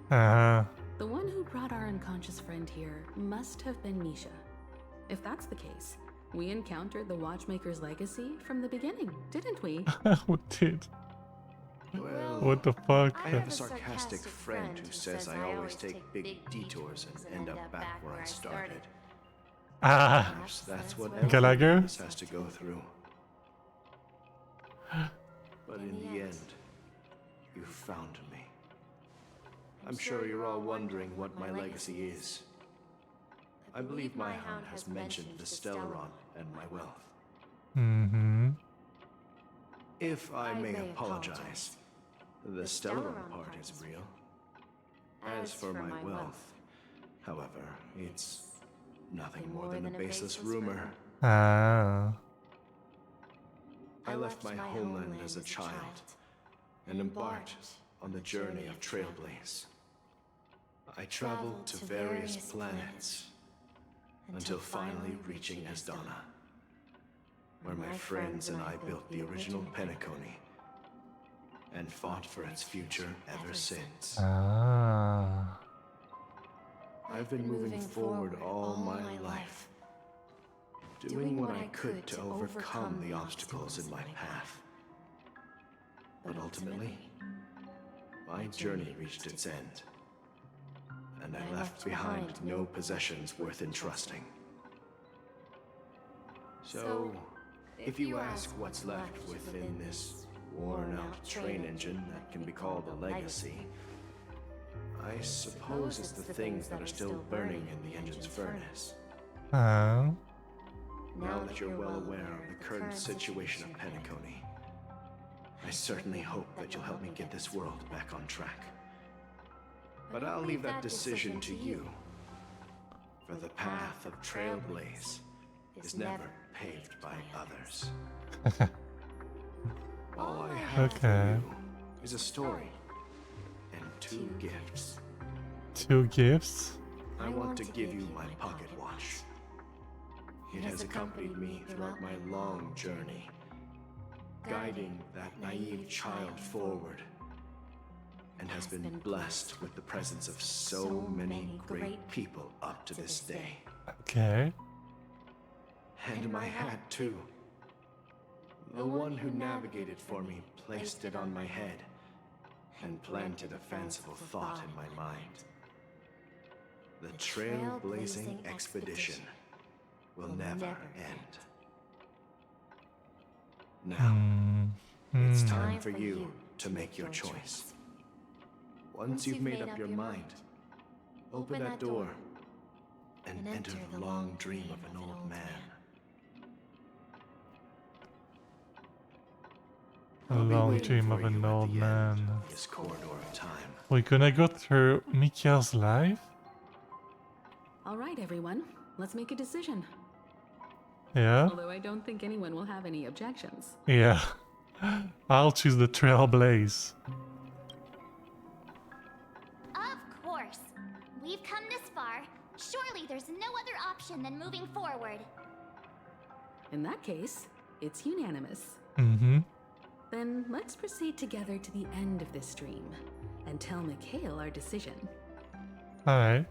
The one who brought our unconscious friend here must have been Misha. If that's the case, we encountered the Watchmaker's legacy from the beginning, didn't we? We did. Well, what the fuck? I have a sarcastic friend who says I always take big detours and end up back where I started. Perhaps that's what Gallagher everyone has to go through. But in the end, you found me. I'm sure you're all wondering what my legacy is. I believe my hound has mentioned the Stellaron and my wealth. Mm-hmm. If I may apologize, the Stellaron part is real. As for my wealth, however, it's nothing more than a baseless rumor. Ah. I left my homeland as a child and embarked on the journey of Trailblaze. I traveled to various planets until finally reaching Asdana, where my friends and I built the original Penacony and fought for its future ever since. Ah. I've been moving forward all my life, doing what I could to overcome the obstacles in my path. But ultimately, my journey reached its end, and I left behind no possessions worth entrusting. So, if you ask what's left within this worn-out train engine that can be called a legacy, I suppose it's the things that are still burning in the engine's furnace. Oh. Now that you're well aware of the current situation of Penacony, I certainly hope that you'll help me get this world back on track. But I'll leave that decision to you, for the path of Trailblaze is never paved by others. All I have for you is a story and 2 gifts. 2 gifts? I want to give you my pocket watch. It has accompanied me throughout my long journey, guiding that naive child forward, and has been blessed with the presence of so many great people up to this day. Okay. And my hat, too. The one who navigated for me placed it on my head and planted a fanciful thought in my mind. The trailblazing expedition will never end. Now, it's time for you to make your choice. Once you've made up your mind, open that door and enter the long dream of an old man. A long dream of an old man. This corridor of time. We're gonna go through Mikael's life? Alright, everyone. Let's make a decision. Yeah? Although I don't think anyone will have any objections. Yeah. I'll choose the Trailblaze. Of course. We've come this far. Surely there's no other option than moving forward. In that case, it's unanimous. Mm-hmm. Then let's proceed together to the end of this dream and tell Mikhail our decision. Alright.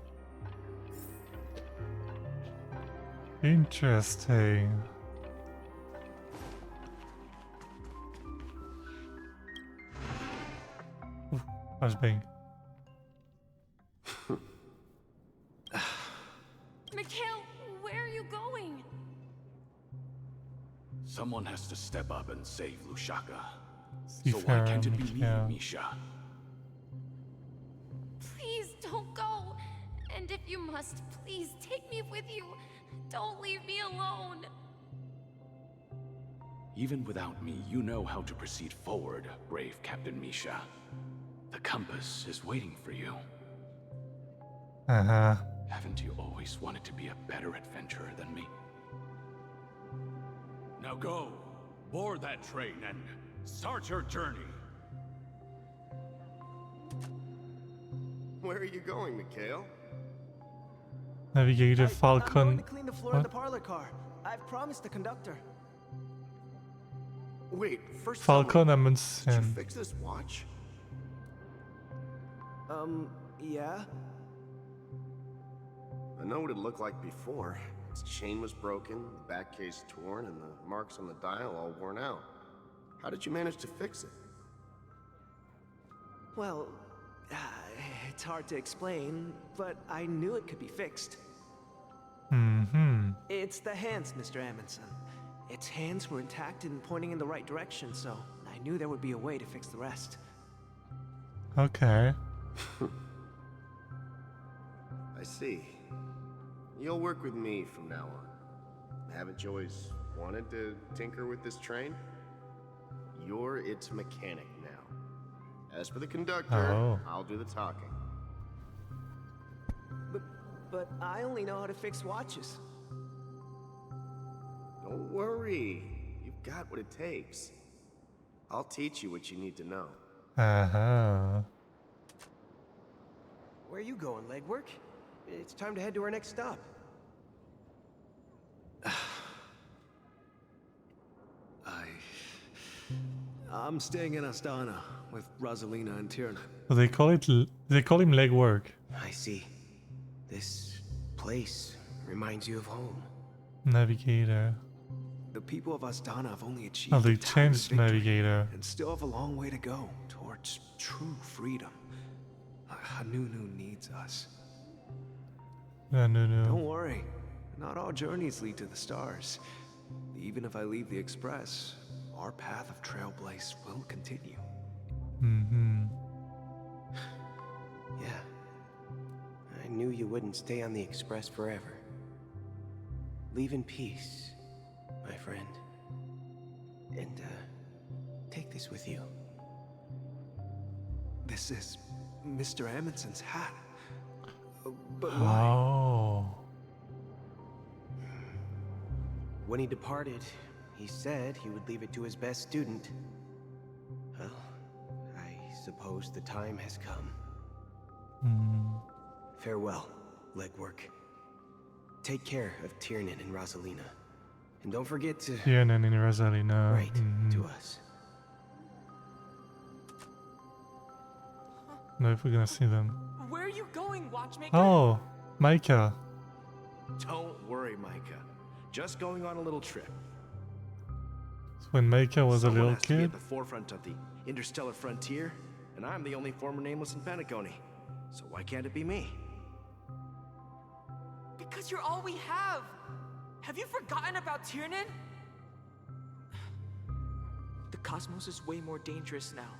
Interesting. Ooh, I was being. Mikhail, where are you going? Someone has to step up and save Lushaka. So why Seafarer can't it be me, Mikhail. Misha? Please don't go. And if you must, please take me with you. Don't leave me alone. Even without me, you know how to proceed forward, brave Captain Misha. The compass is waiting for you. Uh-huh. Haven't you always wanted to be a better adventurer than me? Now go, board that train and start your journey. Where are you going, Mikhail? Navigator I'm going Falcon. to clean the floor in the parlor car. I've promised the conductor. Wait, first Falcon tell me, did you Amundsen. fix this watch? Yeah? I know what it looked like before. Its chain was broken, the back case torn, and the marks on the dial all worn out. How did you manage to fix it? Well, it's hard to explain, but I knew it could be fixed. Mm-hmm. It's the hands, Mr. Amundsen. Its hands were intact and pointing in the right direction, so I knew there would be a way to fix the rest. Okay. I see. You'll work with me from now on. Haven't you always wanted to tinker with this train? You're its mechanic now. As for the conductor, Oh. I'll do the talking. But I only know how to fix watches. Don't worry. You've got what it takes. I'll teach you what you need to know. Uh-huh. Where are you going, legwork? It's time to head to our next stop. I'm staying in Astana with Rosalina and Tiernan. So they call him legwork. I see. This place reminds you of home. Navigator. The people of Astana have only achieved Oh, they a tiny changed victory Navigator. and still have a long way to go towards true freedom. Hanunu needs us. No. Don't worry. Not all journeys lead to the stars. Even if I leave the Express, our path of trailblaze will continue. Mm-hmm. Yeah. I knew you wouldn't stay on the Express forever. Leave in peace, my friend. And, take this with you. This is Mr. Amundsen's hat. But why? Oh. When he departed, he said he would leave it to his best student. Well, I suppose the time has come. Mm. Farewell, legwork. Take care of Tiernan and Rosalina. And don't forget to Tiernan and Rosalina. write to us. No, if we're gonna see them. Where are you going, watchmaker? Oh, Micah. Don't worry, Micah. Just going on a little trip. So when Micah was a Someone little has to be kid. at the forefront of the interstellar frontier, and I'm the only former nameless in Penacony. So why can't it be me? Because you're all we have. Have you forgotten about Tiernan? The cosmos is way more dangerous now.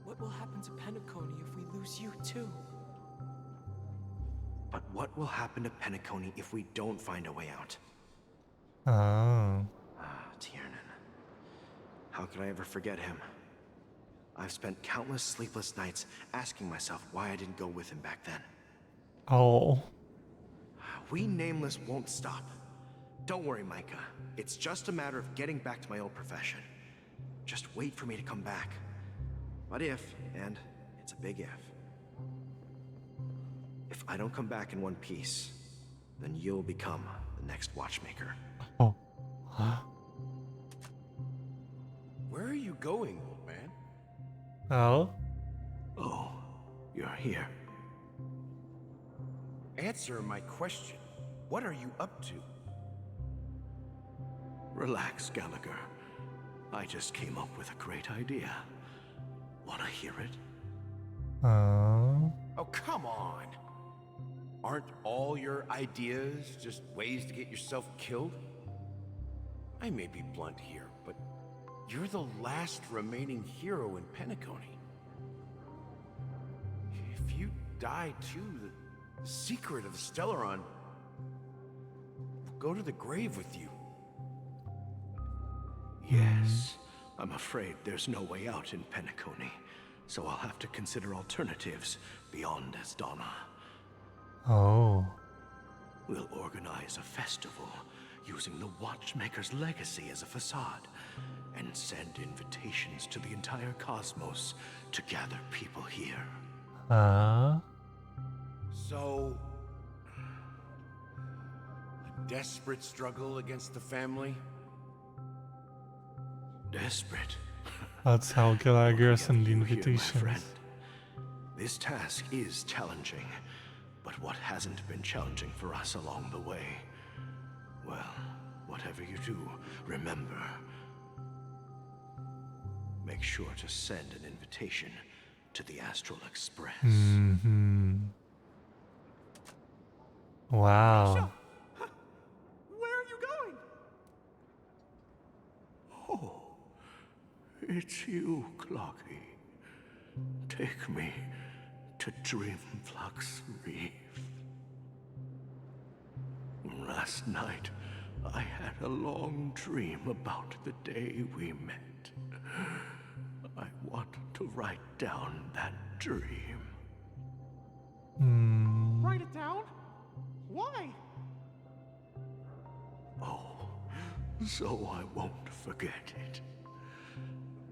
What will happen to Penacony if we lose you too? But what will happen to Penacony if we don't find a way out? Oh. Tiernan. How could I ever forget him? I've spent countless sleepless nights asking myself why I didn't go with him back then. Oh. We Nameless won't stop. Don't worry, Micah. It's just a matter of getting back to my old profession. Just wait for me to come back. But if, and it's a big if I don't come back in one piece, then you'll become the next watchmaker. Oh. Where are you going, old man? Oh? Oh, you're here. Answer my question. What are you up to? Relax, Gallagher. I just came up with a great idea. Wanna hear it? Oh, come on. Aren't all your ideas just ways to get yourself killed? I may be blunt here, but you're the last remaining hero in Penacony. If you die too, the secret of the Stellaron will go to the grave with you. Yes. I'm afraid there's no way out in Penacony, so I'll have to consider alternatives beyond Asdana. Oh. We'll organize a festival using the Watchmaker's legacy as a facade and send invitations to the entire cosmos to gather people here. So, a desperate struggle against the family? Desperate? That's how Gallagher sent the You hear, my invitations. friend. This task is challenging, but what hasn't been challenging for us along the way? Well, whatever you do, remember, make sure to send an invitation to the Astral Express. Wow. Where are you going? Oh, it's you, Clocky. Take me to Dreamflux Reef. Last night, I had a long dream about the day we met. I want to write down that dream. Write it down? Why? Oh, so I won't forget it.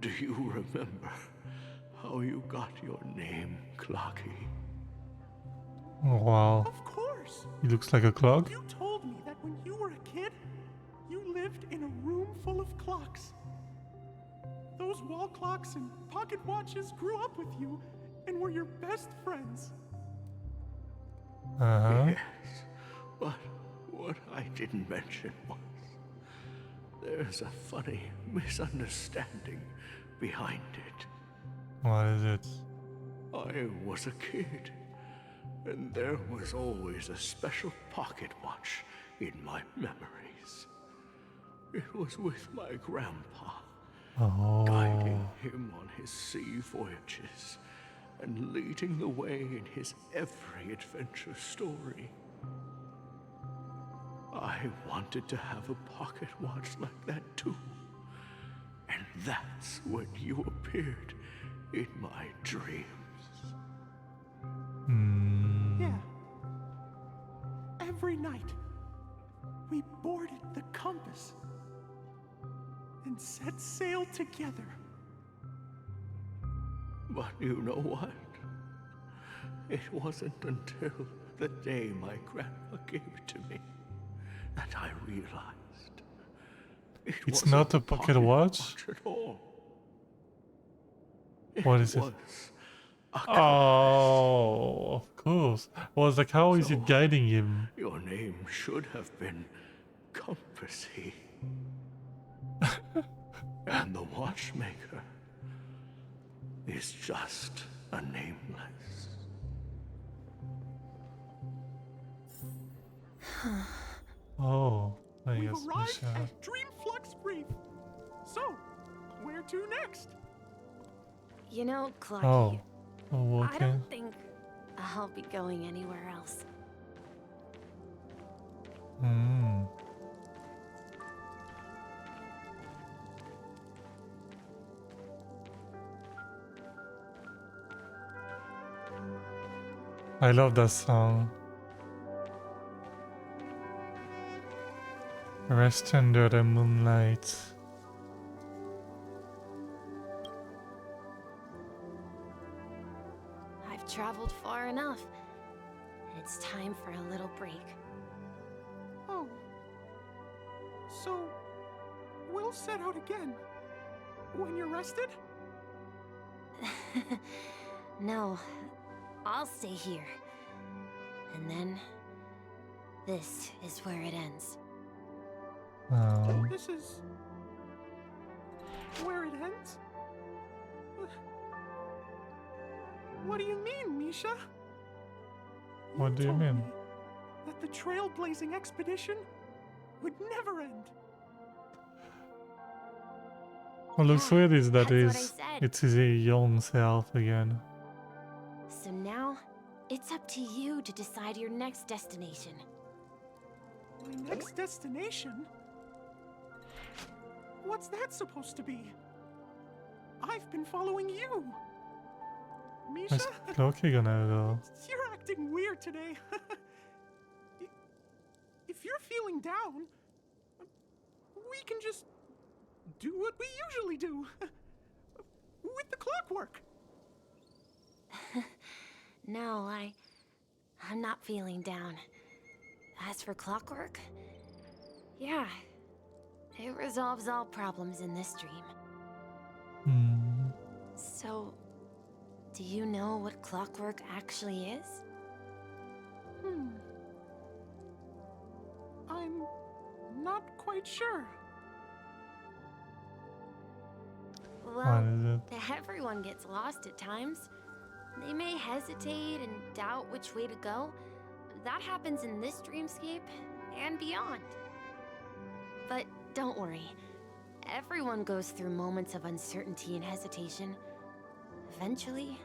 Do you remember how you got your name, Clocky? Wow. Of course. He looks like a clock. You told me that when you were a kid, you lived in a room full of clocks. Those wall clocks and pocket watches grew up with you and were your best friends. Yes, but what I didn't mention was there's a funny misunderstanding behind it. What is it? I was a kid, and there was always a special pocket watch in my memories. It was with my grandpa, guiding him on his sea voyages and leading the way in his every adventure story. I wanted to have a pocket watch like that too. And that's when you appeared in my dreams. Yeah. Every night, we boarded the compass and set sail together. But you know what? It wasn't until the day my grandpa gave it to me that I realized It's not a pocket watch? at all. What is it? Oh, of course. Well, it's like, how is it guiding him? Your name should have been Compassy. And the watchmaker is just a nameless. Oh, I We've guess arrived Misha. at Dreamflux Reef. So, where to next? You know, Clocky, Oh, I okay. don't think I'll be going anywhere else. I love that song. Rest under the moonlight. I've traveled far enough. It's time for a little break. Oh. So, we'll set out again. when you're rested? No, I'll stay here. And then, this is where it ends. This is... where it ends? What do you mean, Misha? What do you mean? That the trailblazing expedition would never end. What looks weird is that that's what I said. it's his young self again. So now, it's up to you to decide your next destination. My next destination? What's that supposed to be? I've been following you. Misha? Where's Cloaky gonna go? You're acting weird today. If you're feeling down, we can just do what we usually do. With the clockwork. No, I'm not feeling down. As for clockwork, yeah, it resolves all problems in this dream. So, do you know what clockwork actually is? I'm not quite sure. Well, everyone gets lost at times. They may hesitate and doubt which way to go. That happens in this dreamscape and beyond. But don't worry. Everyone goes through moments of uncertainty and hesitation. Eventually,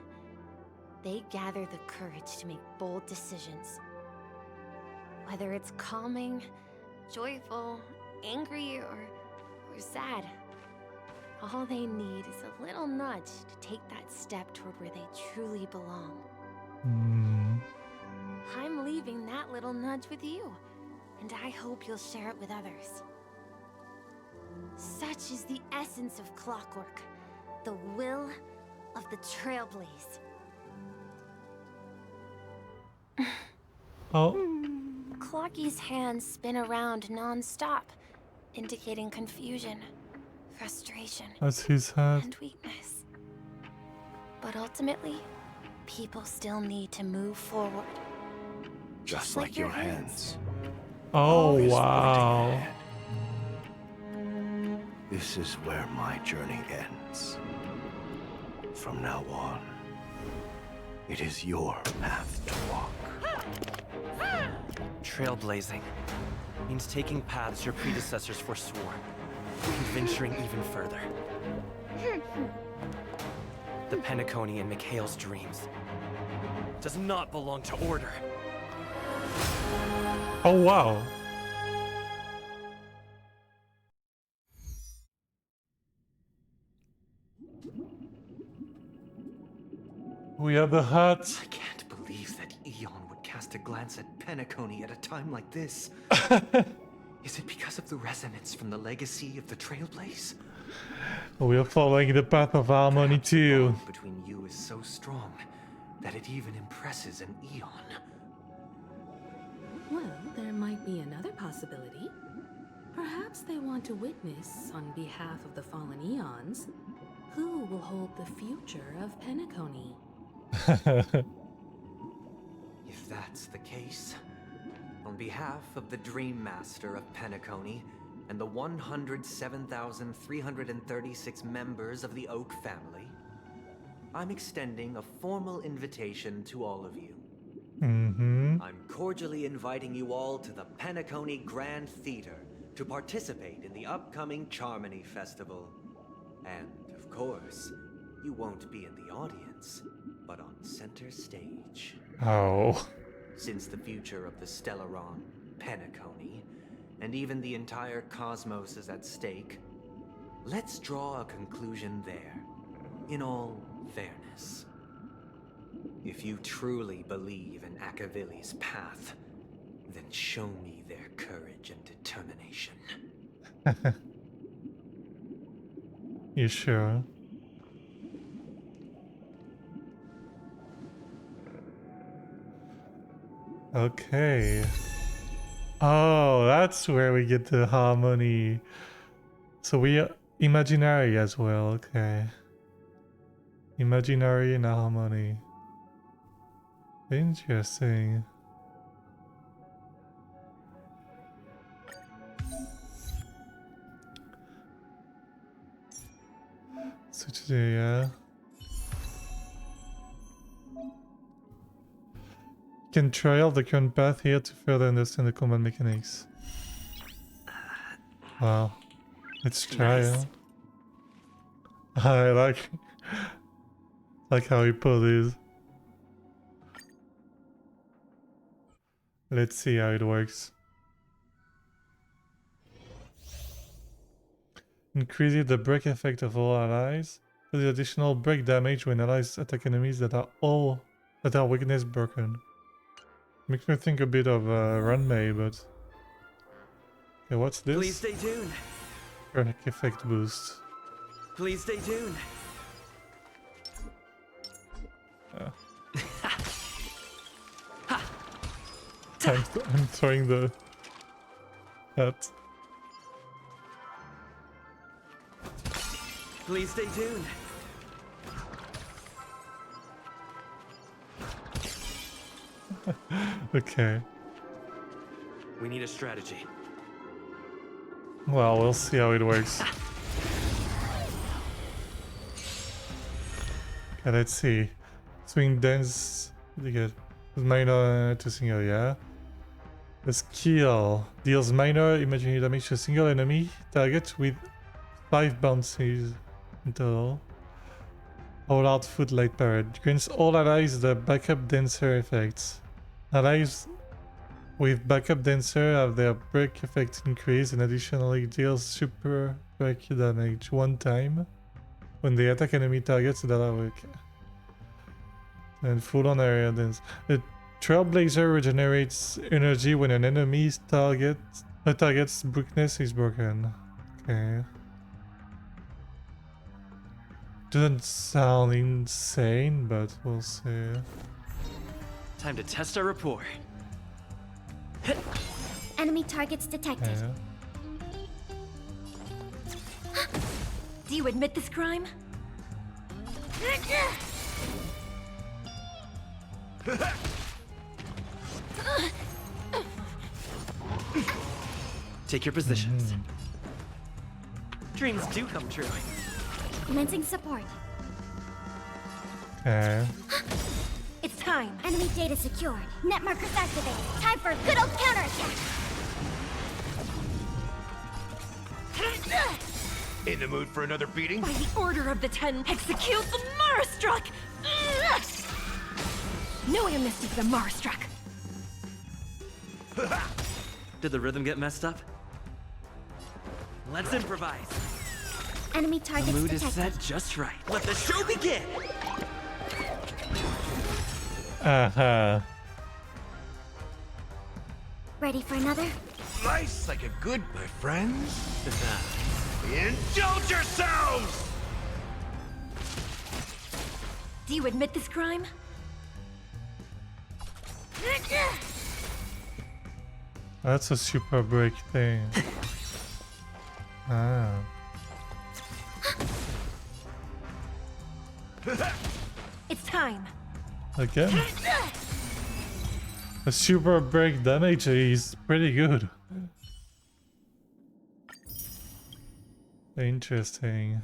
they gather the courage to make bold decisions. Whether it's calming, joyful, angry, or sad. All they need is a little nudge to take that step toward where they truly belong. I'm leaving that little nudge with you, and I hope you'll share it with others. Such is the essence of clockwork, the will of the Trailblaze. Clocky's hands spin around non-stop, indicating confusion, frustration, That's his head. and weakness. But ultimately, people still need to move forward. Just like your hands. Oh, wow. This is where my journey ends. From now on, it is your path to walk. Trailblazing means taking paths your predecessors forswore, and venturing even further. The Penacony in Mikhail's dreams does not belong to Order. Oh, wow. We have the hut. I can't believe that Eon would cast a glance at Penacony at a time like this. Is it because of the resonance from the legacy of the Trailblaze? We are following the path of harmony too. The bond between you is so strong that it even impresses an Eon. Well, there might be another possibility. Perhaps they want to witness, on behalf of the fallen Eons, who will hold the future of Penacony. If that's the case, on behalf of the Dream Master of Penacony and the 107,336 members of the Oak family, I'm extending a formal invitation to all of you. I'm cordially inviting you all to the Penacony Grand Theater to participate in the upcoming Charmony Festival. And, of course, you won't be in the audience, but on center stage. Oh. Since the future of the Stellaron, Penacony, and even the entire cosmos is at stake, let's draw a conclusion there, in all fairness. If you truly believe in Akavili's path, then show me their courage and determination. You sure? Okay. Oh, that's where we get the harmony. So we imaginary as well, okay. Imaginary and harmony. Interesting. Switch to, yeah. You can trial the current path here to further understand the combat mechanics. Wow. Let's try it. I like how he put this. Let's see how it works. Increases the break effect of all allies. For the additional break damage when allies attack enemies that are weakness broken. Makes me think a bit of Runmei, but okay, what's this? Please stay tuned. Break effect boost. Please stay tuned. I'm throwing the hat. Please stay tuned. Okay. We need a strategy. Well, we'll see how it works. Okay, let's see. Swing dance. You get minor to single, yeah. The skill deals minor imaginary damage to a single enemy target with 5 bounces in total. All out footlight parade grants all allies the backup dancer effects. Allies with backup dancer have their break effect increased and additionally deals super break damage one time when they attack enemy targets that are weak. And full on area dance. The Trailblazer regenerates energy when an enemy's target's weakness is broken. Okay. Doesn't sound insane, but we'll see. Time to test our rapport. Enemy targets detected. Yeah. Do you admit this crime? Take your positions. Dreams do come true. Commencing support. Okay. It's time. Enemy data secured. Net markers activated. Time for a good old counterattack. In the mood for another beating? By the order of the 10, execute the Marastruck! No amnesty for the Marastruck! Did the rhythm get messed up? Let's improvise. Enemy targets The mood detected. is set just right. Let the show begin! Ready for another? Nice like a good, my friends. Indulge yourselves! Do you admit this crime? That's a super break thing. Ah. It's time. Again? The super break damage is pretty good. Interesting.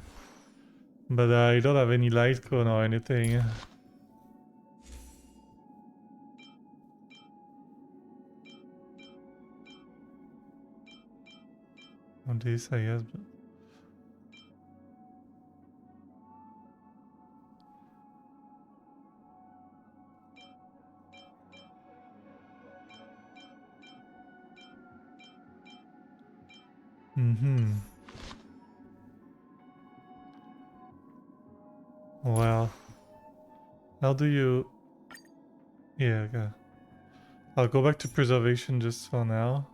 But I don't have any light cone or anything. On this, I guess. But... Well, how do you... Yeah, okay. I'll go back to preservation just for now.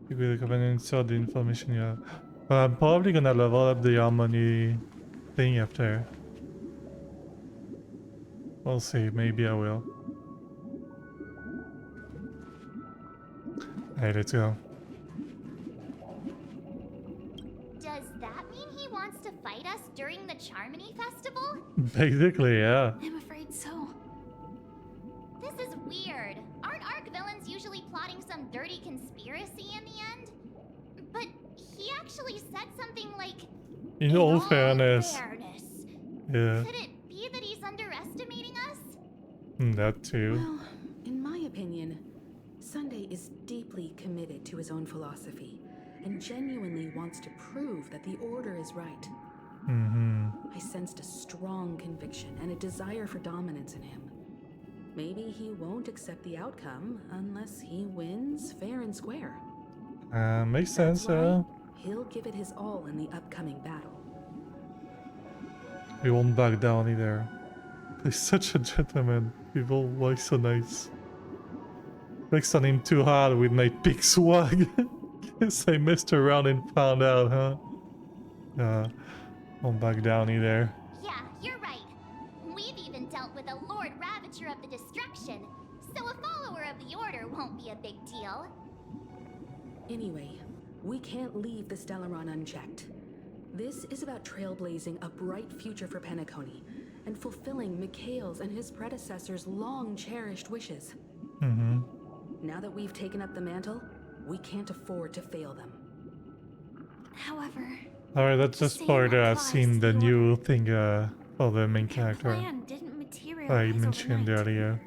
You will come and insert the information you have. But I'm probably gonna level up the harmony thing after. We'll see, maybe I will. Hey, let's go. Does that mean he wants to fight us during the Charmony Festival? Basically, yeah. I'm afraid so. This is weird. Aren't Arc villains usually plotting some dirty conspiracy in the end? But he actually said something like, In all fairness. Yeah. Could it be that he's underestimating us? That too. Well, in my opinion, Sunday is deeply committed to his own philosophy and genuinely wants to prove that the Order is right. I sensed a strong conviction and a desire for dominance in him. Maybe he won't accept the outcome unless he wins fair and square. Makes sense, yeah. He'll give it his all in the upcoming battle. We won't back down either. He's such a gentleman. People, why so nice? Flexed on him too hard with my big swag. Guess I messed around and found out, huh? Won't back down either. Yeah, you're right. We've even dealt with a Lord Ravager of the Destruction, so a follower of the Order won't be a big deal. Anyway, we can't leave the Stellaron unchecked. This is about trailblazing a bright future for Penacony and fulfilling Mikhail's and his predecessors' long-cherished wishes. Now that we've taken up the mantle, we can't afford to fail them. However, Alright, that's just for the scene, the new thing for the main character plan didn't I materialize mentioned overnight, earlier.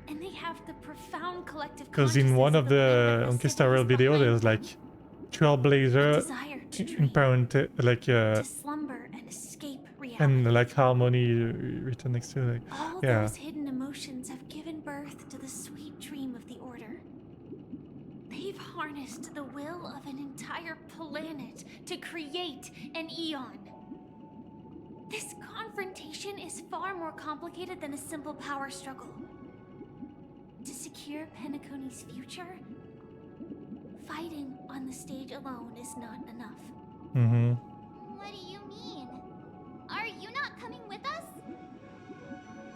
and they have the profound collective Because in one of the Honkai Star Rail video, there's like Trailblazer, like to slumber and escape reality. and like Harmony written next to it. Like, All yeah. those hidden emotions have given birth to the sweet dream of the Order. They've harnessed the will of an entire planet to create an Eon. This confrontation is far more complicated than a simple power struggle. To secure Penacony's future, fighting on the stage alone is not enough. What do you mean? Are you not coming with us?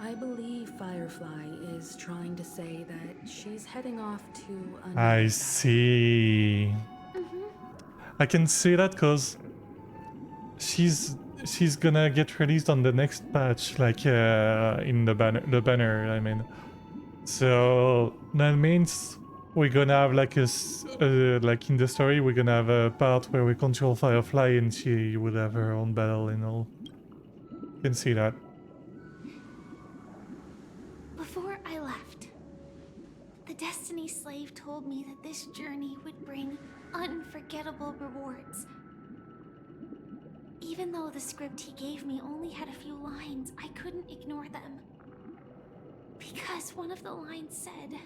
I believe Firefly is trying to say that she's heading off to another I see. I can see that because she's gonna get released on the next patch, like in the banner. I mean, so that means we're gonna have like like in the story, we're gonna have a part where we control Firefly and she would have her own battle and all. Can see that. Before I left, the Destiny Slave told me that this journey would bring unforgettable rewards. Even though the script he gave me only had a few lines, I couldn't ignore them. Because one of the lines said,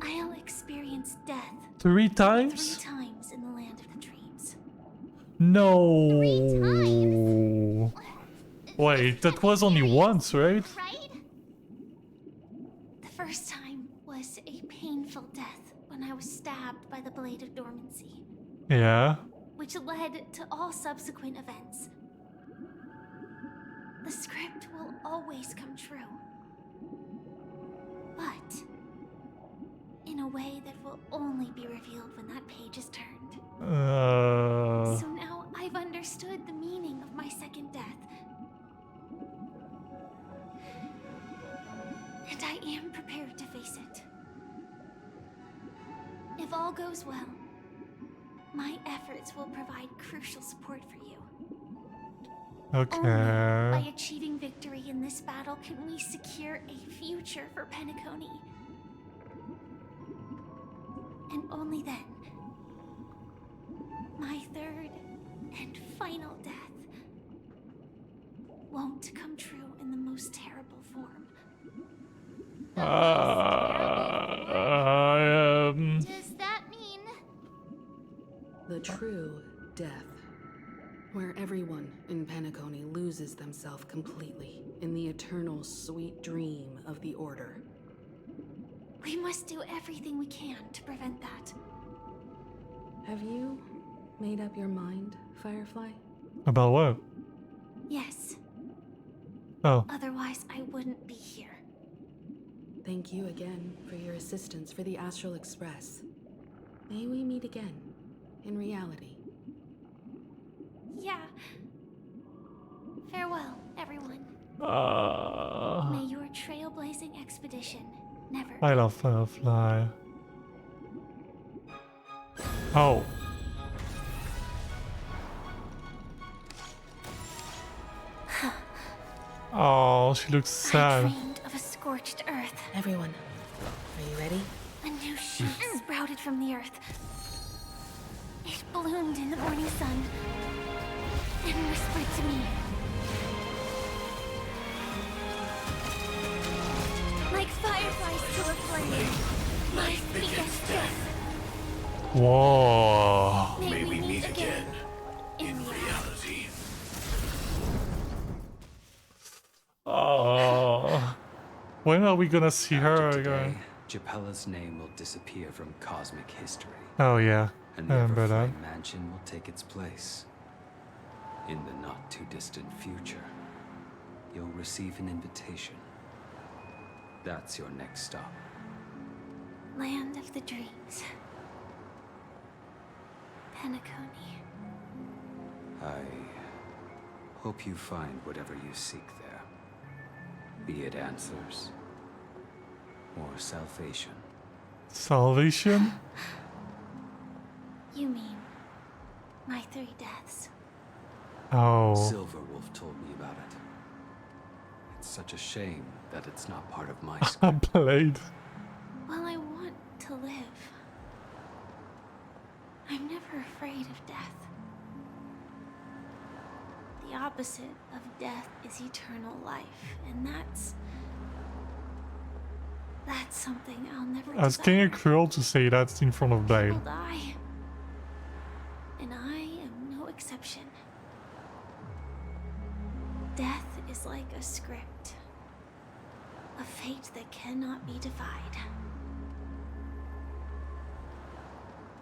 I'll experience death 3 times? 3 times in the land of the dreams. No. Wait, that was only once, right? The first time was a painful death when I was stabbed by the Blade of Dormancy, Yeah. which led to all subsequent events. The script will always come true, but in a way that will only be revealed when that page is turned. So now I've understood the meaning of my second death. And I am prepared to face it. If all goes well, my efforts will provide crucial support for you. Okay. Only by achieving victory in this battle can we secure a future for Penacony. And only then, my third and final death won't come true in the most terrible form. Does that mean The true death, where everyone in Penacony loses themselves completely in the eternal sweet dream of the Order. We must do everything we can to prevent that. Have you made up your mind, Firefly? About what? Yes. Oh. Otherwise, I wouldn't be here. Thank you again for your assistance for the Astral Express. May we meet again, in reality. Yeah. Farewell, everyone. May your trailblazing expedition never I love Firefly. Oh. Oh, she looks sad. I dreamed of a scorched earth. Everyone, are you ready? A new shoot sprouted from the earth. It bloomed in the morning sun and whispered to me. Like fireflies to a flame, life begets death. Whoa. May we meet again in reality. Oh. When are we gonna see her again? Japella's name will disappear from cosmic history. Oh yeah, And I the remember that. Everflame Mansion will take its place. In the not too distant future, you'll receive an invitation. That's your next stop. Land of the dreams. Penacony. I hope you find whatever you seek there. Be it answers or salvation. Salvation? You mean my 3 deaths? Oh. Silverwolf told me about it. It's such a shame that it's not part of my script. Blade. Well, I want to live. I'm never afraid of death. The opposite of death is eternal life, and that's something I'll never That's desire. kinda cruel to say that in front of Blade. People die, and I am no exception. Death is like a script, a fate that cannot be defied.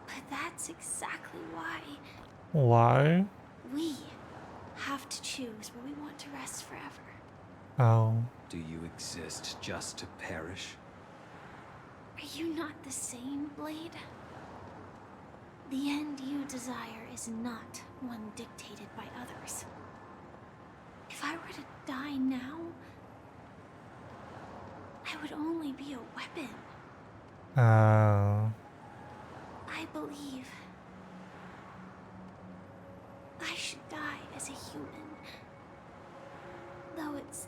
But that's exactly why Why? we have to choose where we want to rest forever. Oh. Do you exist just to perish? Are you not the same, Blade? The end you desire is not one dictated by others. If I were to die now, I would only be a weapon. Oh. I believe I should die as a human. Though its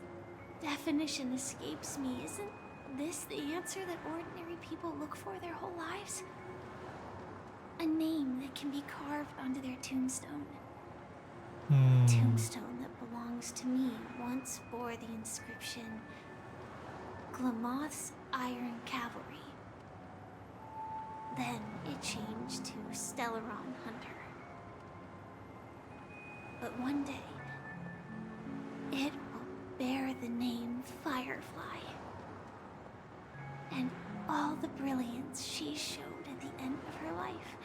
definition escapes me, isn't this the answer that ordinary people look for their whole lives? A name that can be carved onto their tombstone. A tombstone that belongs to me once bore the inscription, Glamoth's Iron Cavalry. Then it changed to Stellaron Hunter. But one day, it will bear the name Firefly. And all the brilliance she showed at the end of her life.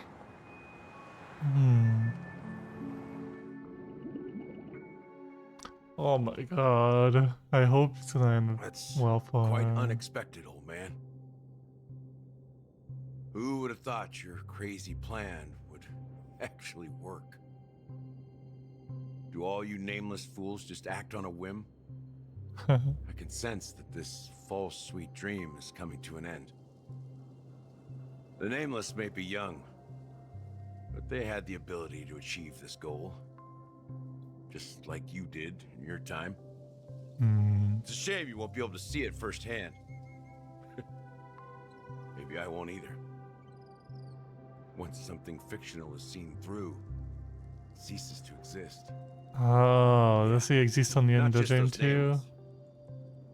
Oh my god. I hope it's gonna end well for Quite her. unexpected, old man. Who would have thought your crazy plan would actually work? Do all you nameless fools just act on a whim? I can sense that this false sweet dream is coming to an end. The nameless may be young, but they had the ability to achieve this goal. Just like you did in your time. It's a shame you won't be able to see it firsthand. Maybe I won't either. Once something fictional is seen through, it ceases to exist. Oh, does he exist on the end Not of the just game those too? nameless.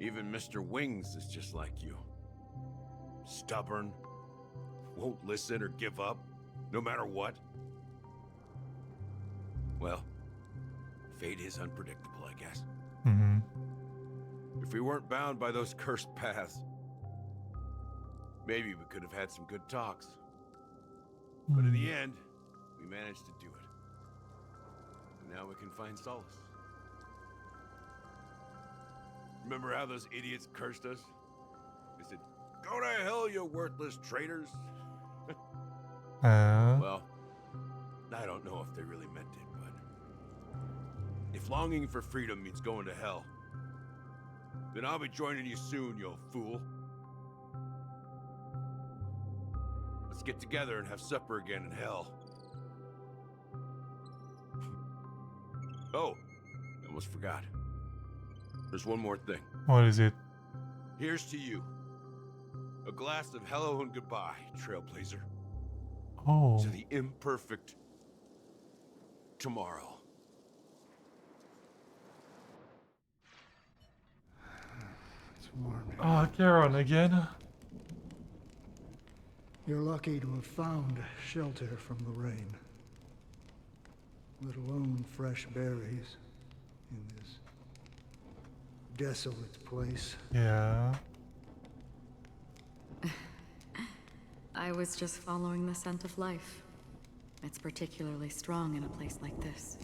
Even Mr. Wings is just like you. Stubborn, won't listen or give up, no matter what. Well, fate is unpredictable, I guess. If we weren't bound by those cursed paths, maybe we could have had some good talks. But in the end, we managed to do it. And now we can find solace. Remember how those idiots cursed us? They said, Go to hell, you worthless traitors. Uh, Well, I don't know if they really meant it, but if longing for freedom means going to hell, then I'll be joining you soon, you fool. Let's get together and have supper again in hell. Oh, I almost forgot. There's one more thing. what is it? Here's to you. A glass of hello and goodbye, Trailblazer. Oh. To the imperfect tomorrow. It's warm here. Oh, Charon again. You're lucky to have found shelter from the rain. Let alone fresh berries in this desolate place. Yeah. I was just following the scent of life. It's particularly strong in a place like this.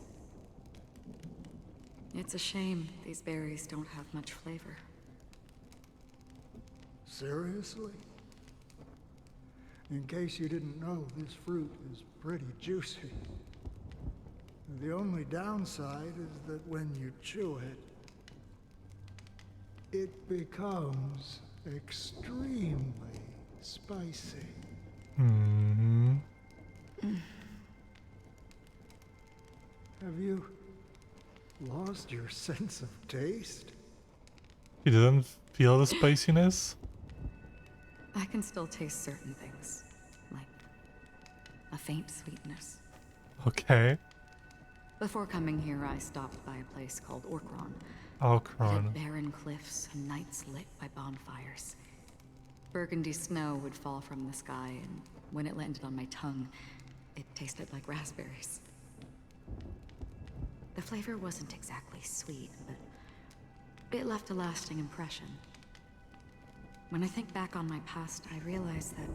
It's a shame these berries don't have much flavor. Seriously? In case you didn't know, this fruit is pretty juicy. The only downside is that when you chew it, it becomes extremely spicy. Hmm. Have you lost your sense of taste? He doesn't feel the spiciness? I can still taste certain things, like a faint sweetness. Okay. Before coming here, I stopped by a place called Orkron. Alcron. It had barren cliffs and nights lit by bonfires. Burgundy snow would fall from the sky, and when it landed on my tongue, it tasted like raspberries. The flavor wasn't exactly sweet, but it left a lasting impression. When I think back on my past, I realize that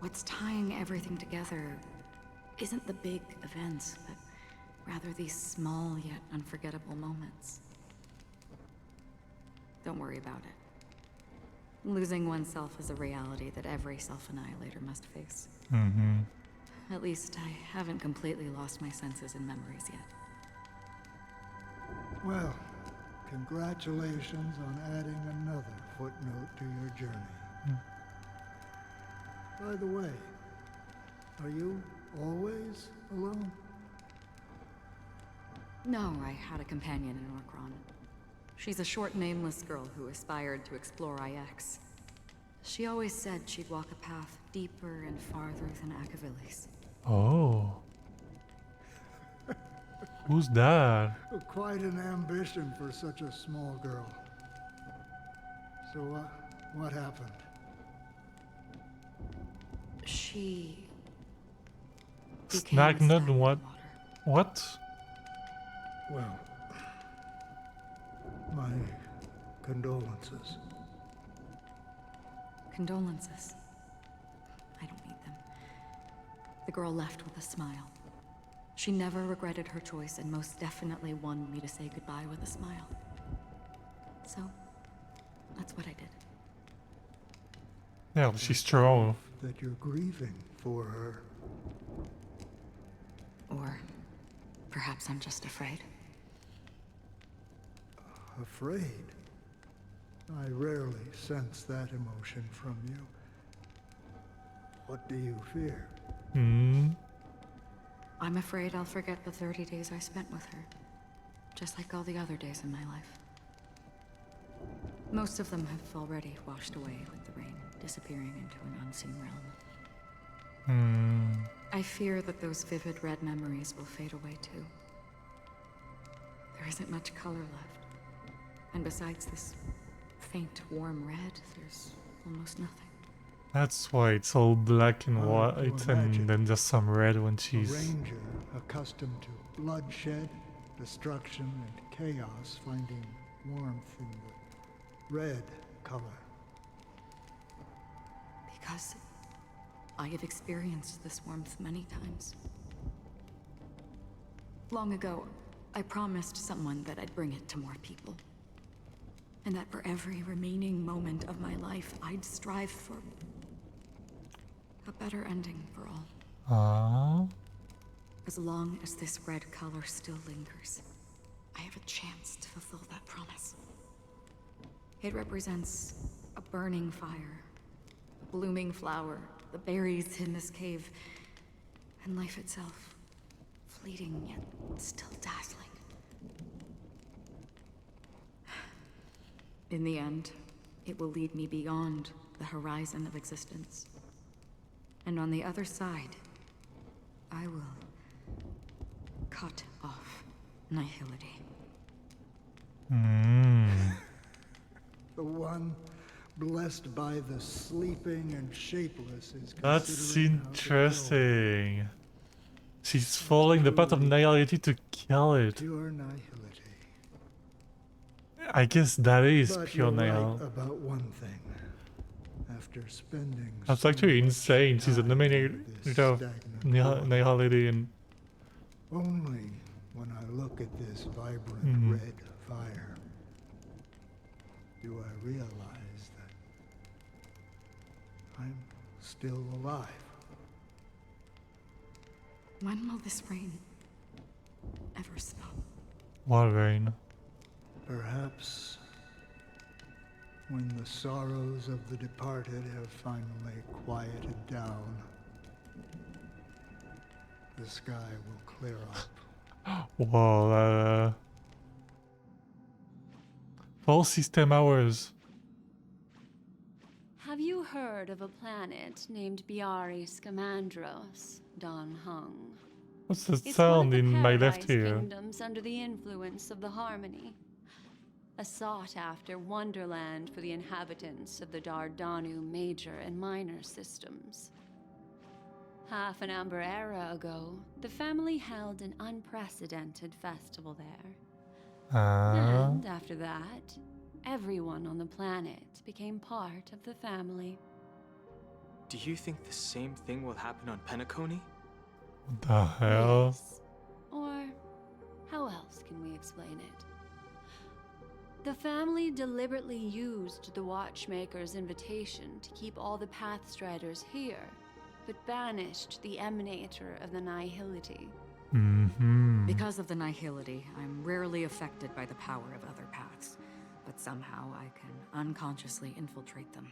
what's tying everything together isn't the big events, but rather these small yet unforgettable moments. Don't worry about it. Losing oneself is a reality that every self-annihilator must face. Mm-hmm. At least I haven't completely lost my senses and memories yet. Well, congratulations on adding another footnote to your journey. By the way, are you always alone? No, I had a companion in Orkron. She's a short, nameless girl who aspired to explore IX. She always said she'd walk a path deeper and farther than Akavilis. Oh. Who's that? Quite an ambition for such a small girl. So, what happened? She... Snagnut what? What? Well, my condolences. Condolences. I don't need them. The girl left with a smile. She never regretted her choice and most definitely wanted me to say goodbye with a smile. So, that's what I did. Yeah, she's strong. That you're grieving for her. Or perhaps I'm just afraid. Afraid? I rarely sense that emotion from you. What do you fear? I'm afraid I'll forget the 30 days I spent with her. Just like all the other days in my life. Most of them have already washed away with the rain, disappearing into an unseen realm. I fear that those vivid red memories will fade away too. There isn't much color left. And besides this faint, warm red, there's almost nothing. That's why it's all black and white and then just some red when A she's... ranger accustomed to bloodshed, destruction, and chaos, finding warmth in the red color. Because I have experienced this warmth many times. Long ago, I promised someone that I'd bring it to more people. And that for every remaining moment of my life, I'd strive for a better ending for all. As long as this red color still lingers, I have a chance to fulfill that promise. It represents a burning fire, a blooming flower, the berries in this cave, and life itself, fleeting yet still dazzling. In the end, it will lead me beyond the horizon of existence. And on the other side, I will cut off nihility. The one blessed by the sleeping and shapeless is That's considering how to interesting. She's following the path of nihility to kill it. pure nihility. I guess that is But pure you're right nihility. about one thing. After spending That's so actually much insane. She's time eliminated with this stagnant world, nihility and only when I look at this vibrant Mhm. red fire do I realize that I'm still alive. When will this rain ever stop? what rain? Perhaps when the sorrows of the departed have finally quieted down, the sky will clear up. Whoa, full system hours. Have you heard of a planet named Biari Scamandros, Don Hung? What's the It's sound one of the in my left paradise ear? kingdoms under the influence of the Harmony. A sought-after wonderland for the inhabitants of the Dardanu major and minor systems. Half an amber era ago, the family held an unprecedented festival there. And after that, everyone on the planet became part of the family. Do you think the same thing will happen on Penacony? What the hell? Yes. Or how else can we explain it? The family deliberately used the Watchmaker's invitation to keep all the Pathstriders here, but banished the Emanator of the Nihility. Because of the nihility, I'm rarely affected by the power of other paths, but somehow I can unconsciously infiltrate them.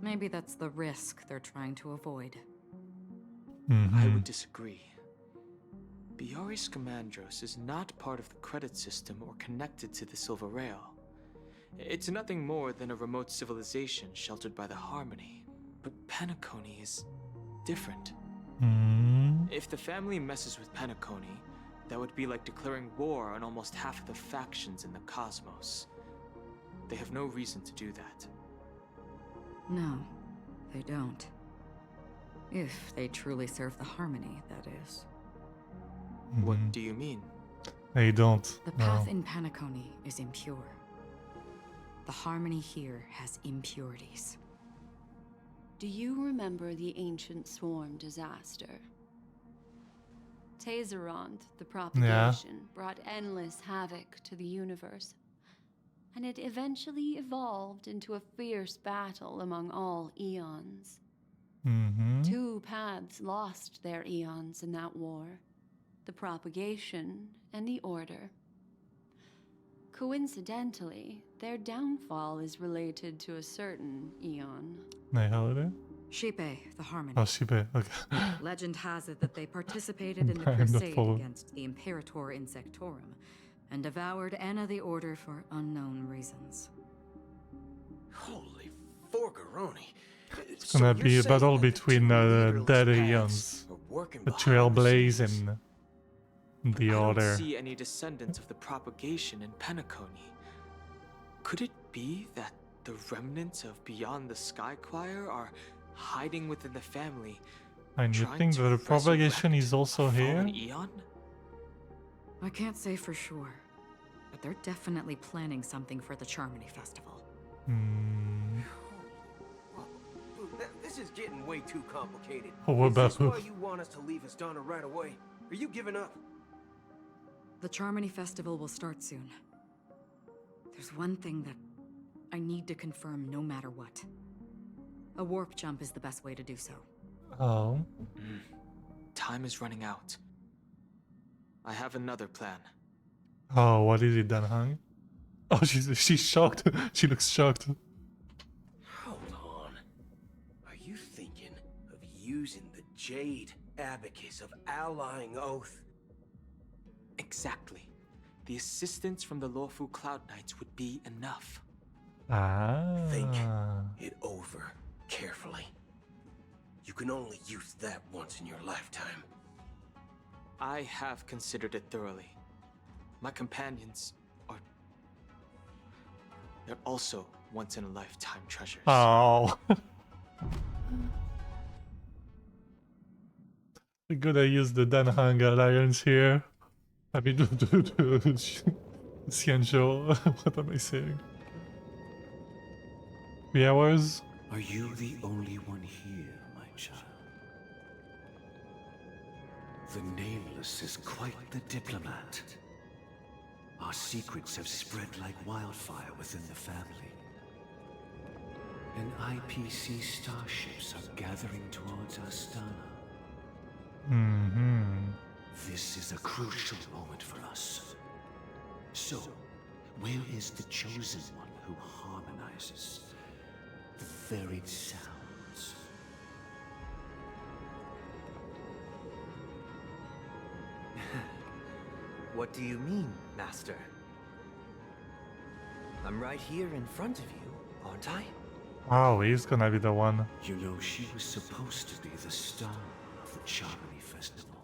Maybe that's the risk they're trying to avoid. I would disagree. Biari Scamandros is not part of the credit system or connected to the Silver Rail. It's nothing more than a remote civilization sheltered by the Harmony. But Penacony is different. If the family messes with Penacony, that would be like declaring war on almost half of the factions in the cosmos. They have no reason to do that. No, they don't. If they truly serve the Harmony, that is. What do you mean? They don't. The No. path in Penacony is impure. The Harmony here has impurities. Do you remember the ancient swarm disaster? Tazeront, the propagation, brought endless havoc to the universe, and it eventually evolved into a fierce battle among all eons. Two paths lost their eons in that war, the propagation and the order. Coincidentally, their downfall is related to a certain eon. Nihility? Shipe, the Harmony. Oh, Shipe, okay. Legend has it that they participated in the Kind of crusade full. against the Imperator Insectorum and devoured Anna the Order for unknown reasons. Holy forgaroni. It's gonna be a battle between dead eons, the Trailblaze and the I Order. don't see any descendants of the propagation in Penacony. Could it be that the remnants of Beyond the Sky Choir are hiding within the family? And you trying think to that the propagation is also here? fallen eon? I can't say for sure, but they're definitely planning something for the Charmony Festival. This is getting way too complicated. Oh, what Is this about- why you want us to leave Astana right away? Are you giving up? The Charmony Festival will start soon. There's one thing that I need to confirm no matter what. A warp jump is the best way to do so. Oh. Time is running out. I have another plan. Oh, what is it then, huh? Oh, she's shocked. She looks shocked. Hold on. Are you thinking of using the Jade Abacus of Allying Oath? Exactly. The assistance from the lawful Cloud Knights would be enough. Think it over carefully. You can only use that once in your lifetime. I have considered it thoroughly. My companions are... they're also once-in-a-lifetime treasures. Oh. We're gonna use the Danhang Alliance here. I mean, Xianzhou. What am I saying? 3 hours? Are you the only one here, my child? The Nameless is quite the diplomat. Our secrets have spread like wildfire within the family. And IPC starships are gathering towards Astana. This is a crucial moment for us. So, where is the chosen one who harmonizes the varied sounds? What do you mean, Master? I'm right here in front of you, aren't I? Oh, he's gonna be the one. You know, she was supposed to be the star of the Charmony Festival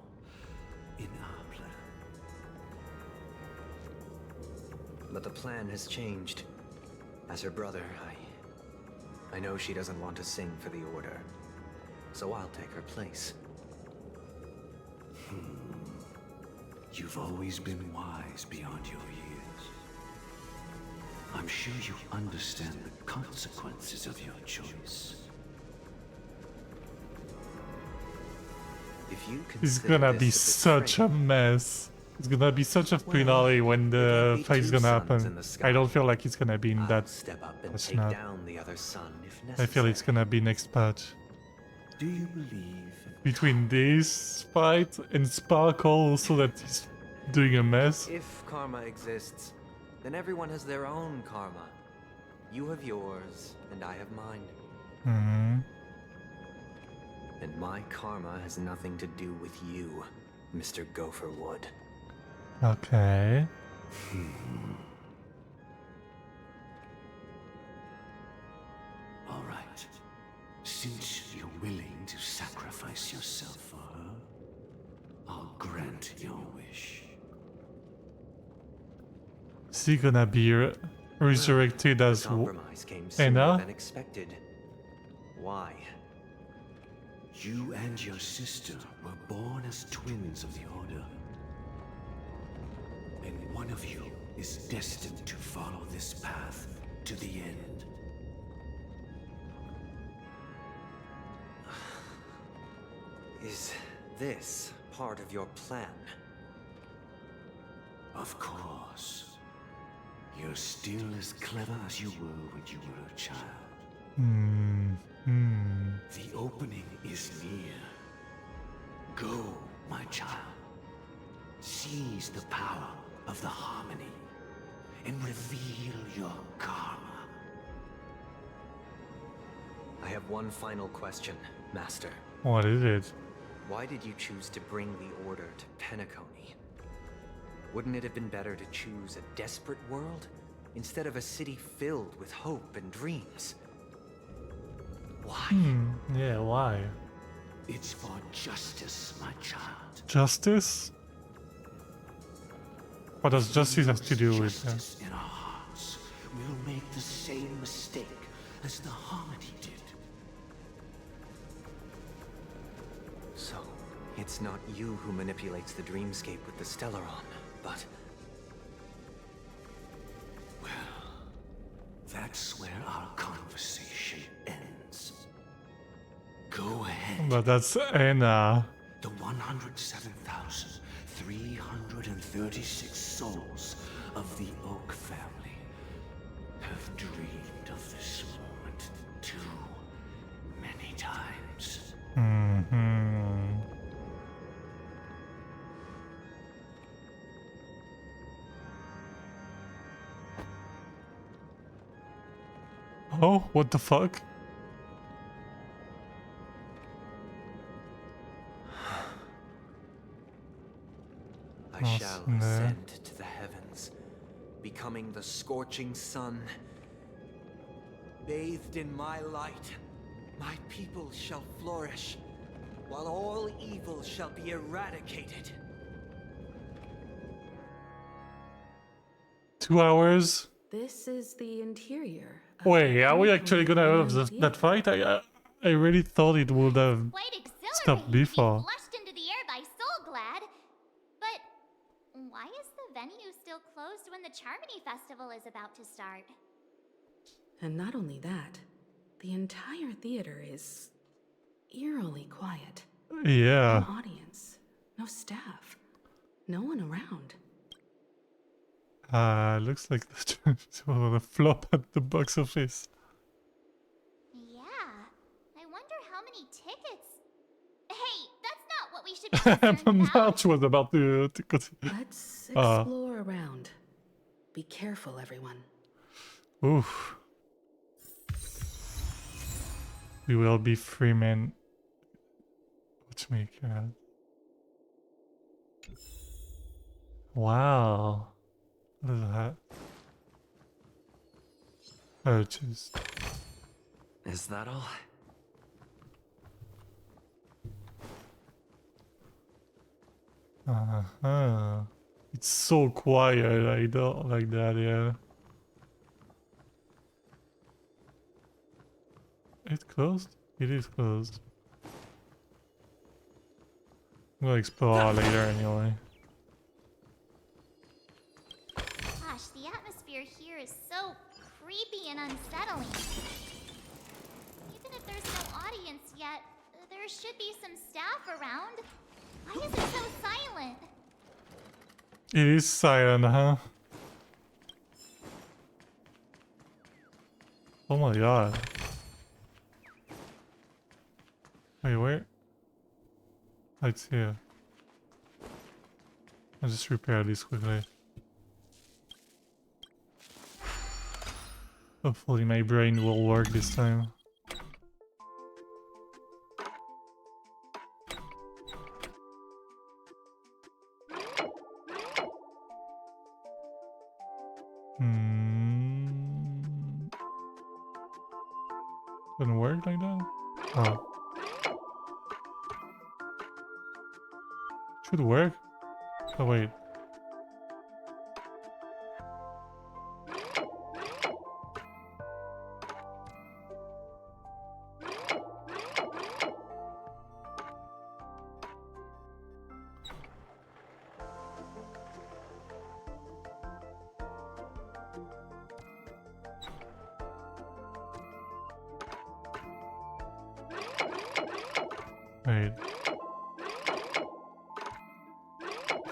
in our plan. But the plan has changed. As her brother, I know she doesn't want to sing for the Order. So I'll take her place. You've always been wise beyond your years. I'm sure you understand the consequences of your choice. If you It's gonna be such a mess. It's gonna be such a finale when the fight's gonna happen. I don't feel like it's gonna be in that. Step up and That's take not. down the other sun if I necessary. feel it's gonna be next patch. Do you believe Between this fight and Sparkle, also that he's doing a mess. If karma exists, then everyone has their own karma. You have yours, and I have mine. And my karma has nothing to do with you, Mr. Gopherwood. Okay. All right. Since you're willing to sacrifice yourself for her, I'll grant your wish. Is he gonna be resurrected as Compromise came sooner Anna? than expected. Why? You and your sister were born as twins of the Order. And one of you is destined to follow this path to the end. Is this part of your plan? Of course. You're still as clever as you were when you were a child. The opening is near. Go, my child. Seize the power of the harmony and reveal your karma. I have one final question, Master. What is it? Why did you choose to bring the Order to Penacony? Wouldn't it have been better to choose a desperate world instead of a city filled with hope and dreams? Why? Yeah, why? It's for justice, my child. Justice? What does justice have to do with that? Justice in our hearts will make the same mistake as the Harmony did. So, it's not you who manipulates the dreamscape with the Stellaron, but... Well, that's where our conversation ends. Go ahead. But that's Anna. The 107,336 souls of the Oak family have dreamed of this moment too many times. Oh, what the fuck? I shall ascend to the heavens, becoming the scorching sun. Bathed in my light, my people shall flourish, while all evil shall be eradicated. 2 hours? This is the interior. Wait, are we actually gonna have that fight? I really thought it would have stopped before. Flushed into the air by Soulglad. But why is the venue still closed when the Charmony Festival is about to start? And not only that, the entire theater is eerily quiet. Yeah. No audience, no staff, no one around. Looks like the flop at the box office. Yeah, I wonder how many tickets. Hey, that's not what we should be concerned about. March was about to Let's explore around. Be careful, everyone. Oof. We will be free men. Watchmaker. Wow. What is that? Oh, just. Is that all? It's so quiet. I don't like that. Yeah. It's closed? It is closed. We'll explore later anyway. Gosh, the atmosphere here is so creepy and unsettling. Even if there's no audience yet, there should be some staff around. Why is it so silent? It is silent, huh? Oh my god. Wait, where? Oh, it's here. I'll just repair this quickly. Hopefully my brain will work this time. Doesn't work like that? Oh. Should work. Oh wait. Wait.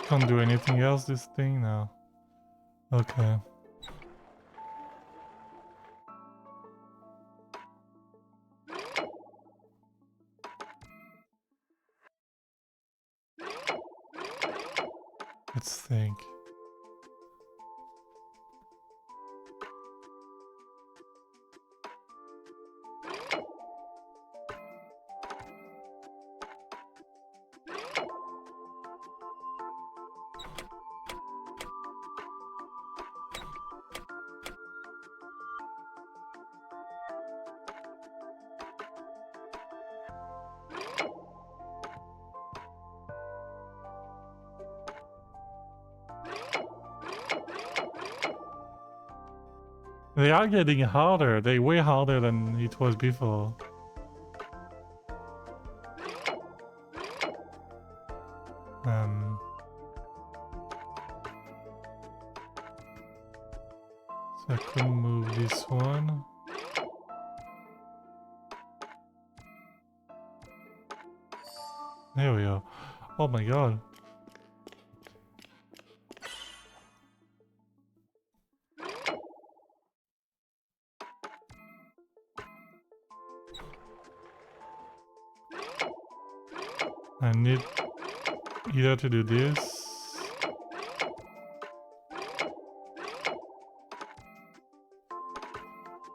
Can't do anything else this thing now. Okay. Let's think. They are getting harder. They way harder than it was before. So I couldn't move this one. There we go. Oh my god. I need either to do this.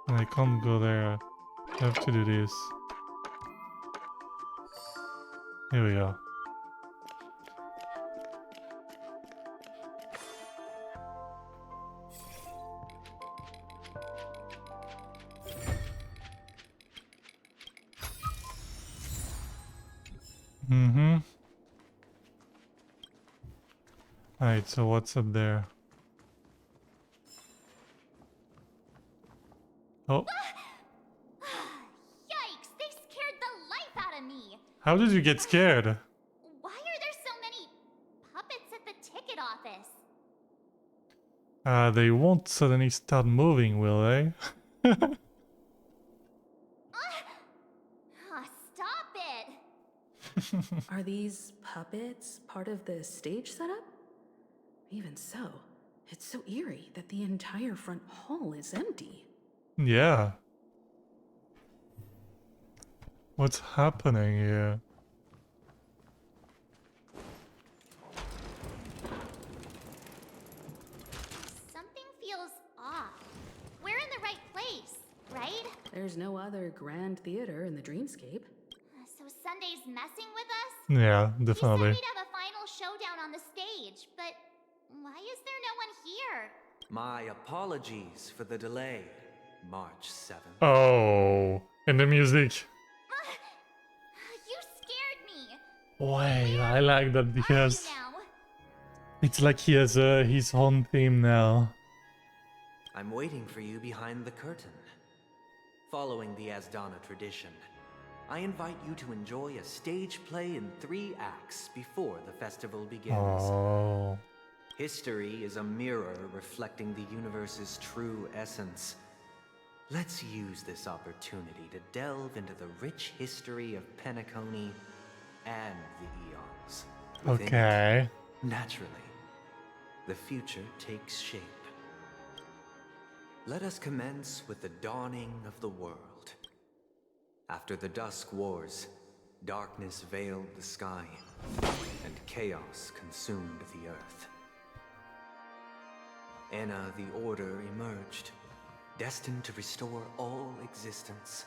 And I can't go there. I have to do this. Here we go. Mm-hmm. Alright, so what's up there? Oh. Yikes! They scared the life out of me! How did you get scared? Why are there so many puppets at the ticket office? They won't suddenly start moving, will they? Stop it! Are these puppets part of the stage setup? Even so, it's so eerie that the entire front hall is empty. Yeah. What's happening here? Something feels off. We're in the right place, right? There's no other grand theater in the dreamscape. So Sunday's messing with us? Yeah, He definitely. said we'd have a final showdown on the stage, but why is there no one here? My apologies for the delay, March 7th. Oh, and the music. You scared me. Wait, I like that because it's like he has his own theme now. I'm waiting for you behind the curtain. Following the Asdana tradition, I invite you to enjoy a stage play in 3 acts before the festival begins. Oh. History is a mirror reflecting the universe's true essence. Let's use this opportunity to delve into the rich history of Penacony and the eons. Within Okay. it, naturally, the future takes shape. Let us commence with the dawning of the world. After the Dusk Wars, darkness veiled the sky, and chaos consumed the earth. Enna the Order emerged, destined to restore all existence.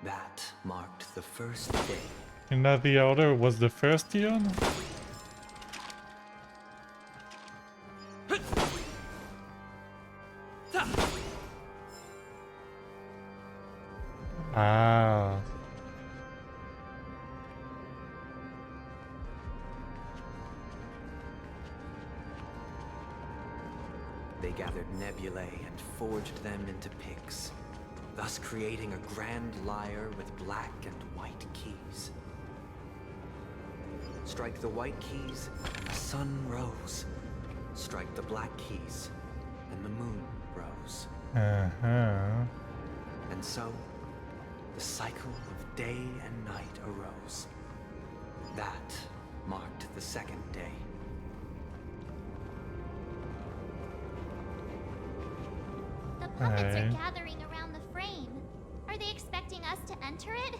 That marked the first day. And that the order was the first Eon? Ah. They gathered nebulae and forged them into picks, thus creating a grand lyre with black and white keys. Strike the white keys, and the sun rose. Strike the black keys, and the moon rose. Uh-huh. And so, the cycle of day and night arose. That marked the second day. The puppets are Alright. gathering around the frame. Are they expecting us to enter it?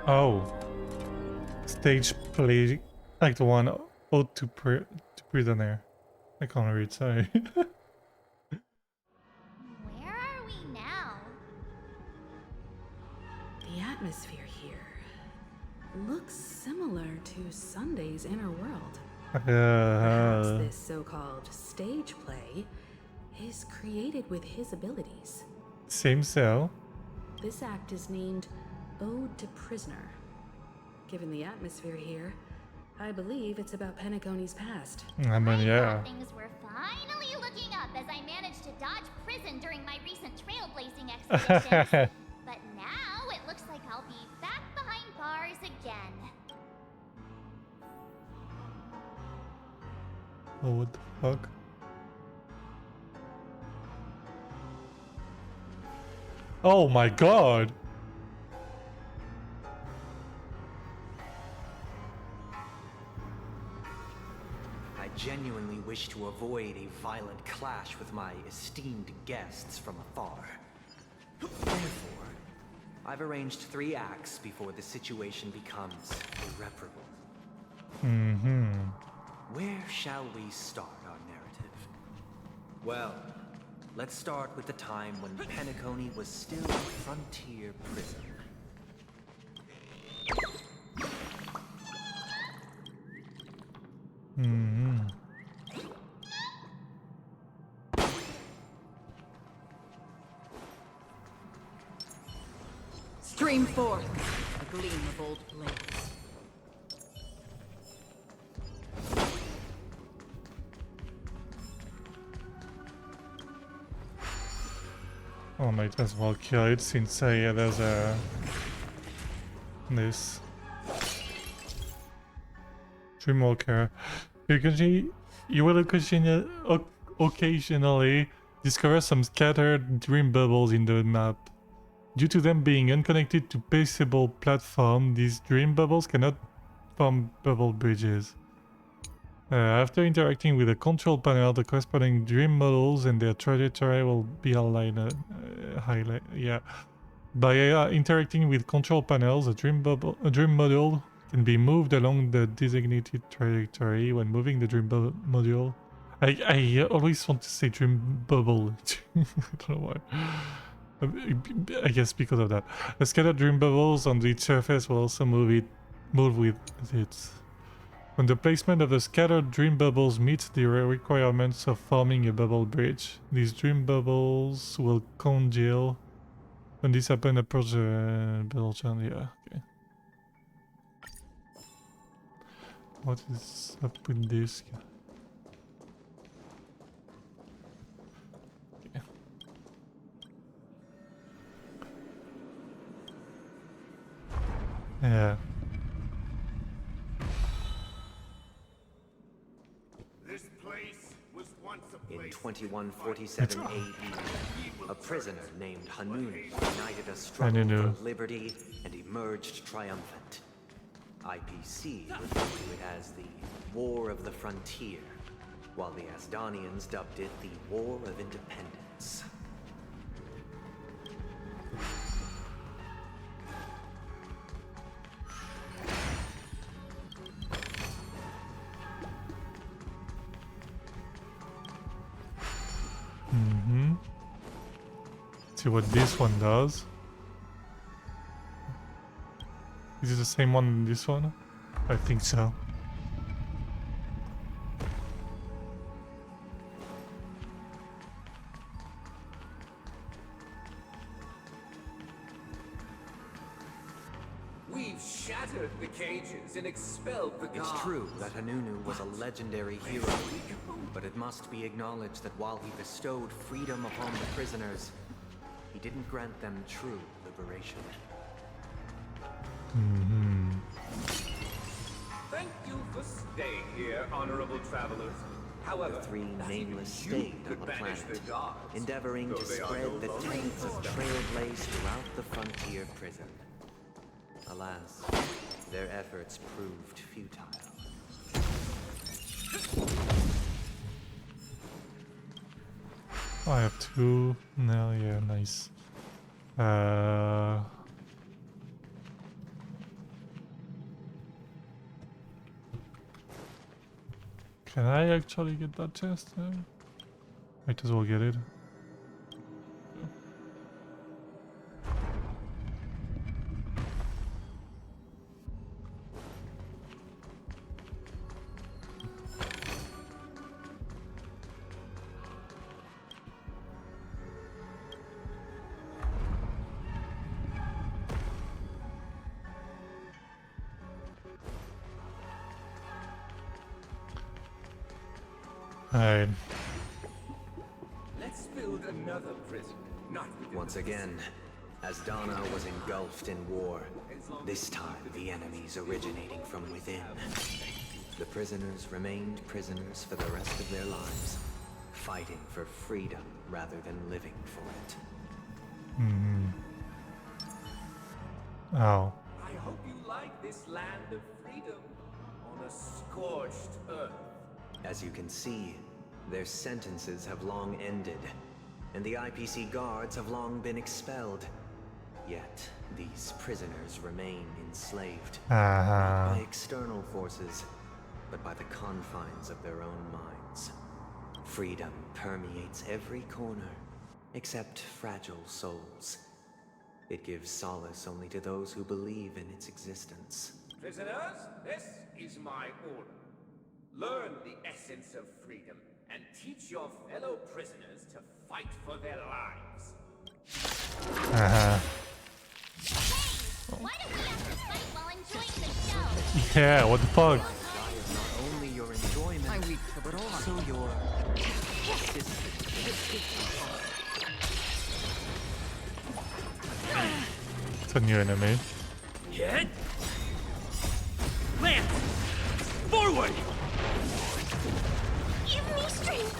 Oh. Stage play Act 1 Ode to Prisoner. I can't read, sorry. Where are we now? The atmosphere here looks similar to Sunday's inner world. Perhaps this so-called stage play is created with his abilities. Same cell. This act is named Ode to Prisoner. Given the atmosphere here, I believe it's about Penacony's past. I mean, yeah. Things were finally looking up as I managed to dodge prison during my recent trailblazing expeditions. But now it looks like I'll be back behind bars again. Oh, what the fuck? Oh my god! I genuinely wish to avoid a violent clash with my esteemed guests from afar. Therefore, I've arranged 3 acts before the situation becomes irreparable. Where shall we start our narrative? Well, let's start with the time when Penacony was still a frontier prison. Stream forth, a gleam of old blades. Oh, might as well kill it since there's this Dreamwalker. You will occasionally discover some scattered dream bubbles in the map. Due to them being unconnected to paceable platform, these dream bubbles cannot form bubble bridges. After interacting with the control panel, the corresponding dream models and their trajectory will be highlighted. By interacting with control panels, a dream model can be moved along the designated trajectory. When moving the dream module, I always want to say dream bubble. I don't know why. I guess because of that. The scattered dream bubbles on its surface will also move with it. When the placement of the scattered dream bubbles meets the requirements of forming a bubble bridge, these dream bubbles will congeal. When this happens, approach the bubble channel. Yeah, okay. What is up with this? Okay. Yeah. In 2147 AD, a prisoner named Hanunu united a struggle for liberty and emerged triumphant. IPC referred to it as the War of the Frontier, while the Asdanians dubbed it the War of Independence. See what this one does. Is it the same one in this one? I think so. We've shattered the cages and expelled the guards. It's true that Hanunu was a legendary hero, but it must be acknowledged that while he bestowed freedom upon the prisoners, he didn't grant them true liberation. Thank you for staying here, honorable travelers. However, the 3 nameless stayed on the planet, endeavoring to spread the tenets of Trailblaze throughout the frontier prison. Alas, their efforts proved futile. Oh, I have 2 now. Yeah, nice. Can I actually get that chest? Might as well get it. Alright. Let's build another prison. Once again, Asdana was engulfed in war. This time, the enemies originating from within. The prisoners remained prisoners for the rest of their lives, fighting for freedom rather than living for it. Oh. I hope you like this land of freedom on a scorched earth. As you can see, their sentences have long ended. and the IPC guards have long been expelled. Yet, these prisoners remain enslaved, not by external forces, but by the confines of their own minds. Freedom permeates every corner, except fragile souls. It gives solace only to those who believe in its existence. Prisoners, this is my order. Learn the essence of freedom and teach your fellow prisoners to fight for their lives. Why do we have to fight while enjoying the show? Yeah, what the fuck? Not only your enjoyment, but also your It's a new enemy. Hit! Lance! Forward! Give me strength!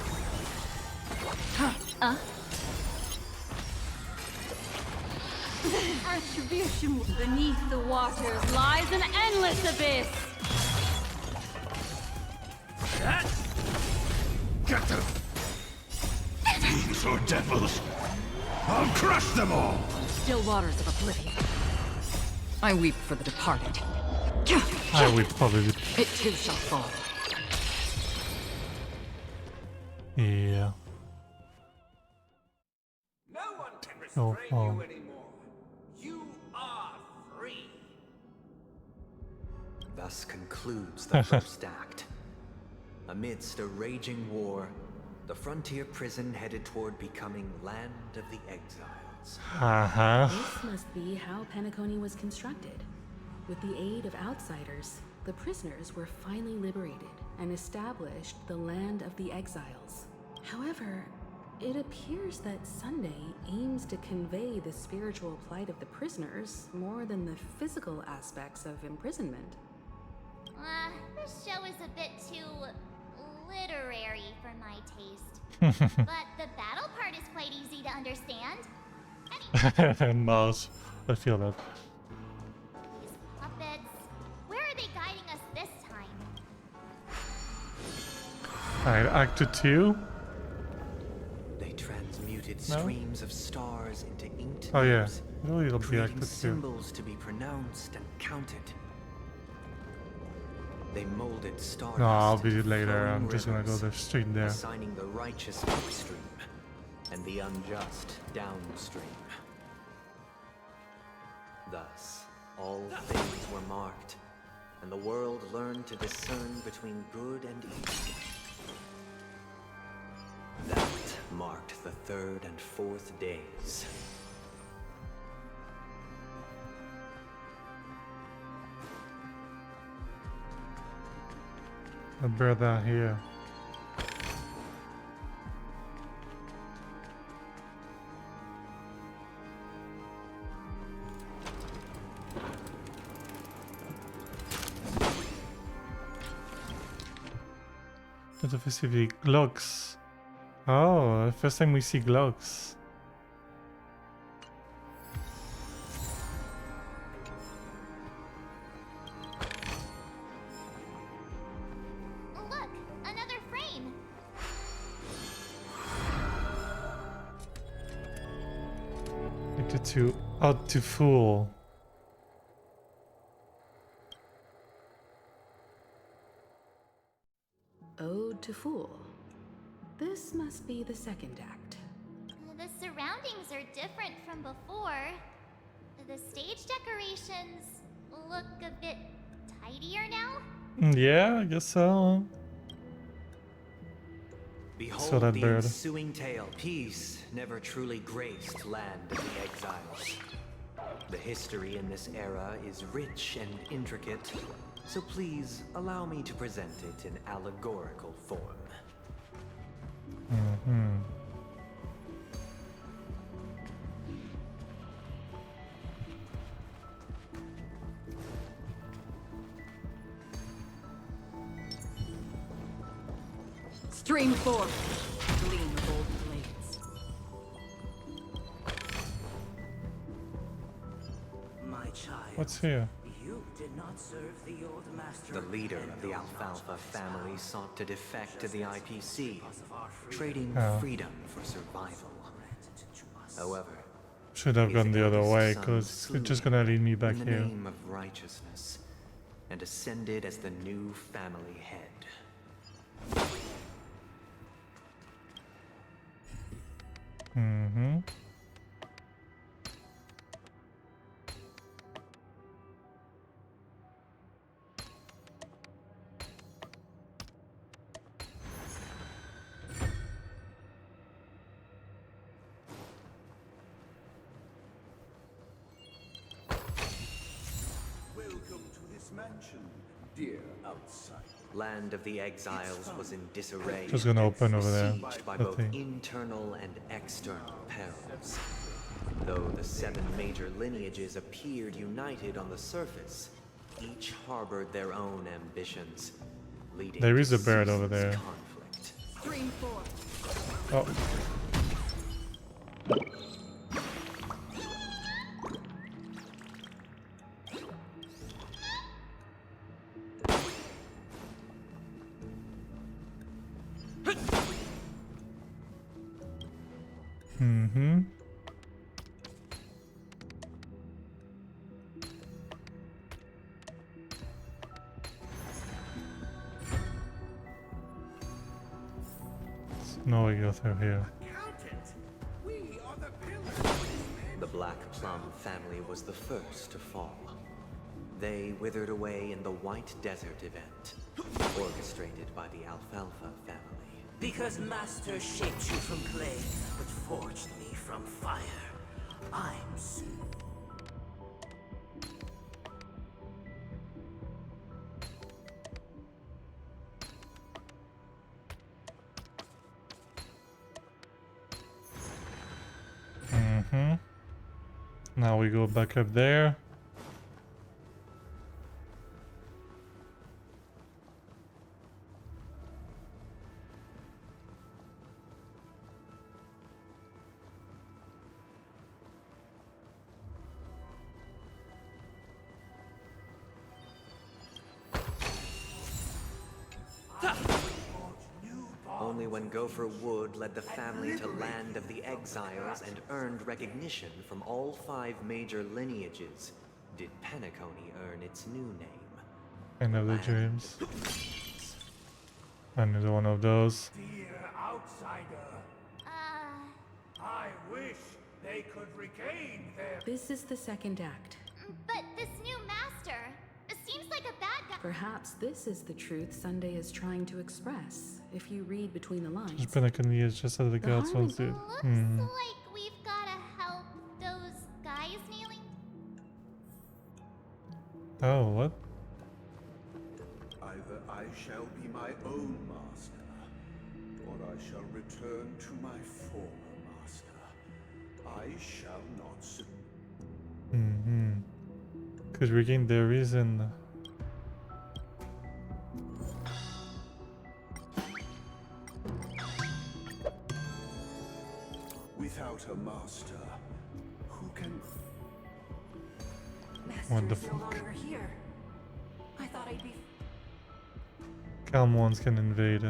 Attribution beneath the waters lies an endless abyss. Get them! Fiends or devils! I'll crush them all! Still waters of oblivion. I weep for the departed. I would probably. It too shall fall. Yeah. No one can restrain you anymore. You are free. Thus concludes the first act. Amidst a raging war, the frontier prison headed toward becoming Land of the Exiles. This must be how Penacony was constructed. With the aid of outsiders, the prisoners were finally liberated and established the Land of the Exiles. However, it appears that Sunday aims to convey the spiritual plight of the prisoners more than the physical aspects of imprisonment. This show is a bit too literary for my taste. But the battle part is quite easy to understand. Mars. I feel that. These puppets, where are they guiding us this time? Alright, Act 2. They transmuted streams of stars into inked Oh yeah, names, really it'll be creating Act 2. symbols to be pronounced and counted. They molded stardust. No, I'll be into later. flowing I'm just gonna go rivers, there straight there. assigning the righteous upstream and the unjust downstream. Thus, all things were marked, and the world learned to discern between good and evil. That marked the third and fourth days. A brother here. Not officially Glocks. Oh, first time we see Glocks. Look, another frame. Act 2, Out to Fool. Ode to Fool. This must be the second act. The surroundings are different from before. The stage decorations look a bit tidier now. Yeah, I guess so. Behold So that the bird. ensuing tale. Peace never truly graced Land of the Exiles. The history in this era is rich and intricate, so please allow me to present it in allegorical form. Mm-hmm. Stream forth, gleam of old blades. My child, What's here? you did not serve the old master. The leader of the Alfalfa family sought to defect to the IPC, trading Oh. freedom for survival. However, should have gone the other way, son because it's just gonna lead me back in the here. name of righteousness, and ascended as the new family head. Mm-hmm. Welcome to this mansion, dear outsider. Land of the Exiles was in disarray. Just gonna open over there. Besieged by The both thing. internal and external perils. Though the 7 major lineages appeared united on the surface, each harbored their own ambitions, leading There to is a bird over ceaseless there. conflict. Stream 4. Oh. Mm-hmm. No, we go through here. The Black Plum family was the first to fall. They withered away in the White Desert event, orchestrated by the Alfalfa family. Because Master shaped you from clay, but forged me from fire. I'm Mm-hmm. Now we go back up there. Only when Gopher Wood led the family to Land of the Exiles and earned recognition from all 5 major lineages did Penacony earn its new name. End of the dreams. Another one of those. Dear outsider. I wish they could regain their... This is the second act. But this new master, it seems like a bad guy. Perhaps this is the truth Sunday is trying to express, if you read between the lines. Penacony is just as the gods once did. Looks Hmm. like we've gotta help those guys kneeling. Oh, what? Either I shall be my own master, or I shall return to my former master. I shall not submit. Mm-hmm. Could regain their reason. Without a master, who can... What the Master's no fuck? longer here. I thought I'd be... Calm ones can invade.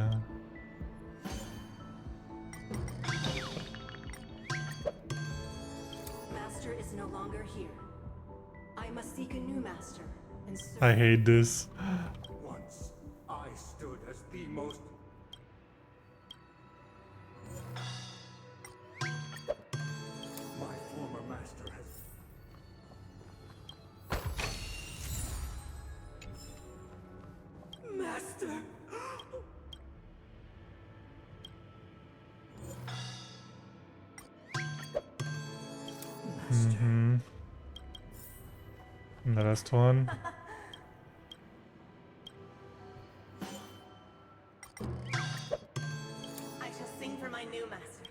Master is no longer here. I must seek a new master and serve... I hate this. Once I stood as the most... My former master has... Master! Mm-hmm. And the last one. I shall sing for my new master.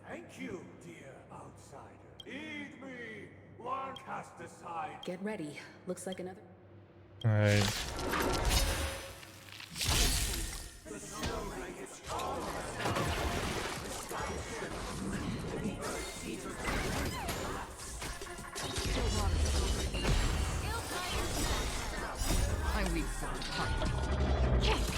Thank you, dear outsider. Heed me. One cast aside. Get ready. Looks like another... Alright. I weep for the fight.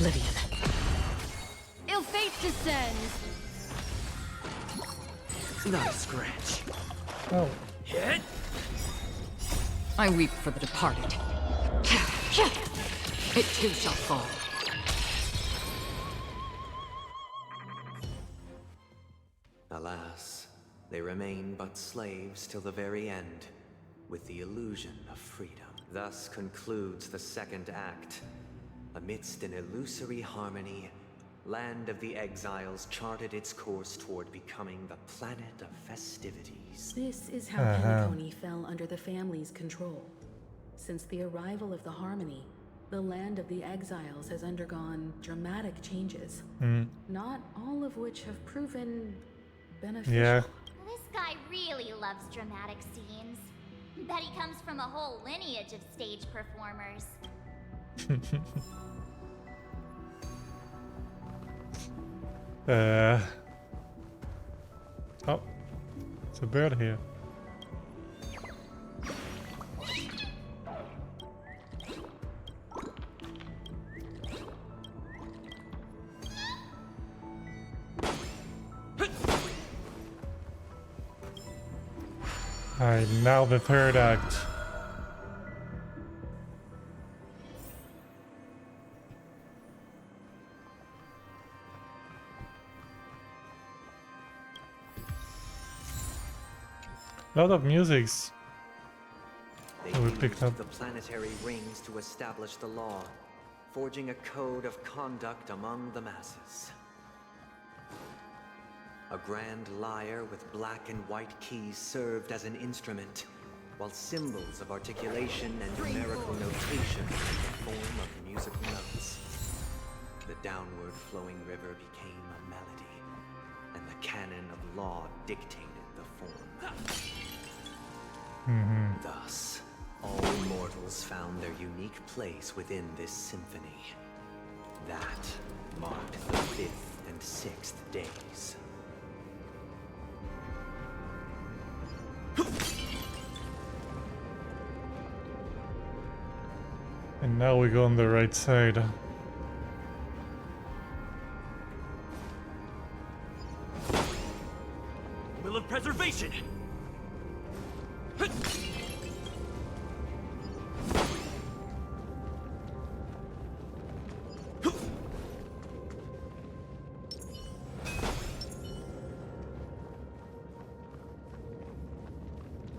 oblivion. Ill fate descends. Not a scratch. Oh. Hit. I weep for the departed. It too shall fall. Alas, they remain but slaves till the very end, with the illusion of freedom. Thus concludes the second act. Amidst an illusory harmony, Land of the Exiles charted its course toward becoming the planet of festivities. This is how Penacony fell under the family's control. Since the arrival of the Harmony, the Land of the Exiles has undergone dramatic changes, not all of which have proven beneficial. Yeah. This guy really loves dramatic scenes. Bet he comes from a whole lineage of stage performers. Oh, it's a bird here. Alright, now the third act. A lot of musics. They that we picked up. used the planetary rings to establish the law, forging a code of conduct among the masses. A grand lyre with black and white keys served as an instrument, while symbols of articulation and numerical notation took the form of musical notes. The downward flowing river became a melody, and the canon of law dictated the form. Thus, all mortals found their unique place within this symphony. That marked the 5th and 6th days. And now we go on the right side. Will of preservation.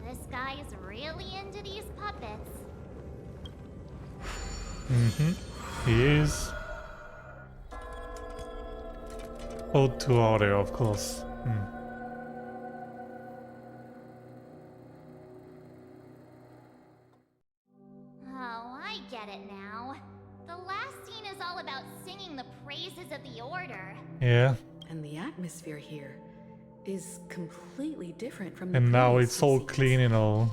This guy is really into these puppets. He is. Ode to audio, of course. Oh, I get it now. The last scene is all about singing the praises of the Order. Yeah. And the atmosphere here is completely different from the And now previous it's all scenes. clean and all.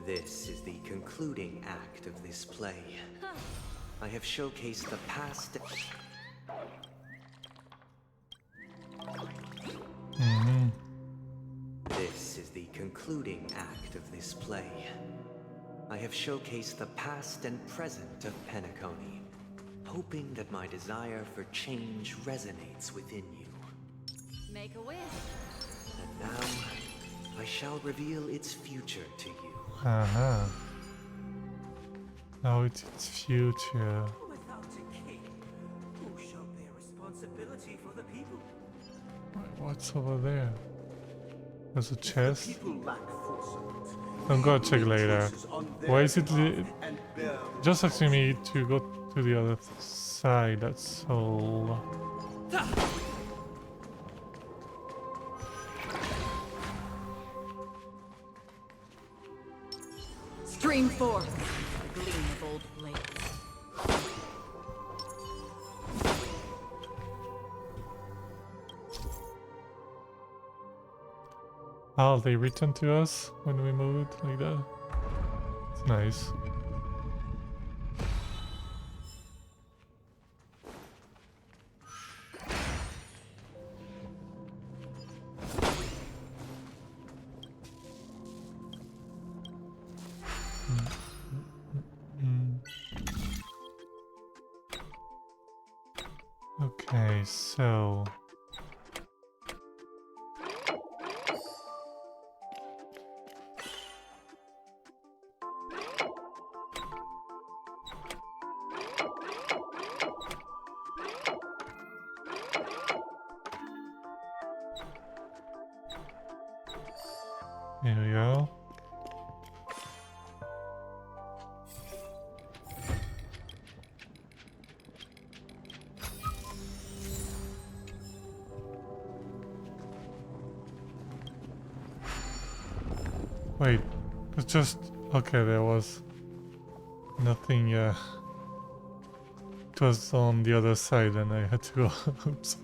This is the concluding act of this play. I have showcased the past. This is the concluding act of this play. I have showcased the past and present of Penacony, hoping that my desire for change resonates within you. Make a wish. And now, I shall reveal its future to you. Now it's its future. Without a king, who shall bear responsibility for the people? What's over there? There's a chest. People lack foresight. I'm gonna check later. Why is it just asking me to go to the other side? That's all. Stream forth, a gleam of old blades. Oh, they return to us when we move it like that. It's nice. Okay, so... Here we go. Wait, it's just... Okay, there was nothing, it was on the other side and I had to go. Oops.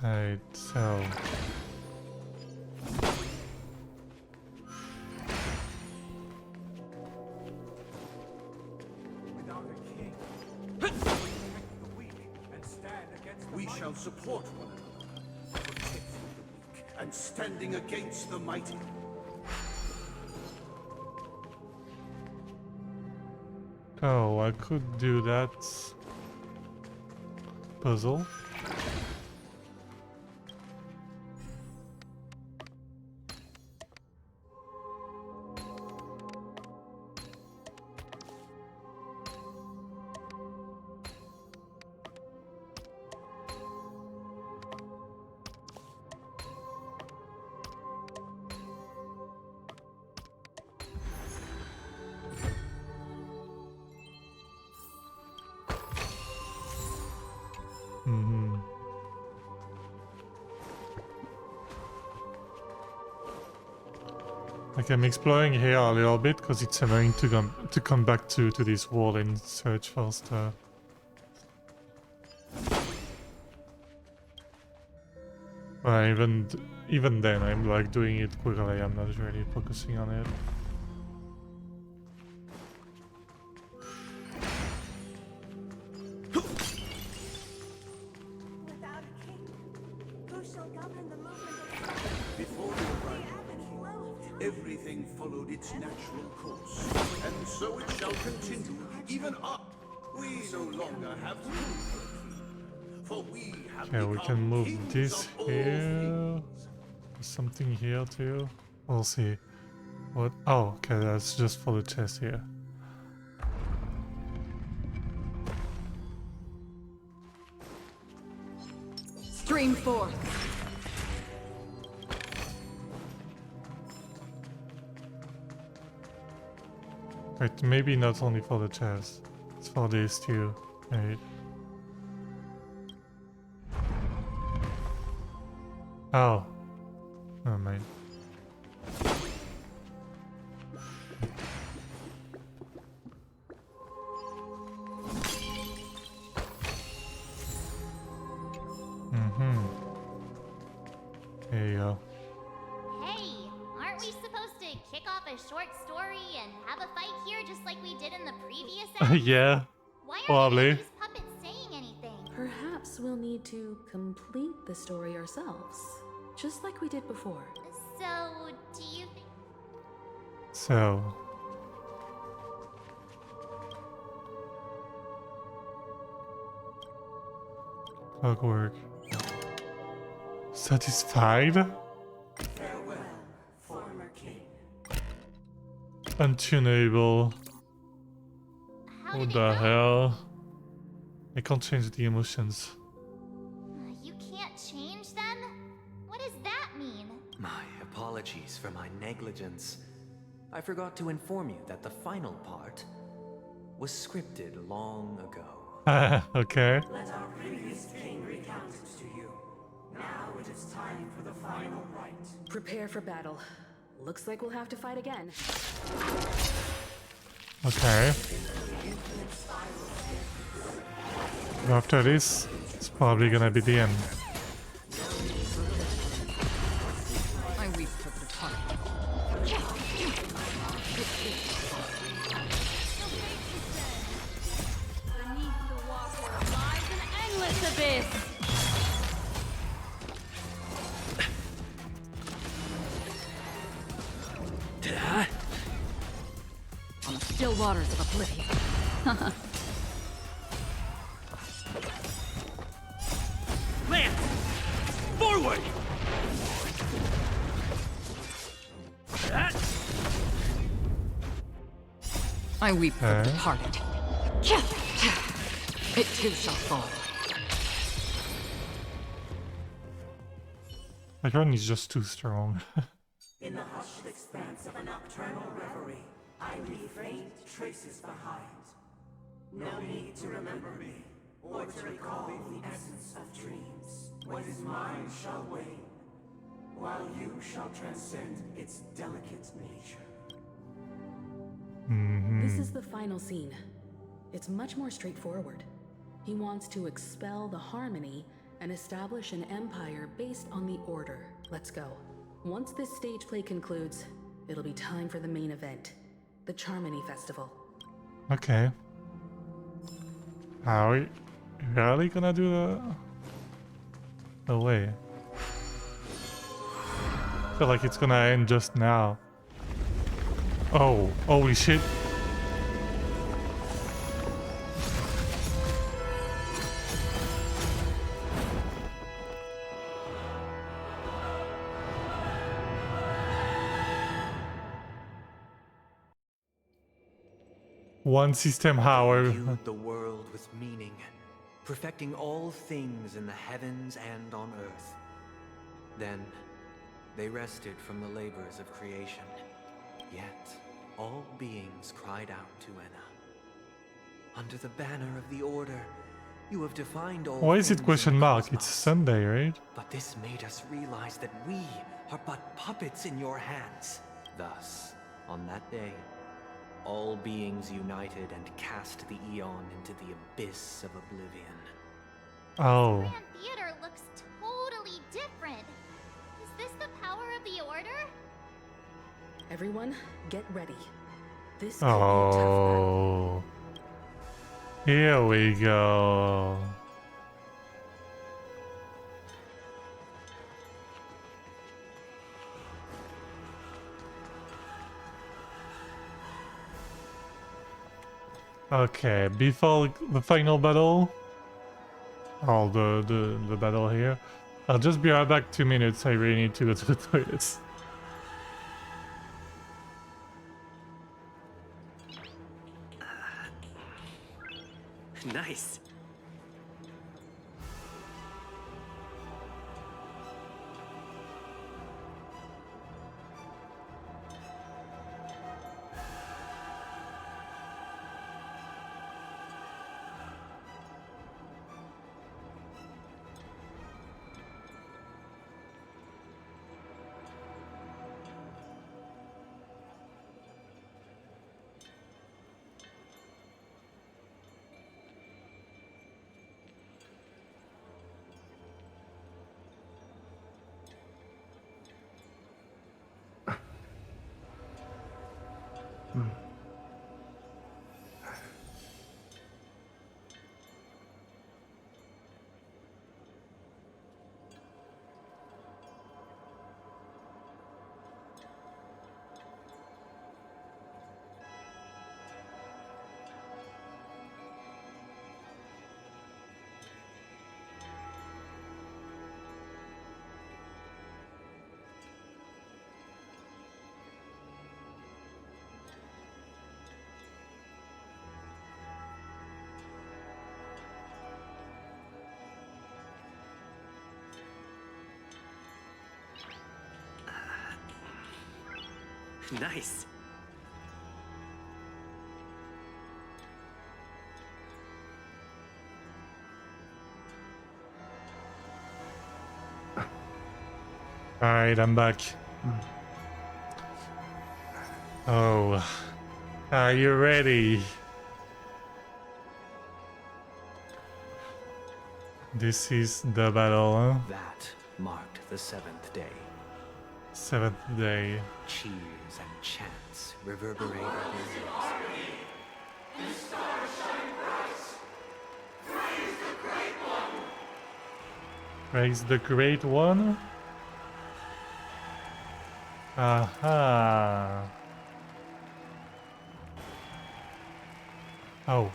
Right, so... We shall support one another, protecting the weak and standing against the mighty. Oh, I could do that puzzle. Like I'm exploring here a little bit because it's annoying to come back to this wall and search for stuff. Even then I'm like doing it quickly. I'm not really focusing on it. Before the arrival, everything followed its natural course, and so it shall continue, even up. We no longer have to move, for we have Okay, we can move this here. There's something here too. We'll see. What? Oh, okay, that's just for the chest here. Stream forth. Right, maybe not only for the chest. It's for this too. Right. Oh. Never mind. There you go. Hey, aren't we supposed to kick off a short story and have a fight here just like we did in the previous act? Yeah. Why Probably. aren't these puppets saying anything? Perhaps we'll need to complete the story ourselves, just like we did before. So, do you think... So. Clockwork. Satisfied? Farewell, former king. Untunable. What the hell? I can't change the emotions. You can't change them? What does that mean? My apologies for my negligence. I forgot to inform you that the final part was scripted long ago. Okay. Let our previous king recount it to you. Now it is time for the final rite. Prepare for battle. Looks like we'll have to fight again. Okay. After this, it's probably gonna be the end. I weep for the departed. Beneath the water lies an endless abyss. waters of oblivion. Lance! Forward! I weep for the departed. It too shall fall. My run is just too strong. In the hushed expanse of a nocturnal reverie, I leave faint traces behind. No need to remember me, or to recall the essence of dreams. What is mine shall wane, while you shall transcend its delicate nature. This is the final scene. It's much more straightforward. He wants to expel the Harmony and establish an empire based on the Order. Let's go. Once this stage play concludes, it'll be time for the main event, the Charmony Festival. Okay. Are we really gonna do the... No way. I feel like it's gonna end just now. Oh, holy shit. One system, however. Imbued the world with meaning, perfecting all things in the heavens and on earth. Then they rested from the labors of creation. Yet all beings cried out to Enna. Under the banner of the Order, you have defined all. Why is it things question in the mark? cosmos. It's Sunday, right? But this made us realize that we are but puppets in your hands. Thus, on that day, all beings united and cast the Eon into the abyss of oblivion. Oh. Grand Theater looks totally different. Is this the power of the Order? Everyone, get ready. This could be a tough battle. Oh. Here we go. Okay, before the final battle, or the battle here, I'll just be right back 2 minutes. I really need to go to the toilets. Nice. Nice. Alright, I'm back. Oh, are you ready? This is the battle, huh? That marked the 7th day. 7th day. Cheers and chants reverberated in ears. The stars shine bright. Praise the Great One. Praise the Great One? Aha. Oh.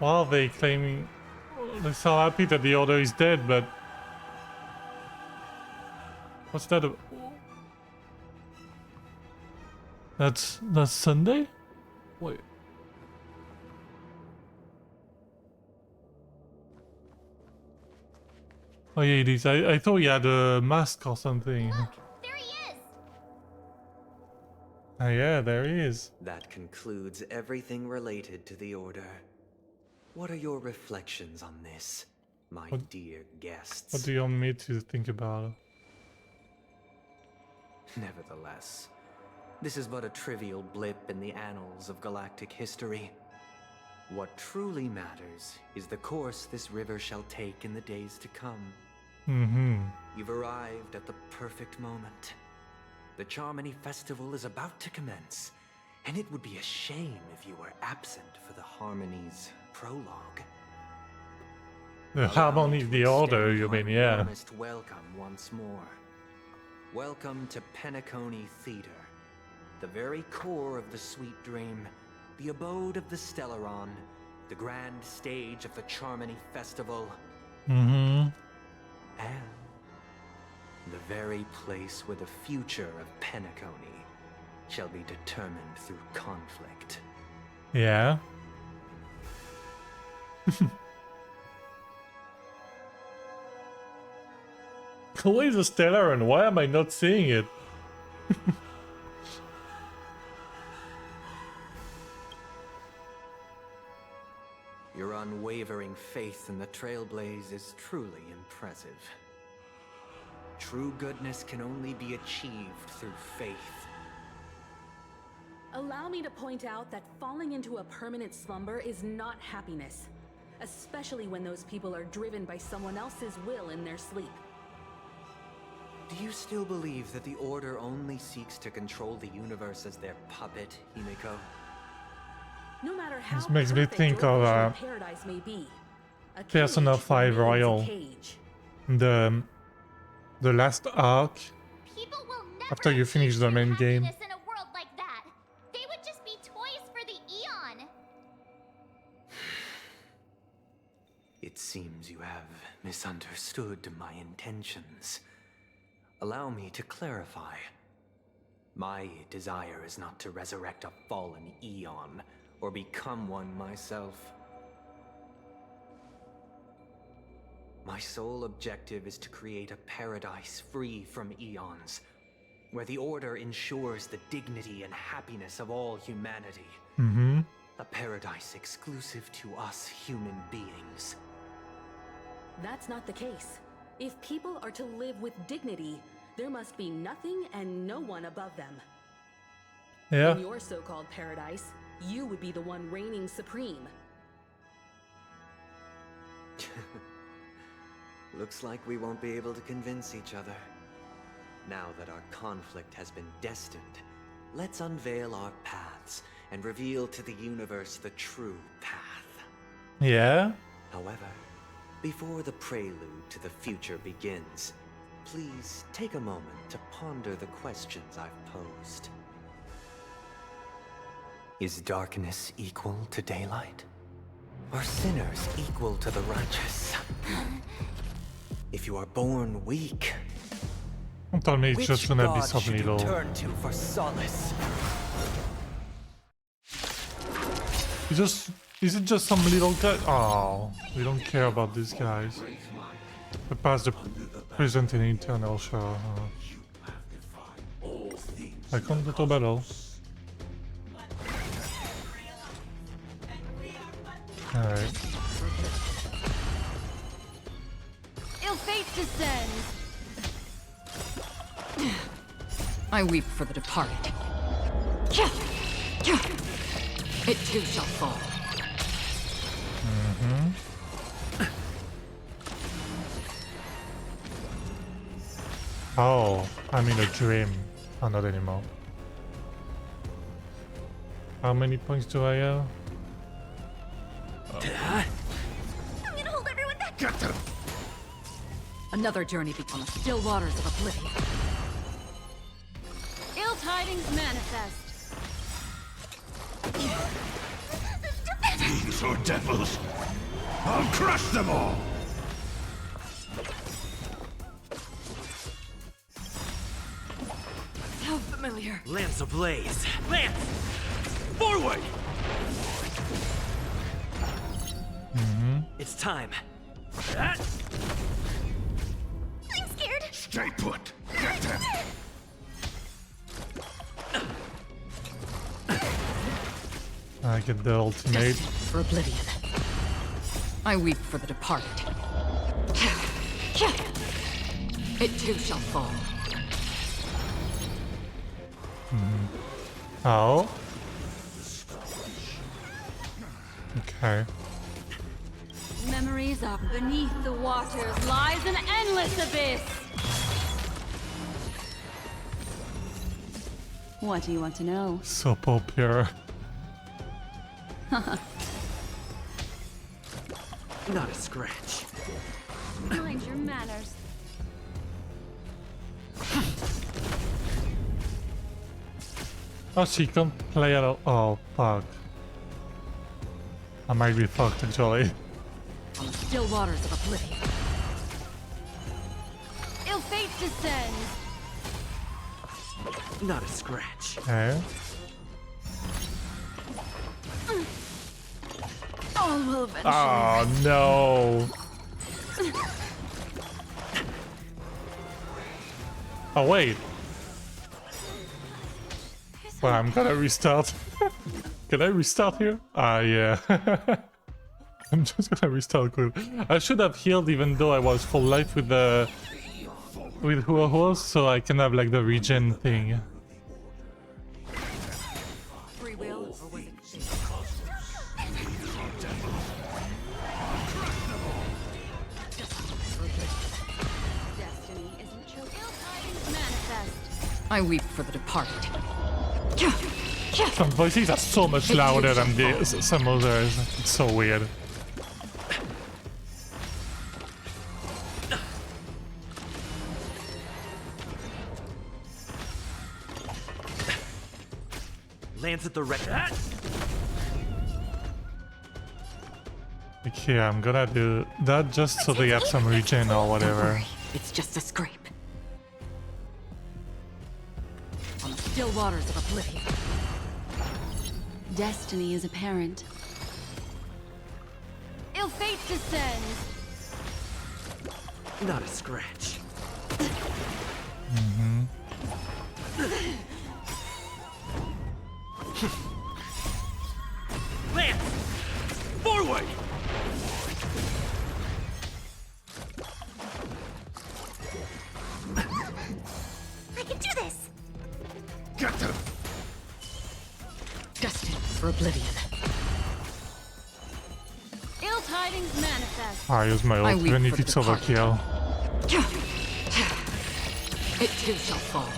Well, they claiming they're so happy that the Order is dead, but what's that? That's Sunday? Wait. Oh yeah, it is. I thought he had a mask or something. Look, there he is. Oh yeah, there he is. That concludes everything related to the Order. What are your reflections on this, my dear guests? What do you want me to think about? Nevertheless, this is but a trivial blip in the annals of galactic history. What truly matters is the course this river shall take in the days to come. You've arrived at the perfect moment. The Charmony Festival is about to commence, and it would be a shame if you were absent for the Harmony's prologue. The Harmony of the Order, you mean, yeah. Welcome once more. Welcome to Penacony Theater, the very core of the Sweet Dream, the abode of the Stellaron, the grand stage of the Charmony Festival, and the very place where the future of Penacony shall be determined through conflict. Yeah. Where is the Stellaron? Why am I not seeing it? Your unwavering faith in the Trailblaze is truly impressive. True goodness can only be achieved through faith. Allow me to point out that falling into a permanent slumber is not happiness, especially when those people are driven by someone else's will in their sleep. Do you still believe that the Order only seeks to control the universe as their puppet, Himiko? No matter how this makes me think of paradise may be, Persona 5 Royal. The last arc after you finish the main game. In a world like that, they would just be toys for the Eon. It seems you have misunderstood my intentions. Allow me to clarify. My desire is not to resurrect a fallen Eon, or become one myself. My sole objective is to create a paradise free from Eons, where the Order ensures the dignity and happiness of all humanity. A paradise exclusive to us human beings. That's not the case. If people are to live with dignity, there must be nothing and no one above them. Yeah. In your so-called paradise, you would be the one reigning supreme. Looks like we won't be able to convince each other. Now that our conflict has been destined, let's unveil our paths and reveal to the universe the true path. Yeah? However, before the prelude to the future begins, please take a moment to ponder the questions I've posed. Is darkness equal to daylight? Are sinners equal to the righteous? If you are born weak, don't tell me it's just gonna be which some god should you little. turn to for solace? Is it just some little guy? Oh, we don't care about these guys. We passed the present and eternal, sure. I can't do to battle. Alright. Ill fate descends. I weep for the departed. It too shall fall. Oh, I'm in a dream. Oh, not anymore. How many points do I have? I'm gonna hold everyone back. Another journey on the still waters of oblivion. Ill tidings manifest. Fiends or devils, I'll crush them all! How familiar. Lance ablaze! Lance! Forward! It's time. I'm scared. Stay put! Get them! I get the ultimate. For oblivion. I weep for the departed. It too shall fall. Oh. Okay. Memories are beneath the waters lies an endless abyss. What do you want to know? So popular. Not a scratch. Mind your manners. Oh, she can't play at all. Oh, fuck. I might be fucked actually. On the still waters of oblivion. Ill fate descends. Not a scratch. Okay. All will eventually. Oh no. Oh wait. Well, I'm gonna restart. Can I restart here? Ah, yeah. I'm just gonna restart quick. I should have healed even though I was full life with the Wooooos, so I can have like the regen thing. Free will, or was it Destiny isn't chosen. Ill tidings manifest. I weep for the departed. Some voices are so much louder than some others. It's so weird. Lands at the wreck. Okay, I'm gonna do that just so they have some regen or whatever. It's just a scrape. On the still waters of oblivion. Destiny is apparent. Ill fate descends. Not a scratch. Lance! Forward! I can do this. Get them! Destined for oblivion. Ill tidings manifest. I use my ult even if it's overkill. It too shall fall.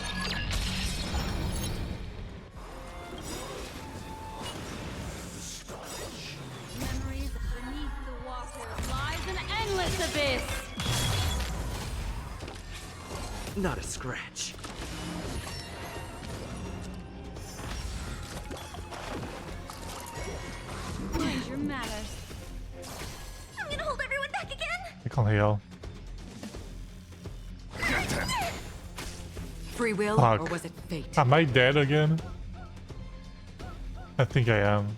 Memories beneath the waters lies an endless abyss. Not a scratch. Mind your manners. I'm gonna hold everyone back again. I can't heal. Free will, Fuck. or was it fate? Am I dead again? I think I am.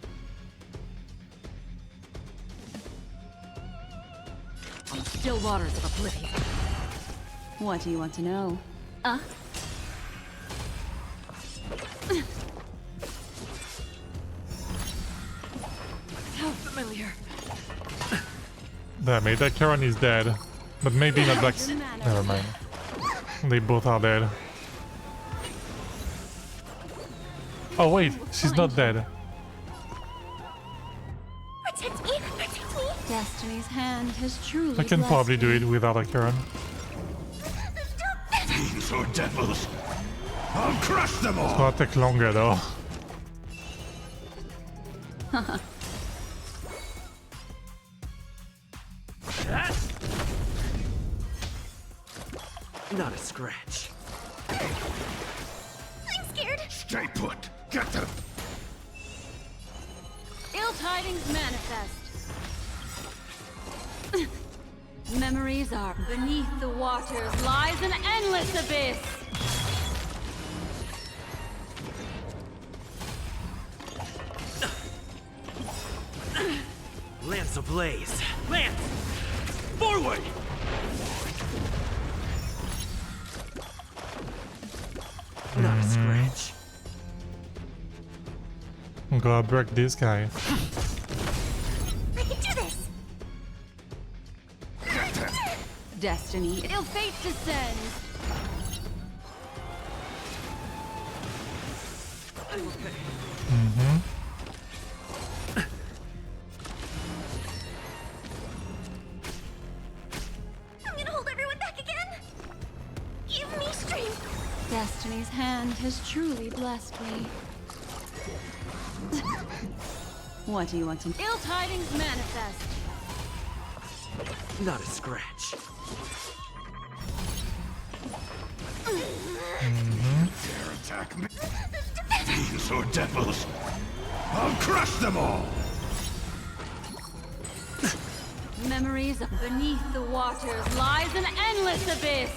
On the still waters of oblivion. What do you want to know? How familiar. Damn it, that Karen is dead. But maybe not like... Never mind. They both are dead. Oh wait, she's not dead. Protect me! Protect me! Destiny's hand has truly I can blessed probably do me. it without a Karen. Fiends or devils, I'll crush them It's all! gonna take longer though. Not a scratch. I'm scared. Stay put. Get them. Ill tidings manifest. Memories are beneath the waters lies an endless abyss. Lance ablaze. Lance! Forward! Not a scratch. I'm gonna break this guy. I can do this. Destiny, ill fate descends. I'm gonna hold everyone back again. Give me strength. Destiny's hand has truly blessed me. What do you want to... Ill tidings manifest. Not a scratch. Dare attack me? Fiends or devils? I'll crush them all! Memories beneath the waters lies an endless abyss.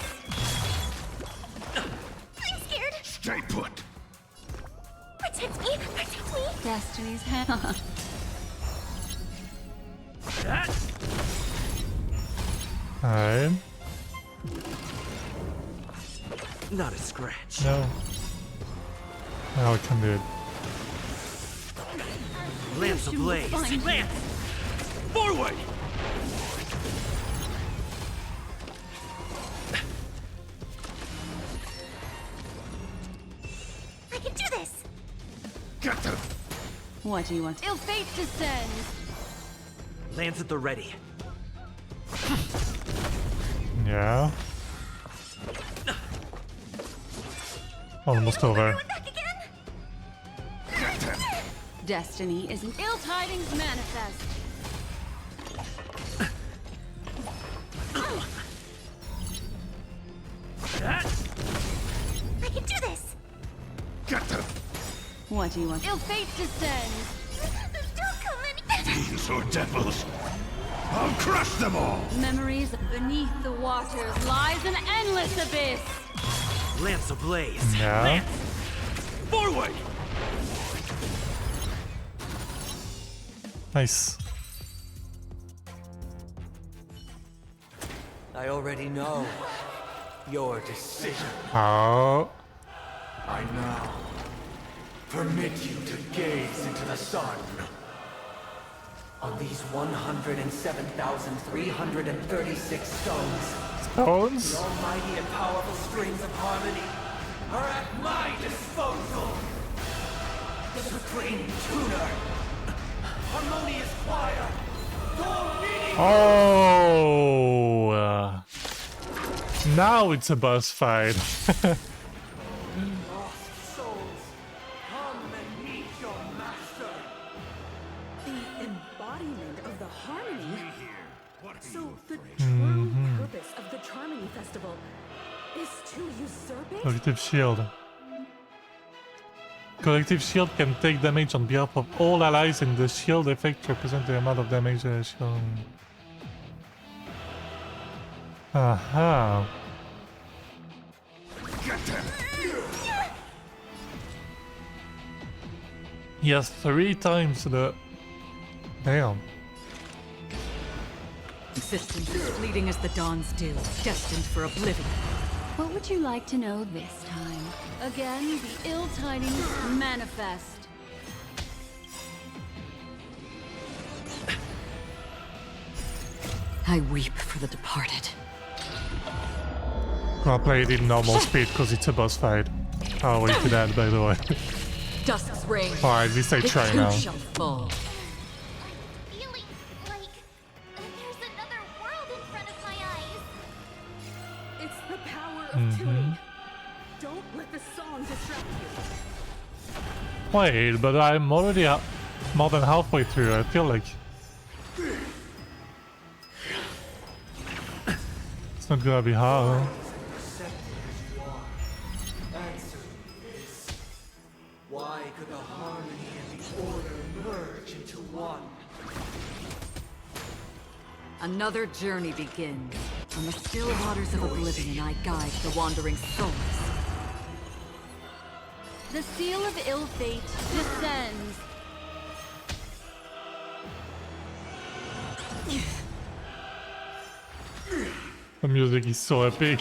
I'm scared. Stay put. Protect me. Protect me. Destiny's hand. Alright. Not a scratch. No. Now I can do it. Lance ablaze. Lance! Forward! I can do this. Get them. What do you want? Ill fate descends. Lance at the ready. Yeah. Almost over. Destiny is an ill tidings manifest. I can do this. Get them. What do you want? Ill fate descends. Don't come any. Fiends or devils? I'll crush them all! Memories beneath the waters lies an endless abyss. Lance ablaze. Yeah. Lance! Forward! Nice. I already know your decision. Oh. I now permit you to gaze into the sun. On these 107,336 stones, Stones? the almighty and powerful strings of harmony are at my disposal. The supreme tuner, harmonious choir, Oh. Now it's a boss fight. lost souls, come and meet your master. The embodiment of the harmony. So the true purpose of the Charmony Festival is to usurp it? Collective shield. Collective shield can take damage on behalf of all allies, and the shield effect represents the amount of damage the shield. Aha. Get them. He has 3 times the... Damn. Existence as fleeting as the dawn's dew, destined for oblivion. What would you like to know this time? Again, the ill tidings manifest. I weep for the departed. I'll play it in normal speed because it's a boss fight. I'll wait for that, by the way. Dusk's reign. Alright, at least I try now. Shall fall. Feeling like there's another world in front of my eyes. It's the power of tuning. Don't let the song distract you. Wait, but I'm already more than halfway through. I feel like it's not gonna be hard. could the harmony and the order merge into one? Another journey begins. On the still waters of oblivion, I guide the wandering souls. The seal of ill fate descends. The music is so epic.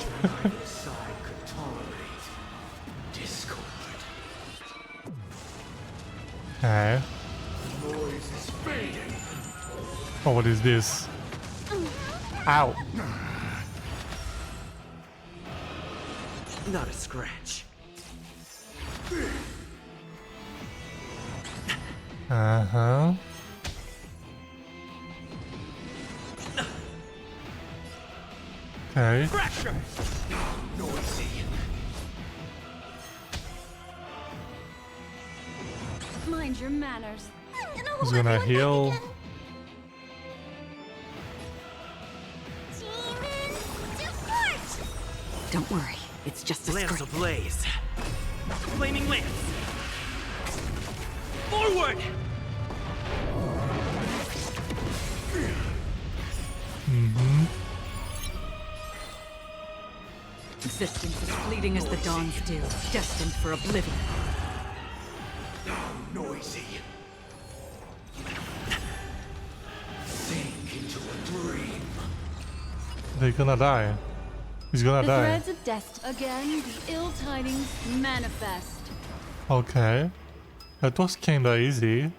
Okay. Oh, what is this? Ow. Not a scratch. Uh-huh. Okay. Noisy. Mind your manners. He's gonna heal. Don't worry, it's just a Lance scrape. ablaze. Flaming lance. Forward! Mm-hmm. Existence is fleeting as the dawn's dew, destined for oblivion. Noisy. Sink into a dream. They're gonna die. He's gonna The die. threads of destiny. Again, the ill tidings manifest. Okay. That was kinda easy.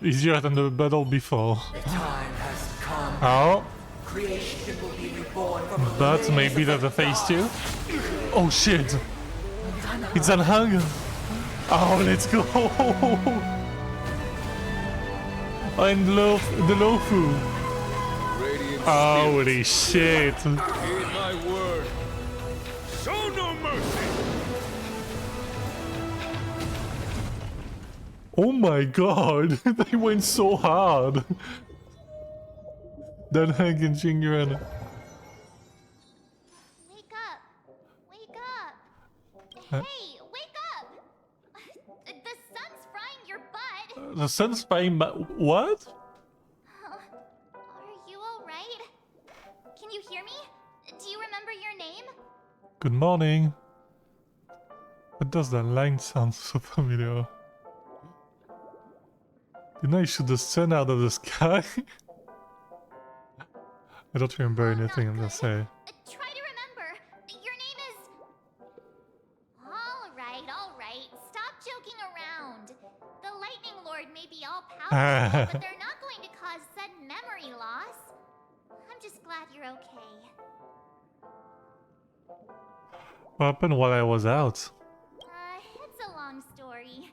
Easier than the battle before. The time has come. Oh. Creation will be reborn from But maybe that's a phase 2. Oh shit! It's unhung! Oh, let's go! And the Lofu! Holy shit! Heed my word. Show no mercy. Oh my god! They went so hard! Dan Hank and Shinran. Wake up! Wake up! Hey, wake up! The sun's frying your butt! The sun's frying what? Are you alright? Can you hear me? Do you remember your name? Good morning. What does that line sound so familiar? Didn't I shoot the sun out of the sky? I don't remember anything, I'm gonna say. Try to remember. Your name is... Alright. Stop joking around. The Lightning Lord may be all powerful, but they're not going to cause sudden memory loss. I'm just glad you're okay. What happened while I was out? It's a long story.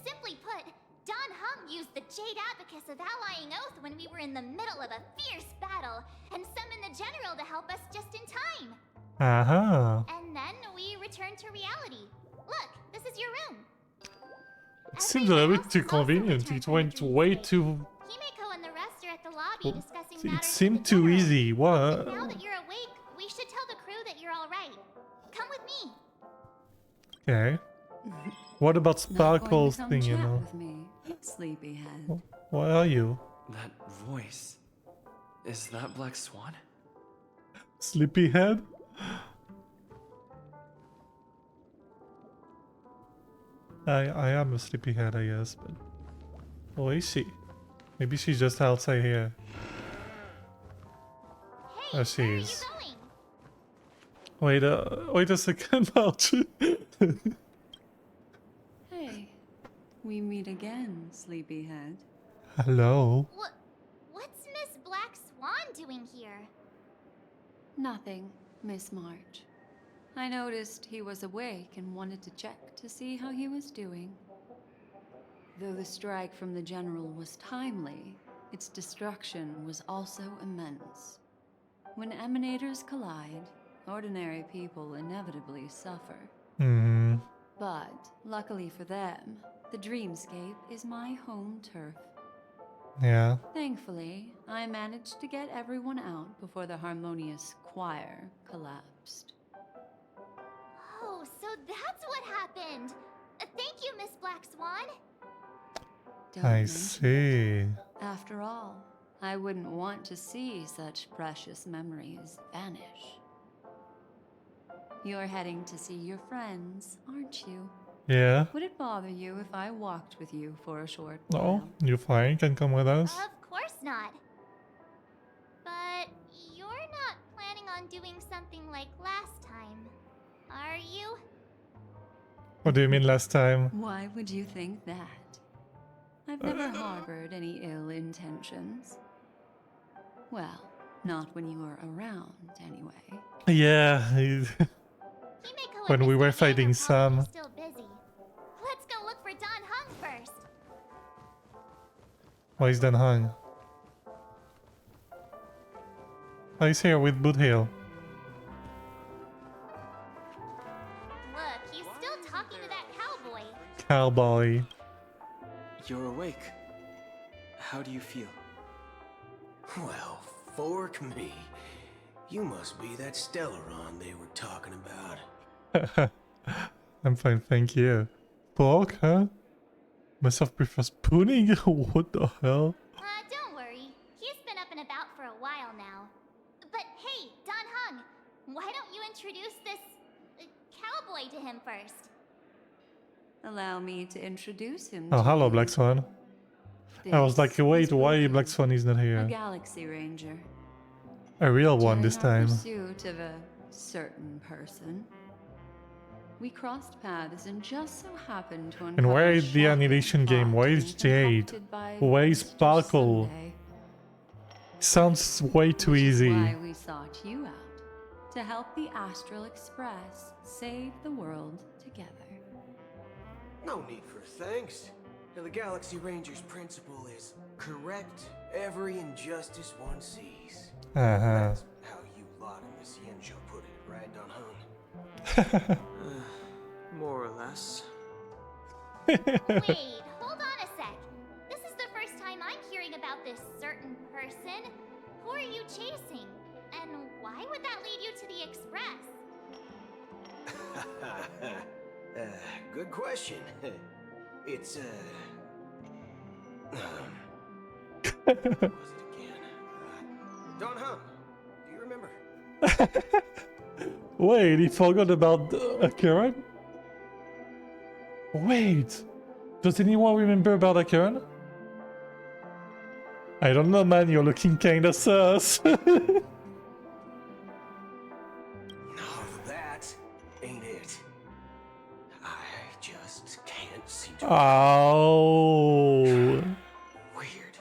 Simply put, Don Hung used the Jade Abacus of Allying Oath when we were in the middle of a fierce battle, and summoned the General to help us just in time. Uh-huh. And then we returned to reality. Look, this is your room. It seems a little bit too convenient. It went way too... Himeko and the rest are at the lobby discussing It matters seemed too easy. What? Now that you're awake, we should tell the crew that you're alright. Come with me. Okay. What about Sparkle's Come thing, you chat know? with me, sleepyhead. Why are you? That voice. Is that Black Swan? Sleepyhead? I am a sleepyhead, I guess, but... Oh, is she? Maybe she's just outside here. Hey, Oh, she where are you is. going? Wait a second, Archie. Hey, we meet again, sleepyhead. Hello. What's Miss Black Swan doing here? Nothing, Miss March. I noticed he was awake and wanted to check to see how he was doing. Though the strike from the General was timely, its destruction was also immense. When emanators collide, ordinary people inevitably suffer. Hmm. But, luckily for them, the dreamscape is my home turf. Yeah. Thankfully, I managed to get everyone out before the harmonious choir collapsed. Oh, so that's what happened. Thank you, Miss Black Swan. Don't I mention see. it. After all, I wouldn't want to see such precious memories vanish. You're heading to see your friends, aren't you? Yeah. Would it bother you if I walked with you for a short No, while? you're fine. Can come with us. Of course not. But you're not planning on doing something like last time, are you? What do you mean last time? Why would you think that? I've never harbored any ill intentions. Well, not when you were around, anyway. Yeah. Himeko When and we Mr. were Yang fighting are Sam. probably still busy. Let's go look for Don Hung first. Why is Dan hung? Oh, he's here with Boothill. Look, he's still talking to that cowboy. Cowboy. You're awake. How do you feel? Well, fork me. You must be that Stellaron they were talking about. I'm fine, thank you. Pork, huh? Myself prefers pudding? What the hell? Don't worry. He's been up and about for a while now. But hey, Don Hung, why don't you introduce this cowboy to him first? Allow me to introduce him Oh, to hello, you. Black Swan. I was like, wait, why This Black Swan is not A here? Galaxy Ranger. A real one this During our time. pursuit of a certain person, we crossed paths and just so happened to And where is the Annihilation game? Where is Jade? Where is Sparkle? Sounds way too easy. Why we sought you out to help the Astral Express save the world together. No need for thanks. The Galaxy Ranger's principle is correct every injustice one sees. That's how you lot in this Yen show put it, right, Don Hung? More or less. Wait, hold on a sec. This is the first time I'm hearing about this certain person. Who are you chasing? And why would that lead you to the Express? Good question. It's, what was it again? Don Hung, do you remember? Wait, he forgot about Akiran? Wait, does anyone remember about Akiran? I don't know, man, you're looking kinda sus. That ain't it. I just can't seem to. Oh. Weird.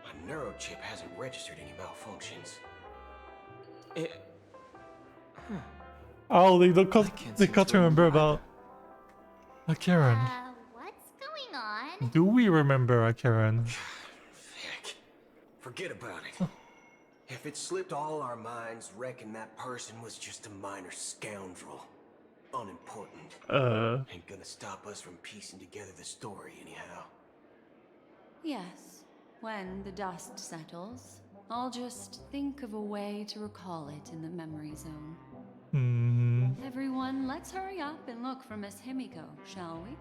My neurochip hasn't registered any malfunctions. Oh, they can't remember about Akiran. What's going on? Do we remember Akiran? Forget about it. If it slipped all our minds, reckon that person was just a minor scoundrel. Unimportant. Ain't gonna stop us from piecing together the story anyhow. Yes, when the dust settles, I'll just think of a way to recall it in the memory zone. Everyone, let's hurry up and look for Miss Himiko, shall we?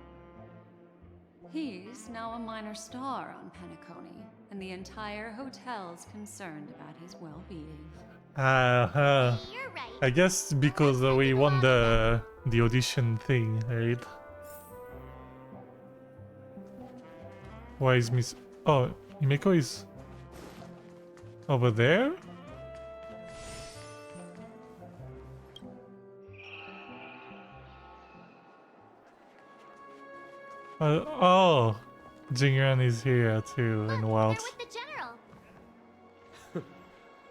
He's now a minor star on Penacony, and the entire hotel's concerned about his well-being. I guess because we won the audition thing, right? Why is Miss... Oh, Himeko is over there? Oh, Jingran is here too, and Walt.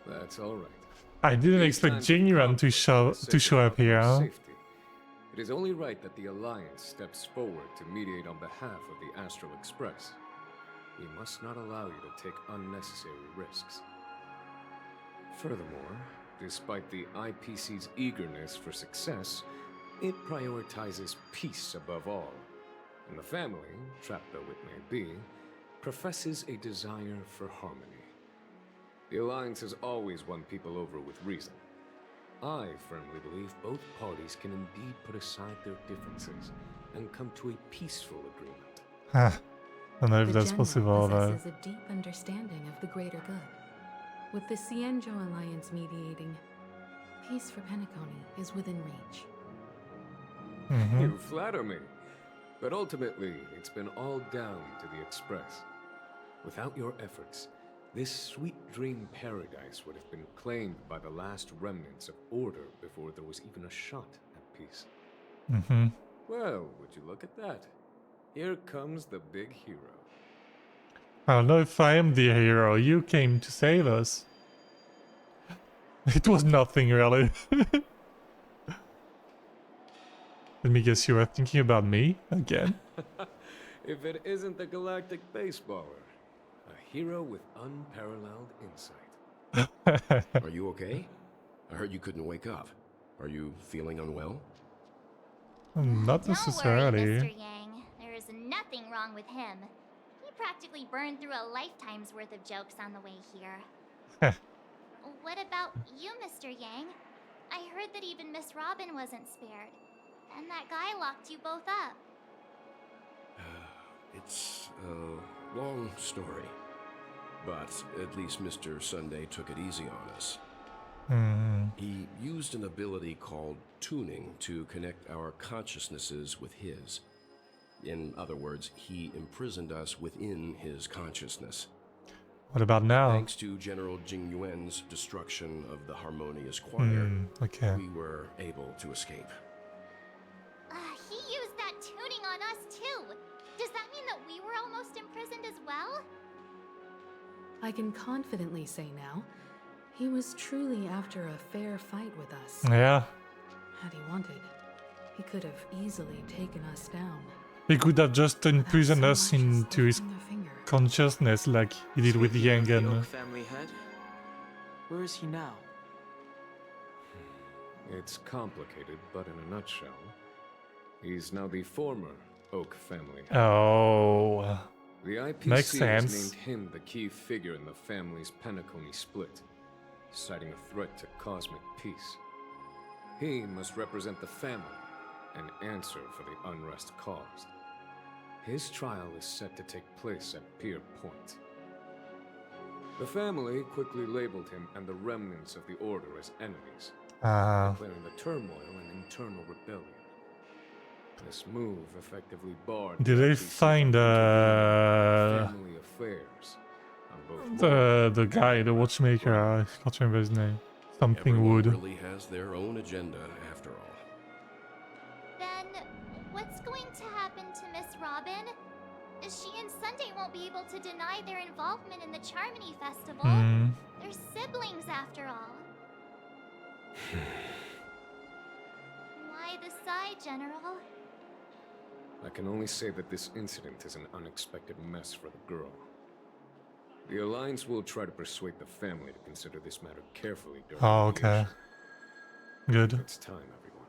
That's all right. I didn't expect Jingran to show up here. Huh? Safety. It is only right that the Alliance steps forward to mediate on behalf of the Astral Express. We must not allow you to take unnecessary risks. Furthermore, despite the IPC's eagerness for success, it prioritizes peace above all. And the family, trapped though it may be, professes a desire for harmony. The Alliance has always won people over with reason. I firmly believe both parties can indeed put aside their differences and come to a peaceful agreement. I don't know if The that's General possible, but... possesses a deep understanding of the greater good. With the Cienjo Alliance mediating, peace for Penacony is within reach. You flatter me. But ultimately, it's been all down to the Express. Without your efforts, this sweet dream paradise would have been claimed by the last remnants of order before there was even a shot at peace. Well, would you look at that? Here comes the big hero. I don't know if I am the hero. You came to save us. It was nothing, really. Let me guess, you were thinking about me again? If it isn't the galactic baseballer, a hero with unparalleled insight. Are you okay? I heard you couldn't wake up. Are you feeling unwell? Not necessarily. Don't worry, Mr. Yang. There is nothing wrong with him. He practically burned through a lifetime's worth of jokes on the way here. What about you, Mr. Yang? I heard that even Miss Robin wasn't spared. And that guy locked you both up. It's a long story. But at least Mr. Sunday took it easy on us. He used an ability called tuning to connect our consciousnesses with his. In other words, he imprisoned us within his consciousness. What about now? Thanks to General Jing Yuan's destruction of the Harmonious Choir, okay. we were able to escape. He used that tuning on us too. Does that mean that we were almost imprisoned as well? I can confidently say now, he was truly after a fair fight with us. Yeah. Had he wanted, he could have easily taken us down. He could have just imprisoned us into his consciousness like he did with Yang The and... Oak family head? Where is he now? It's complicated, but in a nutshell, he's now the former Oak family head. Oh... The IPC makes sense. has named him the key figure in the family's Penacony split, citing a threat to cosmic peace. He must represent the family and answer for the unrest caused. His trial is set to take place at Pier Point. The family quickly labeled him and the remnants of the Order as enemies, declaring the turmoil an internal rebellion. This move effectively barred Did they find family affairs on both the guy, the watchmaker? I can't remember his name. Something Everyone Wood. really has their own agenda after all. Then, what's going to happen to Miss Robin? She and Sunday won't be able to deny their involvement in the Charmony Festival. They're siblings after all. Why the sigh, General? I can only say that this incident is an unexpected mess for the girl. The Alliance will try to persuade the family to consider this matter carefully during Oh, okay. Good. It's time, everyone.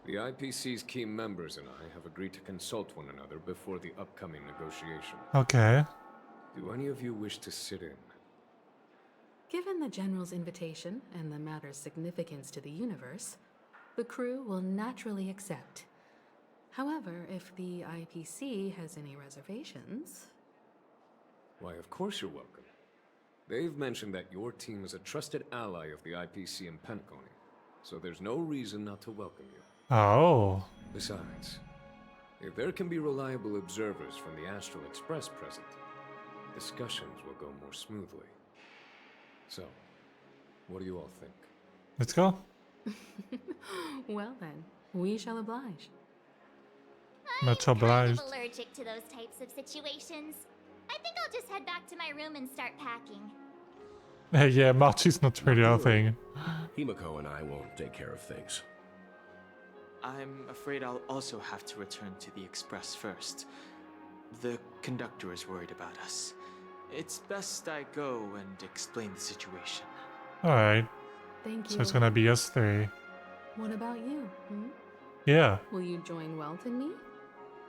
The IPC's key members and I have agreed to consult one another before the upcoming negotiation. Okay. Do any of you wish to sit in? Given the General's invitation and the matter's significance to the universe, the crew will naturally accept. However, if the IPC has any reservations... Why, of course you're welcome. They've mentioned that your team is a trusted ally of the IPC in Penacony, so there's no reason not to welcome you. Oh. Besides, if there can be reliable observers from the Astral Express present, discussions will go more smoothly. So, what do you all think? Let's go. Well then, we shall oblige. Much I'm kind obliged. of allergic to those types of situations. I think I'll just head back to my room and start packing. Yeah, March is not really our thing. Himiko and I will take care of things. I'm afraid I'll also have to return to the Express first. The conductor is worried about us. It's best I go and explain the situation. Alright. Thank you. So it's gonna be us three. What about you? Yeah. Will you join Welt and me?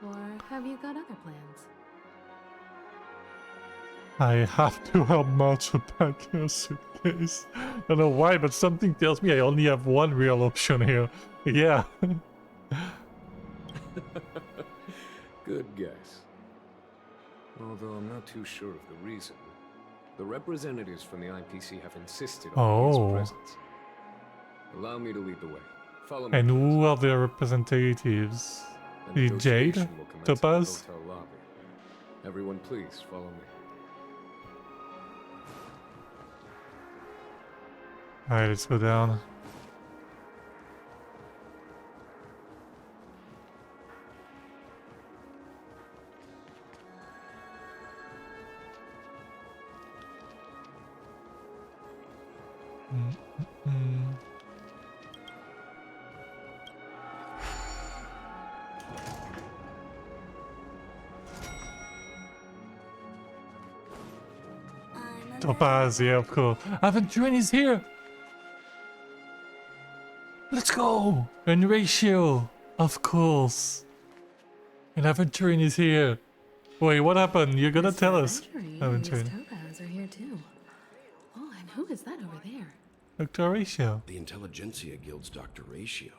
Or have you got other plans? I have to help March pack her suitcase. I don't know why, but something tells me I only have one real option here. Yeah. Good guess. Although I'm not too sure of the reason. The representatives from the IPC have insisted on his presence. Allow me to lead the way. Follow me. And who are the representatives? The Jade? Topaz? Everyone please follow me. Alright, let's go down. Topaz, yeah, of course. Aventurine is here! Let's go! And Ratio, of course. And Aventurine is here. Wait, what happened? You're gonna tell us. Aventurine. Topaz are here too. Oh, and who is that over there? Dr. Ratio. The Intelligentsia Guild's Dr. Ratio.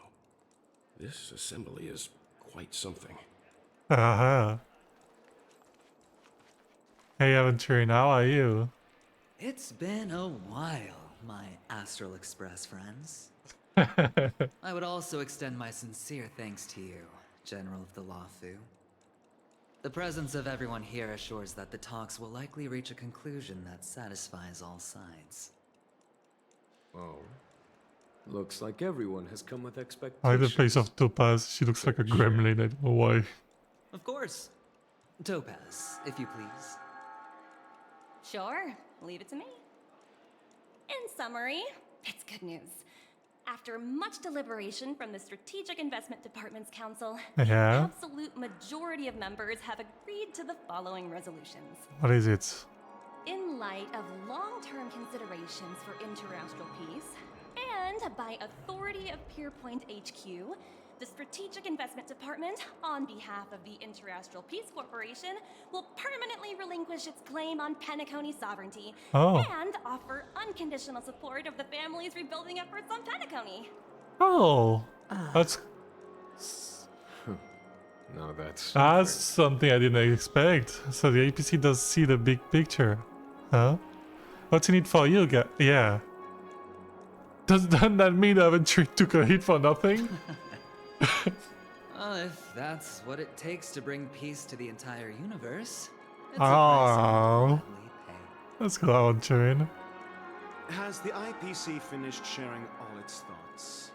This assembly is quite something. Uh-huh. Hey Aventurine, how are you? It's been a while, my Astral Express friends. I would also extend my sincere thanks to you, General of the Lawfu. The presence of everyone here assures that the talks will likely reach a conclusion that satisfies all sides. Oh. Looks like everyone has come with expectations. I like the face of Topaz. She looks like a gremlin. I don't know why. Of course. Topaz, if you please. Sure, leave it to me. In summary, it's good news. After much deliberation from the Strategic Investment Department's Council, the absolute majority of members have agreed to the following resolutions. What is it? In light of long-term considerations for interastral peace, and by authority of Pierpoint HQ, the Strategic Investment Department, on behalf of the Interastral Peace Corporation, will permanently relinquish its claim on Penacony sovereignty and offer unconditional support of the family's rebuilding efforts on Penacony. Oh, that's no, that's something I didn't expect. So the APC does see the big picture, huh? What's in it for you, guys? Yeah. Doesn't that mean Aventurine took a hit for nothing? Well, if that's what it takes to bring peace to the entire universe, it's Oh, let's go, Aventurine. Has the IPC finished sharing all its thoughts?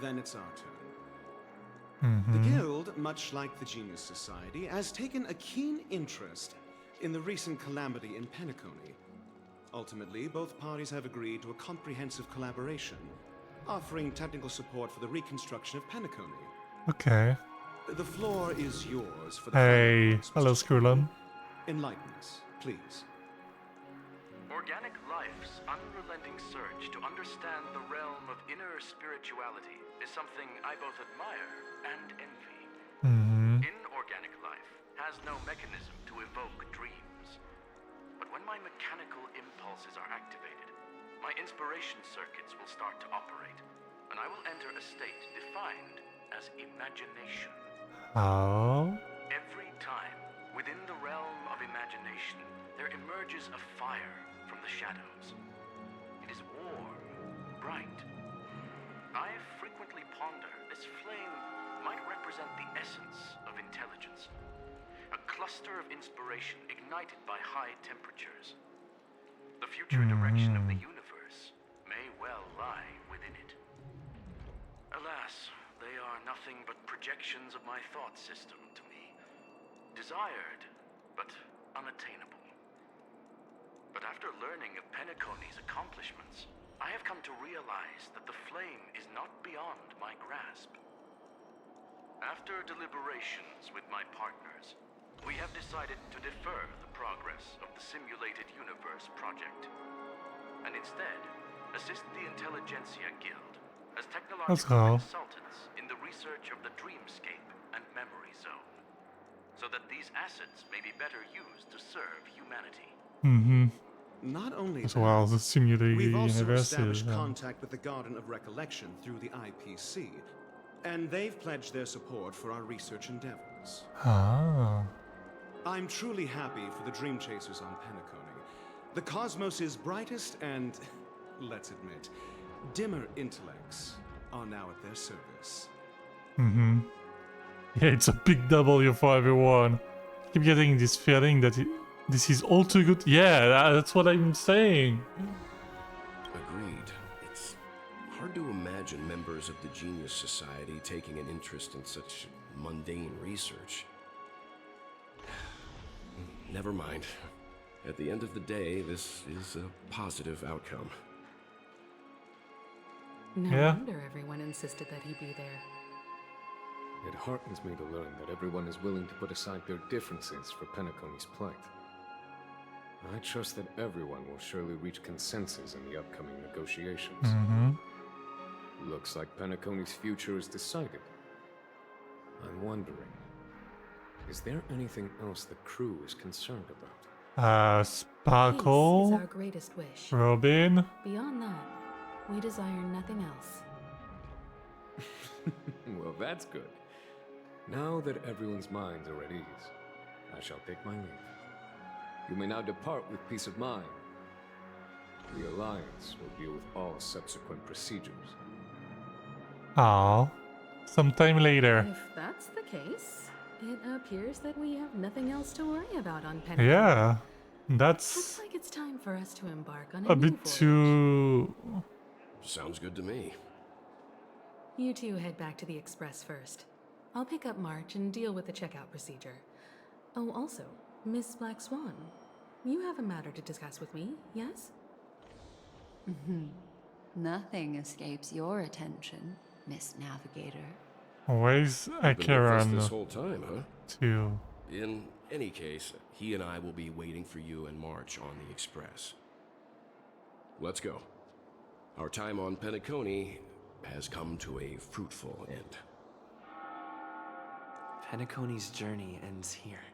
Then it's our turn. The Guild, much like the Genius Society, has taken a keen interest in the recent calamity in Penacony. Ultimately, both parties have agreed to a comprehensive collaboration, offering technical support for the reconstruction of Penacony. Okay. The floor is yours for the Hey, hello, Skrulum. Enlighten us, please. Organic life's unrelenting surge to understand the realm of inner spirituality is something I both admire and envy. Inorganic life has no mechanism to evoke dreams. But when my mechanical impulses are activated, my inspiration circuits will start to operate, and I will enter a state defined as imagination. Oh. Every time, within the realm of imagination, there emerges a fire from the shadows. It is warm, bright. I frequently ponder this flame might represent the essence of intelligence. A cluster of inspiration ignited by high temperatures. The future direction of the universe may well lie within it. Alas, they are nothing but projections of my thought system to me. Desired, but unattainable. But after learning of Penacony's accomplishments, I have come to realize that the flame is not beyond my grasp. After deliberations with my partners, we have decided to defer the progress of the Simulated Universe project, and instead assist the Intelligentsia Guild as technological consultants in the research of the Dreamscape and Memory Zone, so that these assets may be better used to serve humanity. Not only As well as the simulated we've also universe. established contact with the Garden of Recollection through the IPC, and they've pledged their support for our research endeavors. Ah. I'm truly happy for the Dream Chasers on Penacony. The cosmos' brightest and, let's admit, dimmer intellects are now at their service. Yeah, it's a big W for everyone. I keep getting this feeling that this is all too good. Yeah, that's what I'm saying. Agreed. It's hard to imagine members of the Genius Society taking an interest in such mundane research. Never mind. At the end of the day, this is a positive outcome. No wonder everyone insisted that he be there. It heartens me to learn that everyone is willing to put aside their differences for Penacony's plight. I trust that everyone will surely reach consensus in the upcoming negotiations. Looks like Penacony's future is decided. I'm wondering, is there anything else the crew is concerned about? Sparkle. Peace is our greatest wish. Robin. Beyond that, we desire nothing else. Well, that's good. Now that everyone's minds are at ease, I shall take my leave. You may now depart with peace of mind. The Alliance will deal with all subsequent procedures. Oh, sometime later. If that's the case, it appears that we have nothing else to worry about on Penacony. Yeah, that's Looks like it's time for us to embark on a new bit voyage. too... Sounds good to me. You two head back to the Express first. I'll pick up March and deal with the checkout procedure. Oh, also, Miss Black Swan, you have a matter to discuss with me, yes? Nothing escapes your attention, Miss Navigator. Where's Been with us Acheron? this whole time, huh? Too. In any case, he and I will be waiting for you in March on the Express. Let's go. Our time on Penacony has come to a fruitful end. Penacony's journey ends here.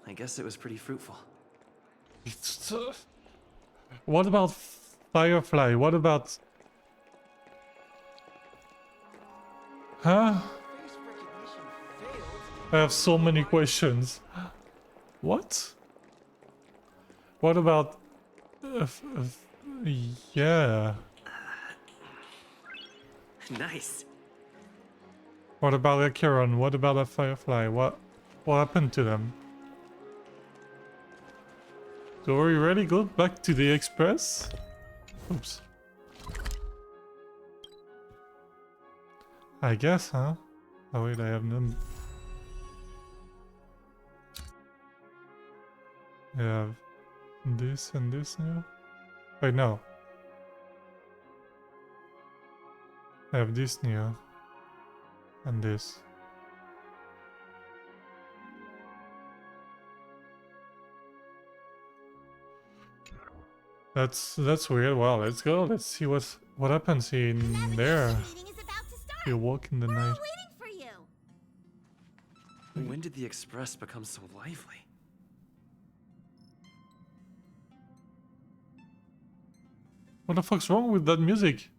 I guess it was pretty fruitful. What about Firefly? What about... Huh? I have so many questions. What? What about... yeah. Nice. What about Acheron? What about a Firefly? What happened to them? So are we ready? Go back to the Express? Oops. I guess, huh? Oh wait, I have them. I have this and this now. Wait, no. I have this now. And this. That's weird. Wow, let's go. Let's see what happens in there. You walk in the night. When did the Express become so lively? What the fuck's wrong with that music?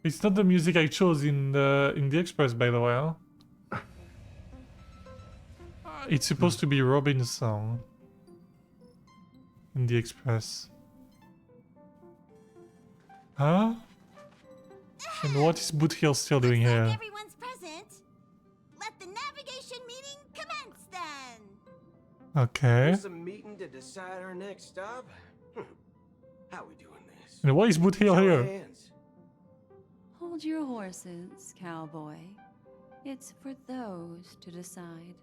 It's not the music I chose in the Express, by the way. Huh? It's supposed to be Robin's song in the Express. Huh? And what is Boot Hill still doing here? Everyone's present. Let the navigation meeting commence then. Okay. Just a meeting to decide our next stop? How we doing this? And why is Boot Hill here? Hands. Hold your horses, cowboy. It's for those to decide.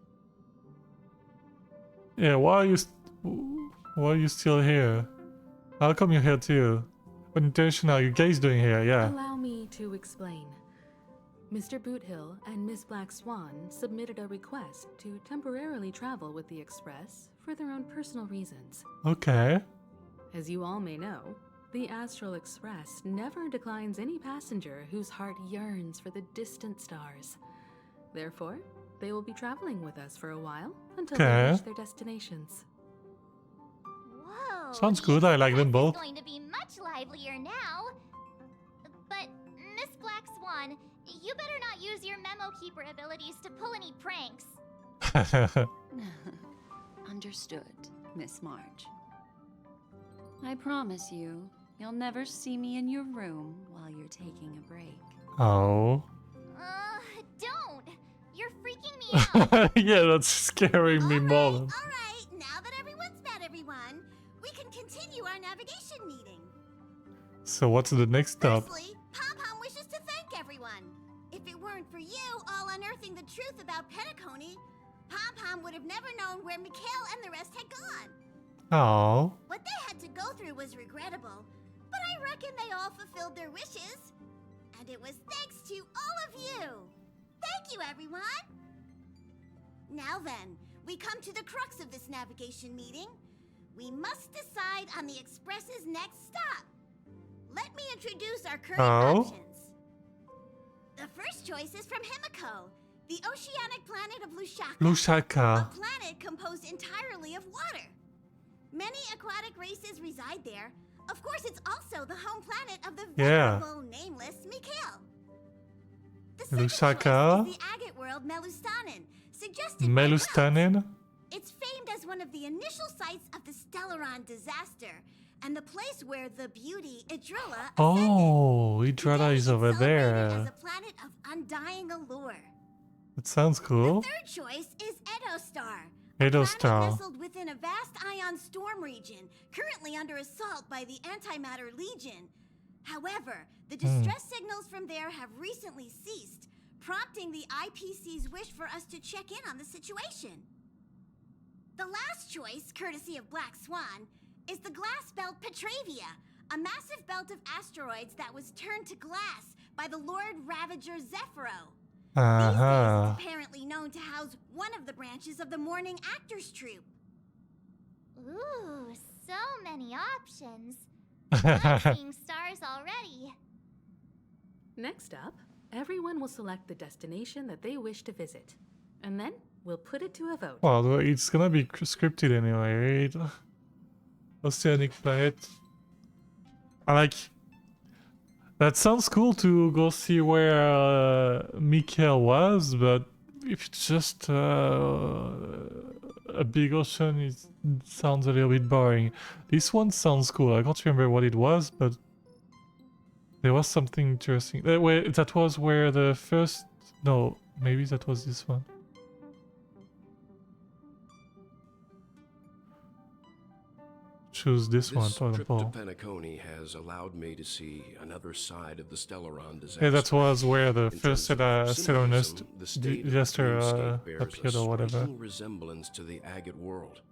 Yeah, why are you still here? How come you're here too? What intention are you guys doing here? Yeah. Allow me to explain. Mr. Boothill and Miss Black Swan submitted a request to temporarily travel with the Express for their own personal reasons. Okay. As you all may know, the Astral Express never declines any passenger whose heart yearns for the distant stars. Therefore, They will be traveling with us for a while until Okay. they reach their destinations. Whoa. Sounds good. I like them both. It's going to be much livelier now. But, Miss Black Swan, you better not use your memo keeper abilities to pull any pranks. Understood, Miss March. I promise you, you'll never see me in your room while you're taking a break. Oh. Don't! You're freaking me out! Yeah, that's scaring me more. Than... Alright, now that everyone's met everyone, we can continue our navigation meeting. So what's the next stop? Firstly, Pom-Pom wishes to thank everyone. If it weren't for you all unearthing the truth about Penacony, Pom-Pom would have never known where Mikhail and the rest had gone. Oh. What they had to go through was regrettable, but I reckon they all fulfilled their wishes. And it was thanks to all of you. Thank you, everyone. Now then, we come to the crux of this navigation meeting. We must decide on the Express's next stop. Let me introduce our current options. The first choice is from Himiko, the oceanic planet of Lushaka. A planet composed entirely of water. Many aquatic races reside there. Of course, it's also the home planet of the venerable nameless Mikhail. The second choice is the agate world Melustanin, suggested by Melustanin? It's famed as one of the initial sites of the Stellaron disaster, and the place where the beauty Idrilla Oh, Idrilla is over as there. a planet of undying allure. That sounds cool. The third choice is Edostar, Edostar. nestled within a vast ion storm region, currently under assault by the Antimatter Legion. However, the distress signals from there have recently ceased, prompting the IPC's wish for us to check in on the situation. The last choice, courtesy of Black Swan, is the glass belt Petravia, a massive belt of asteroids that was turned to glass by the Lord Ravager Zephyro. These days, it's apparently known to house one of the branches of the Morning Actors Troupe. Ooh, so many options. I'm seeing stars already. Next up, everyone will select the destination that they wish to visit. And then we'll put it to a vote. Well, it's gonna be scripted anyway, right? Oceanic planet. I like... That sounds cool to go see where Mikhail was, but if it's just a big ocean, it sounds a little bit boring. This one sounds cool. I can't remember what it was, but there was something interesting. That was where the first... No, maybe that was this one. Choose this one, for example. This trip to Penacony has allowed me to see another side of the Stellaron disaster. Yeah, that was where the first stellar disaster appeared or whatever. Resemblance to the agate world.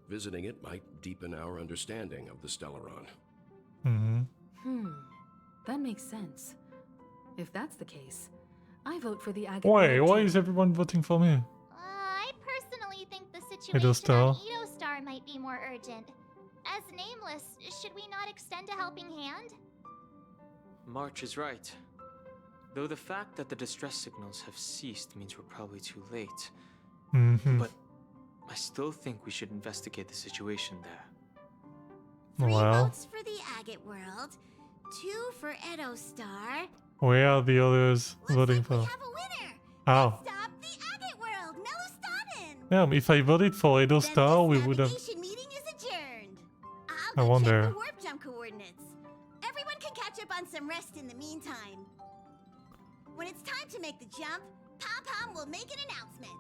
Visiting it might deepen our understanding of the Stellaron. That makes sense. If that's the case, I vote for the agate Wait, world why too. is everyone voting for me? I personally think the situation Edostar. on Edostar might be more urgent. As nameless, should we not extend a helping hand? March is right. Though the fact that the distress signals have ceased means we're probably too late. But I still think we should investigate the situation there. 3 Well, votes for the agate world, 2 for Edostar. where are the others voting for? Oh. Stop the agate world, Melustanin! Yeah, if I voted for Edostar, we would have... Navigation meeting is adjourned. I I'll go check wonder. the warp jump coordinates. Everyone can catch up on some rest in the meantime. When it's time to make the jump, Pom-Pom will make an announcement.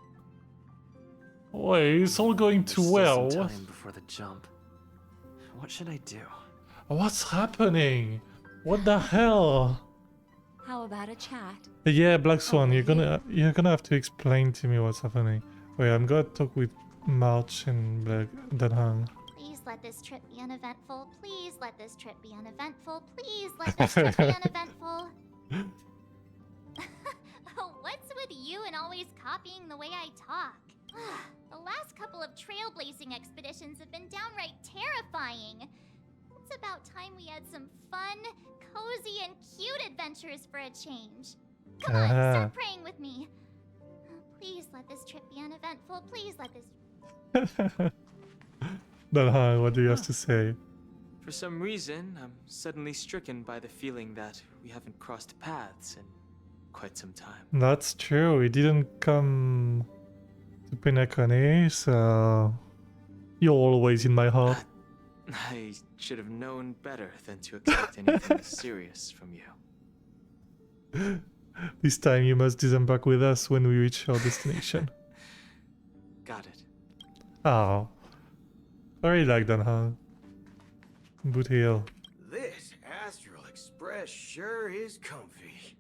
Wait, it's all going too well. Still some time before the jump. What should I do? What's happening? What the hell? How about a chat? Yeah, Black Swan, you're gonna have to explain to me what's happening. Wait, I'm gonna talk with March and Danhang. Please let this trip be uneventful. Please let this trip be uneventful. Please let this trip be uneventful. What's with you and always copying the way I talk? The last couple of trailblazing expeditions have been downright terrifying. It's about time we had some fun, cozy, and cute adventures for a change. Come on, start praying with me. Please let this trip be uneventful. Please let this. Danhang, what do you have to say? For some reason, I'm suddenly stricken by the feeling that we haven't crossed paths in quite some time. That's true. He didn't come to Penacony, so you're always in my heart. I should have known better than to expect anything serious from you. This time you must disembark with us when we reach our destination. Got it. Oh. I really like Danhang. Boot Hill. This Astral Express sure is comfy.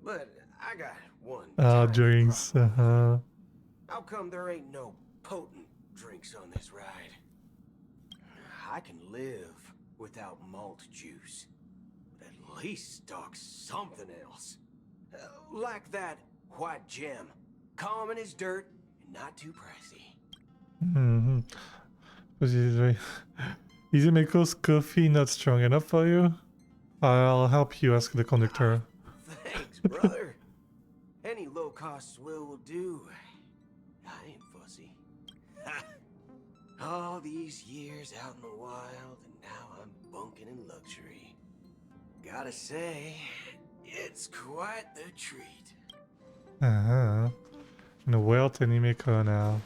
But I got one. Drinks. How come there ain't no potent drinks on this ride? I can live without malt juice. But at least stock something else. Like that white gem. Calm as dirt and not too pricey. Mm-hmm. Is Meko's coffee not strong enough for you? I'll help you ask the conductor. Thanks, brother. Any low-cost swill will do. I ain't fussy. All these years out in the wild, and now I'm bunking in luxury. Gotta say, it's quite the treat. Uh-huh. And where to Meko now?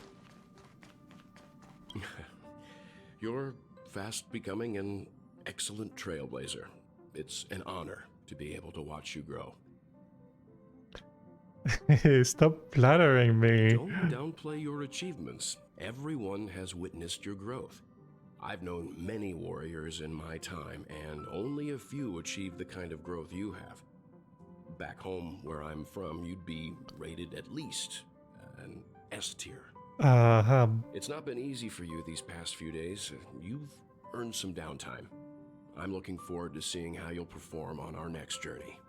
You're fast becoming an excellent trailblazer. It's an honor to be able to watch you grow. Stop flattering me. Don't downplay your achievements. Everyone has witnessed your growth. I've known many warriors in my time, and only a few achieve the kind of growth you have. Back home, where I'm from, you'd be rated at least an S tier. It's not been easy for you these past few days. You've earned some downtime. I'm looking forward to seeing how you'll perform on our next journey.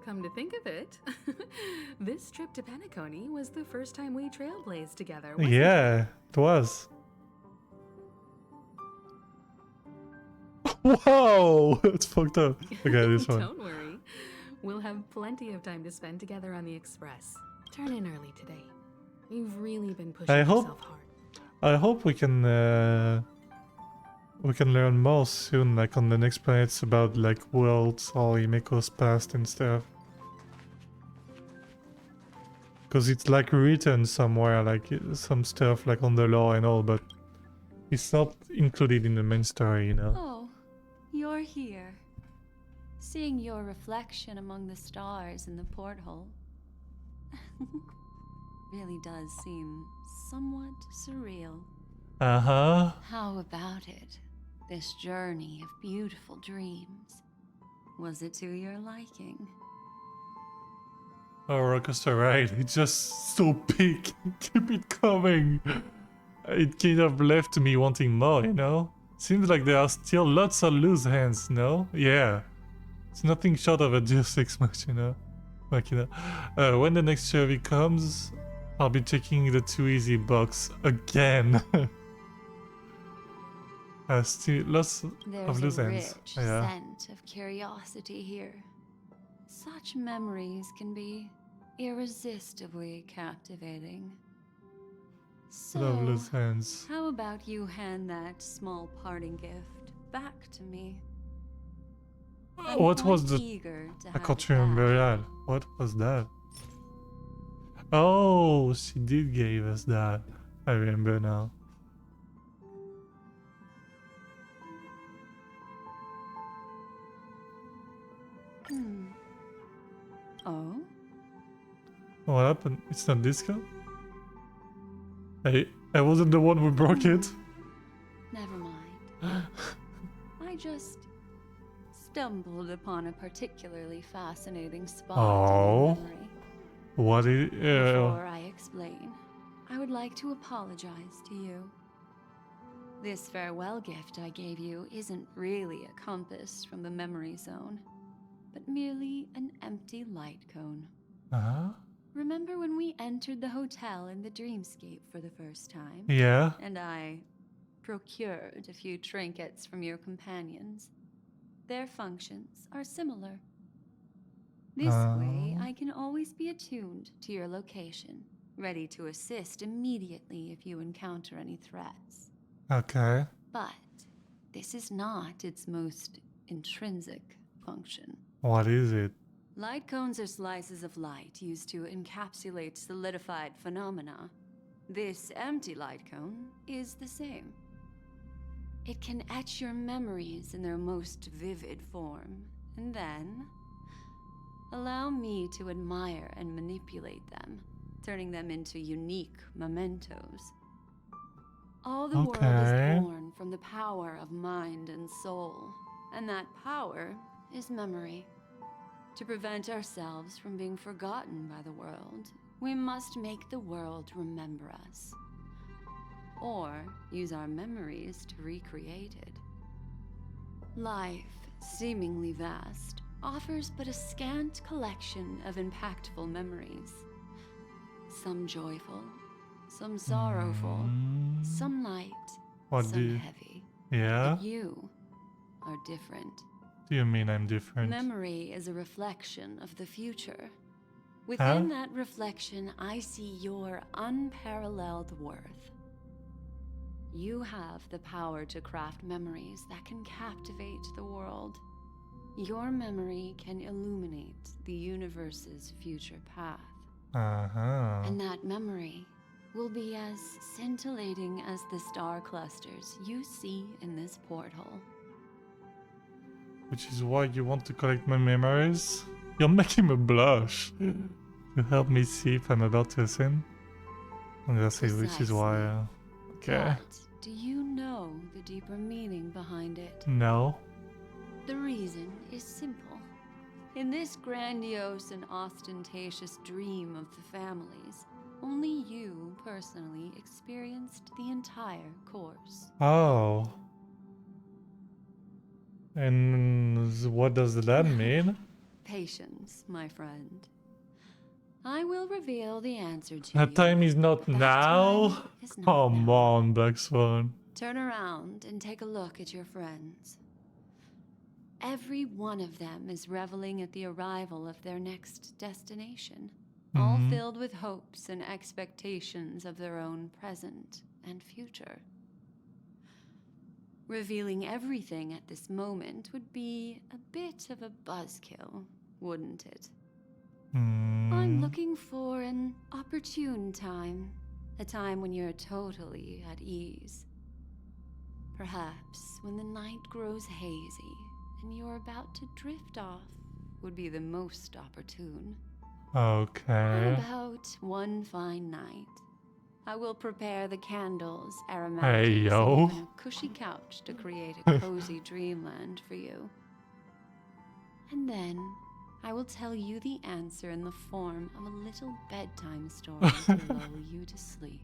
Come to think of it, this trip to Penacony was the first time we trailblazed together, wasn't Yeah, it was. Whoa! It's fucked up. Okay, this one. Don't worry. We'll have plenty of time to spend together on the Express. Turn in early today. You've really been pushing yourself hard. I hope we can learn more soon, like on the next planets about like worlds or Imeko's past and stuff. Because it's like written somewhere, like some stuff like on the lore and all, but it's not included in the main story, you know. Oh, you're here. Seeing your reflection among the stars in the porthole really does seem somewhat surreal. Uh-huh. How about it? This journey of beautiful dreams. Was it to your liking? Oh, Honkai Star Rail, it's just so big. Keep it coming. It kind of left me wanting more, you know? Seems like there are still lots of loose hands, no? Yeah. It's nothing short of a Deus Ex Machina. When the next survey comes, I'll be checking the too easy box again. Still lots of loose ends. There's a rich scent of curiosity here. Such memories can be irresistibly captivating. So, loose ends. how about you hand that small parting gift back to me? What was the... Eager to I have can't it remember back. that. What was that? Oh, she did give us that. I remember now. Oh? What happened? It's not disco? I wasn't the one who broke it. Never mind. I just stumbled upon a particularly fascinating spot in the memory. What is... Before I explain, I would like to apologize to you. This farewell gift I gave you isn't really a compass from the memory zone, but merely an empty light cone. Remember when we entered the hotel in the dreamscape for the first time? Yeah. And I procured a few trinkets from your companions. Their functions are similar. This way, I can always be attuned to your location, ready to assist immediately if you encounter any threats. Okay. But this is not its most intrinsic function. What is it? Light cones are slices of light used to encapsulate solidified phenomena. This empty light cone is the same. It can etch your memories in their most vivid form, and then allow me to admire and manipulate them, turning them into unique mementos. All the world is born from the power of mind and soul, and that power is memory. To prevent ourselves from being forgotten by the world, we must make the world remember us, or use our memories to recreate it. Life, seemingly vast, offers but a scant collection of impactful memories. Some joyful, some sorrowful, some light, some heavy. Yeah? But you are different. Do you mean I'm different? Memory is a reflection of the future. Within that reflection, I see your unparalleled worth. You have the power to craft memories that can captivate the world. Your memory can illuminate the universe's future path. And that memory will be as scintillating as the star clusters you see in this portal. Which is why you want to collect my memories? You're making me blush. To help me see if I'm about to sin? I'm gonna say which is why. Okay. But do you know the deeper meaning behind it? No. The reason is simple. In this grandiose and ostentatious dream of the families, only you personally experienced the entire course. Oh. And what does that mean? Patience, my friend. I will reveal the answer to That you. time is not now? Come on, Black Swan. Turn around and take a look at your friends. Every one of them is reveling at the arrival of their next destination, all filled with hopes and expectations of their own present and future. Revealing everything at this moment would be a bit of a buzzkill, wouldn't it? I'm looking for an opportune time, a time when you're totally at ease. Perhaps when the night grows hazy and you're about to drift off would be the most opportune. Okay. How about one fine night? I will prepare the candles, aromatics, Hey, yo. and even a cushy couch to create a cozy dreamland for you. And then I will tell you the answer in the form of a little bedtime story to lull you to sleep.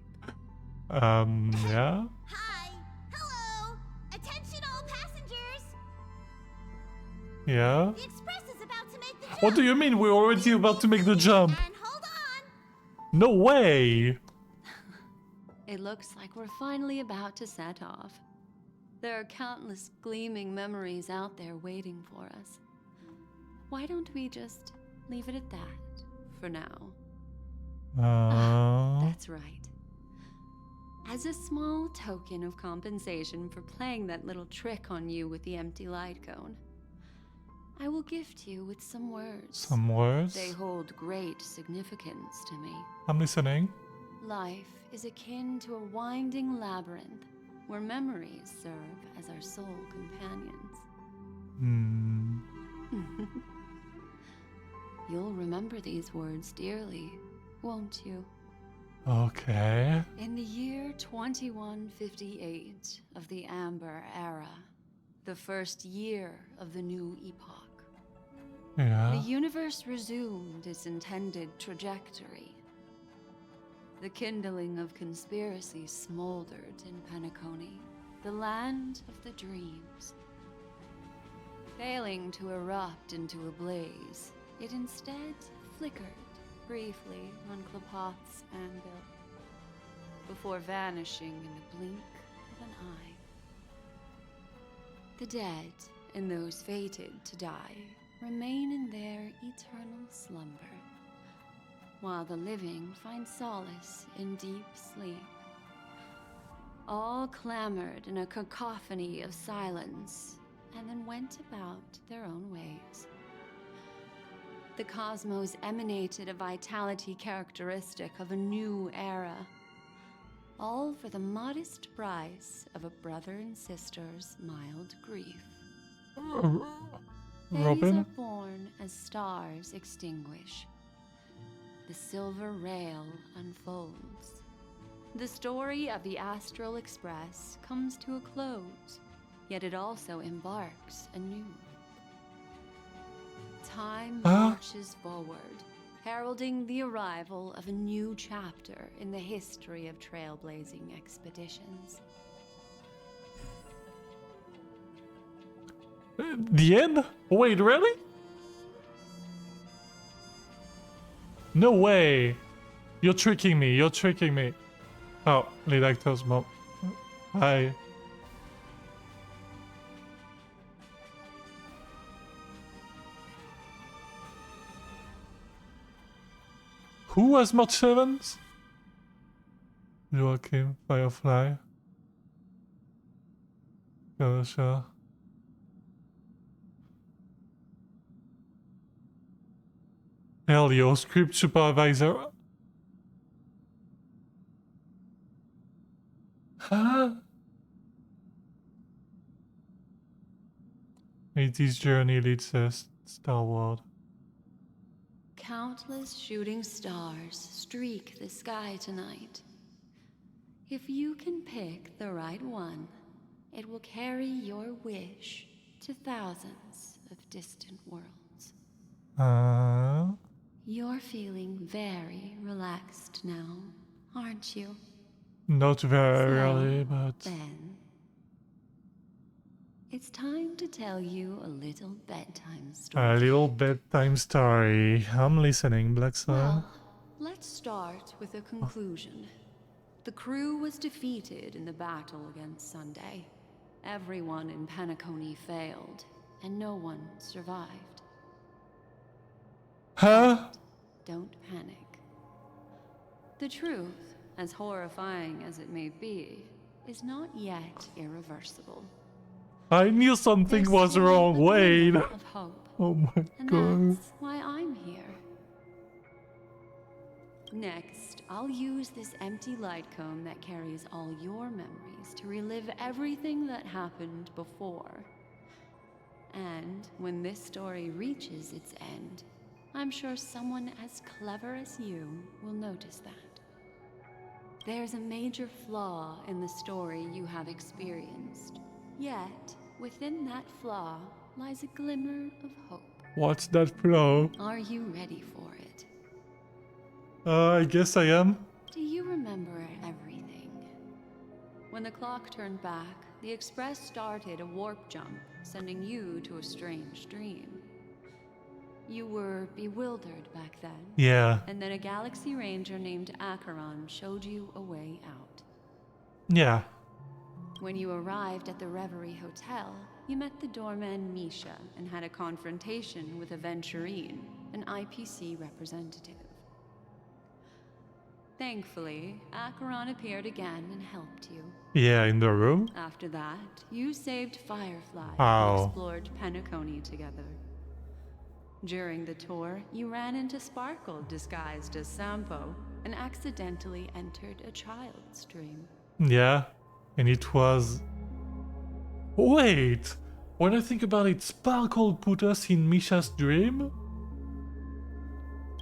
Yeah? Hi! Hello! Attention all passengers! Yeah? The express is about to make the jump! What do you mean we're already about to make the jump? And hold on! No way! It looks like we're finally about to set off. There are countless gleaming memories out there waiting for us. Why don't we just leave it at that for now? That's right. As a small token of compensation for playing that little trick on you with the empty light cone, I will gift you with some words. Some words? They hold great significance to me. I'm listening. Life is akin to a winding labyrinth where memories serve as our soul companions. You'll remember these words dearly, won't you? Okay. In the year 2158 of the Amber Era, the first year of the new epoch, the universe resumed its intended trajectory. The kindling of conspiracy smoldered in Penacony, the land of the dreams. Failing to erupt into a blaze, it instead flickered briefly on Klapoth's anvil, before vanishing in the blink of an eye. The dead and those fated to die remain in their eternal slumber, while the living find solace in deep sleep. All clamored in a cacophony of silence, and then went about their own ways. The cosmos emanated a vitality characteristic of a new era, all for the modest price of a brother and sister's mild grief. Babies are born as stars extinguish. The silver rail unfolds. The story of the Astral Express comes to a close, yet it also embarks anew. Time marches forward, heralding the arrival of a new chapter in the history of trailblazing expeditions. The end? Wait, really? No way! You're tricking me, you're tricking me. Oh, lead actor's mom. Hi. Who has momoVII? Joachim, Firefly. Sure. Helio, script supervisor. Huh? 80s journey leads us Star World. Countless shooting stars streak the sky tonight. If you can pick the right one, it will carry your wish to thousands of distant worlds. You're feeling very relaxed now, aren't you? Not very really, but... Then, it's time to tell you a little bedtime story. A little bedtime story. I'm listening, Black Sun. Well, let's start with a conclusion. The crew was defeated in the battle against Sunday. Everyone in Penacony failed, and no one survived. Huh? Don't panic. The truth, as horrifying as it may be, is not yet irreversible. I knew something was wrong. Wait. Of hope. Oh my god. That's why I'm here. Next, I'll use this empty light cone that carries all your memories to relive everything that happened before. And when this story reaches its end, I'm sure someone as clever as you will notice that. There's a major flaw in the story you have experienced. Yet, within that flaw lies a glimmer of hope. What's that flaw? Are you ready for it? I guess I am. Do you remember everything? When the clock turned back, the Express started a warp jump, sending you to a strange dream. You were bewildered back then. Yeah. And then a Galaxy Ranger named Acheron showed you a way out. Yeah. When you arrived at the Reverie Hotel, you met the doorman Misha and had a confrontation with Aventurine, an IPC representative. Thankfully, Acheron appeared again and helped you. Yeah, in the room? After that, you saved Firefly and explored Penacony together. During the tour, you ran into Sparkle disguised as Sampo and accidentally entered a child's dream. Yeah, and it was... Wait! When I think about it, Sparkle put us in Misha's dream?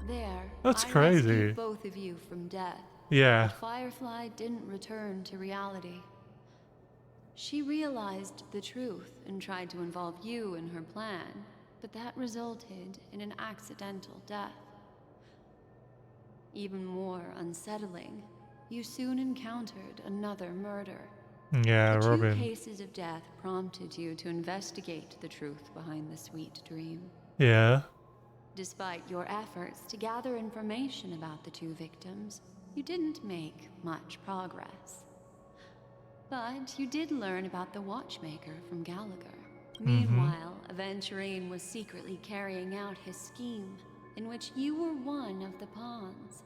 There, That's I crazy. rescued both of you from death. Yeah. But Firefly didn't return to reality. She realized the truth and tried to involve you in her plan, but that resulted in an accidental death. Even more unsettling, you soon encountered another murder. Yeah, the Robin. 2 cases of death prompted you to investigate the truth behind the sweet dream. Yeah. Despite your efforts to gather information about the 2 victims, you didn't make much progress. But you did learn about the watchmaker from Gallagher. Meanwhile, Aventurine was secretly carrying out his scheme, in which you were one of the pawns.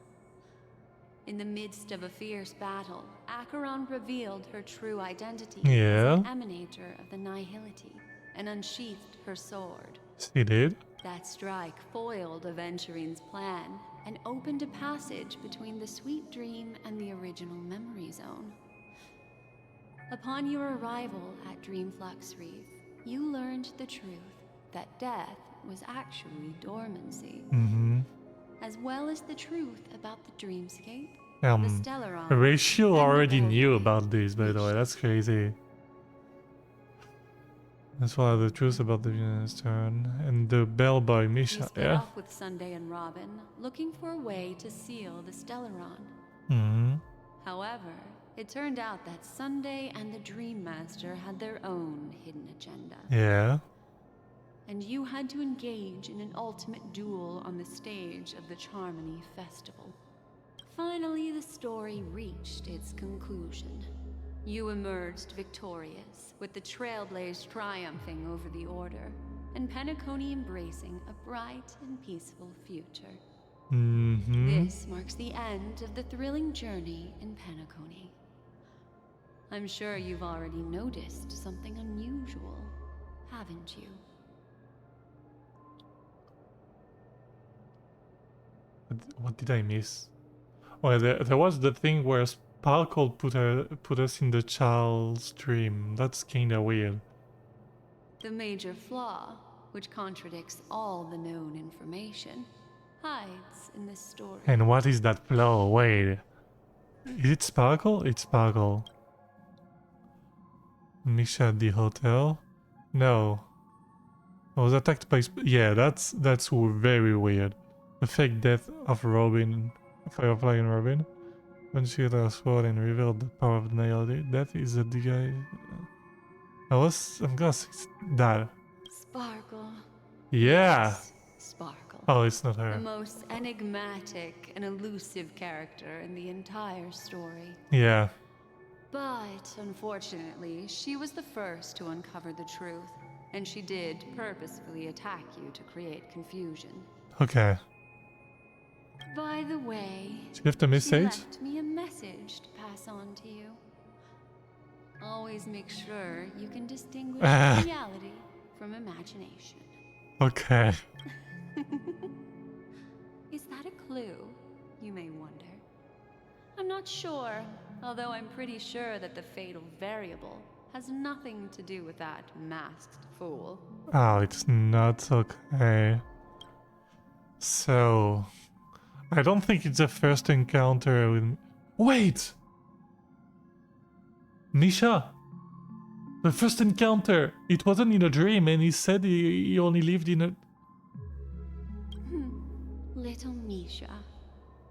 In the midst of a fierce battle, Acheron revealed her true identity as an emanator of the Nihility and unsheathed her sword. She did. That strike foiled Aventurine's plan and opened a passage between the Sweet Dream and the original Memory Zone. Upon your arrival at Dreamflux Reef, you learned the truth that death was actually dormancy, as well as the truth about the dreamscape, the Stellaron. Ratio already knew about this, by the way. That's crazy. That's why the truth about the Venus turn and the bell by Misha. You split off with Sunday and Robin, looking for a way to seal the Stellaron. However, it turned out that Sunday and the Dream Master had their own hidden agenda. Yeah. And you had to engage in an ultimate duel on the stage of the Charmony Festival. Finally, the story reached its conclusion. You emerged victorious, with the Trailblaze triumphing over the Order, and Penacony embracing a bright and peaceful future. This marks the end of the thrilling journey in Penacony. I'm sure you've already noticed something unusual, haven't you? What did I miss? Well, there was the thing where Sparkle put us in the child's dream. That's kinda weird. The major flaw, which contradicts all the known information, hides in this story. And what is that flaw? Wait. Is it Sparkle? It's Sparkle. Misha at the hotel? No. I was attacked by... Yeah, that's very weird. The fake death of Robin, Firefly and Robin. When she had her sword and revealed the power of Nihility. That is a guy... I'm gonna say that. Sparkle. Yeah! Yes, Sparkle. Oh, it's not her. The most enigmatic and elusive character in the entire story. Yeah. But, unfortunately, she was the first to uncover the truth, and she did purposefully attack you to create confusion. Okay. By the way, she left a message? She left me a message to pass on to you. Always make sure you can distinguish reality from imagination. Okay. Is that a clue, you may wonder? I'm not sure, although I'm pretty sure that the fatal variable has nothing to do with that masked fool. Oh, it's not okay. So... I don't think it's the first encounter with... Wait! Misha! The first encounter! It wasn't in a dream and he said he only lived in a... Little Misha.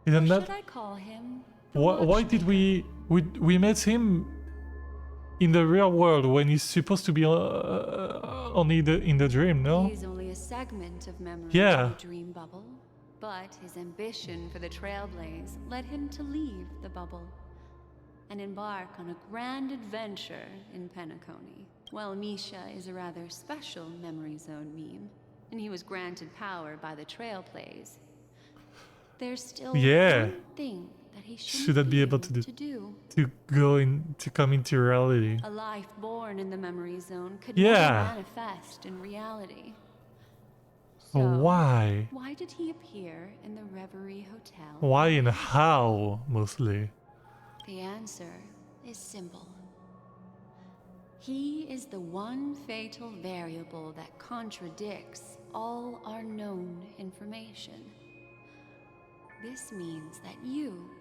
Isn't that... Should I call him? Why did we met him in the real world when he's supposed to be only in the dream, no? He's only a segment of memory in the dream bubble. But his ambition for the Trailblaze led him to leave the bubble and embark on a grand adventure in Penacony. While Misha is a rather special Memory Zone meme, and he was granted power by the Trailblaze, there's still one thing that he shouldn't be able to do. To come into reality. A life born in the Memory Zone could never manifest in reality. So, why? Why did he appear in the Reverie Hotel? Why and how, mostly? The answer is simple. He is the one fatal variable that contradicts all our known information. This means that you,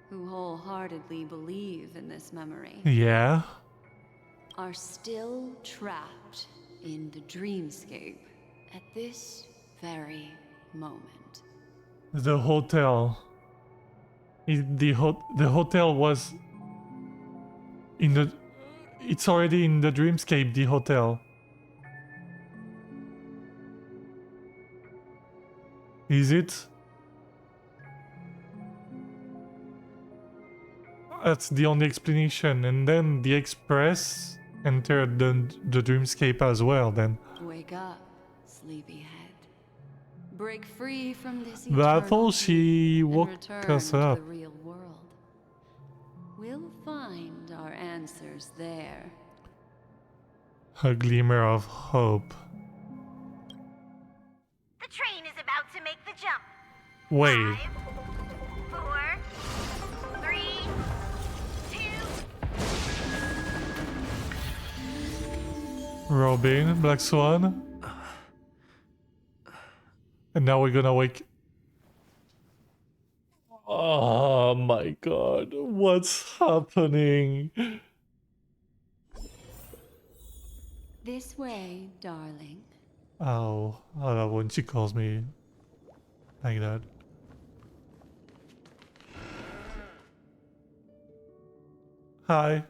who wholeheartedly believe in this memory, are still trapped in the dreamscape at this very moment. The hotel. The hotel was in the... It's already in the dreamscape, the hotel. Is it? That's the only explanation. And then the express enter the dreamscape as well then. Wake up, sleepyhead. Break free from this But I eternal thought she and woke return us to up. the real world. We'll find our answers there. A glimmer of hope. The train is about to make the jump. Wait. 5, 4, 3, 2. Robin, Black Swan. And now we're gonna wake. Oh my god, what's happening? This way, darling. Oh, I love when she calls me like that. Hi.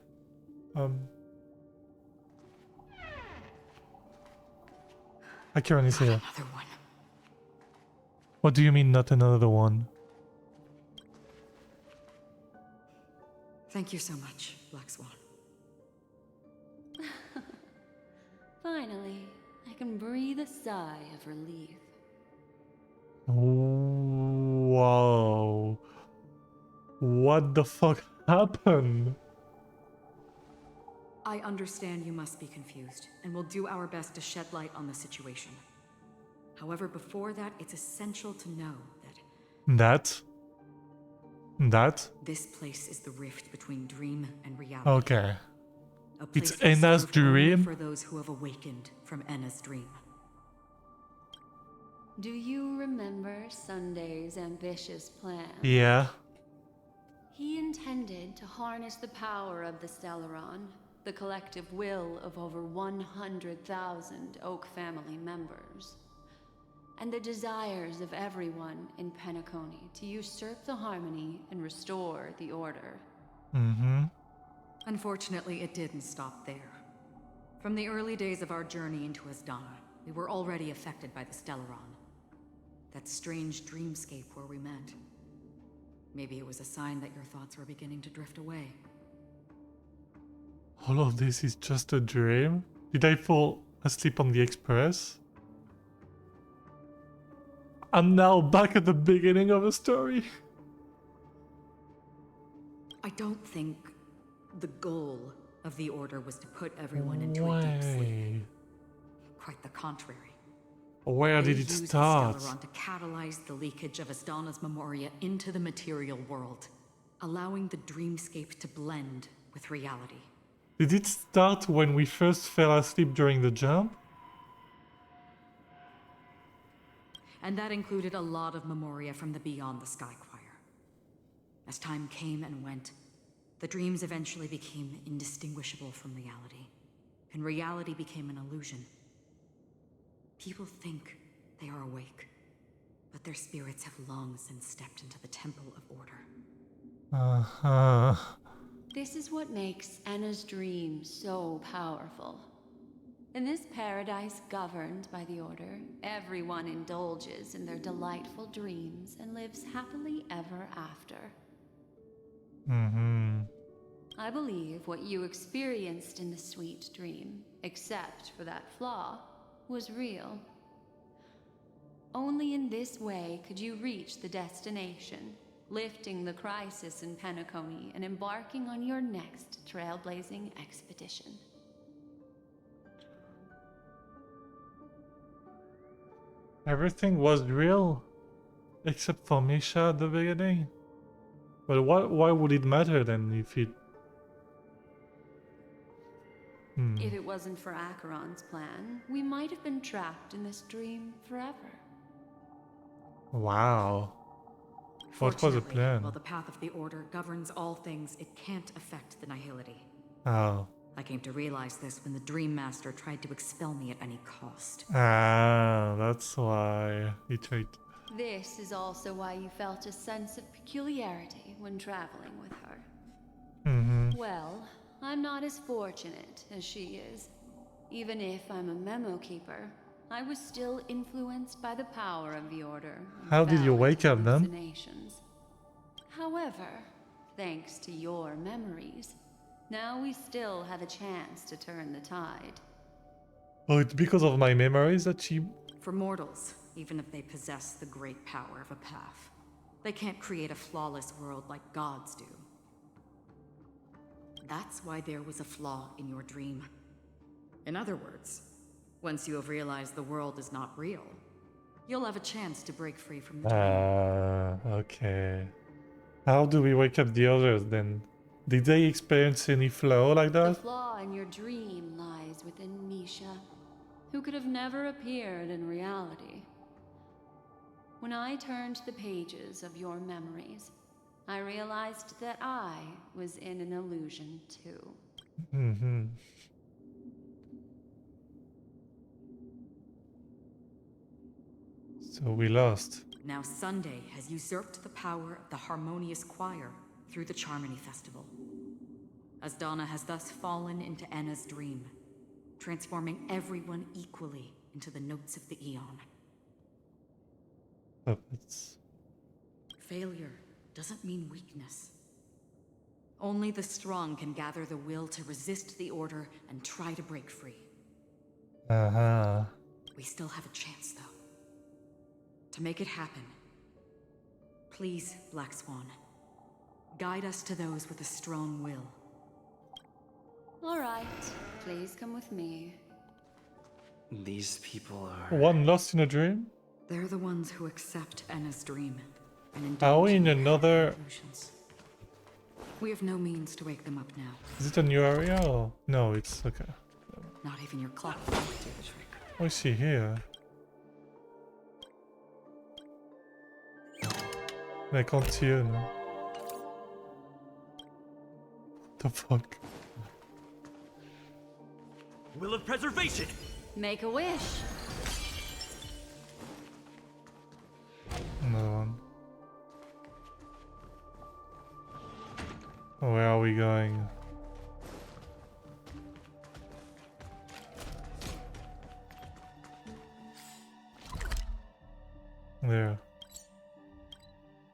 I can't see her. Another one. What do you mean, not another one? Thank you so much, Black Swan. Finally, I can breathe a sigh of relief. Whoa. What the fuck happened? I understand you must be confused, and will do our best to shed light on the situation. However, before that, it's essential to know that... That? This place is the rift between dream and reality. Okay. A place It's Enna's reserved only dream? for those who have awakened from Enna's dream. Do you remember Sunday's ambitious plan? Yeah. He intended to harness the power of the Stellaron, the collective will of over 100,000 Oak family members, and the desires of everyone in Penacony to usurp the harmony and restore the order. Mm-hmm. Unfortunately, it didn't stop there. From the early days of our journey into Asdana, we were already affected by the Stellaron. That strange dreamscape where we met. Maybe it was a sign that your thoughts were beginning to drift away. All of this is just a dream? Did I fall asleep on the express? I'm now back at the beginning of a story. I don't think the goal of the Order was to put everyone into a deep sleep. Quite the contrary. Where did They it used start? the Stellaron to catalyze the leakage of Asdana's memoria into the material world, allowing the dreamscape to blend with reality. Did it start when we first fell asleep during the jump? And that included a lot of memoria from the Beyond the Sky Choir. As time came and went, the dreams eventually became indistinguishable from reality, and reality became an illusion. People think they are awake, but their spirits have long since stepped into the Temple of Order. Uh-huh. This is what makes Enna's dream so powerful. In this paradise governed by the Order, everyone indulges in their delightful dreams and lives happily ever after. Mm-hmm. I believe what you experienced in the sweet dream, except for that flaw, was real. Only in this way could you reach the destination, lifting the crisis in Penacony and embarking on your next trailblazing expedition. Everything was real, except for Misha at the beginning. But why would it matter then if it... If it wasn't for Acheron's plan, we might have been trapped in this dream forever. Wow. What was the Fortunately, plan? while the path of the Order governs all things, it can't affect the Nihility. Oh. I came to realize this when the Dream Master tried to expel me at any cost. Ah, that's why he tried. This is also why you felt a sense of peculiarity when traveling with her. Mm-hmm. Well, I'm not as fortunate as she is. Even if I'm a memo keeper, I was still influenced by the power of the Order. How did you wake up then? However, thanks to your memories, Now we still have a chance to turn the tide. Oh, it's because of my memories that she... For mortals, even if they possess the great power of a path, they can't create a flawless world like gods do. That's why there was a flaw in your dream. In other words, once you have realized the world is not real, you'll have a chance to break free from the dream. Okay. How do we wake up the others then? Did they experience any flaw like The that? flaw in your dream lies within Misha, who could have never appeared in reality. When I turned the pages of your memories, I realized that I was in an illusion too. Mm-hmm. So we lost. Now Sunday has usurped the power of the harmonious choir through the Charmony Festival. Asdana has thus fallen into Enna's dream, transforming everyone equally into the notes of the Aeon. Puppets. Failure doesn't mean weakness. Only the strong can gather the will to resist the order and try to break free. Uh-huh. We still have a chance, though. To make it happen, please, Black Swan, guide us to those with a strong will. All right, please come with me. These people are... One lost in a dream? They're the ones who accept Enna's dream and Are we indulge in their another... illusions. We have no means to wake them up now. Is it a new area or... No, it's okay. Not even your clock will do the trick. Oh, I see here. I can't see you now. What the fuck? Will of preservation! Make a wish. Another one. Where are we going? There.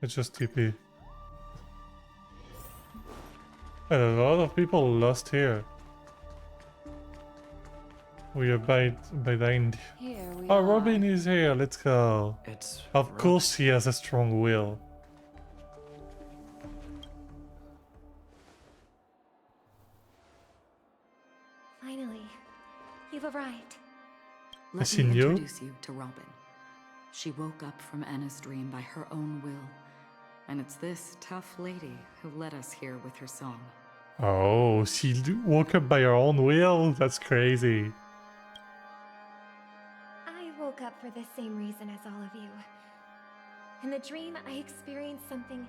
It's just TP. And a lot of people lost here. We are by the end. Here we Oh, are. Robin is here. Let's go. It's Of course he has a strong will. Finally, you've arrived. Let me introduce you to Robin. She woke up from Enna's dream by her own will. And it's this tough lady who led us here with her song. Oh, she woke up by her own will? That's crazy. I woke up for the same reason as all of you. In the dream, I experienced something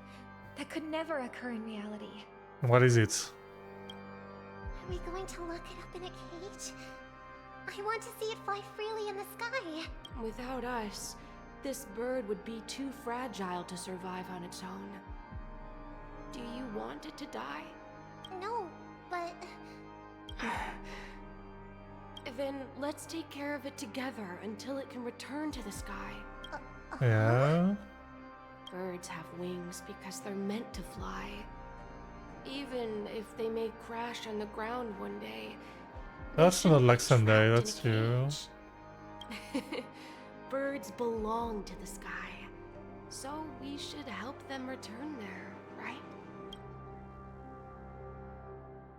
that could never occur in reality. What is it? Are we going to lock it up in a cage? I want to see it fly freely in the sky. Without us, this bird would be too fragile to survive on its own. Do you want it to die? No, but... Then let's take care of it together until it can return to the sky. Yeah? Birds have wings because they're meant to fly. Even if they may crash on the ground one day. That's not like Sunday, that's true. Birds belong to the sky, so we should help them return there, right?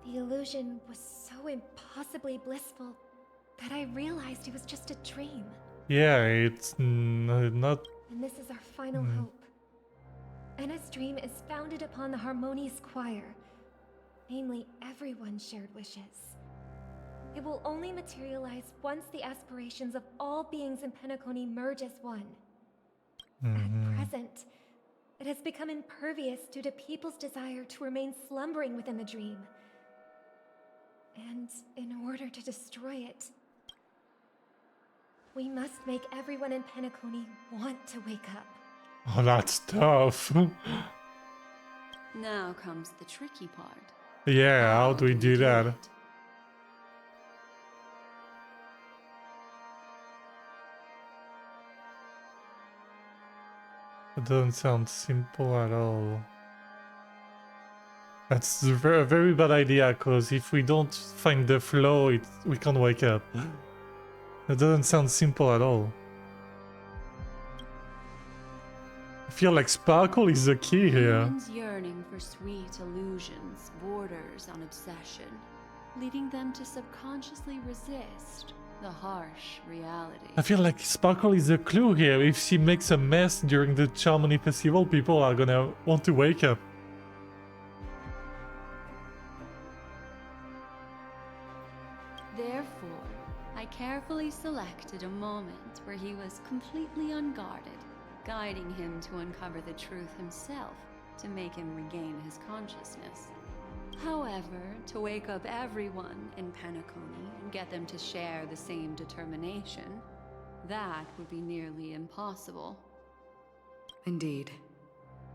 The illusion was so impossibly blissful that I realized it was just a dream. Yeah, it's not... And this is our final hope. Enna's dream is founded upon the harmonious choir. Namely, everyone's shared wishes. It will only materialize once the aspirations of all beings in Penacony merge as one. At present, it has become impervious due to people's desire to remain slumbering within the dream. And in order to destroy it, we must make everyone in Penacony want to wake up. Oh, that's tough. Now comes the tricky part. Yeah, how do we do that? It doesn't sound simple at all. That's a very bad idea, because if we don't find the flow, we can't wake up. That doesn't sound simple at all. I feel like sparkle is the key here. Humans' yearning for sweet illusions borders on obsession, leading them to subconsciously resist the harsh reality. I feel like sparkle is the clue here. If she makes a mess during the Charmony Festival, people are gonna want to wake up. Therefore, I carefully selected a moment where he was completely unguarded, guiding him to uncover the truth himself to make him regain his consciousness. However, to wake up everyone in Penacony and get them to share the same determination, that would be nearly impossible. Indeed.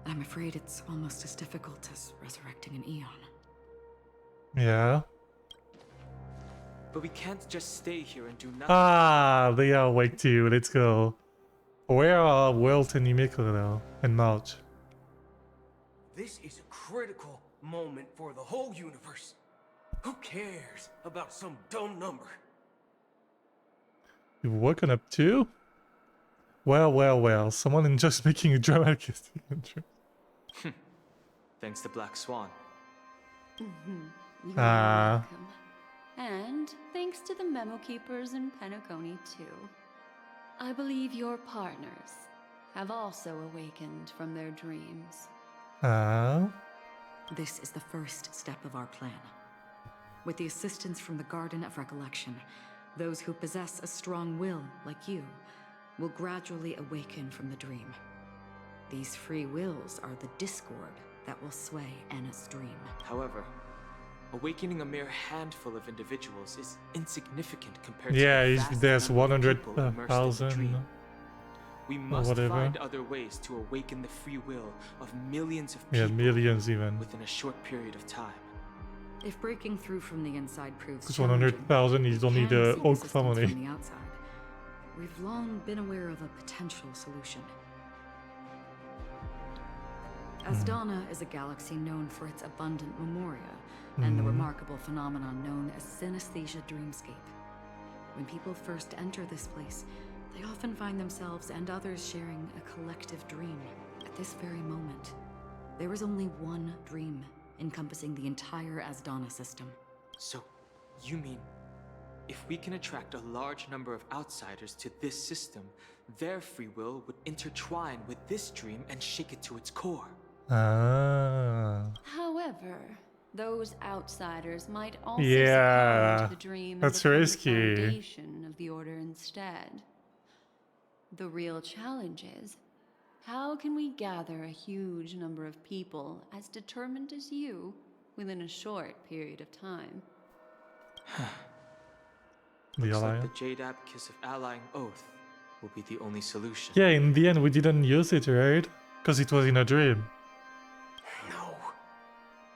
I'm afraid it's almost as difficult as resurrecting an Eon. Yeah. But we can't just stay here and do nothing. Ah, they are awake too. Let's go. Where are Welt and Himeko now? And March? This is a critical moment for the whole universe. Who cares about some dumb number? You've woken up too? Well. Someone enjoys making a dramatic intro. Thanks to Black Swan. You're welcome. And thanks to the memo keepers in Penacony too. I believe your partners have also awakened from their dreams. This is the first step of our plan. With the assistance from the Garden of Recollection, those who possess a strong will, like you, will gradually awaken from the dream. These free wills are the discord that will sway Anna's dream. However, awakening a mere handful of individuals is insignificant compared to the if vast there's number of people immersed in the 100,000 dream. We must whatever. find other ways to awaken the free will of millions of people. Yeah, millions even. Within a short period of time. If breaking through from the inside proves Because challenging, 100,000 is only we can the seek Oak assistance family. from the outside. We've long been aware of a potential solution. Asdana is a galaxy known for its abundant memoria and the remarkable phenomenon known as synesthesia dreamscape. When people first enter this place, they often find themselves and others sharing a collective dream. At this very moment, there is only one dream encompassing the entire Asdana system. So, you mean, if we can attract a large number of outsiders to this system, their free will would intertwine with this dream and shake it to its core. However, those outsiders might also Yeah, succumb to the dream that's and become risky. the foundation of the Order instead. The real challenge is, how can we gather a huge number of people as determined as you within a short period of time? The Looks like alliance. the Jade Abacus of Allying Oath will be the only solution. Yeah, in the end we didn't use it, right? Because it was in a dream.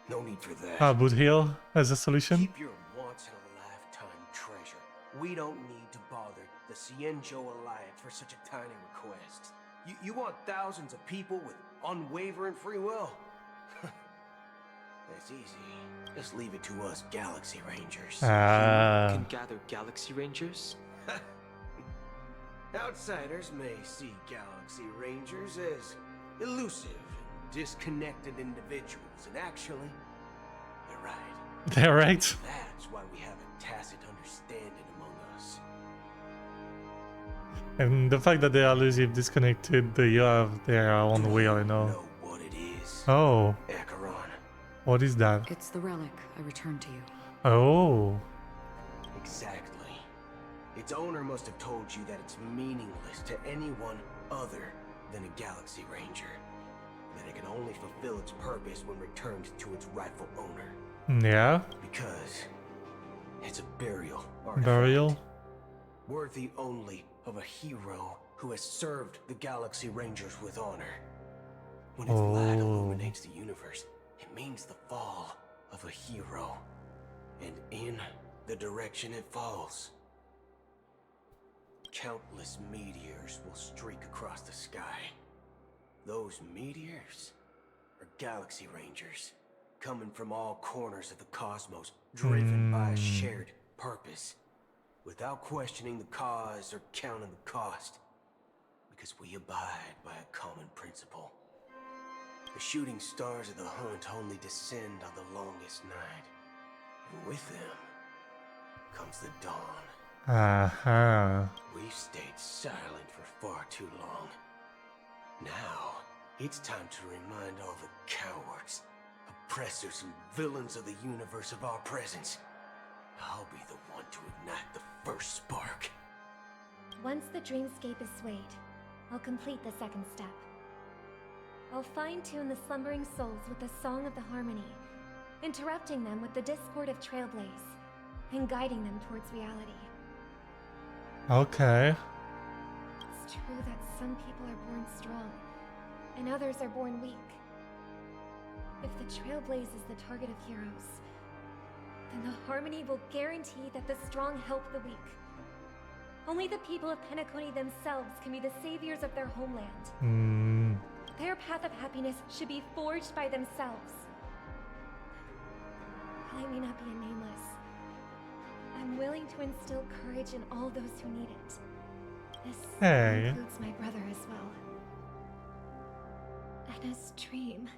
No need for that. Boot Hill as a solution? Keep your once-in-a-lifetime treasure. We don't need to bother the Cienjo Alliance for such a tiny request. You want thousands of people with unwavering free will? That's easy. Just leave it to us Galaxy Rangers. You can gather Galaxy Rangers? Outsiders may see Galaxy Rangers as elusive and disconnected individuals, and actually, they're right. They're right. That's why we have a tacit understanding among us. And the fact that they are elusive, disconnected, they have their own will, you know. What it is? Oh. Acheron. What is that? It's the relic I returned to you. Oh. Exactly. Its owner must have told you that it's meaningless to anyone other than a Galaxy Ranger. That it can only fulfill its purpose when returned to its rightful owner. Yeah. Because it's a burial artifact. Burial? Worthy only of a hero who has served the Galaxy Rangers with honor. When its light illuminates the universe, it means the fall of a hero. And in the direction it falls, countless meteors will streak across the sky. Those meteors are Galaxy Rangers, coming from all corners of the cosmos, driven by a shared purpose, without questioning the cause or counting the cost, because we abide by a common principle. The shooting stars of the hunt only descend on the longest night, and with them comes the dawn. We've stayed silent for far too long. Now, it's time to remind all the cowards, oppressors and villains of the universe of our presence. I'll be the one to ignite the first spark. Once the dreamscape is swayed, I'll complete the second step. I'll fine-tune the slumbering souls with the Song of the Harmony, interrupting them with the discord of Trailblaze, and guiding them towards reality. Okay. It's true that some people are born strong, and others are born weak. If the Trailblaze is the target of heroes, then the Harmony will guarantee that the strong help the weak. Only the people of Penacony themselves can be the saviors of their homeland. Their path of happiness should be forged by themselves. While I may not be a nameless, I'm willing to instill courage in all those who need it. This includes my brother as well. Anna's dream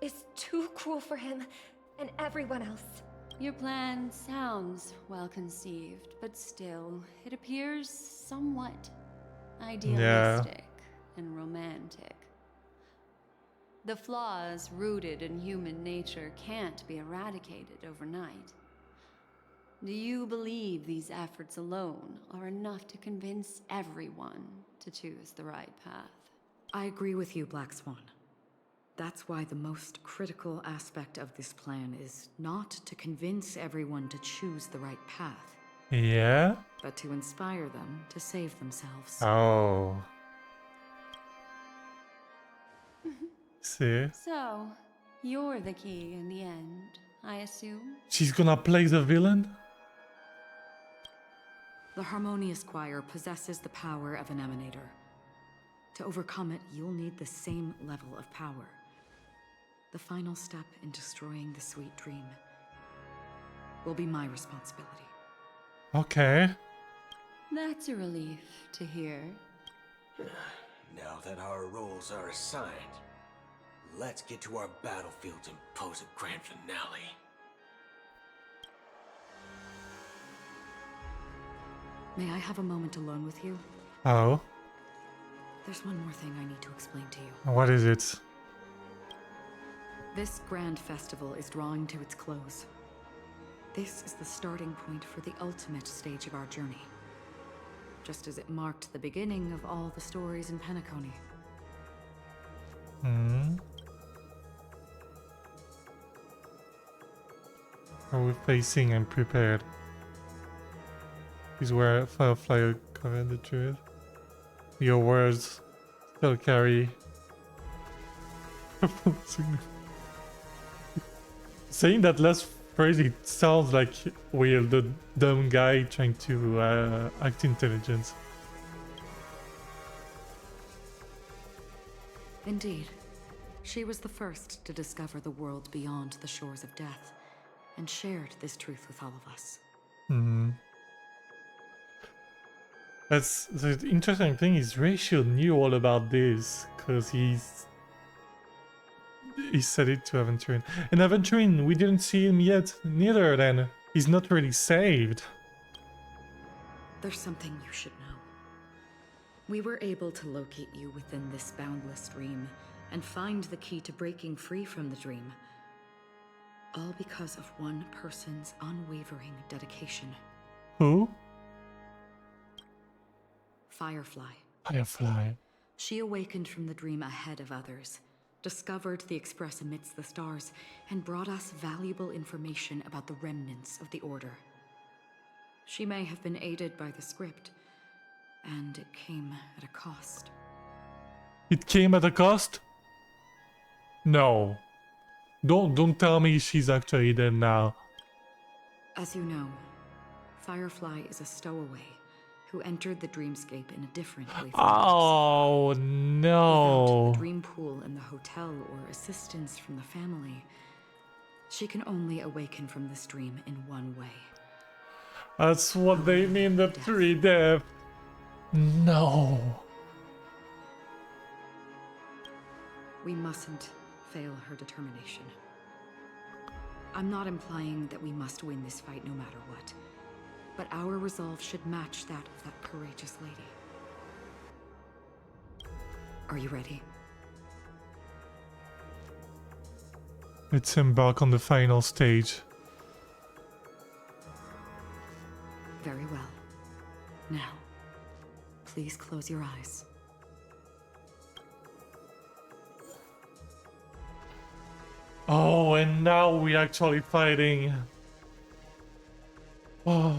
is too cruel for him and everyone else. Your plan sounds well conceived, but still, it appears somewhat idealistic and romantic. The flaws rooted in human nature can't be eradicated overnight. Do you believe these efforts alone are enough to convince everyone to choose the right path? I agree with you, Black Swan. That's why the most critical aspect of this plan is not to convince everyone to choose the right path. Yeah? But to inspire them to save themselves. Oh. See? So, you're the key in the end, I assume? She's gonna play the villain? The Harmonious Choir possesses the power of an emanator. To overcome it, you'll need the same level of power. The final step in destroying the sweet dream will be my responsibility. Okay. That's a relief to hear. Now that our roles are assigned, let's get to our battlefields and pose a grand finale. May I have a moment alone with you? Oh. There's one more thing I need to explain to you. What is it? This grand festival is drawing to its close. This is the starting point for the ultimate stage of our journey. Just as it marked the beginning of all the stories in Penacony. Are we facing and prepared? Is where Firefly covered the truth. Your words still carry saying that last phrase, it sounds like we're the dumb guy trying to act intelligent. Indeed. She was the first to discover the world beyond the shores of death, and shared this truth with all of us. That's the interesting thing is Rachel knew all about this because he said it to Aventurine. And Aventurine, we didn't see him yet, neither then. He's not really saved. There's something you should know. We were able to locate you within this boundless dream and find the key to breaking free from the dream. All because of one person's unwavering dedication. Who? Firefly. Firefly. She awakened from the dream ahead of others, discovered the Express amidst the stars, and brought us valuable information about the remnants of the Order. She may have been aided by the script, and it came at a cost. It came at a cost? No. Don't tell me she's actually dead now. As you know, Firefly is a stowaway who entered the dreamscape in a different way. Oh no. Without the dream pool in the hotel or assistance from the family, She can only awaken from this dream in one way. That's what they mean, the 3 death. No. We mustn't fail her determination. I'm not implying that we must win this fight no matter what, but our resolve should match that of that courageous lady. Are you ready? Let's embark on the final stage. Very well. Now, please close your eyes. Oh, and now we're actually fighting. Oh,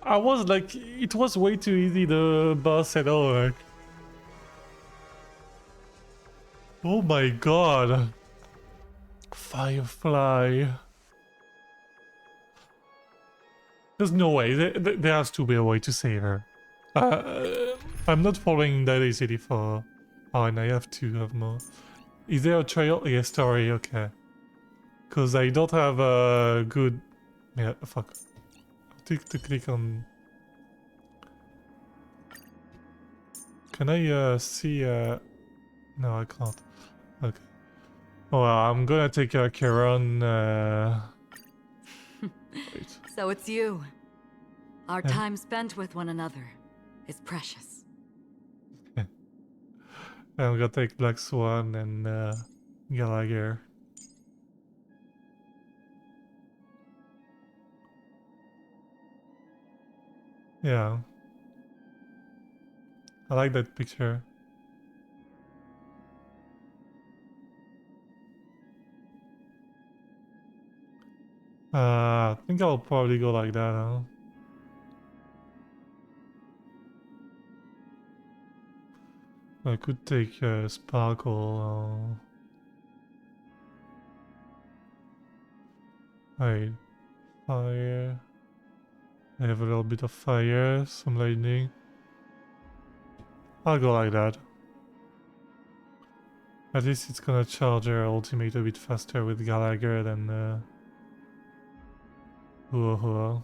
I was like, it was way too easy, the boss at all. Oh my god. Firefly. There's no way. There has to be a way to save her. I'm not following that easily for... Oh, and I have to have more. Is there a trail? Yeah, story, okay. Because I don't have a good... Yeah, fuck. To click on... Can I see... No, I can't. Okay. Well, I'm gonna take Karen. Wait. So it's you. Our time spent with one another is precious. I'm gonna take Black Swan and Gallagher. Yeah. I like that picture. I think I'll probably go like that, huh? I could take Sparkle. Wait. Fire. I have a little bit of fire, some lightning. I'll go like that. At least it's gonna charge her ultimate a bit faster with Gallagher than WOOOOO.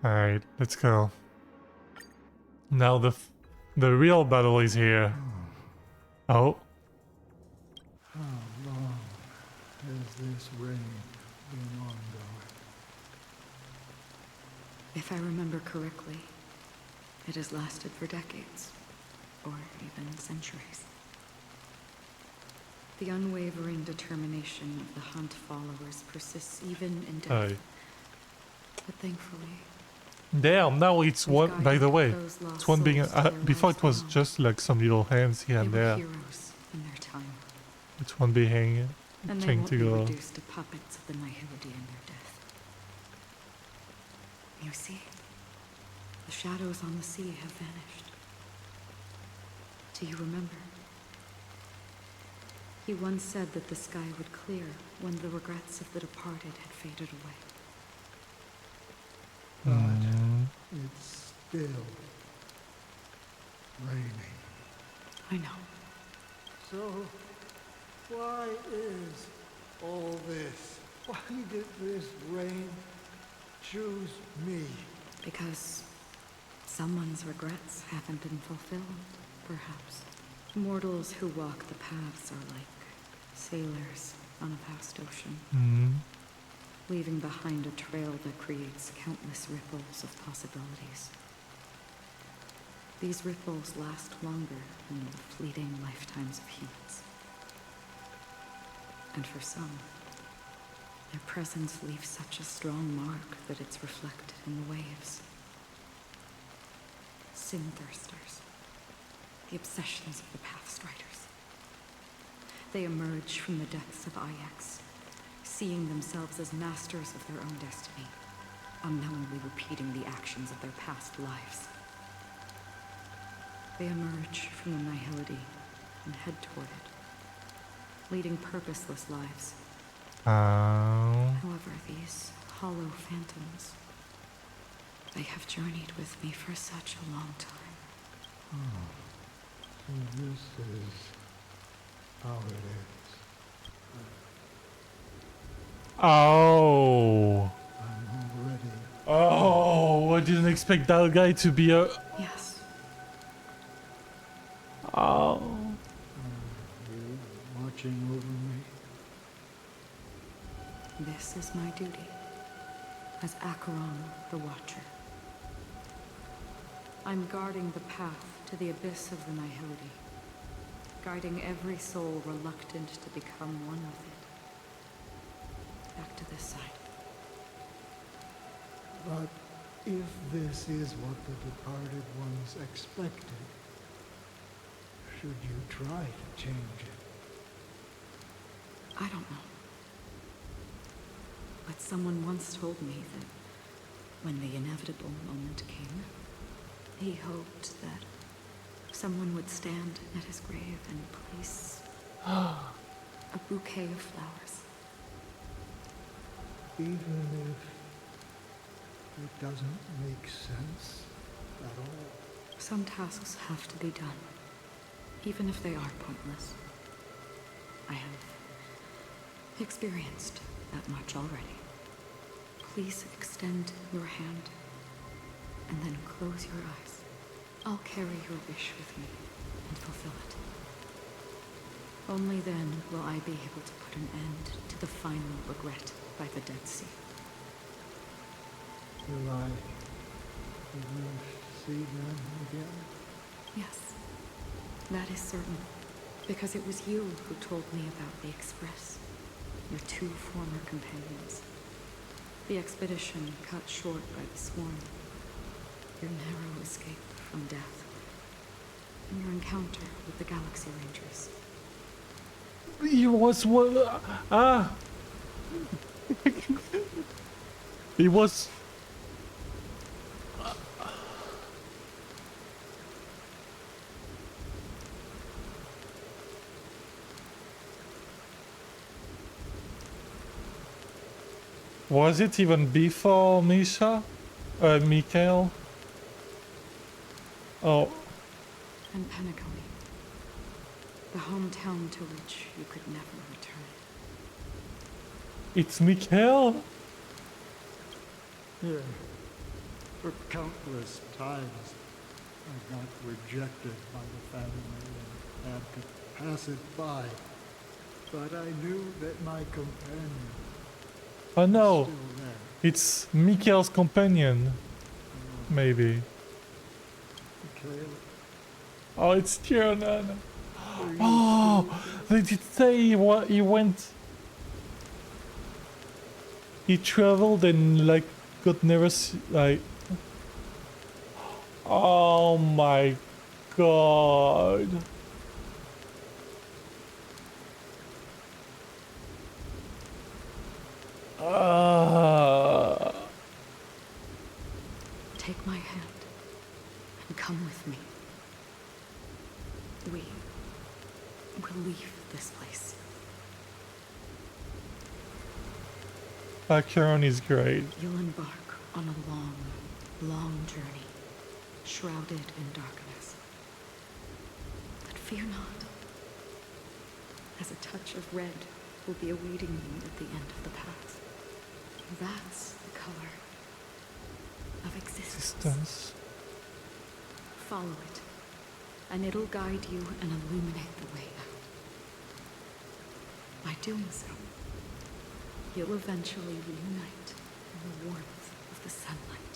Alright, let's go. Now the real battle is here. Oh. How long has this reign been ongoing? If I remember correctly, it has lasted for decades, or even centuries. The unwavering determination of the Hunt followers persists even in death. Aye. But thankfully... Damn, now it's one, by the way, it's one being, before it was just like some little hands here and there. Heroes in their time. It's one being And they trying won't to be go. reduced to puppets of the Nihility in their death. You see, the shadows on the sea have vanished. Do you remember? He once said that the sky would clear when the regrets of the departed had faded away. But it's still raining. I know. So, why is all this? Why did this rain choose me? Because someone's regrets haven't been fulfilled, perhaps. Mortals who walk the paths are like sailors on a vast ocean, leaving behind a trail that creates countless ripples of possibilities. These ripples last longer than the fleeting lifetimes of humans. And for some, their presence leaves such a strong mark that it's reflected in the waves. Sin-thirsters, the obsessions of the Pathstriders. They emerge from the depths of IX, seeing themselves as masters of their own destiny, unknowingly repeating the actions of their past lives. They emerge from the Nihility and head toward it, leading purposeless lives. However, these hollow phantoms, they have journeyed with me for such a long time. So this is how it is. Oh. I'm already... Oh, I didn't expect that guy to be a... Yes. Oh. Are you watching over me? This is my duty as Acheron the Watcher. I'm guarding the path to the abyss of the Nihility, guiding every soul reluctant to become one with it. Back to this side. But if this is what the departed ones expected, should you try to change it? I don't know. But someone once told me that when the inevitable moment came, he hoped that someone would stand at his grave and place a bouquet of flowers. Even if it doesn't make sense at all. Some tasks have to be done, even if they are pointless. I have experienced that much already. Please extend your hand and then close your eyes. I'll carry your wish with me and fulfill it. Only then will I be able to put an end to the final regret by the Dead Sea. Will I ever see them again? Yes, that is certain. Because it was you who told me about the Express, your two former companions. The expedition cut short by the swarm. Your narrow escape from death. And your encounter with the Galaxy Rangers. He was one. He was. Was it even before Misha? Mikhail? Oh. And Penacony. The hometown to which you could never return. It's Mikhail? Yeah. For countless times, I got rejected by the family and had to pass it by. But I knew that my companion Oh no, was still there. it's Mikhail's companion. Maybe. Mikhail, Oh, it's Tiernan. Oh, they did say he went. He traveled and like got never like. Oh my god. Take my hand and come with me. We will leave this place. Acheron is great. You'll embark on a long, long journey, shrouded in darkness. But fear not, as a touch of red will be awaiting you at the end of the path. That's the color of existence. Follow it, and it'll guide you and illuminate the way out. By doing so, you'll eventually reunite in the warmth of the sunlight.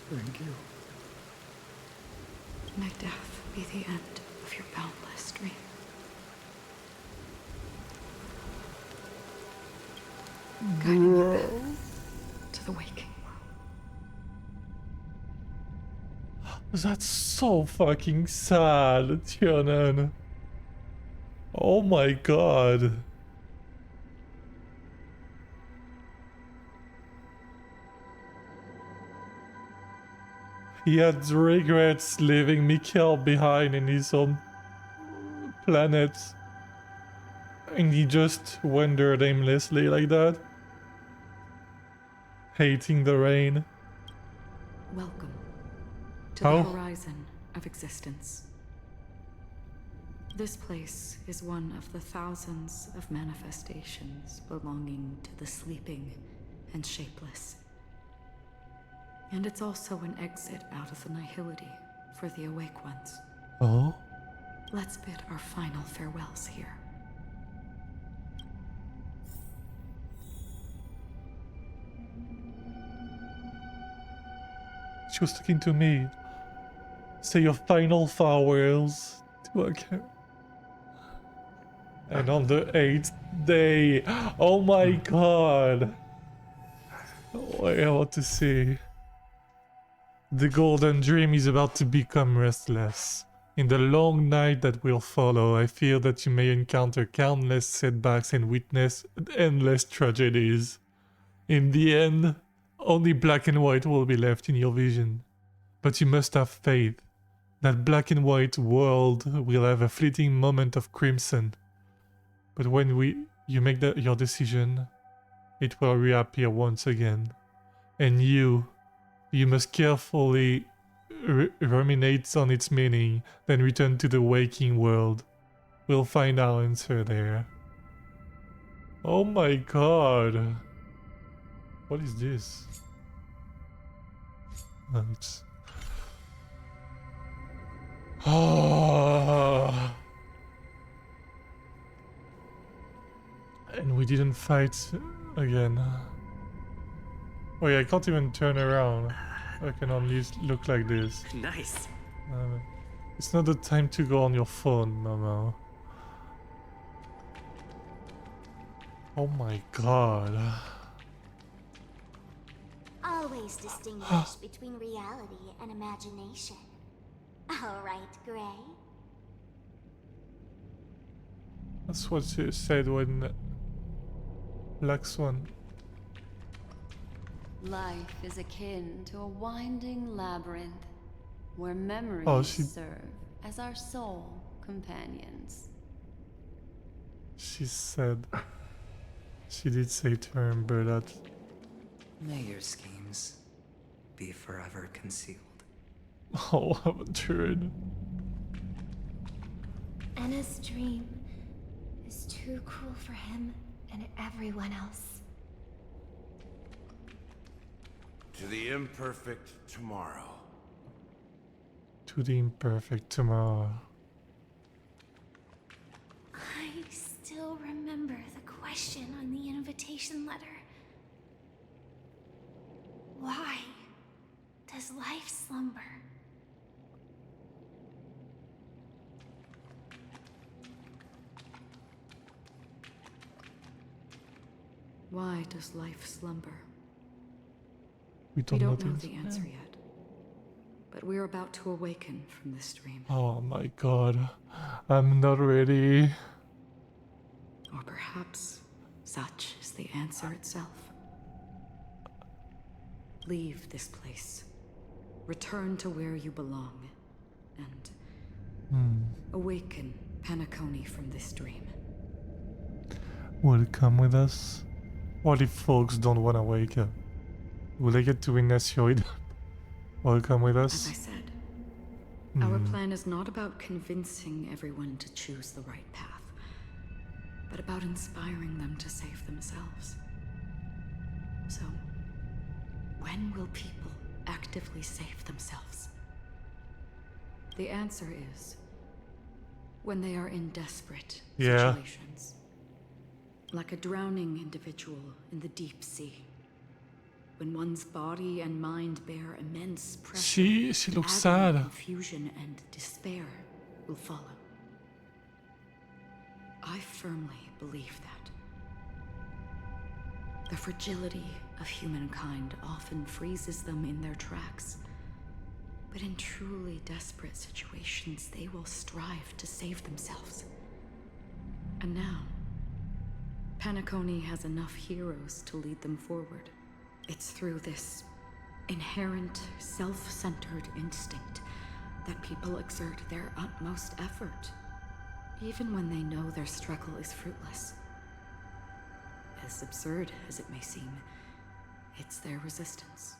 Thank you. May death be the end of your boundless dream. Guiding you back to the waking world. That's so fucking sad, Tiernan. Oh my god. He had regrets leaving Mikhail behind in his own planet. And he just wandered aimlessly like that. Hating the rain. Welcome to the horizon of existence. This place is one of the thousands of manifestations belonging to the sleeping and shapeless. And it's also an exit out of the nihility for the awake ones. Oh? Let's bid our final farewells here. She was talking to me. Say your final farewells to a cat. And on the 8th day, oh my god! Oh, I want to say, the golden dream is about to become restless. In the long night that will follow, I fear that you may encounter countless setbacks and witness endless tragedies. In the end, only black and white will be left in your vision. But you must have faith. That black and white world will have a fleeting moment of crimson. But when you make your decision, it will reappear once again. And you must carefully ruminate on its meaning, then return to the waking world. We'll find our answer there. Oh my god. What is this? Oh. And we didn't fight again. Wait, I can't even turn around. I can only look like this. Nice. It's not the time to go on your phone, Momo. Oh my god. Always distinguish between reality and imagination. All right, Gray. That's what she said when Black Swan. Life is akin to a winding labyrinth where memories serve as our sole companions. She said. She did say to remember that. May your schemes be forever concealed. Oh, I'm a turd. Anna's dream is too cruel for him and everyone else. To the imperfect tomorrow. To the imperfect tomorrow. I still remember the question on the invitation letter. Why does life slumber? Why does life slumber? We don't know the answer yet, but we're about to awaken from this dream. Oh my god, I'm not ready. Or perhaps such is the answer itself. Leave this place, return to where you belong, and awaken Penacony from this dream. Will it come with us? What if folks don't want to wake up? Will they get to witness your Will it come with us? As I said, our plan is not about convincing everyone to choose the right path, but about inspiring them to save themselves. So, when will people actively save themselves? The answer is when they are in desperate situations. Like a drowning individual in the deep sea. When one's body and mind bear immense pressure, she looks sad. Confusion and despair will follow. I firmly believe that. The fragility of humankind often freezes them in their tracks. But in truly desperate situations, they will strive to save themselves. And now, Penacony has enough heroes to lead them forward. It's through this inherent, self-centered instinct that people exert their utmost effort, even when they know their struggle is fruitless. As absurd as it may seem, it's their resistance.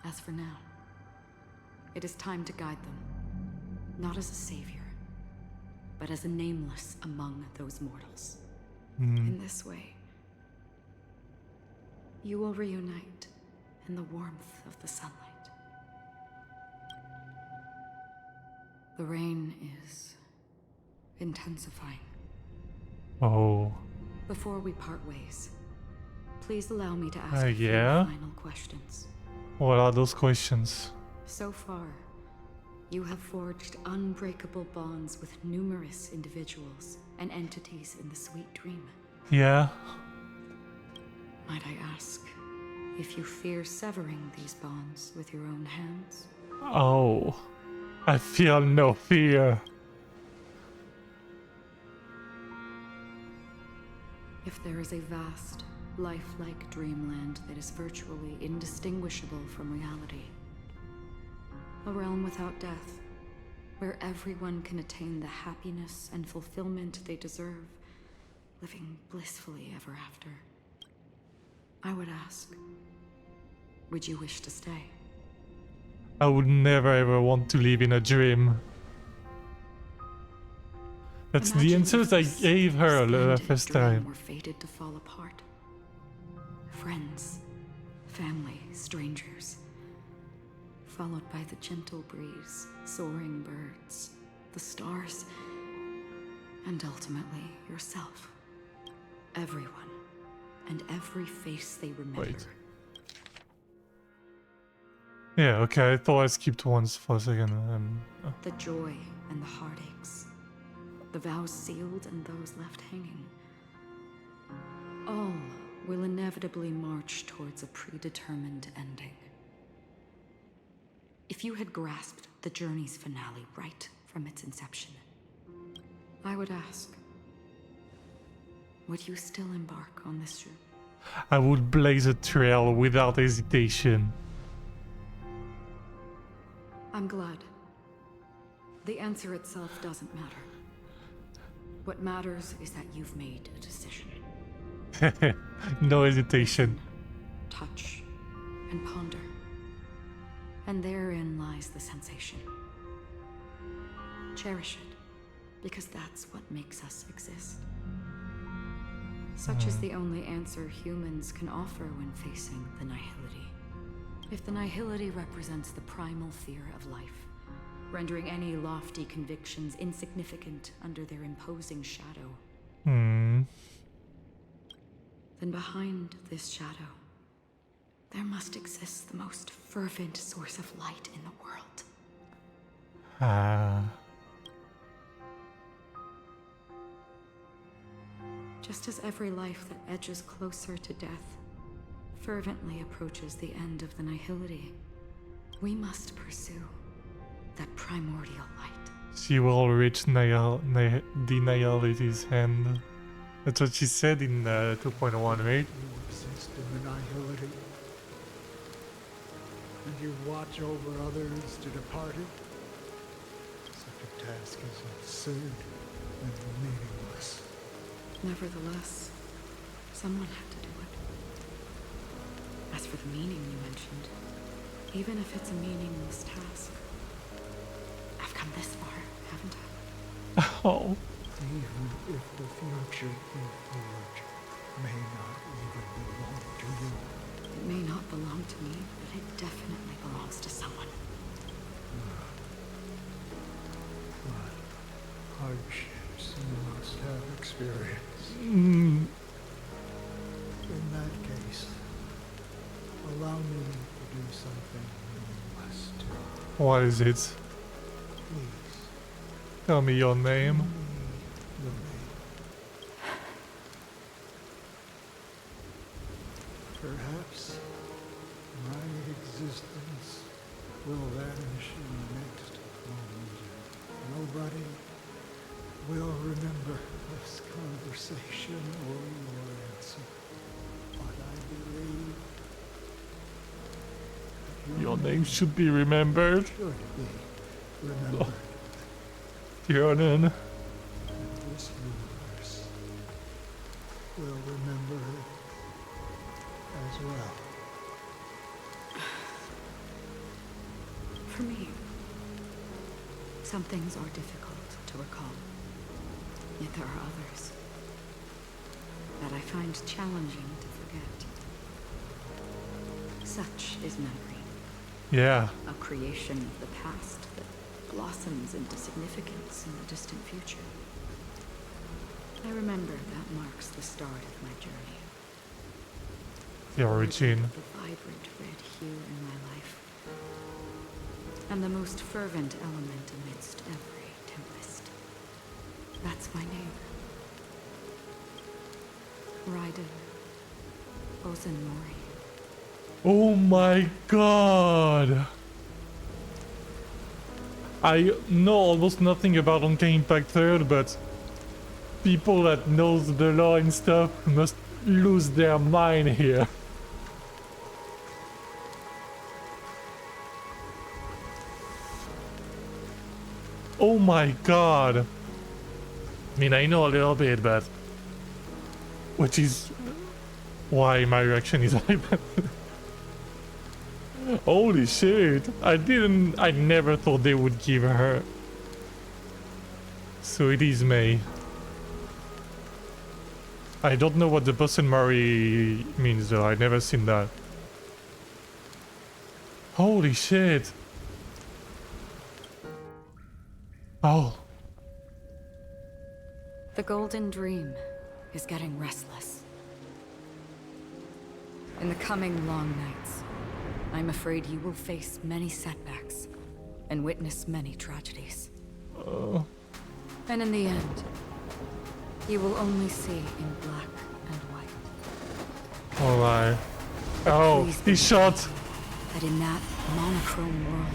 As for now, it is time to guide them, not as a savior, but as a nameless among those mortals. Hmm. In this way, you will reunite in the warmth of the sunlight. The rain is intensifying. Oh. Before we part ways, please allow me to ask Yeah? a few final questions. What are those questions? So far, you have forged unbreakable bonds with numerous individuals and entities in the Sweet Dream. Yeah. Might I ask if you fear severing these bonds with your own hands? Oh. I feel no fear. If there is a vast, lifelike dreamland that is virtually indistinguishable from reality, a realm without death, where everyone can attain the happiness and fulfillment they deserve, living blissfully ever after, I would ask, would you wish to stay? I would never ever want to live in a dream. That's the answers I gave her the first time. Were fated to fall apart. Friends, family, strangers, followed by the gentle breeze, soaring birds, the stars, and ultimately yourself. Everyone, and every face they remember. Wait. Yeah, okay, I thought I skipped once for a second. The joy and the heartaches, the vows sealed and those left hanging, all will inevitably march towards a predetermined ending. If you had grasped the journey's finale right from its inception, I would ask, would you still embark on this journey? I would blaze a trail without hesitation. I'm glad. The answer itself doesn't matter. What matters is that you've made a decision. No hesitation. Touch and ponder. And therein lies the sensation. Cherish it, because that's what makes us exist. Such is the only answer humans can offer when facing the nihility. If the nihility represents the primal fear of life, rendering any lofty convictions insignificant under their imposing shadow, then behind this shadow, there must exist the most fervent source of light in the world. Just as every life that edges closer to death fervently approaches the end of the nihility, we must pursue that primordial light. She will reach the nihility's hand. That's what she said in 2.1, right? You exist in the nihility, and you watch over others to depart it. Such a task is absurd and meaningless. Nevertheless, someone had to do it. As for the meaning you mentioned, even if it's a meaningless task, I've come this far, haven't I? Oh. Even if the future you forge may not even belong to you. It may not belong to me, but it definitely belongs to someone. What hardships you must have experienced. Mm. In that case, allow me to do something meaningless too. What is it? Please. Tell me your name. Perhaps my existence will vanish in the next moment. Nobody will remember this conversation or your answer. But I believe Your name should be remembered. should be remembered. Tiernan. And this universe will remember it as well. For me, some things are difficult to recall. Yet there are others that I find challenging to forget. Such is memory. Yeah. A creation of the past that blossoms into significance in the distant future. I remember that marks the start of my journey. The origin. The vibrant red hue in my life. And the most fervent element amidst every tempest. That's my name. Raiden Ozanori. Oh my god! I know almost nothing about Honkai Impact 3rd, but people that knows the law and stuff must lose their mind here. Oh my god! I mean, I know a little bit, but... which is why my reaction is like that. Holy shit! I never thought they would give her. So it is May. I don't know what the Bosun Mari means though, I've never seen that. Holy shit! Oh. The Golden Dream is getting restless. In the coming long nights, I'm afraid you will face many setbacks and witness many tragedies. And in the end, you will only see in black and white. Alright. Oh, he shot! That in that monochrome world,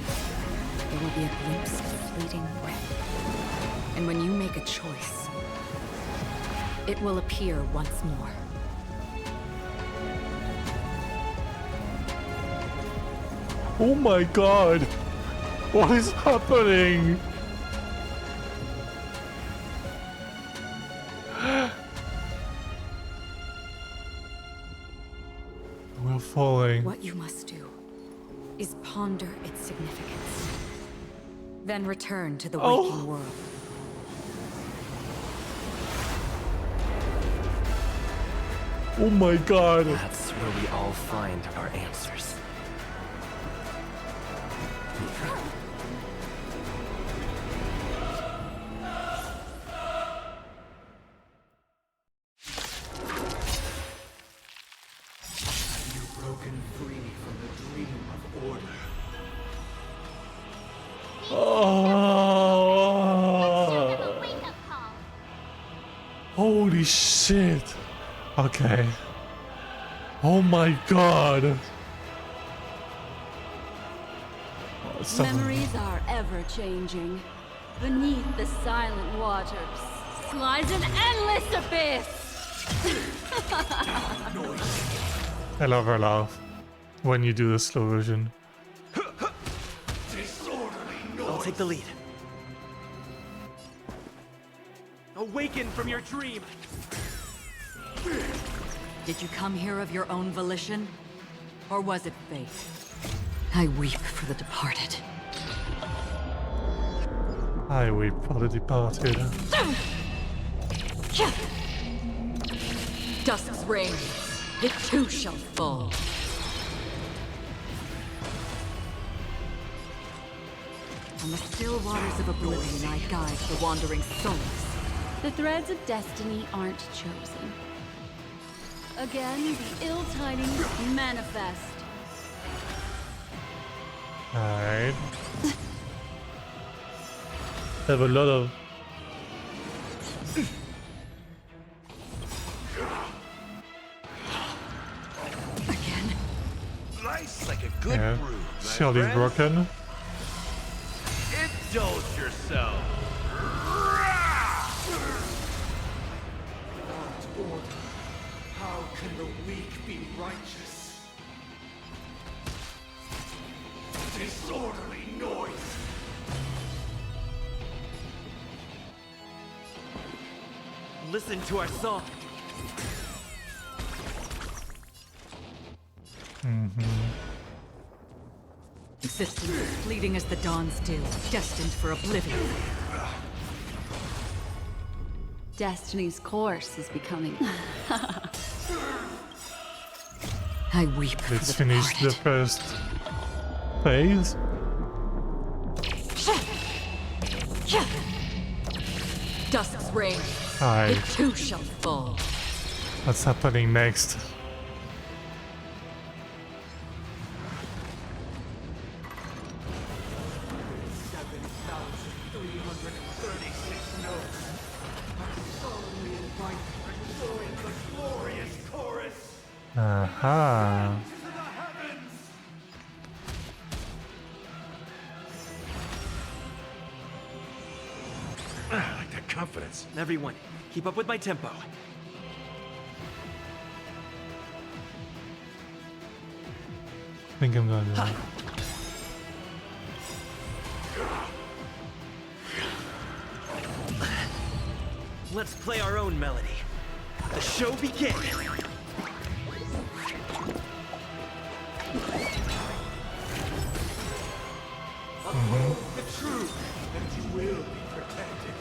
there will be a glimpse of fleeting red. And when you make a choice, it will appear once more. Oh my god! What is happening? We're falling. What you must do is ponder its significance. Then return to the waking world. Oh my god. That's where we all find our answers. You've broken free from the dream of order. Oh. Holy shit. Okay. Oh my god. Memories are ever changing. Beneath the silent waters lies an endless abyss. I love her laugh when you do the slow version. I'll take the lead. Awaken from your dream! Did you come here of your own volition? Or was it fate? I weep for the departed. I weep for the departed. Dusk's reign, it too shall fall. On the still waters of oblivion, I guide the wandering souls. The threads of destiny aren't chosen. Again, the ill tidings manifest. Alright. Have a lot of... Again? Nice like a good brew, my Shield is friend. broken. Indulge yourself! How can the weak be righteous? Disorderly noise! Listen to our song. Existence is fleeting as the dawn's dew, destined for oblivion. Destiny's course is becoming. I weep for Let's the finish the first phase. Dusk's reign. Aye. It too shall fall. What's happening next? Aha. I like that confidence. Everyone, keep up with my tempo. I think I'm gonna do it. Let's play our own melody. The show begins. The truth, and you will be protected.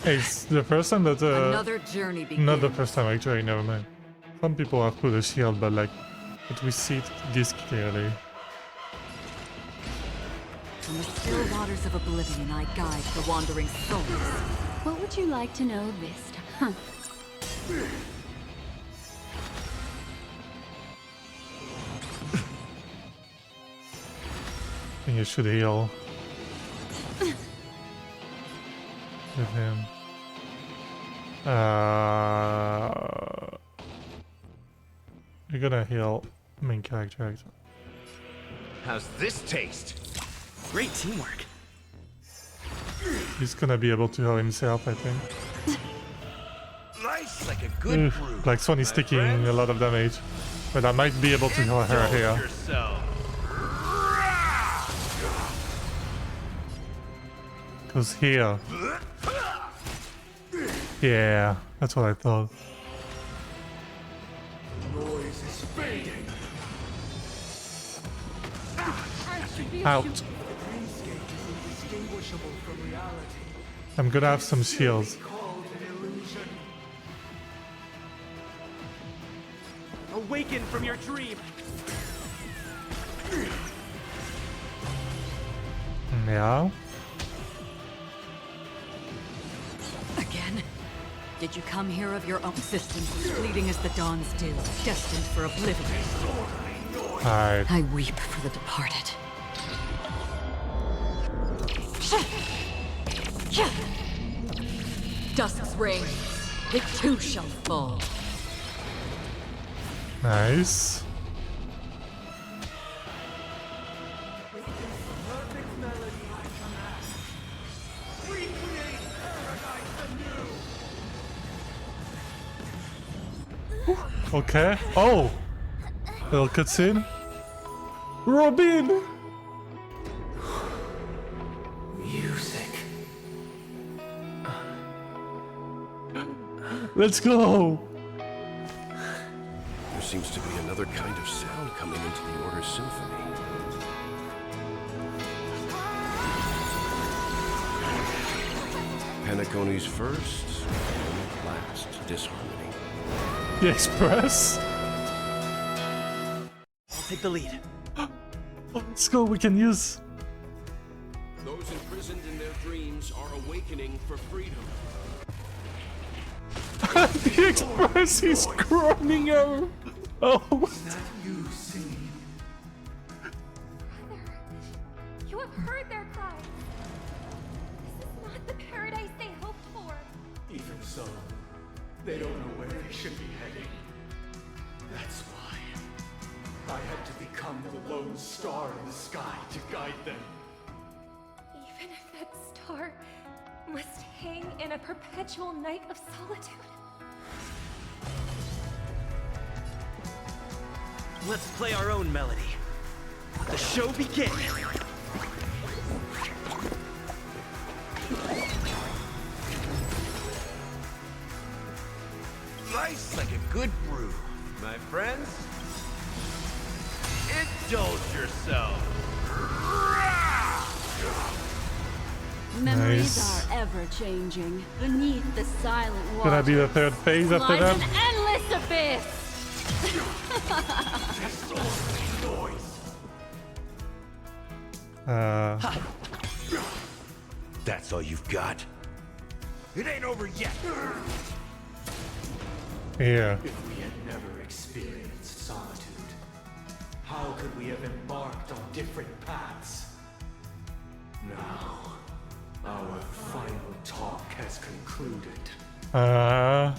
It's the first time that Another journey begins. not the first time actually, never mind. Some people have put a shield, but like, but we see it this clearly. From the still waters of oblivion, I guide the wandering souls. What would you like to know this time? I think I should heal with him. We're gonna heal main character. How's this taste? Great teamwork. He's gonna be able to heal himself, I think. Nice, like a good brew. Black Swan is taking a lot of damage, but I might be able to heal her here. Yourself. Cause here. Yeah, that's what I thought. Noise is fading. Out. The dreamscape is indistinguishable from reality. I'm gonna have some shields. Called an illusion. Awaken from your dream. Yeah. Again? Did you come here of your own existence, as fleeting as the dawn's dew, destined for oblivion? Alright. I weep for the departed. Dusk's reign, it too shall fall. Nice. Okay. Oh! Little cutscene. Robin! Music. Let's go! There seems to be another kind of sound coming into the Order's symphony. Penacony's first and last disharmony. The Express? I'll take the lead. Oh, let's go, we can use... Those imprisoned in their dreams are awakening for freedom. The Express is groaning out! Oh, what? You sing. You have heard their cries. This is not the paradise they hoped for. Even so, they don't know where they should be heading. That's why I had to become the lone star in the sky to guide them. Even if that star must hang in a perpetual night of solitude. Let's play our own melody. The show begins. Nice, like a good brew, my friends. Indulge yourself. Memories Nice. are ever changing. Beneath the silent waters Gonna be the third phase after lies that. an endless abyss. That's all you've got? It ain't over yet! Yeah. If we had never experienced solitude, how could we have embarked on different paths? Now, our final talk has concluded. Oh.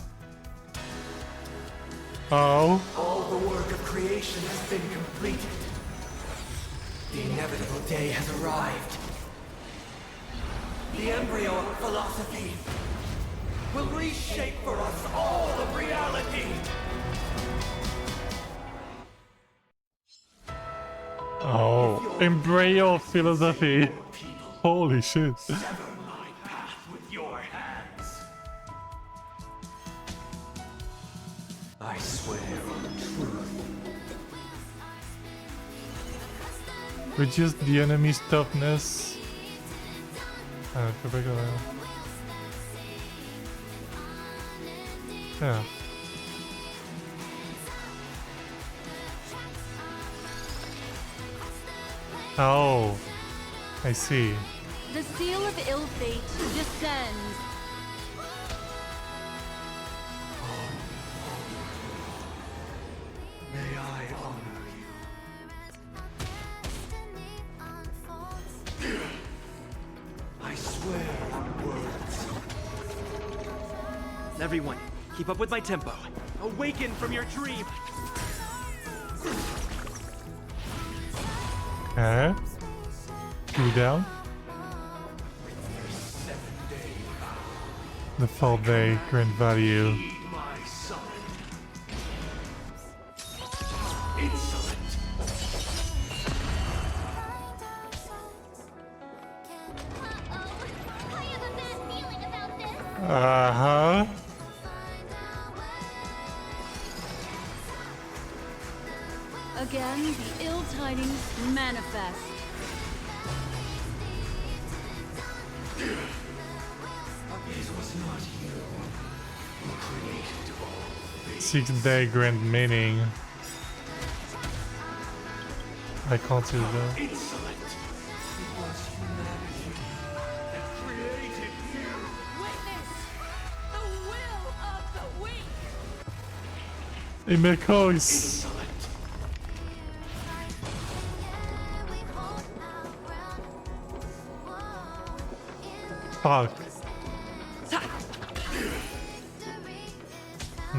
All the work of creation has been completed. The inevitable day has arrived. The embryo of philosophy will reshape for us all of reality. Oh. Embryo philosophy. Holy shit. Sever my path with your hands. I swear on truth. Reduce the enemy's toughness. Go back around. Yeah. Oh, I see. The seal of ill fate descends. May I honor you? I swear on words. Everyone, keep up with my tempo. Awaken from your dream! Cool down. The full day, grand value. My son. Insolent. Uh-huh. Again, the ill tidings manifest. It was not you who created all this. 6-day grand meaning. I can't see that. Insolent. It was humanity that created you. Witness the will of the weak. Imekois. Fuck.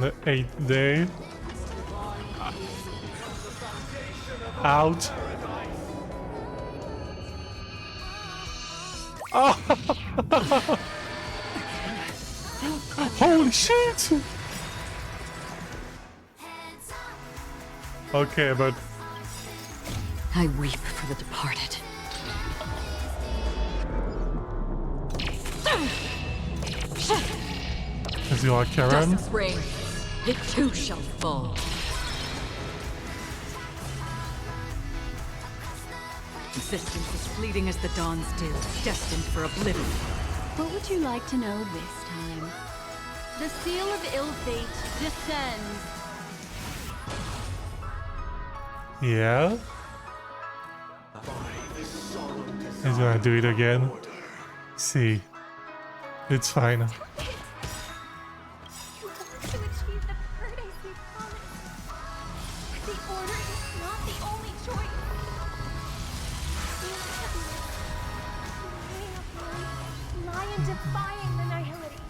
The 8th day. Out. Oh. Holy shit! Okay, but I weep for the departed. is you like Karen? Dusk's reign, it too shall fall. Existence is fleeting as the dawn's dew, destined for oblivion. What would you like to know this time? The seal of ill fate descends. Yeah? He's gonna do it again. See. It's fine. You have to achieve the paradise we promised. The order is not the only choice. Lie in defying the nihility.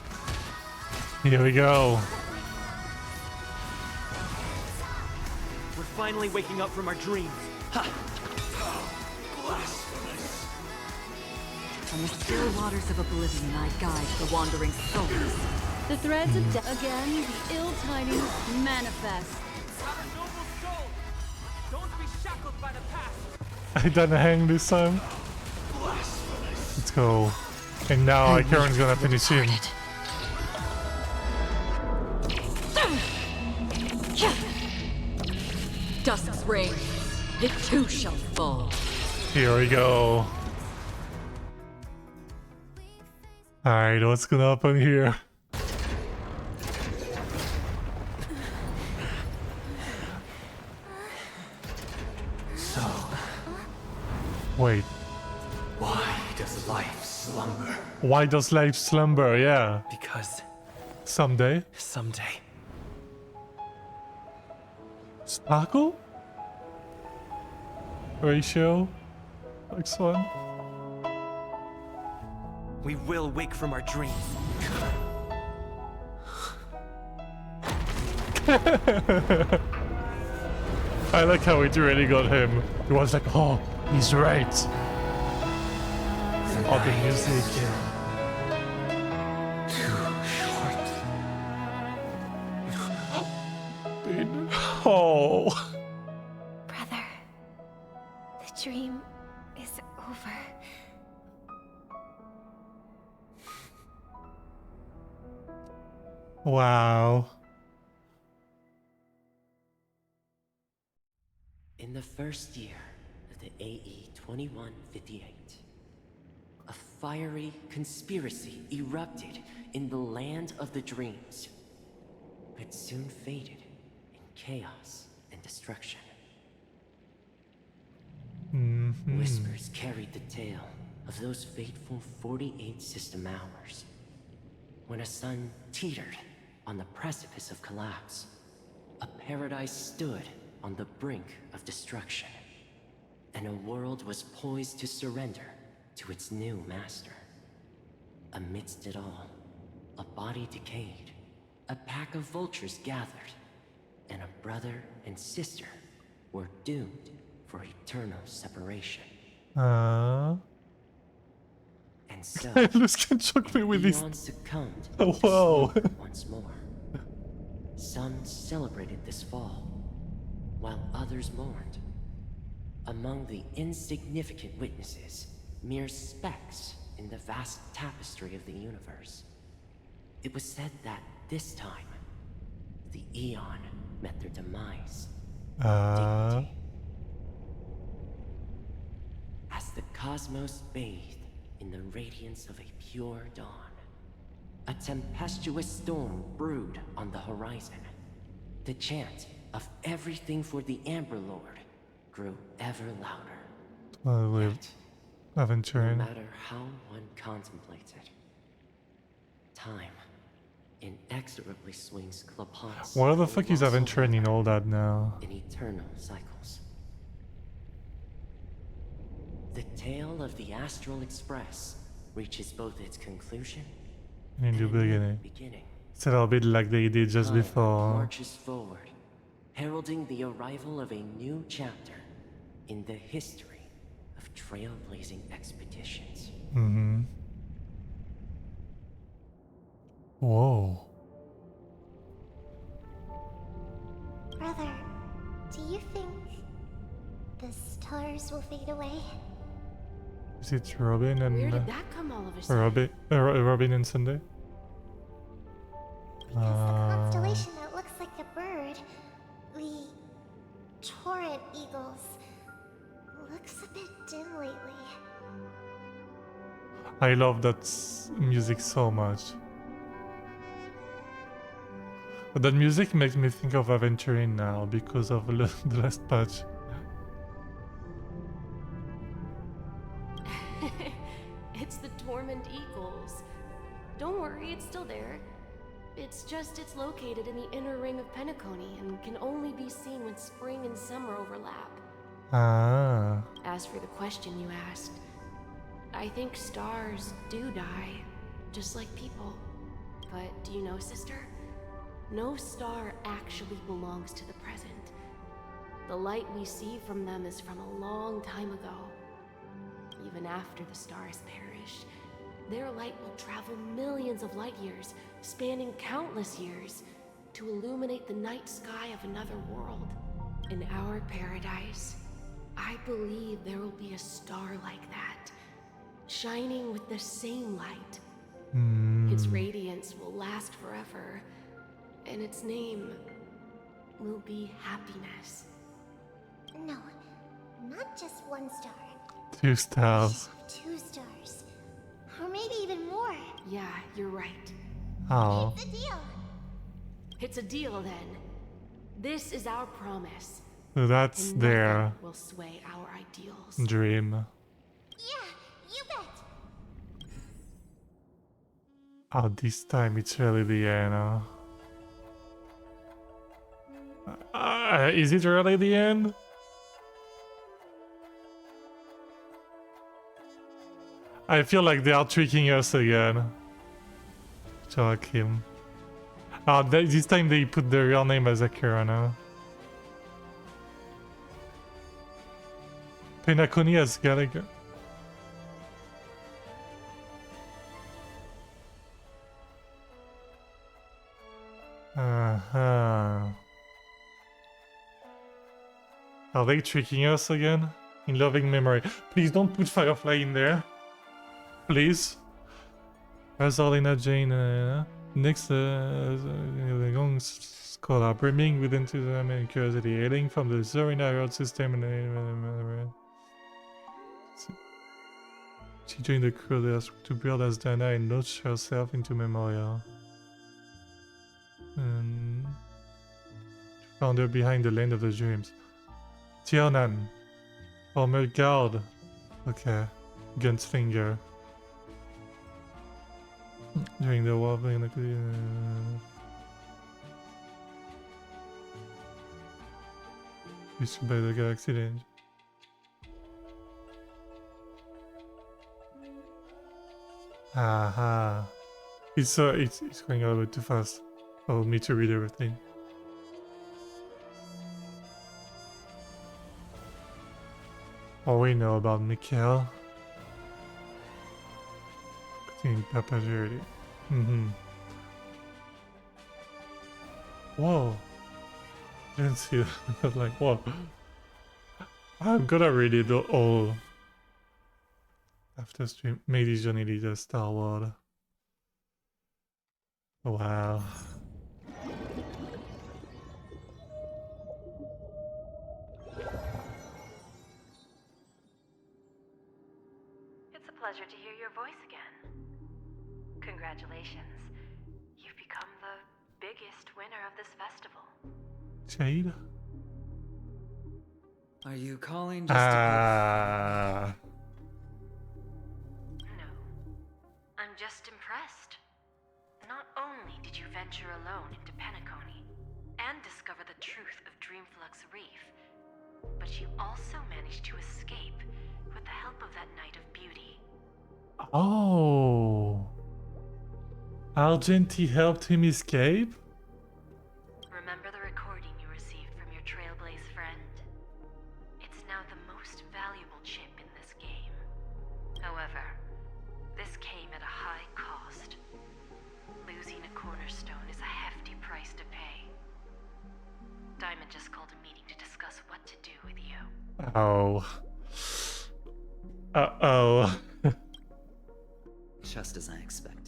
Here we go. We're finally waking up from our dreams. Ha! Blasphemous. On the still waters of oblivion I guide the wandering souls. The threads of death. Again, the ill tidings manifest. Don't be shackled by the past. I done hang this time. Let's go. And now Karen's gonna finish him. Dusk's reign, it too shall fall. Here we go. Alright, what's gonna happen here? So, Wait. why does life slumber? Why does life slumber? Yeah. Because someday. Sparkle? Ratio? Next one. We will wake from our dreams. I like how it really got him. He was like, oh, he's right. Oh, the music. Oh. Brother, the dream is over. Wow. In the first year of the AE 2158, a fiery conspiracy erupted in the land of the dreams, but soon faded in chaos and destruction. Whispers carried the tale of those fateful 48 system hours, when a sun teetered on the precipice of collapse. A paradise stood on the brink of destruction, and a world was poised to surrender to its new master. Amidst it all, a body decayed, a pack of vultures gathered, and a brother and sister were doomed for eternal separation. And so, Luz can shock me with this. Succumbed Oh, to wow. sleep once more. Some celebrated this fall, while others mourned. Among the insignificant witnesses, mere specks in the vast tapestry of the universe, it was said that this time, the Eon met their demise. As the cosmos bathed in the radiance of a pure dawn, a tempestuous storm brewed on the horizon. The chant of everything for the Amber Lord grew ever louder. Well, we haven't No turned. matter how one contemplated, time inexorably swings Klapots. What the fuck is Aventurine in all that now? In eternal cycles. The tale of the Astral Express reaches both its conclusion In the beginning. It's a little bit like they did just Time before. marches forward, heralding the arrival of a new chapter in the history of trailblazing expeditions. Whoa. Brother, do you think the stars will fade away? Is it Robin and Where did that come all of a sudden? Robin and Sunday? Constellation that looks like a bird, the torrent eagles, looks a bit dim lately. I love that music so much. But that music makes me think of Aventurine now because of the last patch. It's the Torment Eagles. Don't worry, it's still there. It's just it's located in the inner ring of Penacony and can only be seen when spring and summer overlap. As for the question you asked, I think stars do die, just like people. But do you know, sister? No star actually belongs to the present. The light we see from them is from a long time ago. Even after the stars perish, their light will travel millions of light years, spanning countless years, to illuminate the night sky of another world. In our paradise, I believe there will be a star like that, shining with the same light. Its radiance will last forever, and its name will be happiness. No, not just one star. 2 stars. 2 stars. Or maybe even more. Yeah, you're right. Oh. It's a deal. It's a deal then. This is our promise. So that's And their nothing will sway our ideals. dream. Yeah, you bet. Oh, this time it's really the end, huh? Is it really the end? I feel like they are tricking us again. Joachim. Oh, this time they put the real name as Akira now. Penacony as Gallagher. Uh-huh. Are they tricking us again? In loving memory. Please don't put Firefly in there. Please. Rosalina Jane. Next, young scholar, brimming with enthusiasm and curiosity, hailing from the Zorina Road system. She joined the crew to build as Dana and notch herself into memorial. And found her behind the land of the dreams. Tiernan, former guard. Okay, gunslinger. During the war, used by the Galaxy Range. Aha. It's going a little bit too fast for me to read everything. All we know about Mikhail. In perpetuity. Whoa. Didn't see that. Like, whoa. I'm gonna read it all. After stream, maybe Johnny Leader Star Wars. Wow. It's a pleasure to hear your voice again. Congratulations. You've become the biggest winner of this festival. Jade? Are you calling just to No. I'm just impressed. Not only did you venture alone into Penacony and discover the truth of Dreamflux Reef, but you also managed to escape with the help of that Knight of Beauty. Oh. Argenti helped him escape? Remember the recording you received from your Trailblaze friend? It's now the most valuable chip in this game. However, this came at a high cost. Losing a cornerstone is a hefty price to pay. Diamond just called a meeting to discuss what to do with you. Oh. Uh-oh. Just as I expected.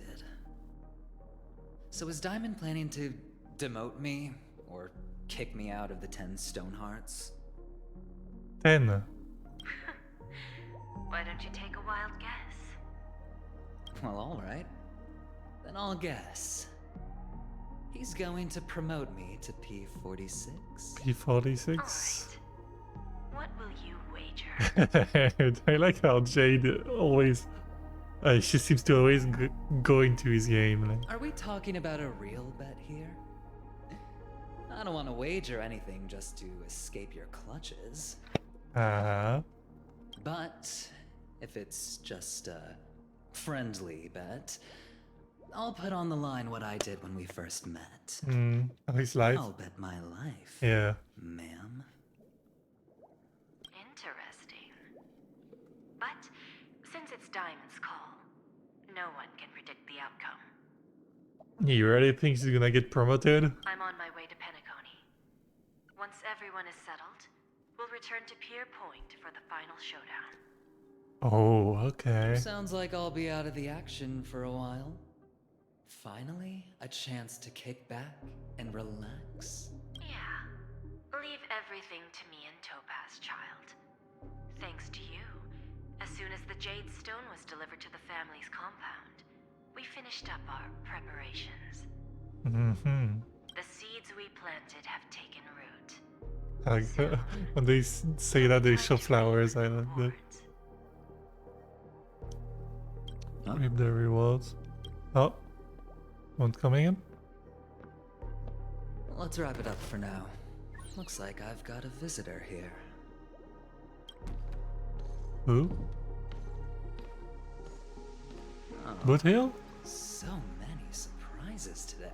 So is Diamond planning to demote me or kick me out of the 10 Stonehearts? 10. Why don't you take a wild guess? Well, alright. Then I'll guess. He's going to promote me to P46. P46? What will you wager? I like how Jade always... she seems to always go into his game. Like. Are we talking about a real bet here? I don't want to wager anything just to escape your clutches. Uh-huh. But if it's just a friendly bet, I'll put on the line what I did when we first met. His life? I'll bet my life. Yeah. Ma'am. Interesting. But since it's Diamond's call, no one can predict the outcome. You really think he's gonna get promoted? I'm on my way to Penacony. Once everyone is settled, we'll return to Pier Point for the final showdown. Oh, okay. Sounds like I'll be out of the action for a while. Finally, a chance to kick back and relax. Yeah. Leave everything to me and Topaz, child. Thanks to you, as soon as the Jade Stone was delivered to the family's compound, We finished up our preparations. Mm-hmm. The seeds we planted have taken root. Like, when they say that they show flowers, I love that. Reap the rewards. Oh, one coming in? Let's wrap it up for now. Looks like I've got a visitor here. Who? Oh, Boothill? so many surprises today.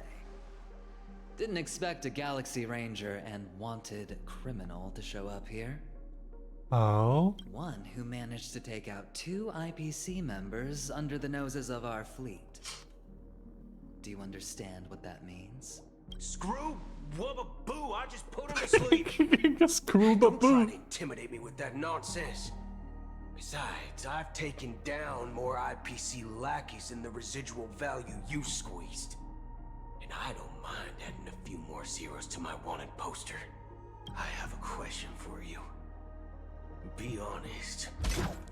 Didn't expect a Galaxy Ranger and wanted criminal to show up here. Oh? One who managed to take out 2 IPC members under the noses of our fleet. Do you understand what that means? Screw wubba boo! I just put him to sleep. Screw Don't try to intimidate me with that nonsense. Besides, I've taken down more IPC lackeys than the residual value you squeezed. And I don't mind adding a few more zeros to my wanted poster. I have a question for you. Be honest,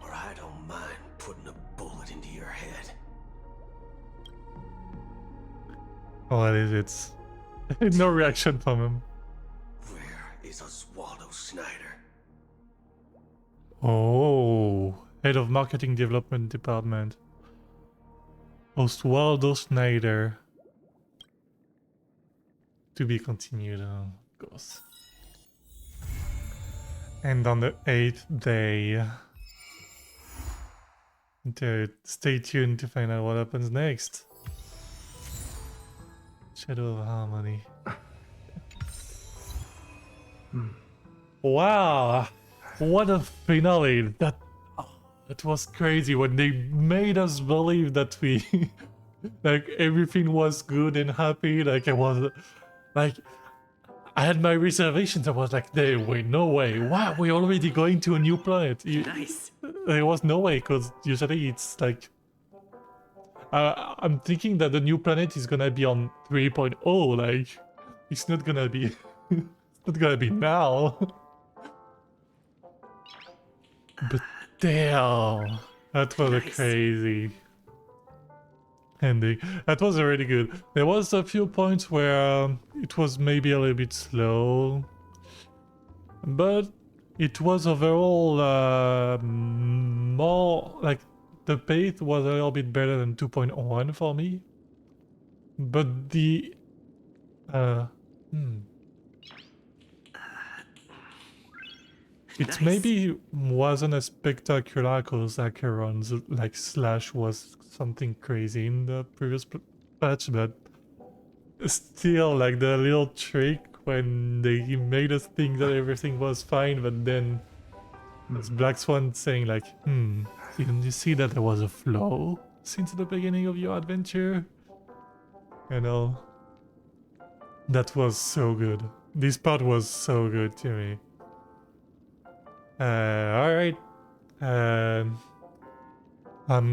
or I don't mind putting a bullet into your head. What is it? No reaction from him. Where is Oswaldo Snyder? Oh, head of marketing development department. Oswaldo Snyder. To be continued, of course. And on the 8th day. Stay tuned to find out what happens next. Shadow of Harmony. Wow! What a finale! That was crazy when they made us believe that we like everything was good and happy. Like I was like I had my reservations. I was like, wait, no way. Wow, we're already going to a new planet. Nice. There was no way, because usually it's like I'm thinking that the new planet is gonna be on 3.0. Like it's not gonna be it's not gonna be now. But damn, that was a crazy ending. That was really good. There was a few points where it was maybe a little bit slow, but it was overall more like the pace was a little bit better than 2.1 for me. But the it maybe wasn't as spectacular because Acheron's like slash was something crazy in the previous patch, but still like the little trick when they made us think that everything was fine, but then it's Black Swan saying like, didn't you see that there was a flaw since the beginning of your adventure? You know, that was so good. This part was so good to me. Alright. I'm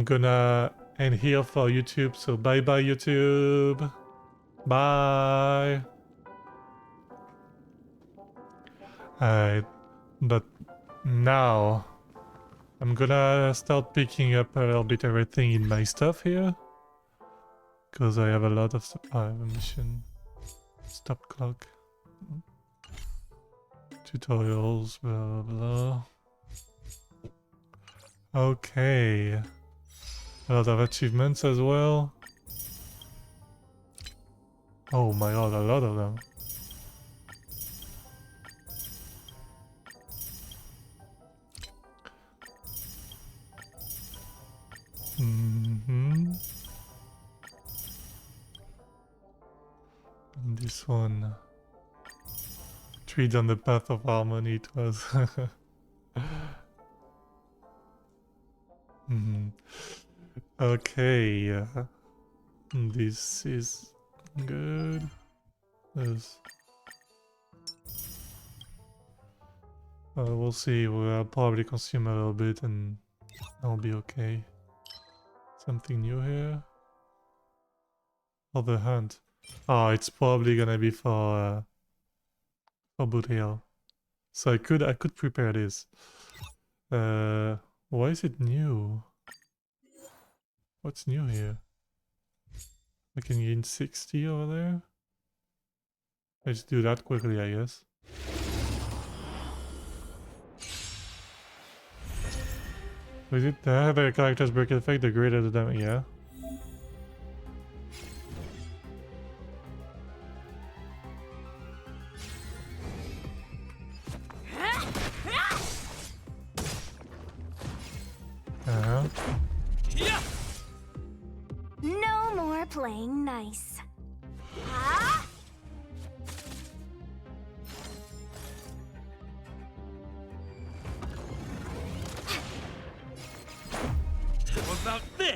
gonna end here for YouTube, so bye bye YouTube. Bye. Alright, but now I'm gonna start picking up a little bit everything in my stuff here. Because I have a lot of stuff. I have a mission. Stop clock. Tutorials, blah blah. Okay. A lot of achievements as well. Oh my god, a lot of them. And this one. Tread on the path of harmony, it was. Okay. This is good. This. We'll see. We'll probably consume a little bit and I'll be okay. Something new here. Oh, the hunt. Oh, it's probably gonna be for Boot Hill. So I could prepare this. Why is it new? What's new here? I can gain 60 over there. Let's do that quickly, I guess. Was it the higher character's break effect, the greater the damage? Yeah. No more playing nice. Huh? What about this?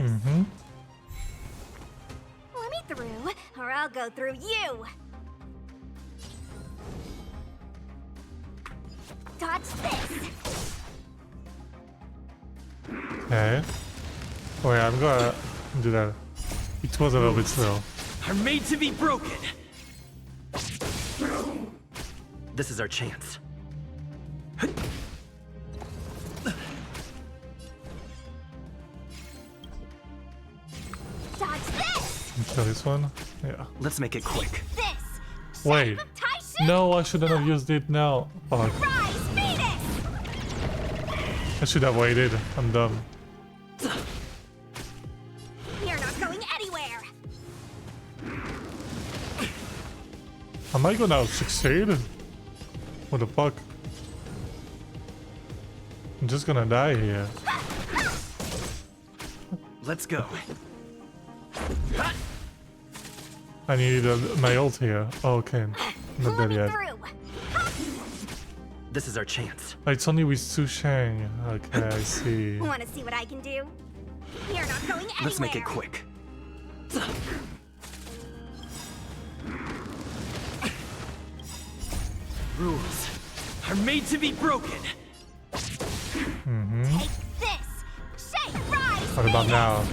Let me through, or I'll go through you. Dodge this. Okay. Oh yeah, I'm gonna do that. It was a little bit slow. Are made to be broken. This is our chance. Dodge this. Kill this one. Yeah. Let's make it quick. This. Wait. No, I shouldn't have used it now. Fuck. Rise, Venus. I should have waited. I'm dumb. You're not going anywhere. Am I gonna succeed? What the fuck? I'm just gonna die here. Let's go. I need my ult here. Oh, okay. Not dead yet. This is our chance. Oh, it's only with Su Shang. Okay, I see. Want to see what I can do? You're not going anywhere. Let's make it quick. Rules are made to be broken. Take this. Shape, rise. What about now?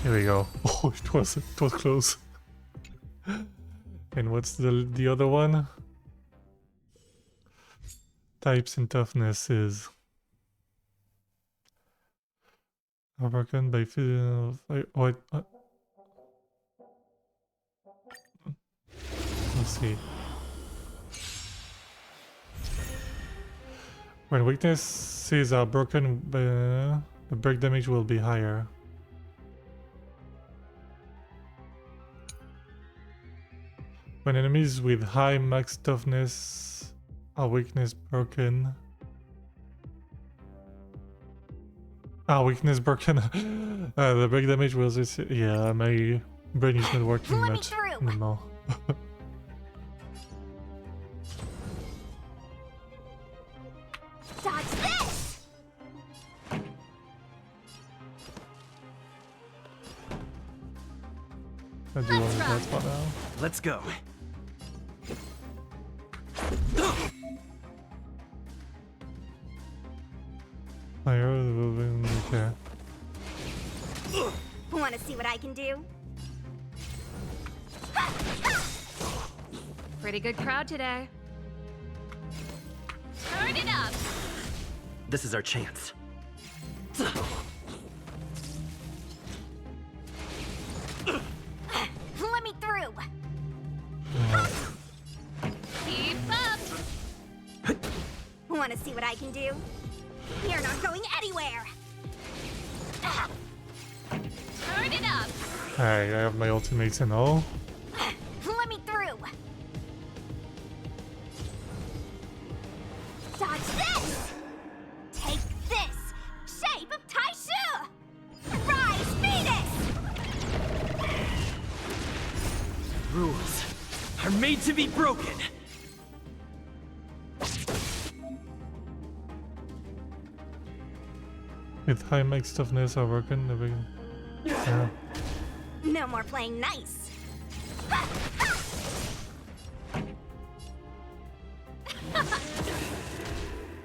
Here we go. Oh, it was close. And what's the other one? Types and toughness is broken by physical. What? Let's see. When weaknesses are broken, the break damage will be higher. When enemies with high max toughness are weakness broken. Weakness broken. The break damage was this. Yeah, my brain is not working much anymore. Dodge this. I do want that spot now. Let's go. Okay. Want to see what I can do? Pretty good crowd today. Turn it up. This is our chance. Let me through. Keep up. Want to see what I can do? You're not going anywhere. Turn it up. Hey, I have my ultimates and all. Let me through. Dodge this. Take this. Shape of Taishu. Rise, Venus. Rules are made to be broken. With high max toughness are broken. Yeah. No more playing nice.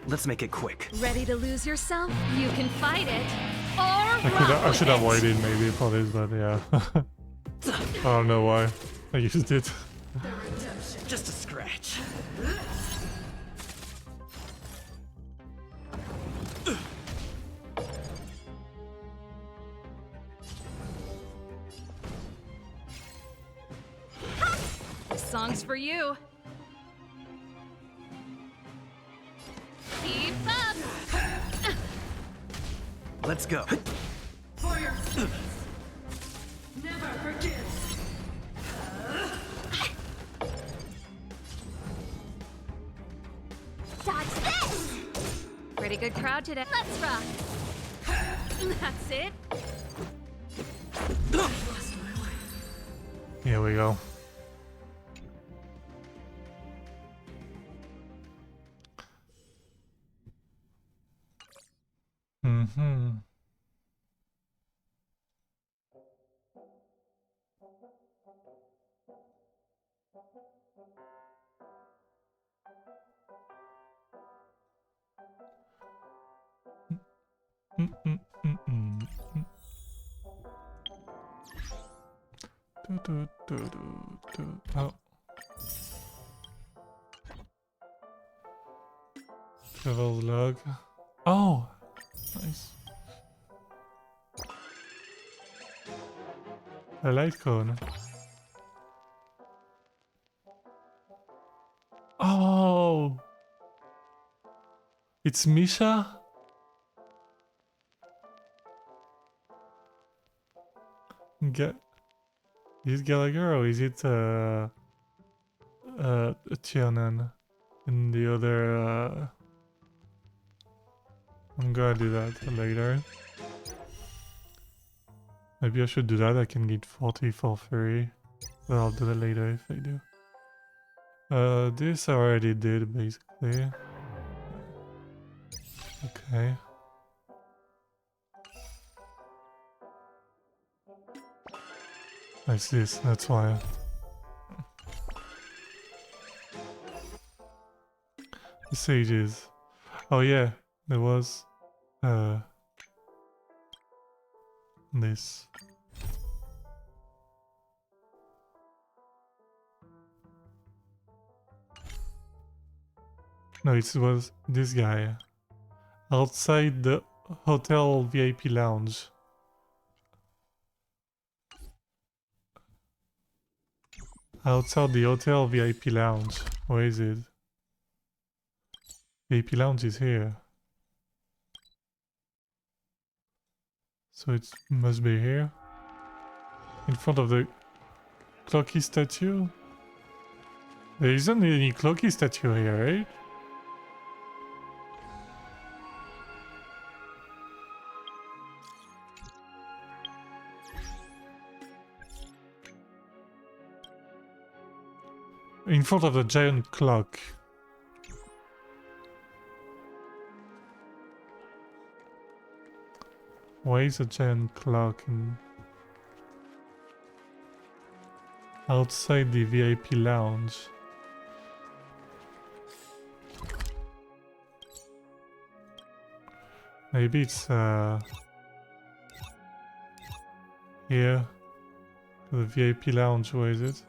Let's make it quick. Ready to lose yourself? You can fight it, or I should have waited maybe for this, but yeah. I don't know why I used it. Just a scratch. song's for you. Keep up! Let's go. For your sins. Never forgive. Dodge this! Pretty good crowd today. Let's rock! That's it. Here we go. Mm-hmm. Oh. Travel log. Oh, nice. A light cone. Oh, it's Misha. Is it Gallagher or is it Tiernan in the other? I'm gonna do that later. Maybe I should do that. I can get 40 for free. But I'll do it later if I do. This I already did basically. Okay. Like this, that's why. The sages. Oh yeah, there was this. No, it was this guy. Outside the hotel VIP lounge. Outside the hotel VIP lounge. Where is it? VIP lounge is here. So it must be here. In front of the Clocky statue? There isn't any Clocky statue here, right? In front of the giant clock. Why is a giant clock outside the VIP lounge? Maybe it's here. The VIP lounge, where is it?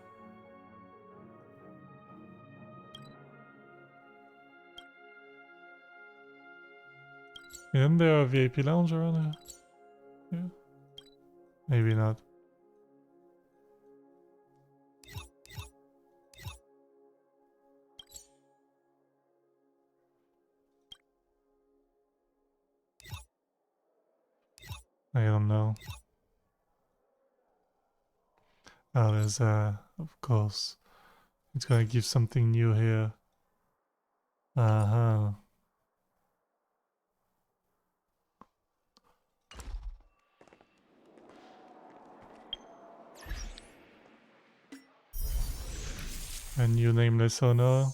Isn't there a VIP lounge around here? Yeah. Maybe not. I don't know. Oh, there's of course. It's gonna give something new here. Uh-huh. A new nameless owner.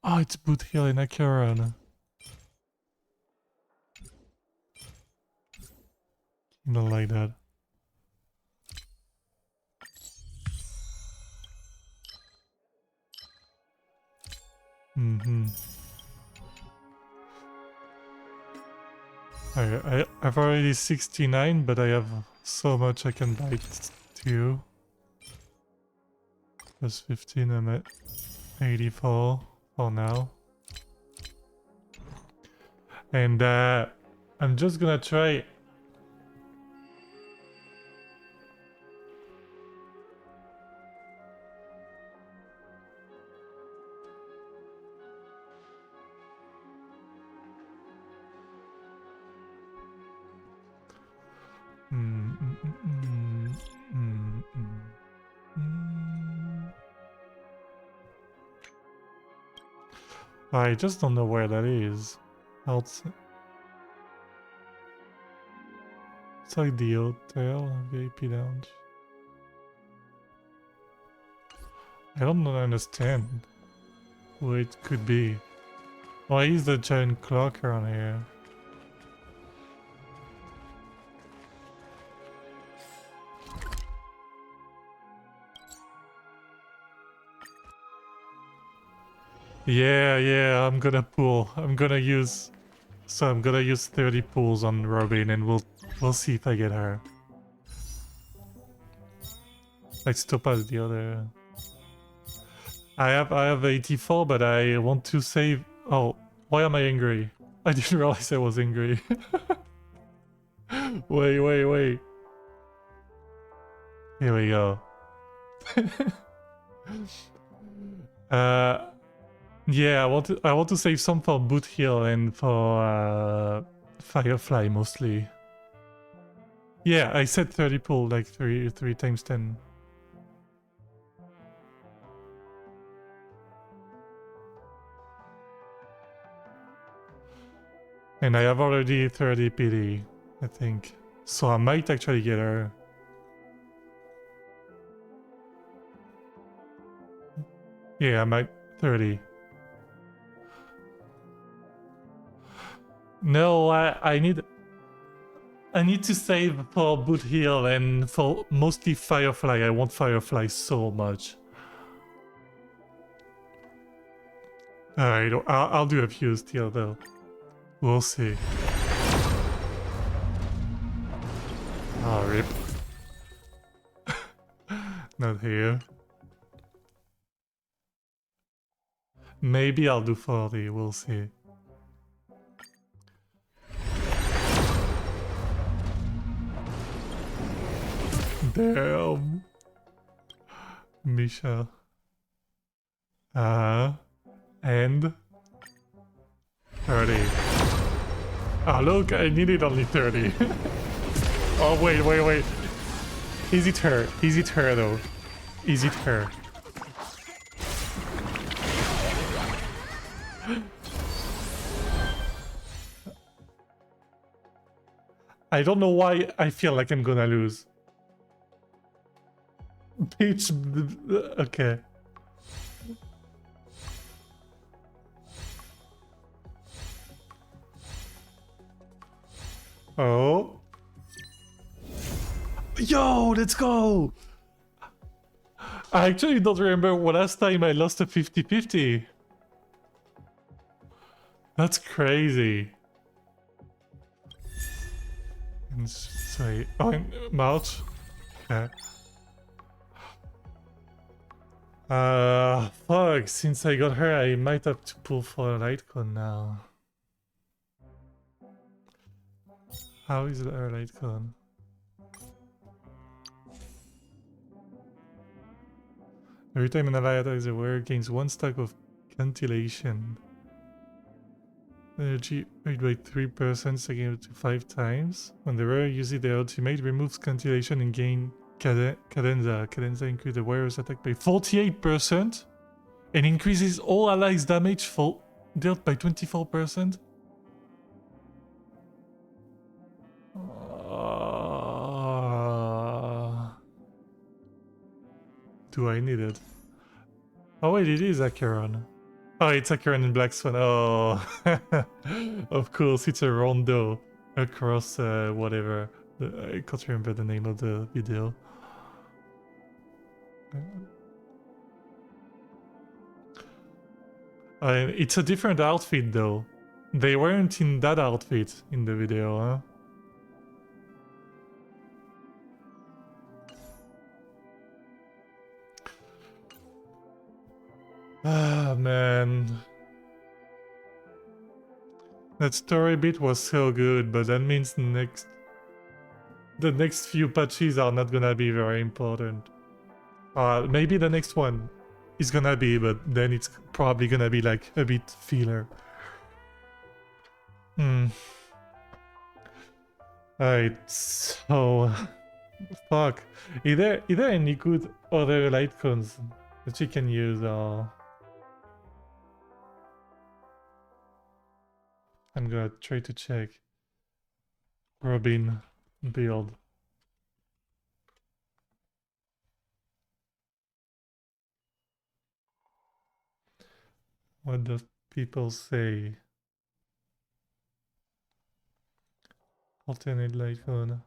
Oh, it's Boot Hill in Acheron. You don't like that. Mm-hmm. I've already 69, but I have so much I can buy too. Plus 15, I'm at 84 for now. And I'm just gonna try. I just don't know where that is. Outside the hotel, VIP lounge. I don't understand where it could be. Why is the giant clock around here? Yeah, I'm gonna pull. I'm gonna use 30 pulls on Robin and we'll see if I get her. Let's stop at the other. I have 84, but I want to save. Oh, why am I angry? I didn't realize I was angry. Wait. Here we go. Yeah, I want to save some for Boot Hill and for Firefly mostly. Yeah, I said 30 pull, like 3 times 10. And I have already 30 PD, I think. So I might actually get her. Yeah, I might 30. No, I need to save for Boot Hill and for mostly Firefly. I want Firefly so much. Alright, I'll do a few still though. We'll see. Oh, rip. Not here. Maybe I'll do 40, we'll see. Damn. Misha. And 30. Oh look, I needed only 30. Oh wait. Easy her though. Easy her. I don't know why I feel like I'm gonna lose. Peach, okay. Oh. Yo, let's go! I actually don't remember what last time I lost a 50-50. That's crazy. And say, oh, in March? Okay. Fuck, since I got her, I might have to pull for a light cone now. How is her light cone? Every time an ally attacks a warrior gains 1 stack of cantillation. Energy rate by 3% again to 5 times. When the warrior uses their ultimate, removes cantillation and gain cadenza. Cadenza increases the warrior's attack by 48% and increases all allies' damage dealt by 24%. Do I need it? Oh wait, it is Acheron. Oh, it's Acheron and Black Swan. Oh, of course, it's a rondo across whatever. I can't remember the name of the video. It's a different outfit though. They weren't in that outfit in the video, huh? Ah, man. That story bit was so good, but that means the next few patches are not gonna be very important. Maybe the next one is gonna be, but then it's probably gonna be like a bit filler. Alright, so Fuck. Is there any good other light cones that you can use, or... I'm gonna try to check. Robin build. What do people say? Alternate light cone.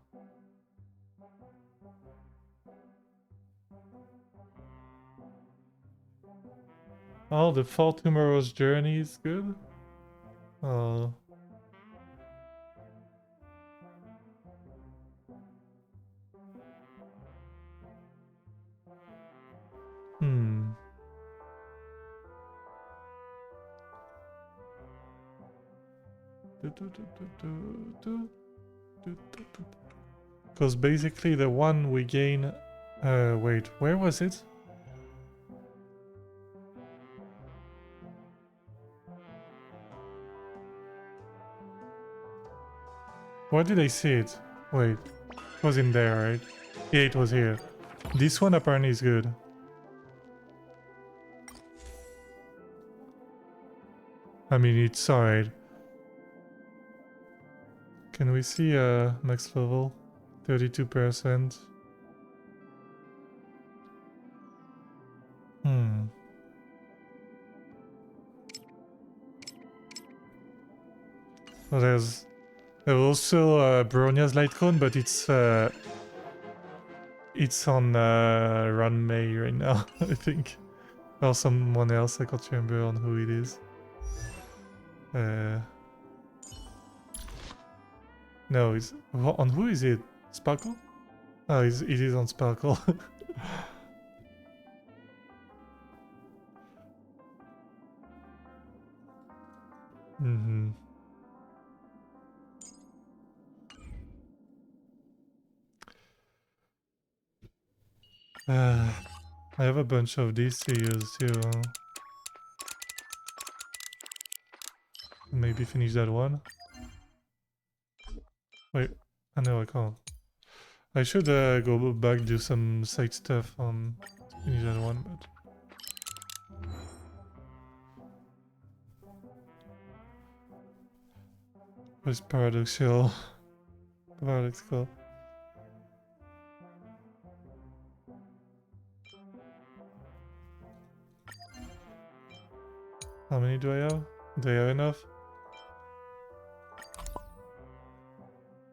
Oh, the For Tomorrow's Journey is good? Oh. Hmm. Because basically the one we gain... wait, where was it? Where did I see it? Wait, it was in there, right? Yeah, it was here. This one apparently is good. I mean, it's alright. Can we see max level? 32%. Hmm. Well, there's also Bronia's light cone, but it's on Ranmei right now, I think. Or someone else, I can't remember on who it is. No, it's on who is it? Sparkle? Oh, it is on Sparkle. Mm-hmm. I have a bunch of these to use too. Maybe finish that one. Wait, I know I can't. I should go back, do some side stuff on finish that one, but... What's paradoxical? Paradoxical. How many do I have? Do I have enough?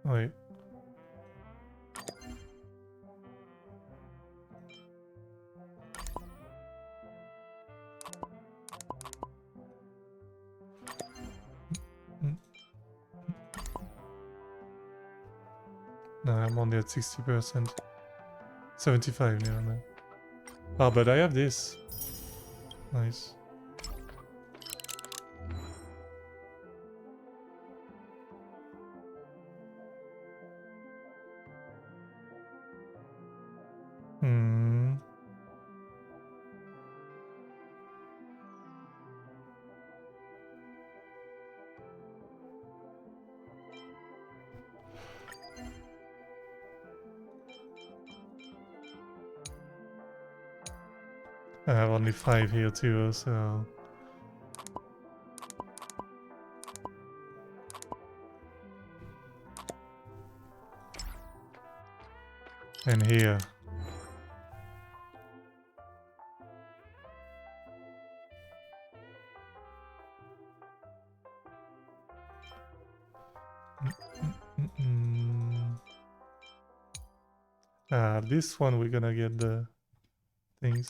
Wait. No, I'm only at 60%. 75, never mind. Oh, but I have this. Nice. Hmm. I have only 5 here too, so... And here. This one we're gonna get the things.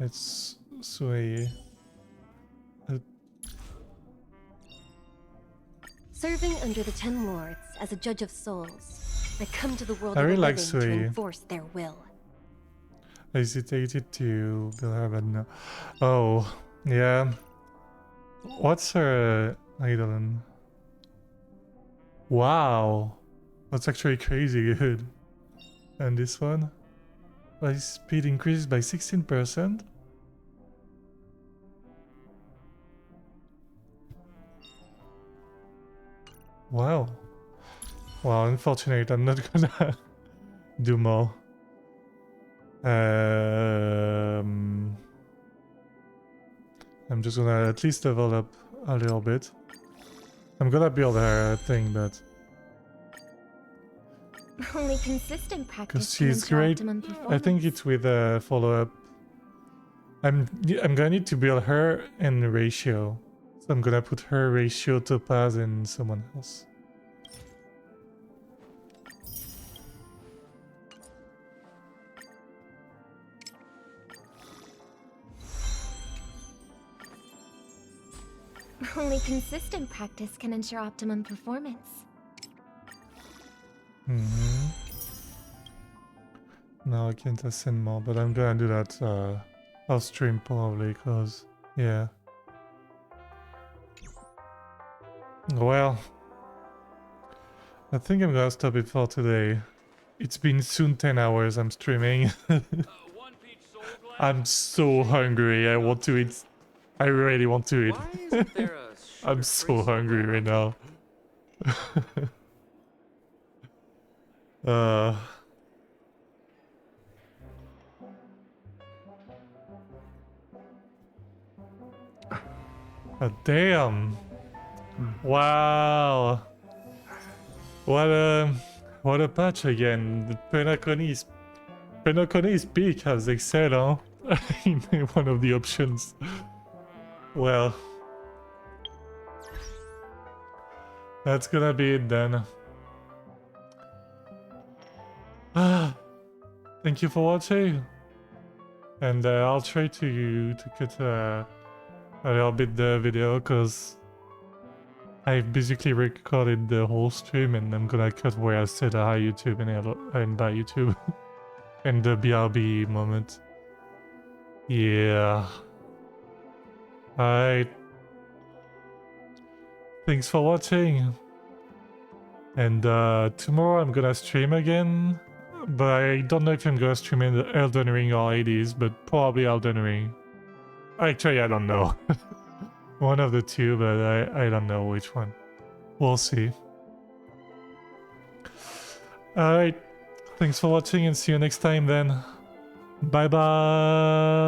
Let's sway. Serving under the Ten Lords as a judge of souls, I come to the world I of the really like living to Sui. enforce their will. I hesitated to build her, but no. Oh, yeah. What's her idol? Wow. That's actually crazy good. And this one? My speed increased by 16%. Wow. Well, unfortunate, I'm not gonna do more. I'm just gonna at least level up a little bit. I'm gonna build her thing, but Only consistent practice because can she's ensure great. optimum I performance. think it's with a follow-up. I'm gonna need to build her and ratio. So I'm gonna put her ratio topaz and someone else. Only consistent practice can ensure optimum performance. No, I can't ascend more, but I'm gonna do that off stream probably, cause yeah. Well, I think I'm gonna stop it for today. It's been soon 10 hours I'm streaming. I'm so hungry. I want to eat. I really want to eat. I'm so hungry right now. Damn. Wow. What a patch again. The Penacony is peak, as they said, huh? In one of the options. Well, that's gonna be it then. Thank you for watching, and I'll try to cut a little bit the video because I've basically recorded the whole stream, and I'm gonna cut where I said hi YouTube and bye YouTube and the BRB moment. Yeah. Alright. Thanks for watching. And tomorrow I'm gonna stream again. But I don't know if I'm gonna stream in the Elden Ring or Hades, but probably Elden Ring. Actually, I don't know. One of the two, but I don't know which one. We'll see. Alright. Thanks for watching and see you next time then. Bye bye.